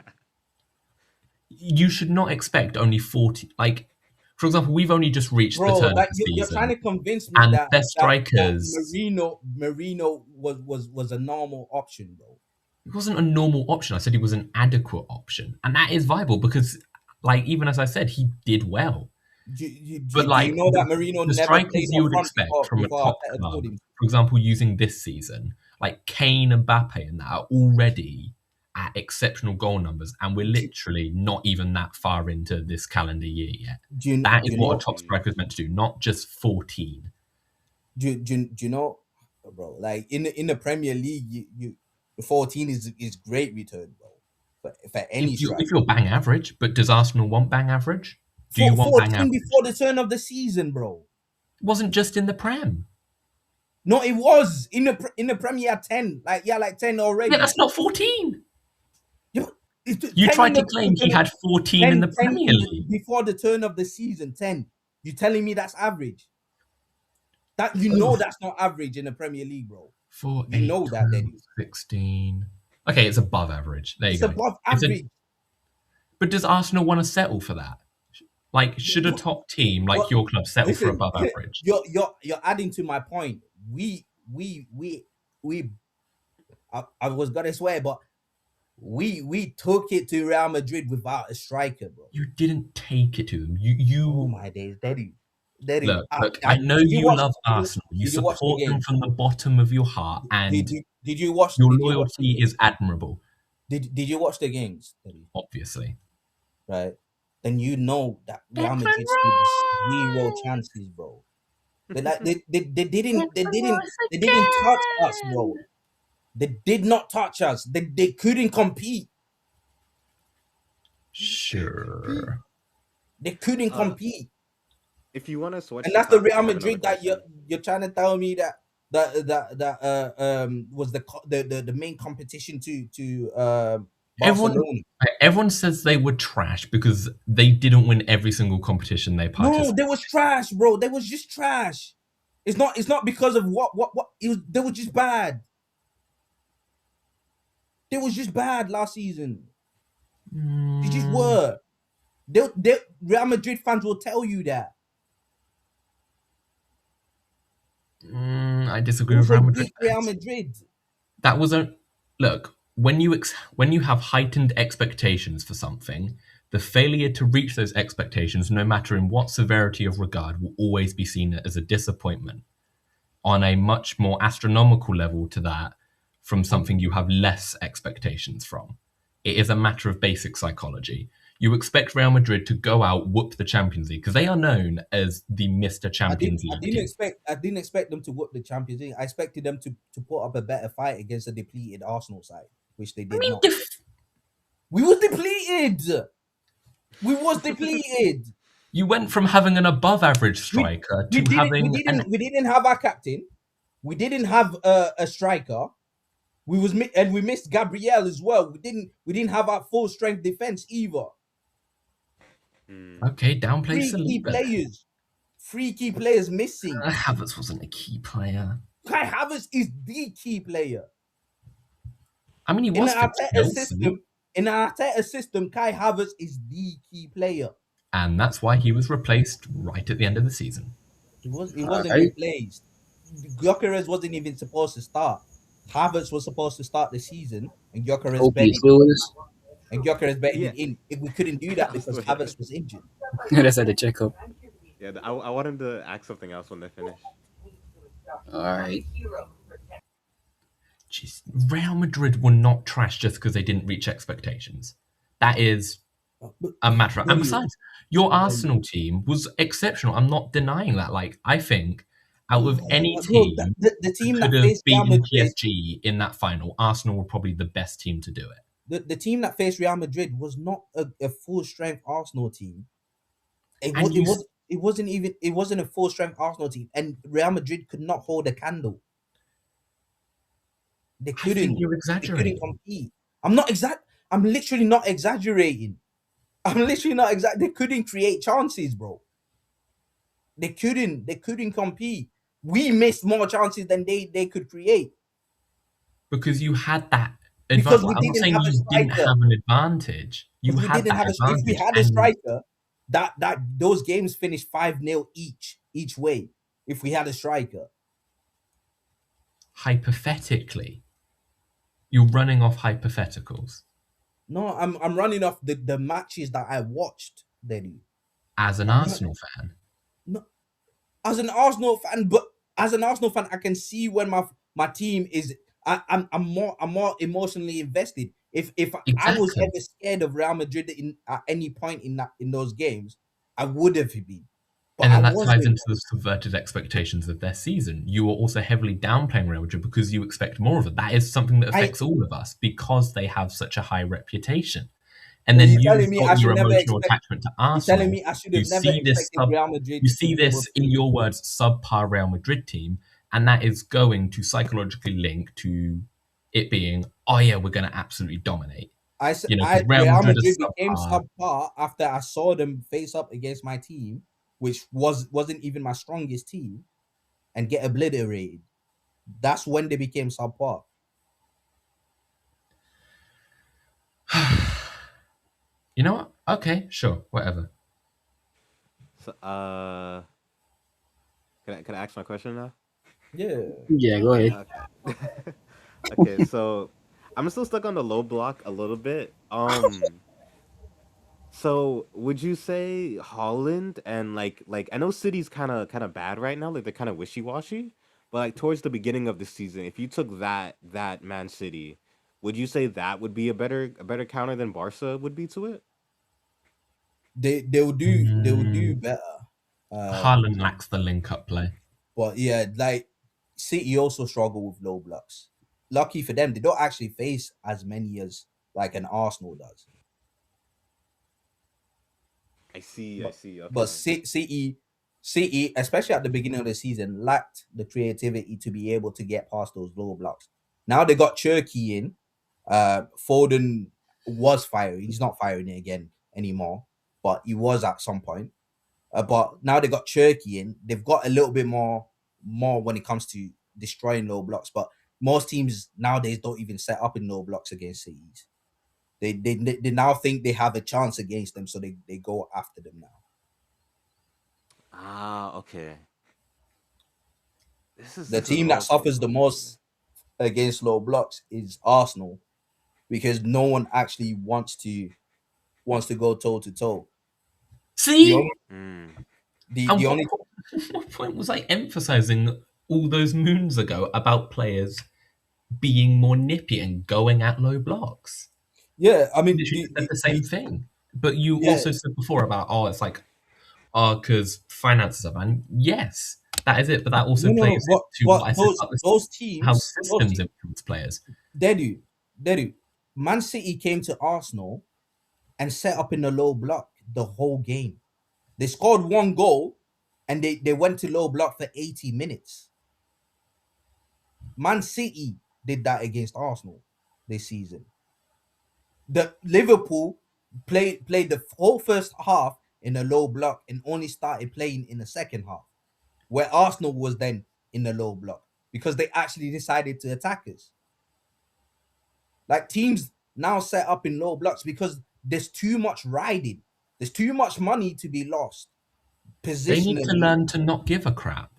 You should not expect only 40. Like, for example, we've only just reached the turn of the season. You're trying to convince me and that their strikers. That Marino was a normal option, bro. It wasn't a normal option. I said he was an adequate option, and that is viable because, like, even as I said, he did well. Do you know that Marino the never strikers played you would expect from a top club, for example, using this season, like Kane and Mbappe, and that are already at exceptional goal numbers, and we're literally not even that far into this calendar year yet. That is what a top striker is meant to do, not just 14. Do you know, bro? Like in the Premier League, you 14 is great return, bro. For any striker. If you're bang average, but does Arsenal want bang average? Do you want bang average? Before the turn of the season, bro? It wasn't just in the Prem. No, it was in the Premier 10. Like 10 already. Yeah, that's not 14. You 10 tried to claim he had 14 in the Premier League before the turn of the season. 10. You telling me that's average? That that's not average in the Premier League, bro. 4, you 8, know 12, that, then 16. Okay, it's above average. There you go. It's above average. But does Arsenal want to settle for that? Like, should a top team like your club settle for above average? You're adding to my point. I was gonna swear, but we took it to Real Madrid without a striker, bro. You didn't take it to them. You oh my days, Daddy. Look, I know you love Arsenal. You support them from the bottom of your heart, and did you watch? Your loyalty is admirable. Did you watch the games, Eddie? Obviously. Right? Then you know that Real Madrid stood 0 chances, bro. They didn't touch us, bro. They did not touch us. They couldn't compete. Sure. They couldn't compete. If you want to switch And the that's the topic, Real I have another Madrid that question. you're trying to tell me that was the main competition to Barcelona. Everyone says they were trash because they didn't win every single competition they No, participated. they was trash, bro. They was just trash. It's not because of what they were just bad. They was just bad last season. They just were. They Real Madrid fans will tell you that. I disagree It with was a Real Madrid weak Real fans. Madrid. That was a look when you have heightened expectations for something, the failure to reach those expectations, no matter in what severity of regard, will always be seen as a disappointment. On a much more astronomical level to that, from something you have less expectations from. It is a matter of basic psychology. You expect Real Madrid to go out, whoop the Champions League, because they are known as the Mr. Champions League team. I didn't expect them to whoop the Champions League. I expected them to put up a better fight against a depleted Arsenal side, which they did not. We was depleted. We was depleted. You went from having an above average striker we didn't have our captain. We didn't have a striker. We missed Gabriel as well. We didn't have our full strength defense either. Okay, downplay Saliba. 3 key players missing. Havertz wasn't a key player. Kai Havertz is the key player. I mean, he was in our Arteta system, Kai Havertz is the key player. And that's why he was replaced right at the end of the season. He wasn't replaced. Gyökeres wasn't even supposed to start. Havertz was supposed to start the season, and Gyökeres bedded in. If we couldn't do that because Havertz was injured. That's at the checkup. Yeah, I want him to ask something else when they finish. All right. Jeez, Real Madrid were not trash just because they didn't reach expectations. That is a matter of... And besides, your Arsenal team was exceptional. I'm not denying that. Like, I think out of any team, the team that could have faced Real beaten Madrid, PSG in that final, Arsenal were probably the best team to do it. The team that faced Real Madrid was not a full strength Arsenal team. It wasn't a full strength Arsenal team, and Real Madrid could not hold a candle. They couldn't. I think you're exaggerating. They couldn't compete. I'm literally not exaggerating. They couldn't create chances, bro. They couldn't compete. We missed more chances than they could create. Because you had that because advantage. we I'm not didn't saying have a you didn't striker. have an advantage. You we had didn't that have advantage. If we had a striker, that those games finished 5-0 each way. If we had a striker. Hypothetically. You're running off hypotheticals. No, I'm running off the matches that I watched, Denny. As an Arsenal fan. No, as an Arsenal fan, I can see when my team is. I'm more emotionally invested. If Exactly. I was ever scared of Real Madrid at any point in those games, I would have been. But and then that ties into the subverted expectations of their season. You are also heavily downplaying Real Madrid because you expect more of it. That is something that affects all of us because they have such a high reputation. And then you've got your emotional attachment to Arsenal. You're telling me I should have never expected Real Madrid. You see this, in your words, subpar Real Madrid team, and that is going to psychologically link to it being, oh yeah, we're going to absolutely dominate. Real Madrid became subpar after I saw them face up against my team, which wasn't even my strongest team, and get obliterated. That's when they became subpar. You know what? Okay, sure, whatever. So, can I ask my question now? Yeah, go ahead. Okay. Okay, so I'm still stuck on the low block a little bit. So would you say Holland and like I know City's kind of bad right now, like they're kind of wishy washy, but like towards the beginning of the season, if you took that Man City would you say that would be a better counter than Barca would be to it? They'll do better. Haaland lacks the link-up play. But yeah, like City also struggle with low blocks. Lucky for them, they don't actually face as many as like an Arsenal does. I see. But Okay. but City, especially at the beginning of the season, lacked the creativity to be able to get past those low blocks. Now they got Cherky in. Foden was firing. He's not firing it again anymore, but he was at some point. But now they got Cherky in. They've got a little bit more when it comes to destroying low blocks. But most teams nowadays don't even set up in low blocks against Cities. They now think they have a chance against them, so they go after them now. Okay. The team that suffers the most against low blocks is Arsenal, because no one actually wants to go toe to toe. See? The And only what point was I emphasizing all those moons ago about players being more nippy and going at low blocks? Yeah, I mean, Literally said the same thing. But you Yeah. also said before about, it's like, because finances are bad. Yes, that is it. But that also plays into what I said about those how teams, systems influence players. They do. Man City came to Arsenal and set up in a low block the whole game. They scored one goal and they went to low block for 80 minutes. Man City did that against Arsenal this season. The Liverpool played the whole first half in a low block and only started playing in the second half, where Arsenal was then in the low block because they actually decided to attack us. Like, teams now set up in low blocks because there's too much riding. There's too much money to be lost. They need to learn to not give a crap.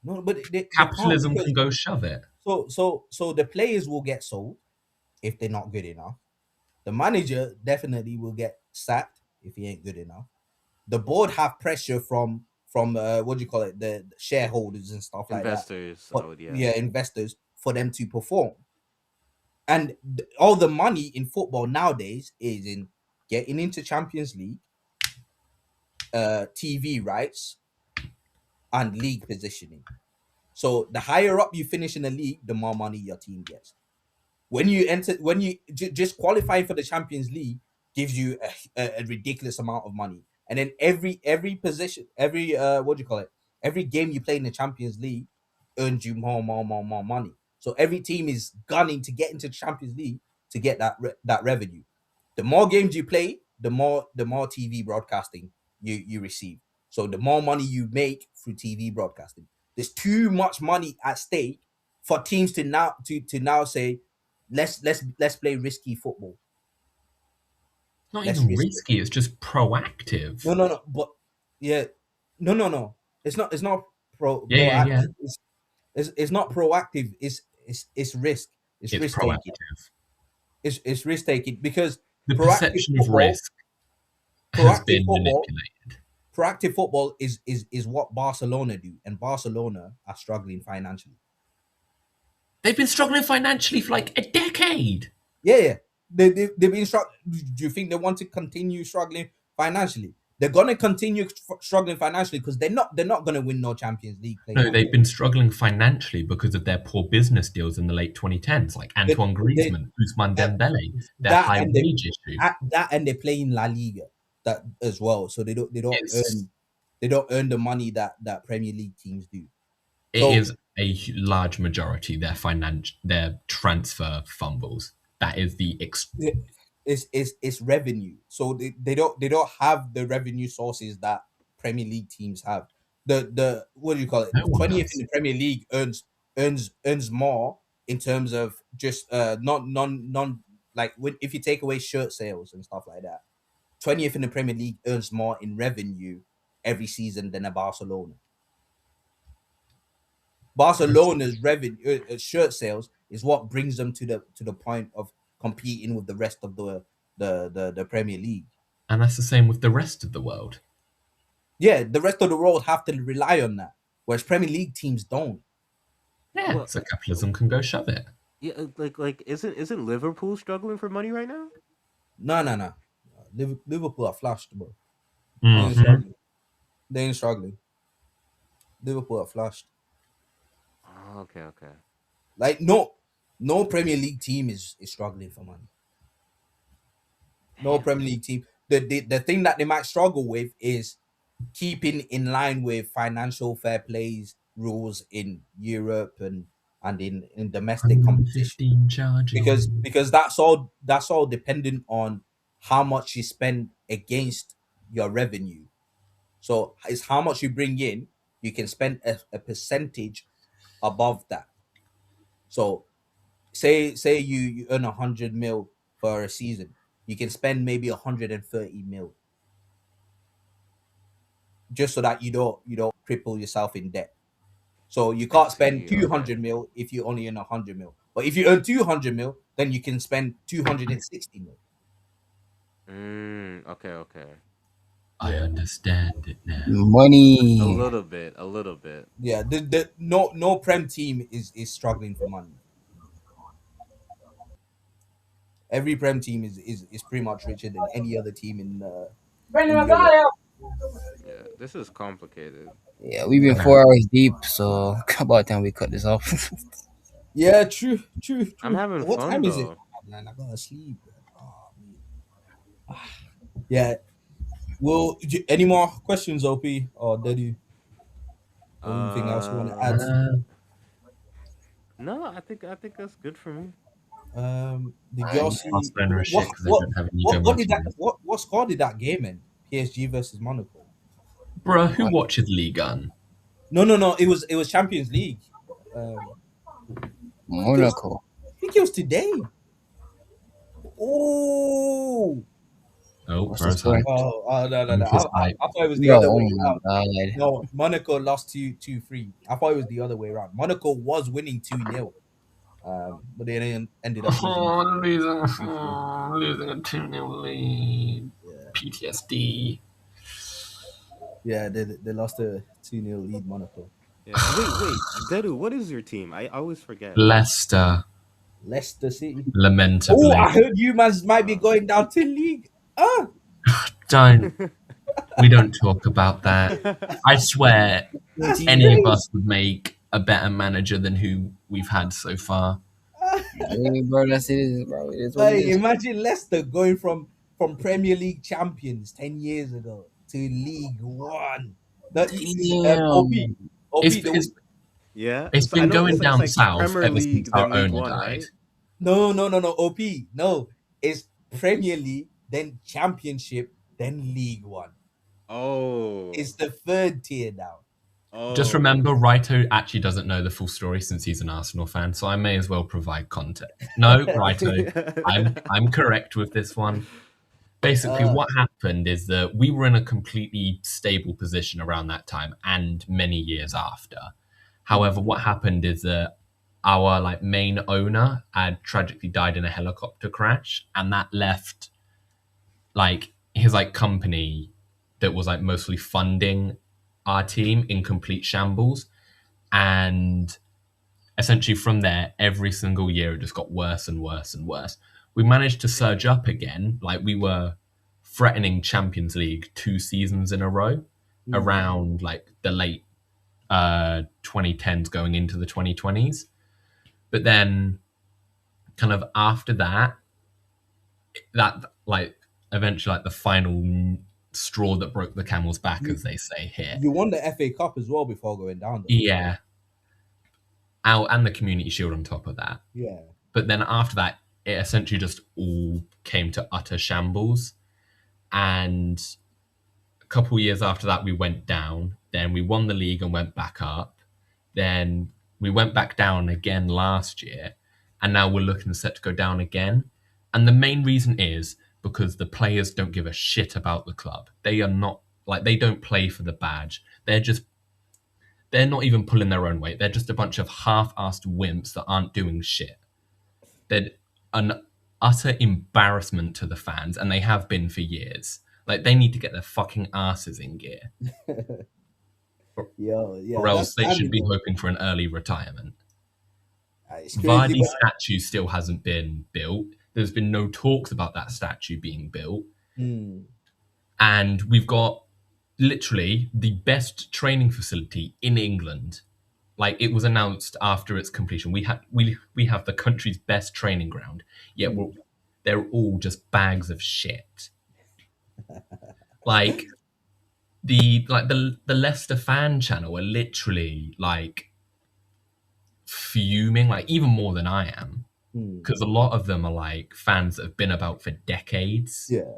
No, but they Capitalism can't, can go shove it. So the players will get sold if they're not good enough. The manager definitely will get sacked if he ain't good enough. The board have pressure from what do you call it, the shareholders and stuff like investors, that. Investors, for them to perform. And all the money in football nowadays is in getting into Champions League, TV rights, and league positioning. So the higher up you finish in the league, the more money your team gets. When you just qualifying for the Champions League gives you a ridiculous amount of money, and then every position, every every game you play in the Champions League earns you more money. So every team is gunning to get into the Champions League to get that revenue. The more games you play, the more TV broadcasting you receive. So the more money you make through TV broadcasting. There's too much money at stake for teams to now say, let's play risky football. Not even risky. It's just proactive. No. But yeah, no. It's not proactive. Yeah. It's not proactive. It's risk. It's risk proactive. Taking. It's risk taking because the perception of risk has been manipulated. Proactive football is what Barcelona do, and Barcelona are struggling financially. They've been struggling financially for like a decade. Yeah. They've been struggling. Do you think they want to continue struggling financially? They're gonna continue struggling financially because they're not gonna win no Champions League. No, they've been struggling financially because of their poor business deals in the late 2010s, like Antoine Griezmann, Ousmane Dembele, their high wage issue. And they play in La Liga that as well, so they don't earn the money that Premier League teams do. It is a large majority their transfer fumbles. That is it's revenue. So they don't have the revenue sources that Premier League teams have. The what do you call it? 20th in the Premier League earns more in terms of just non like if you take away shirt sales and stuff like that. 20th in the Premier League earns more in revenue every season than a Barcelona. Barcelona's revenue shirt sales is what brings them to the point of competing with the rest of the Premier League. And that's the same with the rest of the world. Yeah, the rest of the world have to rely on that, whereas Premier League teams don't. Yeah, so capitalism can go shove it. Yeah, like isn't Liverpool struggling for money right now? No. Liverpool are flashed, bro. They ain't Mhm. struggling. They ain't struggling. Liverpool are flashed. Oh, okay. Like no Premier League team is struggling for money. No Damn. Premier League team. The thing that they might struggle with is keeping in line with financial fair plays rules in Europe and in domestic competition. 115 charging. Because that's all dependent on how much you spend against your revenue. So it's how much you bring in, you can spend a percentage above that. So say you earn 100 mil for a season, you can spend maybe 130 mil, just so that you don't cripple yourself in debt. So you I can't spend see. Okay. 200 mil if you only earn 100 mil. But if you earn 200 mil, then you can spend 260 mil. Okay. I Yeah, understand it now. A Money. little bit, a little bit. yeah. The no prem team is struggling for money. Every prem team is pretty much richer than any other team in Europe. Yeah, this is complicated. Yeah, we've been Yeah, 4 hours deep, so about time we cut this off. yeah. True. I'm having What fun time is it? though. Oh, man, I gotta sleep. Oh, man. Yeah. Well, any more questions, OP or Daddy? Anything else you want to add? Uh, no, I think that's good for me. Did y'all And see Barcelona are what shit because they what don't have Inigo what did that Martinez. what score did that game end? PSG versus Monaco. Bruh, who watches Ligue 1? No. It was Champions League. Um, I think it was Monaco. I think it was today. Oh, Oh, What's the bro's score? hyped. no. Bruce is I hyped. thought it was the No, other oh way my around. god. No, Monaco lost 2-3. I thought it was the other way around. Monaco was winning 2-0. But they ended up losing Oh, losing, 2-3. losing a 2-0 lead. Yeah. PTSD. Yeah, they lost a 2-0 lead, Monaco. Yeah. Wait, Dedu, what is your team? I always forget. Leicester, Leicester City. Oh, lamentably. I heard you mans might be going down to league. Ah, Don't. We don't talk about that. I swear, that's any of crazy. us would make a better manager than who we've had so far. Hey, bro, that's it, bro. It is what it Like, is. imagine Leicester going from Premier League champions 10 years ago to League One. OP, Damn. It's, the, it's, Yeah. it's So I been know going it's down like south Premier ever since League our then League owner One, died. right? no, OP, no, it's Premier League, then Championship, then League One. Oh. It's the third tier now. Just Oh. remember, Raito actually doesn't know the full story since he's an Arsenal fan, so I may as well provide context. No, Raito, I'm correct with this one. Basically, Uh, what happened is that we were in a completely stable position around that time and many years after. However, what happened is that our main owner had tragically died in a helicopter crash, and that left his company that was mostly funding our team in complete shambles. And essentially from there, every single year it just got worse and worse and worse. We managed to surge up again. We were threatening Champions League 2 seasons in a row around the late 2010s going into the 2020s. But then kind of after that eventually the final straw that broke the camel's back, you as they say here. you won the FA Cup as well before going down, though. Yeah. Out and the Community Shield on top of that. Yeah. But then after that, it essentially just all came to utter shambles. And a couple years after that, we went down. Then we won the league and went back up. Then we went back down again last year. And now we're looking set to go down again. And the main reason is because the players don't give a shit about the club. They are not, they don't play for the badge. They're not even pulling their own weight. They're just a bunch of half-assed wimps that aren't doing shit. They're an utter embarrassment to the fans, and they have been for years. They need to get their fucking asses in gear, Yeah, or that's else they should standard be though. hoping for an early retirement. It's crazy. Vardy's statue still hasn't been built. There's been no talks about that statue being built. And we've got literally the best training facility in England. Like, it was announced after its completion. We have the country's best training ground, yet they're all just bags of shit. Like the Leicester fan channel are literally like fuming, like even more than I am, because a lot of them are like fans that have been about for decades. Yeah.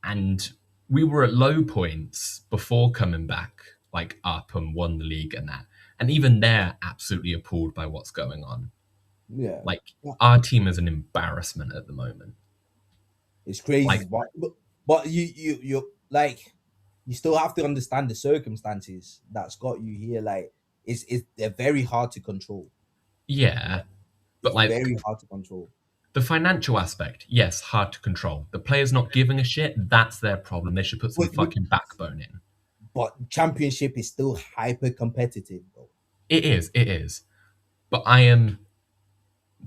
And we were at low points before coming back, like up and won the league and that. And even they're absolutely appalled by what's going on. Yeah. Like, our team is an embarrassment at the moment. It's crazy, Like, but you like, you still have to understand the circumstances that's got you here. Like, they're very hard to control. yeah, but like very hard to control. The financial aspect, yes, hard to control. The players not giving a shit, that's their problem. They should put some fucking backbone in. But championship is still hyper competitive, though. It is. But I am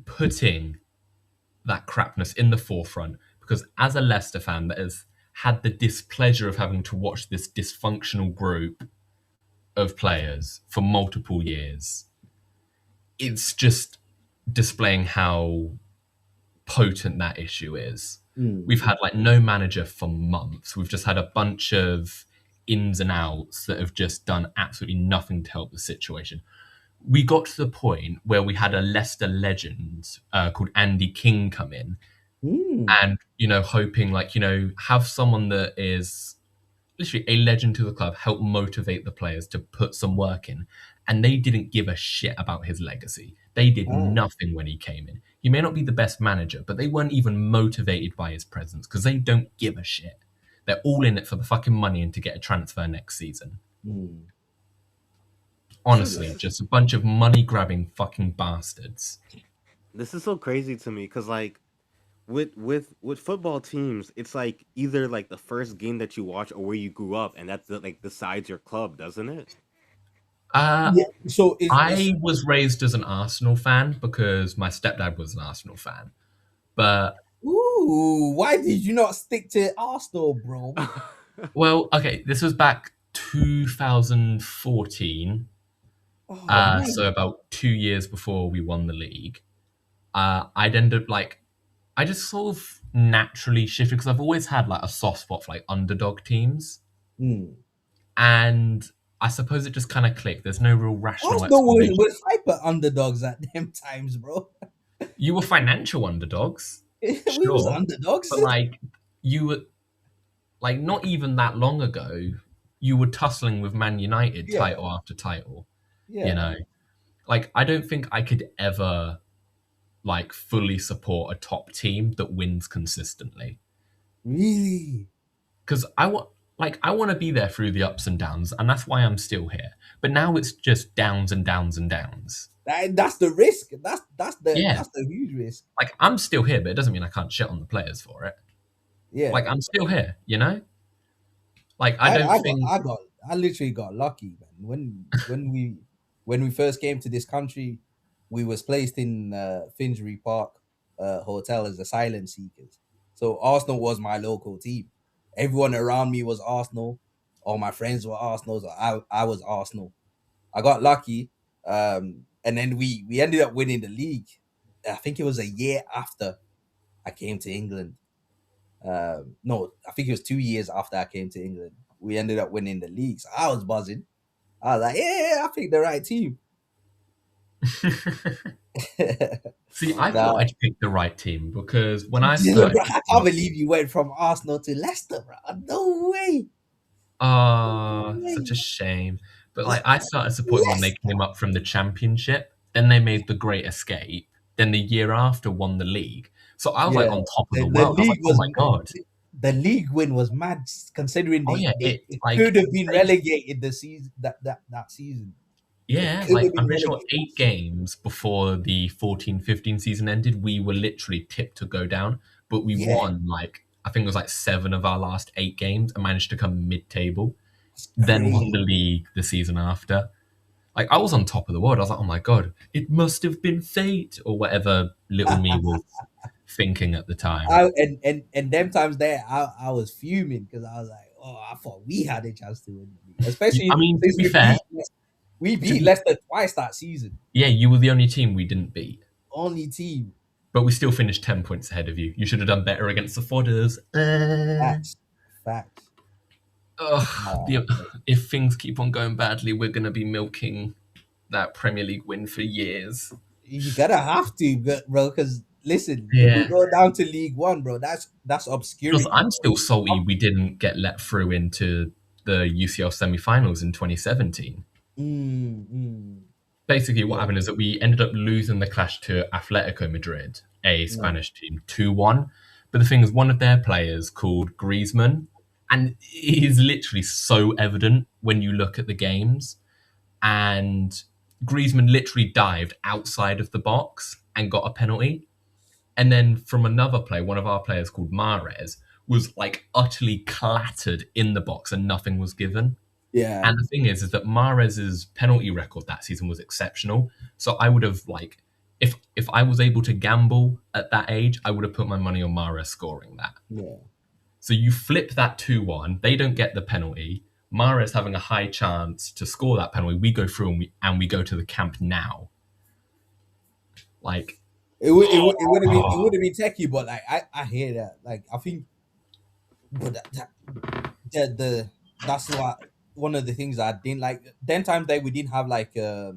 putting that crapness in the forefront because as a Leicester fan that has had the displeasure of having to watch this dysfunctional group of players for multiple years, it's just displaying how potent that issue is. We've had like no manager for months. We've just had a bunch of ins and outs that have just done absolutely nothing to help the situation. We got to the point where we had a Leicester legend called Andy King come in and, hoping like, have someone that is literally a legend to the club help motivate the players to put some work in. And they didn't give a shit about his legacy. They did nothing when he came in. He may not be the best manager, but they weren't even motivated by his presence because they don't give a shit. They're all in it for the fucking money and to get a transfer next season. Honestly, just a bunch of money-grabbing fucking bastards. This is so crazy to me because, like, with football teams, it's like either like the first game that you watch or where you grew up, and that's like decides your club, doesn't it? So I was raised as an Arsenal fan because my stepdad was an Arsenal fan. But why did you not stick to Arsenal, bro? Well, okay, this was back 2014. So about 2 years before we won the league. I'd end up like, I just sort of naturally shifted because I've always had like a soft spot for like underdog teams. And I suppose it just kind of clicked. There's no real rational explanation. We're hyper underdogs at them times, bro. You were financial underdogs. We was underdogs. But like, you were, like, not even that long ago, you were tussling with Man United title after title. Like, I don't think I could ever like fully support a top team that wins consistently. Really? Because I want to be there through the ups and downs, and that's why I'm still here. But now it's just downs and downs and downs. That's the risk. That's the huge risk. Like, I'm still here, but it doesn't mean I can't shit on the players for it. Yeah. Like, I'm still here, Like, I literally got lucky, man. When we first came to this country, we was placed in Finsbury Park Hotel as asylum seekers. So Arsenal was my local team. Everyone around me was Arsenal. All my friends were Arsenal. So I was Arsenal. I got lucky. And then we ended up winning the league. I think it was a year after I came to England. No, I think it was 2 years after I came to England. We ended up winning the league. So I was buzzing. I was like, yeah, I picked the right team. See, I thought I'd picked the right team because when I started... Bro, I can't believe you went from Arsenal to Leicester, bro. No way. Such a shame. But like, I started supporting when they came up from the Championship. Then they made the Great Escape. Then the year after won the league. So I was like on top of the world. I was like, oh my god. The league win was mad considering it like, could have been relegated the season that season. Yeah, like I'm pretty sure 8 games before the 14-15 season ended, we were literally tipped to go down. But we won like, I think it was like 7 of our last 8 games and managed to come mid-table. Then won the league the season after. Like I was on top of the world. I was like, oh my god, it must have been fate or whatever little me was thinking at the time. And them times there, I was fuming because I was like, oh, I thought we had a chance to win the league, especially I mean, to since be fair, we beat Leicester twice that season. yeah, you were the only team we didn't beat. Only team. But we still finished 10 points ahead of you. You should have done better against the Fodders. Facts. If things keep on going badly, we're going to be milking that Premier League win for years. You gotta have to, bro. Because listen, if we Yeah. go down to League One, bro, that's obscurity. Because I'm still salty we didn't get let through into the UCL semi-finals in 2017. Basically, what happened is that we ended up losing the clash to Atletico Madrid, a Spanish team, 2-1. But the thing is, one of their players called Griezmann, and it is literally so evident when you look at the games. And Griezmann literally dived outside of the box and got a penalty. And then from another player, one of our players called Mahrez, was like utterly clattered in the box and nothing was given. Yeah. And the thing is that Mahrez's penalty record that season was exceptional. So I would have if I was able to gamble at that age, I would have put my money on Mahrez scoring that. Yeah. So you flip that 2-1, they don't get the penalty. Mahrez having a high chance to score that penalty. We go through and we go to the Camp Nou. Like it would have been techie, but like I hear that. Like I think, but that's what one of the things I didn't like. Then times that we didn't have like VAR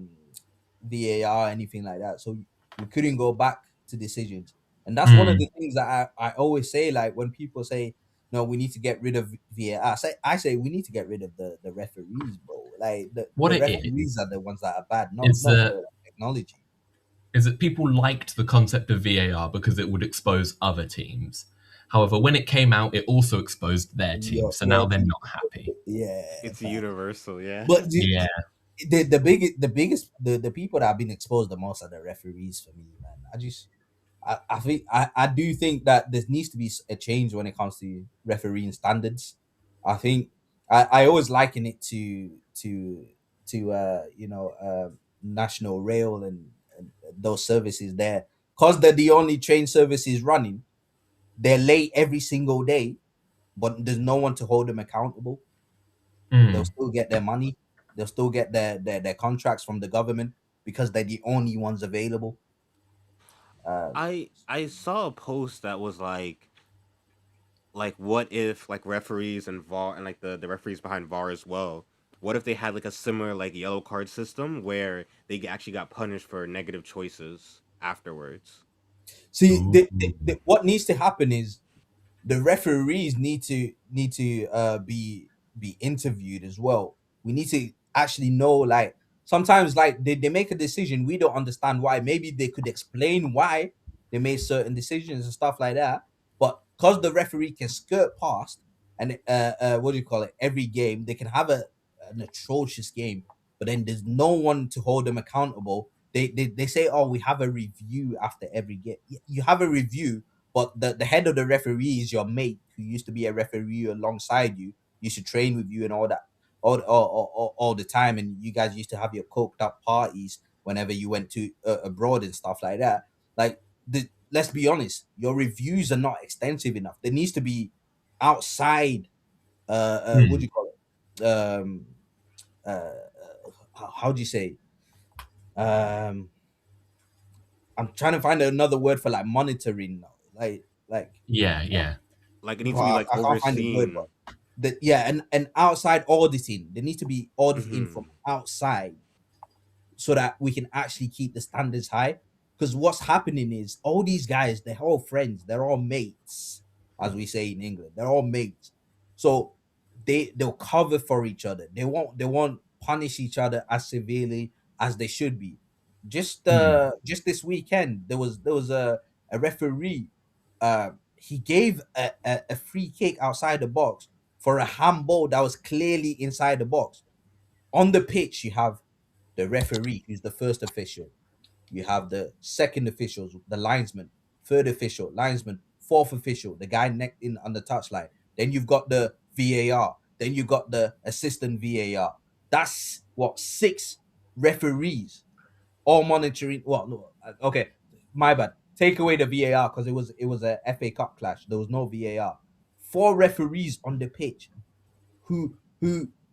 or anything like that, so we couldn't go back to decisions. And that's one of the things that I always say. Like when people say, "No, we need to get rid of VAR," I say we need to get rid of the referees, bro. Like the referees are the ones that are bad, not the technology. Is that people liked the concept of VAR because it would expose other teams. However, when it came out, it also exposed their team, so now they're not happy. Yeah, it's universal. Yeah, but the biggest people that have been exposed the most are the referees for me, man. I think I do think that there needs to be a change when it comes to refereeing standards. I think I always liken it to National Rail and those services there, because they're the only train services running. They're late every single day, but there's no one to hold them accountable. They'll still get their money. They'll still get their contracts from the government because they're the only ones available. I saw a post that was like what if like referees and VAR and like the referees behind VAR as well, what if they had like a similar like yellow card system where they actually got punished for negative choices afterwards? See, what needs to happen is the referees need to be interviewed as well. We need to actually know, like sometimes like they make a decision, we don't understand why. Maybe they could explain why they made certain decisions and stuff like that. But because the referee can skirt past and what do you call it, every game, they can have an atrocious game, but then there's no one to hold them accountable. They say, oh, we have a review after every game. You have a review, but the head of the referee is your mate who used to be a referee alongside you, used to train with you and all that, all the time, and you guys used to have your coked up parties whenever you went to abroad and stuff like that. Like, let's be honest, your reviews are not extensive enough. There needs to be outside. What do you call it? How do you say? I'm trying to find another word for like monitoring, like yeah. Like it needs to be like overseen. And outside auditing. There needs to be auditing from outside so that we can actually keep the standards high. Because what's happening is all these guys, they're all friends, they're all mates, as we say in England. They're all mates. So they'll cover for each other. They won't punish each other as severely as they should be. Just this weekend, there was a referee. He gave a free kick outside the box for a handball that was clearly inside the box. On the pitch, you have the referee, who's the first official. You have the second officials, the linesman, third official, linesman, fourth official, the guy next in on the touchline. Then you've got the VAR. Then you've got the assistant VAR. That's what, six referees all monitoring. Well, no, okay, my bad. Take away the VAR because it was a FA Cup clash. There was no VAR. 4 referees on the pitch who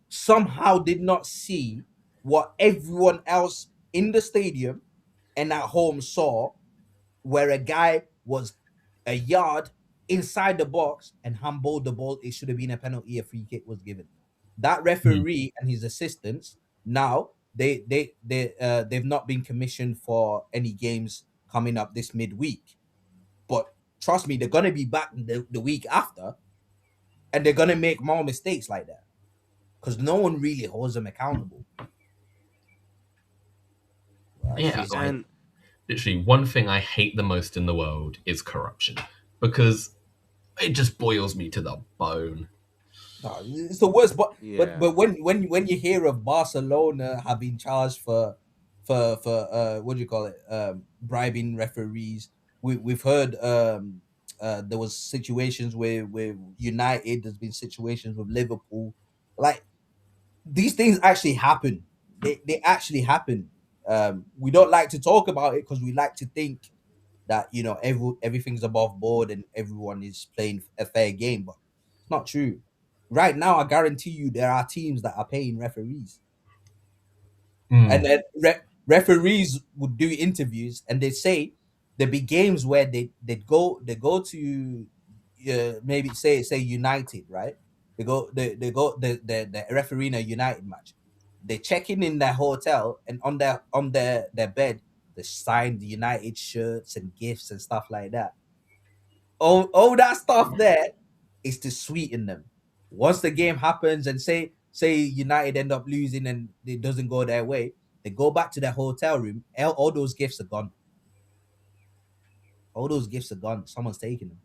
somehow did not see what everyone else in the stadium and at home saw, where a guy was a yard inside the box and handballed the ball. It should have been a penalty. A free kick was given. That referee and his assistants now they've not been commissioned for any games coming up this midweek. But trust me, they're gonna be back the week after, and they're gonna make more mistakes like that because no one really holds them accountable. Right? Yeah, It's- And literally, one thing I hate the most in the world is corruption because it just boils me to the bone. no, it's the worst. But Yeah. but when you hear of Barcelona having charged for what do you call it, bribing referees, we've heard there was situations where United, there's been situations with Liverpool. Like, these things actually happen. They actually happen. We don't like to talk about it because we like to think that, you know, everything's above board and everyone is playing a fair game, but it's not true. Right now, I guarantee you there are teams that are paying referees, and then referees would do interviews and they say there'd be games where they go to maybe say United, right? They go the referee in a United match. They check in their hotel, and on their bed they signed United shirts and gifts and stuff like that. All that stuff there is to sweeten them. Once the game happens and say United end up losing and it doesn't go their way, they go back to their hotel room. All those gifts are gone. All those gifts are gone. Someone's taking them.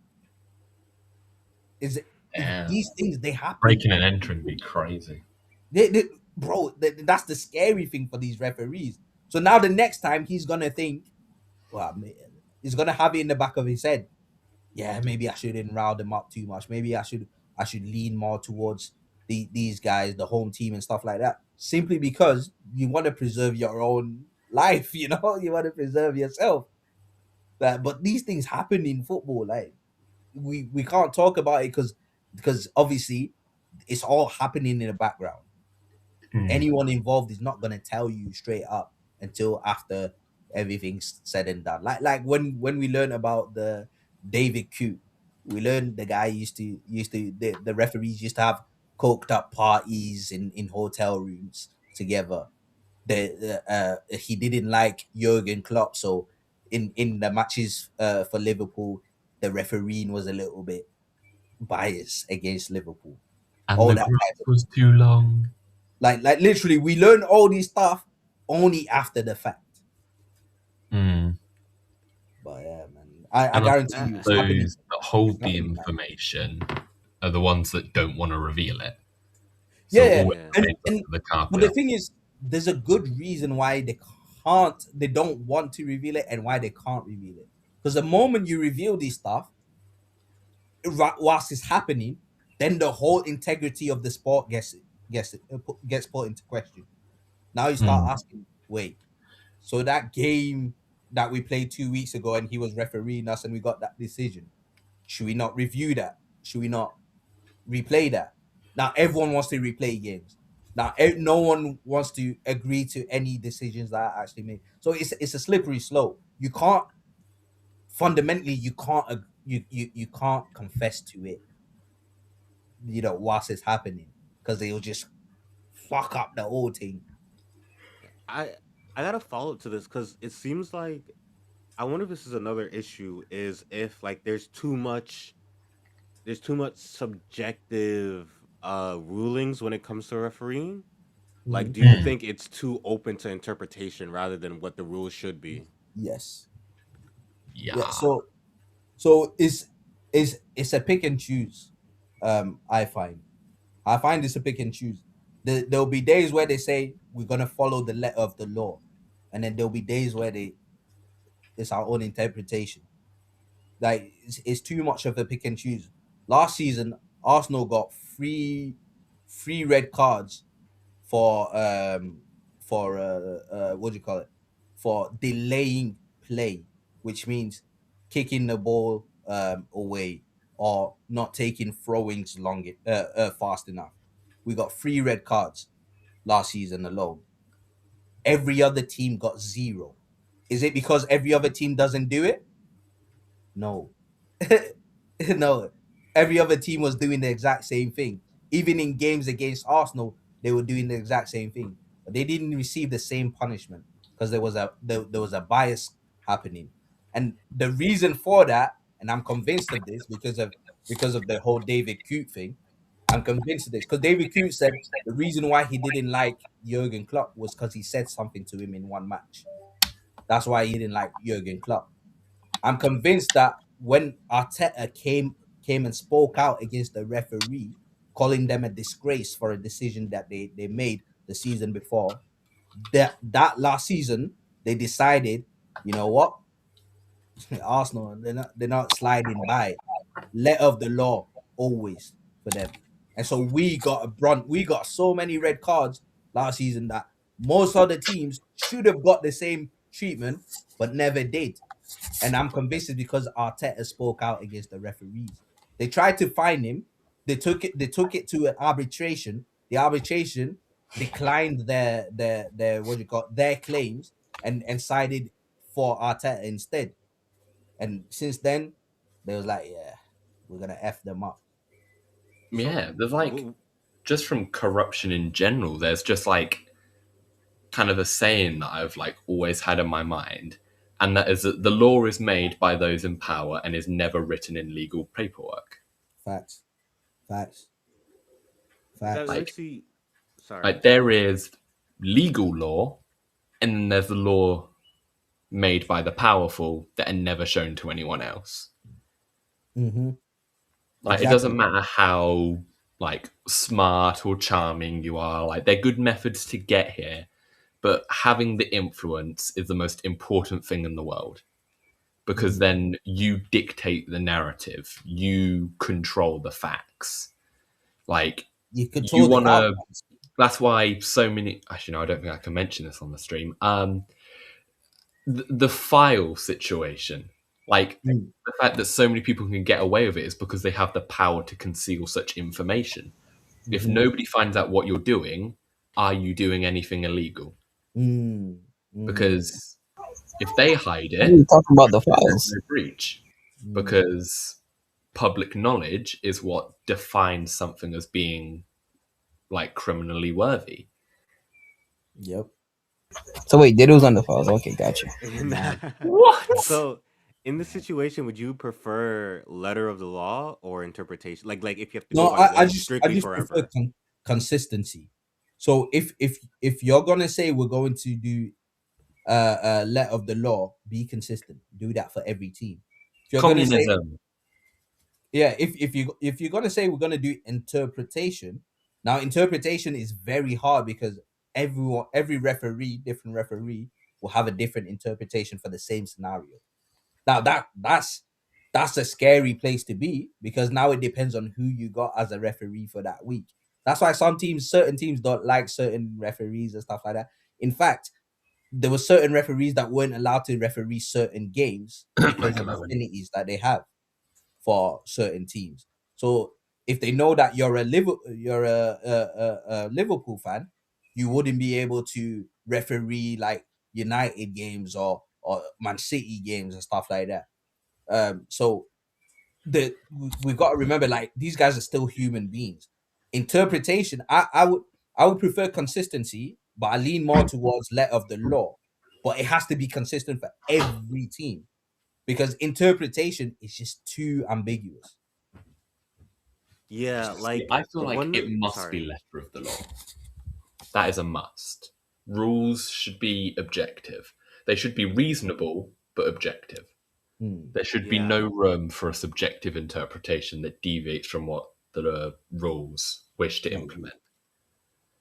These things, they happen. Breaking and entering be crazy. That's the scary thing for these referees. So now the next time he's gonna think, well, he's gonna have it in the back of his head. Yeah, maybe I shouldn't rile them up too much. Maybe I should lean more towards these guys, the home team and stuff like that. Simply because you want to preserve your own life, you know, you want to preserve yourself. But these things happen in football. Like, we can't talk about it because obviously it's all happening in the background. Anyone involved is not gonna tell you straight up until after everything's said and done. Like when we learn about the David Coote, we learned the guy used to the referees used to have coked up parties in hotel rooms together. He didn't like Jurgen Klopp, so in the matches for Liverpool, the refereeing was a little bit biased against Liverpool. And All the that grass was too long. Like literally, we learn all these stuff only after the fact. But yeah, man, I guarantee you, it's happening. Those that hold the information are the ones that don't want to reveal it. So But the thing is, there's a good reason why they don't want to reveal it and why they can't reveal it. Because the moment you reveal this stuff, whilst it's happening, then the whole integrity of the sport gets put into question. Now you start asking, wait, so that game that we played 2 weeks ago and he was refereeing us and we got that decision, should we not review that? Should we not replay that? Now everyone wants to replay games. Now no one wants to agree to any decisions that are actually made. So it's a slippery slope. You can't fundamentally you can't confess to it, you know, whilst it's happening, because they'll just fuck up the whole thing. I gotta follow up to this because it seems like, I wonder if this is another issue, is if like there's too much subjective rulings when it comes to refereeing. Like, do you think it's too open to interpretation rather than what the rules should be? Yes. Yeah. So it's a pick and choose. I find it's a pick and choose. There'll be days where they say we're gonna follow the letter of the law, and then there'll be days where it's our own interpretation. Like, it's too much of a pick and choose. Last season, Arsenal got three red cards for what do you call it, for delaying play, which means kicking the ball away or not taking throwings fast enough. We got 3 red cards last season alone. Every other team got 0. Is it because every other team doesn't do it? No. No. Every other team was doing the exact same thing. Even in games against Arsenal, they were doing the exact same thing. But they didn't receive the same punishment because there was a bias happening. And the reason for that, and I'm convinced of this because of the whole David Coote thing. I'm convinced of this because David Coote said the reason why he didn't like Jurgen Klopp was because he said something to him in one match. That's why he didn't like Jurgen Klopp. I'm convinced that when Arteta came and spoke out against the referee, calling them a disgrace for a decision that they made the season before, that last season they decided, you know what, Arsenal they're not sliding by. Letter of the law always for them, and so we got so many red cards last season that most other teams should have got the same treatment but never did. And I'm convinced it's because Arteta spoke out against the referees. They tried to fine him. They took it to an arbitration. The arbitration declined their what do you call it, their claims and sided for Arteta instead. And since then, they was like, yeah, we're gonna F them up. Yeah, there's like, just from corruption in general, there's just like kind of a saying that I've like always had in my mind, and that is that the law is made by those in power and is never written in legal paperwork. Facts. That Like- literally, sorry. Like there is legal law, and then there's the law made by the powerful that are never shown to anyone else. Mm-hmm. Like it doesn't matter how like smart or charming you are, like they're good methods to get here, but having the influence is the most important thing in the world, because then you dictate the narrative, you control the facts. Like You control you the want to. outcomes. That's why so many. Actually, no, I don't think I can mention this on the stream. The file situation, like the fact that so many people can get away with it, is because they have the power to conceal such information. If nobody finds out what you're doing, are you doing anything illegal? Because if they hide What are you it, talking about the there's files? no breach. Because public knowledge is what defines something as being like criminally worthy. Yep. So wait, did it was on the files? Okay, gotcha. What? So, in this situation, would you prefer letter of the law or interpretation? Like if you have to No, go by I one just strictly prefer forever. consistency. So if you're gonna say we're going to do letter of the law, be consistent. Do that for every team. If you're gonna say Communism. yeah, if you're gonna say we're gonna do interpretation, now interpretation is very hard because every different referee will have a different interpretation for the same scenario. Now that's a scary place to be because now it depends on who you got as a referee for that week. That's why certain teams don't like certain referees and stuff like that. In fact, there were certain referees that weren't allowed to referee certain games because of affinities that they have for certain teams. So if they know that you're a Liverpool fan, you wouldn't be able to referee like United games or Man City games and stuff like that. So we've got to remember, like, these guys are still human beings. Interpretation, I would prefer consistency, but I lean more towards letter of the law. But it has to be consistent for every team because interpretation is just too ambiguous. Yeah, like I feel like one. it must Sorry. be letter of the law. That is a must. Rules should be objective. They should be reasonable, but objective. There should be Yeah. no room for a subjective interpretation that deviates from what the rules wish to implement.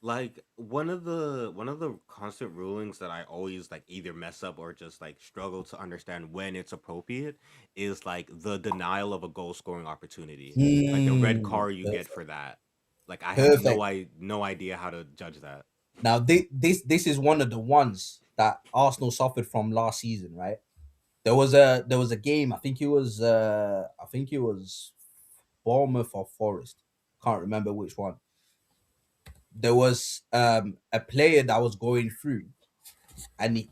Like one of the constant rulings that I always like either mess up or just like struggle to understand when it's appropriate is like the denial of a goal scoring opportunity. Like the red card you get for that. Like I have Perfect. no idea how to judge that. Now, this is one of the ones that Arsenal suffered from last season, right? There was a game. I think it was Bournemouth or Forest. Can't remember which one. There was a player that was going through, and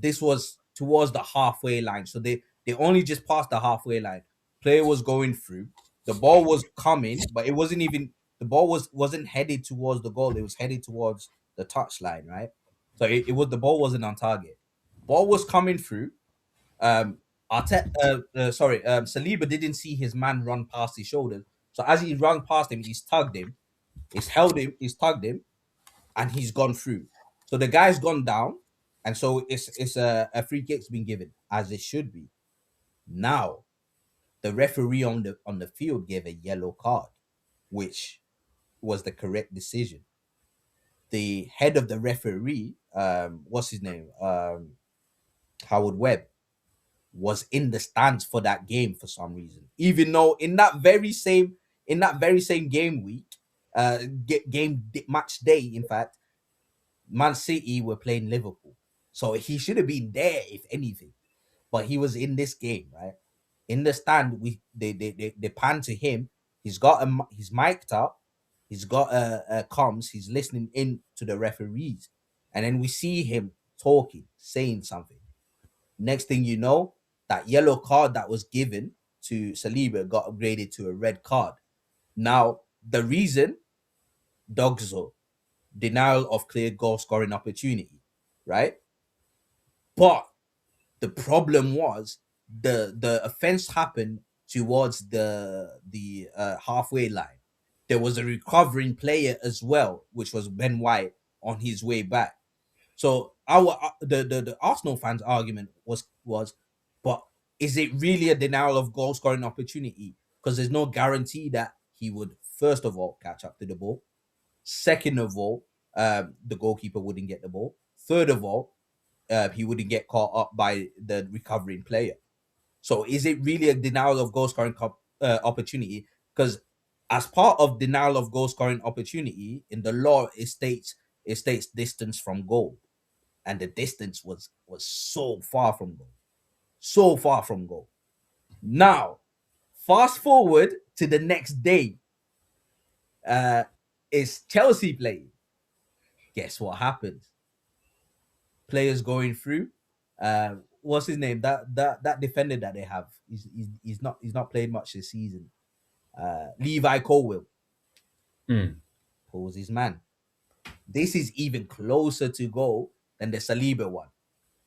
this was towards the halfway line. So they only just passed the halfway line. Player was going through. The ball was coming, but it wasn't even the ball wasn't headed towards the goal. It was headed towards the touchline, right? So the ball wasn't on target. Ball was coming through. Um, Saliba didn't see his man run past his shoulders. So as he ran past him, he's tugged him, he's held him, he's tugged him, and he's gone through. So the guy's gone down, and so it's a free kick's been given as it should be. Now the referee on the field gave a yellow card, which was the correct decision. The head of the referee, what's his name, Howard Webb, was in the stands for that game for some reason, even though in that very same game week, match day, in fact, Man City were playing Liverpool, so he should have been there if anything. But he was in this game, right? In the stand, they pan to him. He's mic'd up. He's got a comms. He's listening in to the referees, and then we see him talking, saying something. Next thing you know, that yellow card that was given to Saliba got upgraded to a red card. Now the reason, Dogzo, denial of clear goal scoring opportunity, right? But the problem was the offense happened towards the halfway line. There was a recovering player as well, which was Ben White on his way back. So our the Arsenal fans' argument was, but is it really a denial of goal scoring opportunity? Because there's no guarantee that he would first of all catch up to the ball. Second of all, the goalkeeper wouldn't get the ball. Third of all, he wouldn't get caught up by the recovering player. So is it really a denial of goal scoring opportunity? Because as part of denial of goal scoring opportunity in the law, it states distance from goal, and the distance was so far from goal, so far from goal. Now, fast forward to the next day, is Chelsea playing. Guess what happens? Players going through. What's his name? That defender that they have. He's not played much this season. Levi Colwill pulls his man. This is even closer to goal than the Saliba one.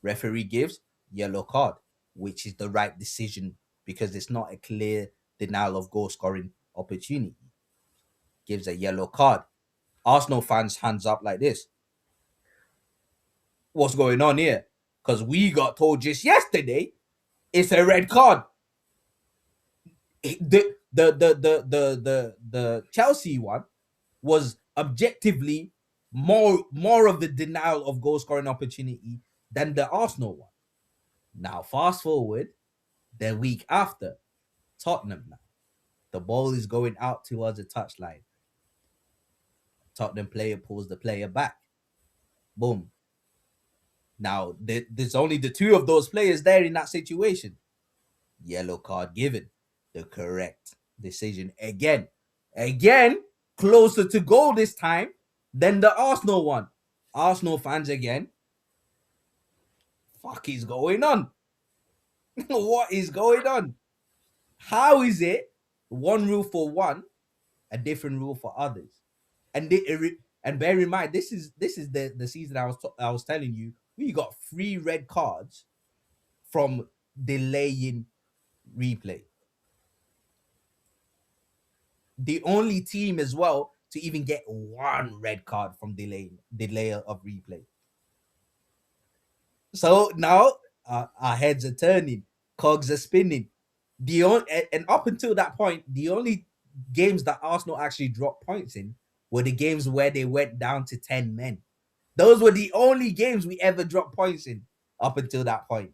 Referee gives yellow card, which is the right decision because it's not a clear denial of goal scoring opportunity. Gives a yellow card. Arsenal fans hands up like this. What's going on here? Because we got told just yesterday it's a red card. The Chelsea one was objectively more of the denial of goal scoring opportunity than the Arsenal one. Now fast forward the week after, Tottenham now. The ball is going out towards the touchline. Tottenham player pulls the player back. Boom. Now there's only the two of those players there in that situation. Yellow card given. The correct decision again. Again, closer to goal this time than the Arsenal one. Arsenal fans again. Fuck is going on? What is going on? How is it one rule for one, a different rule for others? And bear in mind, this is the season I was telling you we got 3 red cards from delaying replay. The only team as well to even get 1 red card from delay of replay. So now our heads are turning, cogs are spinning. And up until that point, the only games that Arsenal actually dropped points in were the games where they went down to 10 men. Those were the only games we ever dropped points in up until that point.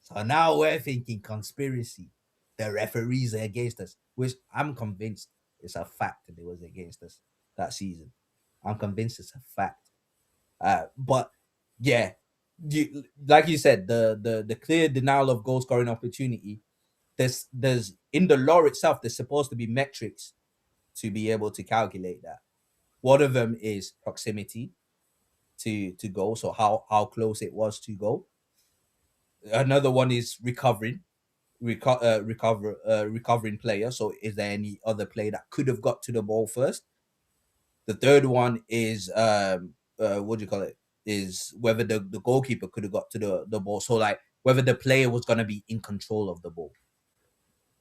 So now we're thinking conspiracy. The referees are against us, which I'm convinced it's a fact that it was against us that season. I'm convinced it's a fact. But yeah, like you said, the clear denial of goal scoring opportunity. There's in the law itself. There's supposed to be metrics to be able to calculate that. One of them is proximity to goal, so how close it was to goal. Another one is recovering player. So is there any other player that could have got to the ball first? The third one is what do you call it? Is whether the goalkeeper could have got to the ball. So like whether the player was gonna be in control of the ball.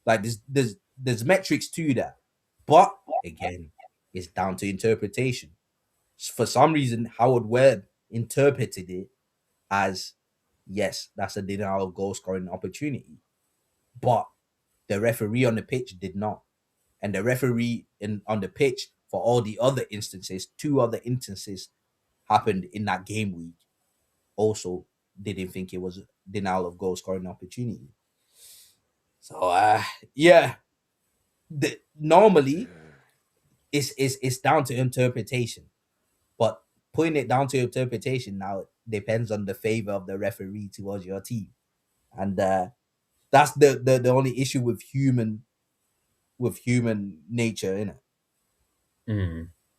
Like there's metrics to that. But again, it's down to interpretation. For some reason, Howard Webb interpreted it as yes, that's a denial of goal scoring opportunity. But the referee on the pitch did not. And the referee on the pitch for all the other instances, 2 other instances happened in that game week, also didn't think it was a denial of goal scoring opportunity. So yeah, normally it's down to interpretation, but putting it down to interpretation now depends on the favor of the referee towards your team, and that's the only issue with human nature, you know.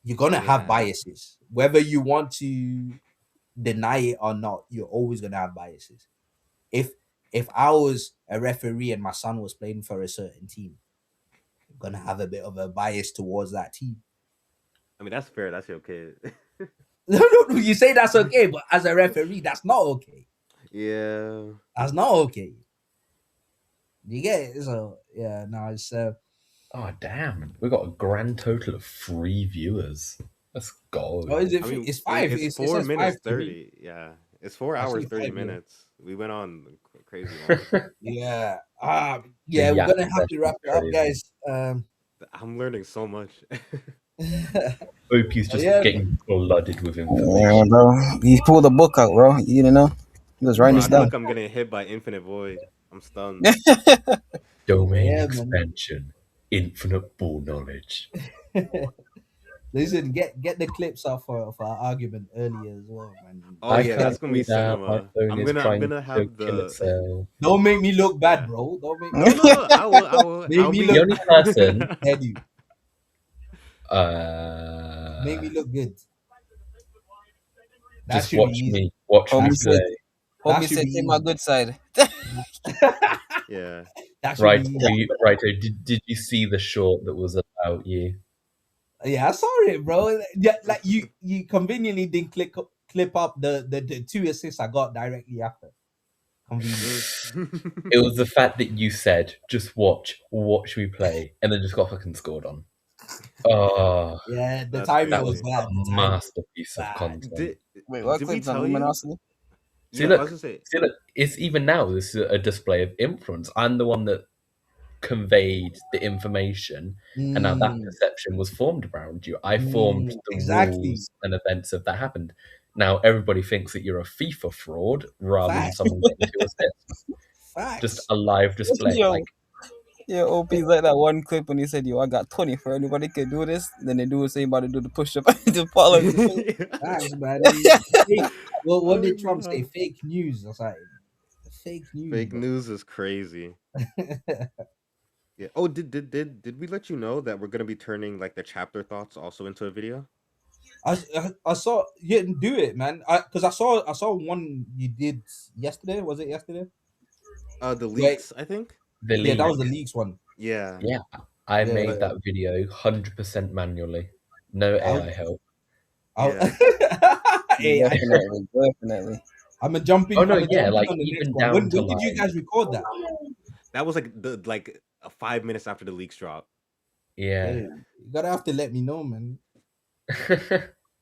You're gonna have biases, whether you want to deny it or not. You're always gonna have biases. If I was a referee and my son was playing for a certain team, I'm gonna have a bit of a bias towards that team. I mean, that's fair. That's your kid. No, you say that's okay, but as a referee, that's not okay. Yeah, that's not okay. You get it? So yeah, no, it's oh damn, we got a grand total of 3 viewers. Let's go. Oh, is it? I mean, It's 5. It's It 4 says minutes 5 to me. 30. Yeah, it's 4 I hours see 30 5 here. minutes. We went on crazy long. Yeah. Yeah, we're gonna have to wrap it up, guys. I'm learning so much. Opie's just getting flooded with Yeah, information. bro. He pulled the book out, bro. You didn't know? He was writing Bro, I this feel down. like I'm getting hit by infinite void. I'm stunned. Domain Yeah, man. expansion, infinite ball knowledge. Listen, get the clips off for our argument earlier as well, man. Oh yeah, that's gonna be cinema. I'm gonna have the. Don't make me look bad, bro. Don't make me. No, I will. Make I'll me be look. The only person. Head you. Make me look good. That Just watch me. Watch me play. Hope you said take my good side. Yeah. Right, Raito, did you see the short that was about you? Yeah, I saw it, bro. Yeah, like you conveniently didn't clip up the 2 assists I got directly after. Convenient. It was the fact that you said, just watch me play, and then just got fucking scored on. Oh, yeah, the timing was bad. A masterpiece of content. Wait, what did we clips on tell you? luminosity? See, Yeah, look, I was gonna say. see, look, it's even now. This is a display of influence. I'm the one that conveyed the information, and now that perception was formed around you. I formed the rules and events of that happened. Now everybody thinks that you're a FIFA fraud rather than someone getting to assist. Just a live display. Yo, yeah, OP's like that one clip when he said, "Yo, I got 20 for anybody can do this." Then they do the same about to do the push up to follow. Thanks, man. What did Trump say? Fake news or something? Fake news. Fake news is crazy. Yeah. Oh, did we let you know that we're gonna be turning like the chapter thoughts also into a video? I saw you didn't do it, man. Because I saw one you did yesterday. Was it yesterday? The leaks, I think. Yeah, that was the leaks one. Yeah. Yeah, I made that video 100% manually. No AI help. Yeah. Definitely. I'm a jumping. Oh no, yeah, like even down when to did you guys record that? That was like 5 minutes after the leaks drop. Yeah. Hey, you gotta have to let me know, man.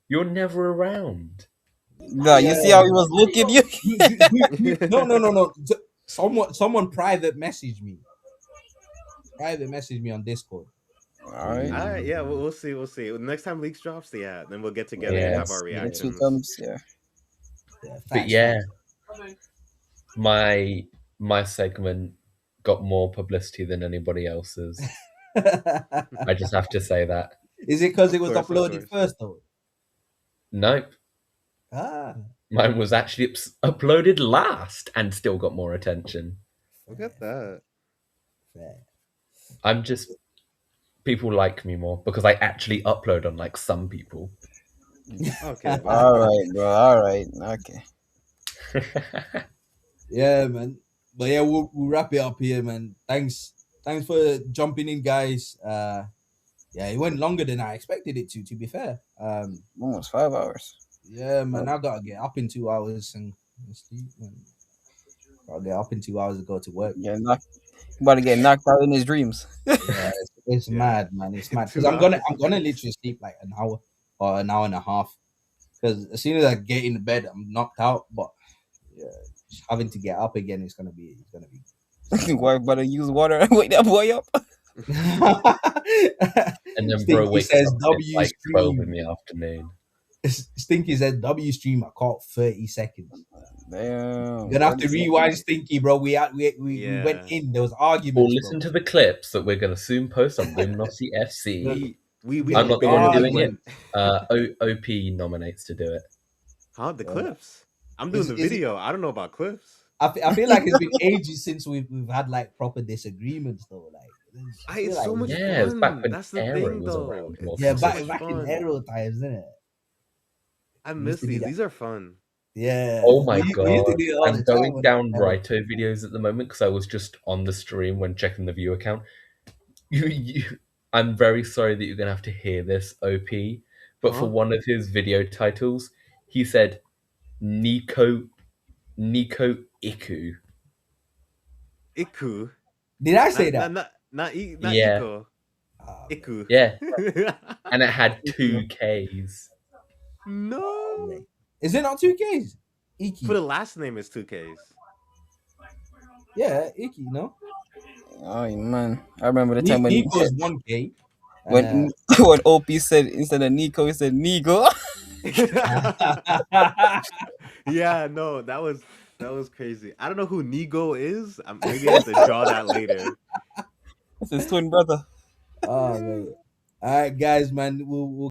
You're never around. No, you see how he was looking you? No. Someone private messaged me. Private messaged me on Discord. All right. Yeah, we'll see. Next time leaks drops, yeah, then we'll get together and have our reactions. But yeah, my segment got more publicity than anybody else's. I just have to say that. Is it because it was uploaded first, though? Nope. Mine was actually uploaded last and still got more attention. Look at that. Fair. I'm just people like me more because I actually upload unlike some people. Okay. All right, bro. All right. Okay. Yeah, man. But yeah, we'll wrap it up here, man. Thanks for jumping in, guys. Yeah, it went longer than I expected it to be fair. Almost 5 hours. Yeah, man, I gotta get up in 2 hours and sleep, man. Gotta get up in 2 hours to go to work. Yeah, about to get knocked out in his dreams. Yeah, it's Yeah. mad, man. It's mad. 2 Because I'm gonna hours. literally sleep like an hour or an hour and a half. Because as soon as I get in bed, I'm knocked out. But yeah, just having to get up again is gonna be Why better use water and wake that boy up? And then Stinky bro wakes says up and it's W like 12 in stream. the afternoon. Stinky said W stream. I caught 30 seconds. Damn. You're gonna have to rewind, Stinky, bro. We went Yeah. in. There was Or arguments. listen to the clips that we're gonna soon post on Lumnosy FC. We I'm not the one barely doing it. went- OP nominates to do it. Huh? The clips. I'm doing the Is it- video. I don't know about clips. I feel like it's been ages since we've had like proper disagreements though. Like I feel It's like so much Yeah, it was back fun. when That's the Aero thing, was though. around. It's yeah, so back much back in fun. Aero times, isn't it? I used miss to do these. that. These are fun. Yeah. Oh my we used to god. do it all I'm the time going when down Aero- Raito videos at the moment because I was just on the stream when checking the view account. I'm very sorry that you're gonna have to hear this, OP. But for Huh? one of his video titles, he said Nico Iku. Iku. Did I say that? Not Yeah. Iko. Ah, Iku. Yeah. And it had 2 Ks. No. man. Is it not 2Ks? Iki. For the last name is 2Ks. Yeah, Iki, no? Oh man, I remember the time when Nico's 1K. when OP said instead of Nico, he said Nigo. Yeah, no, that was crazy. I don't know who Nigo is. Maybe I have to draw that later. It's his twin brother. Oh man. All right, guys, man. We'll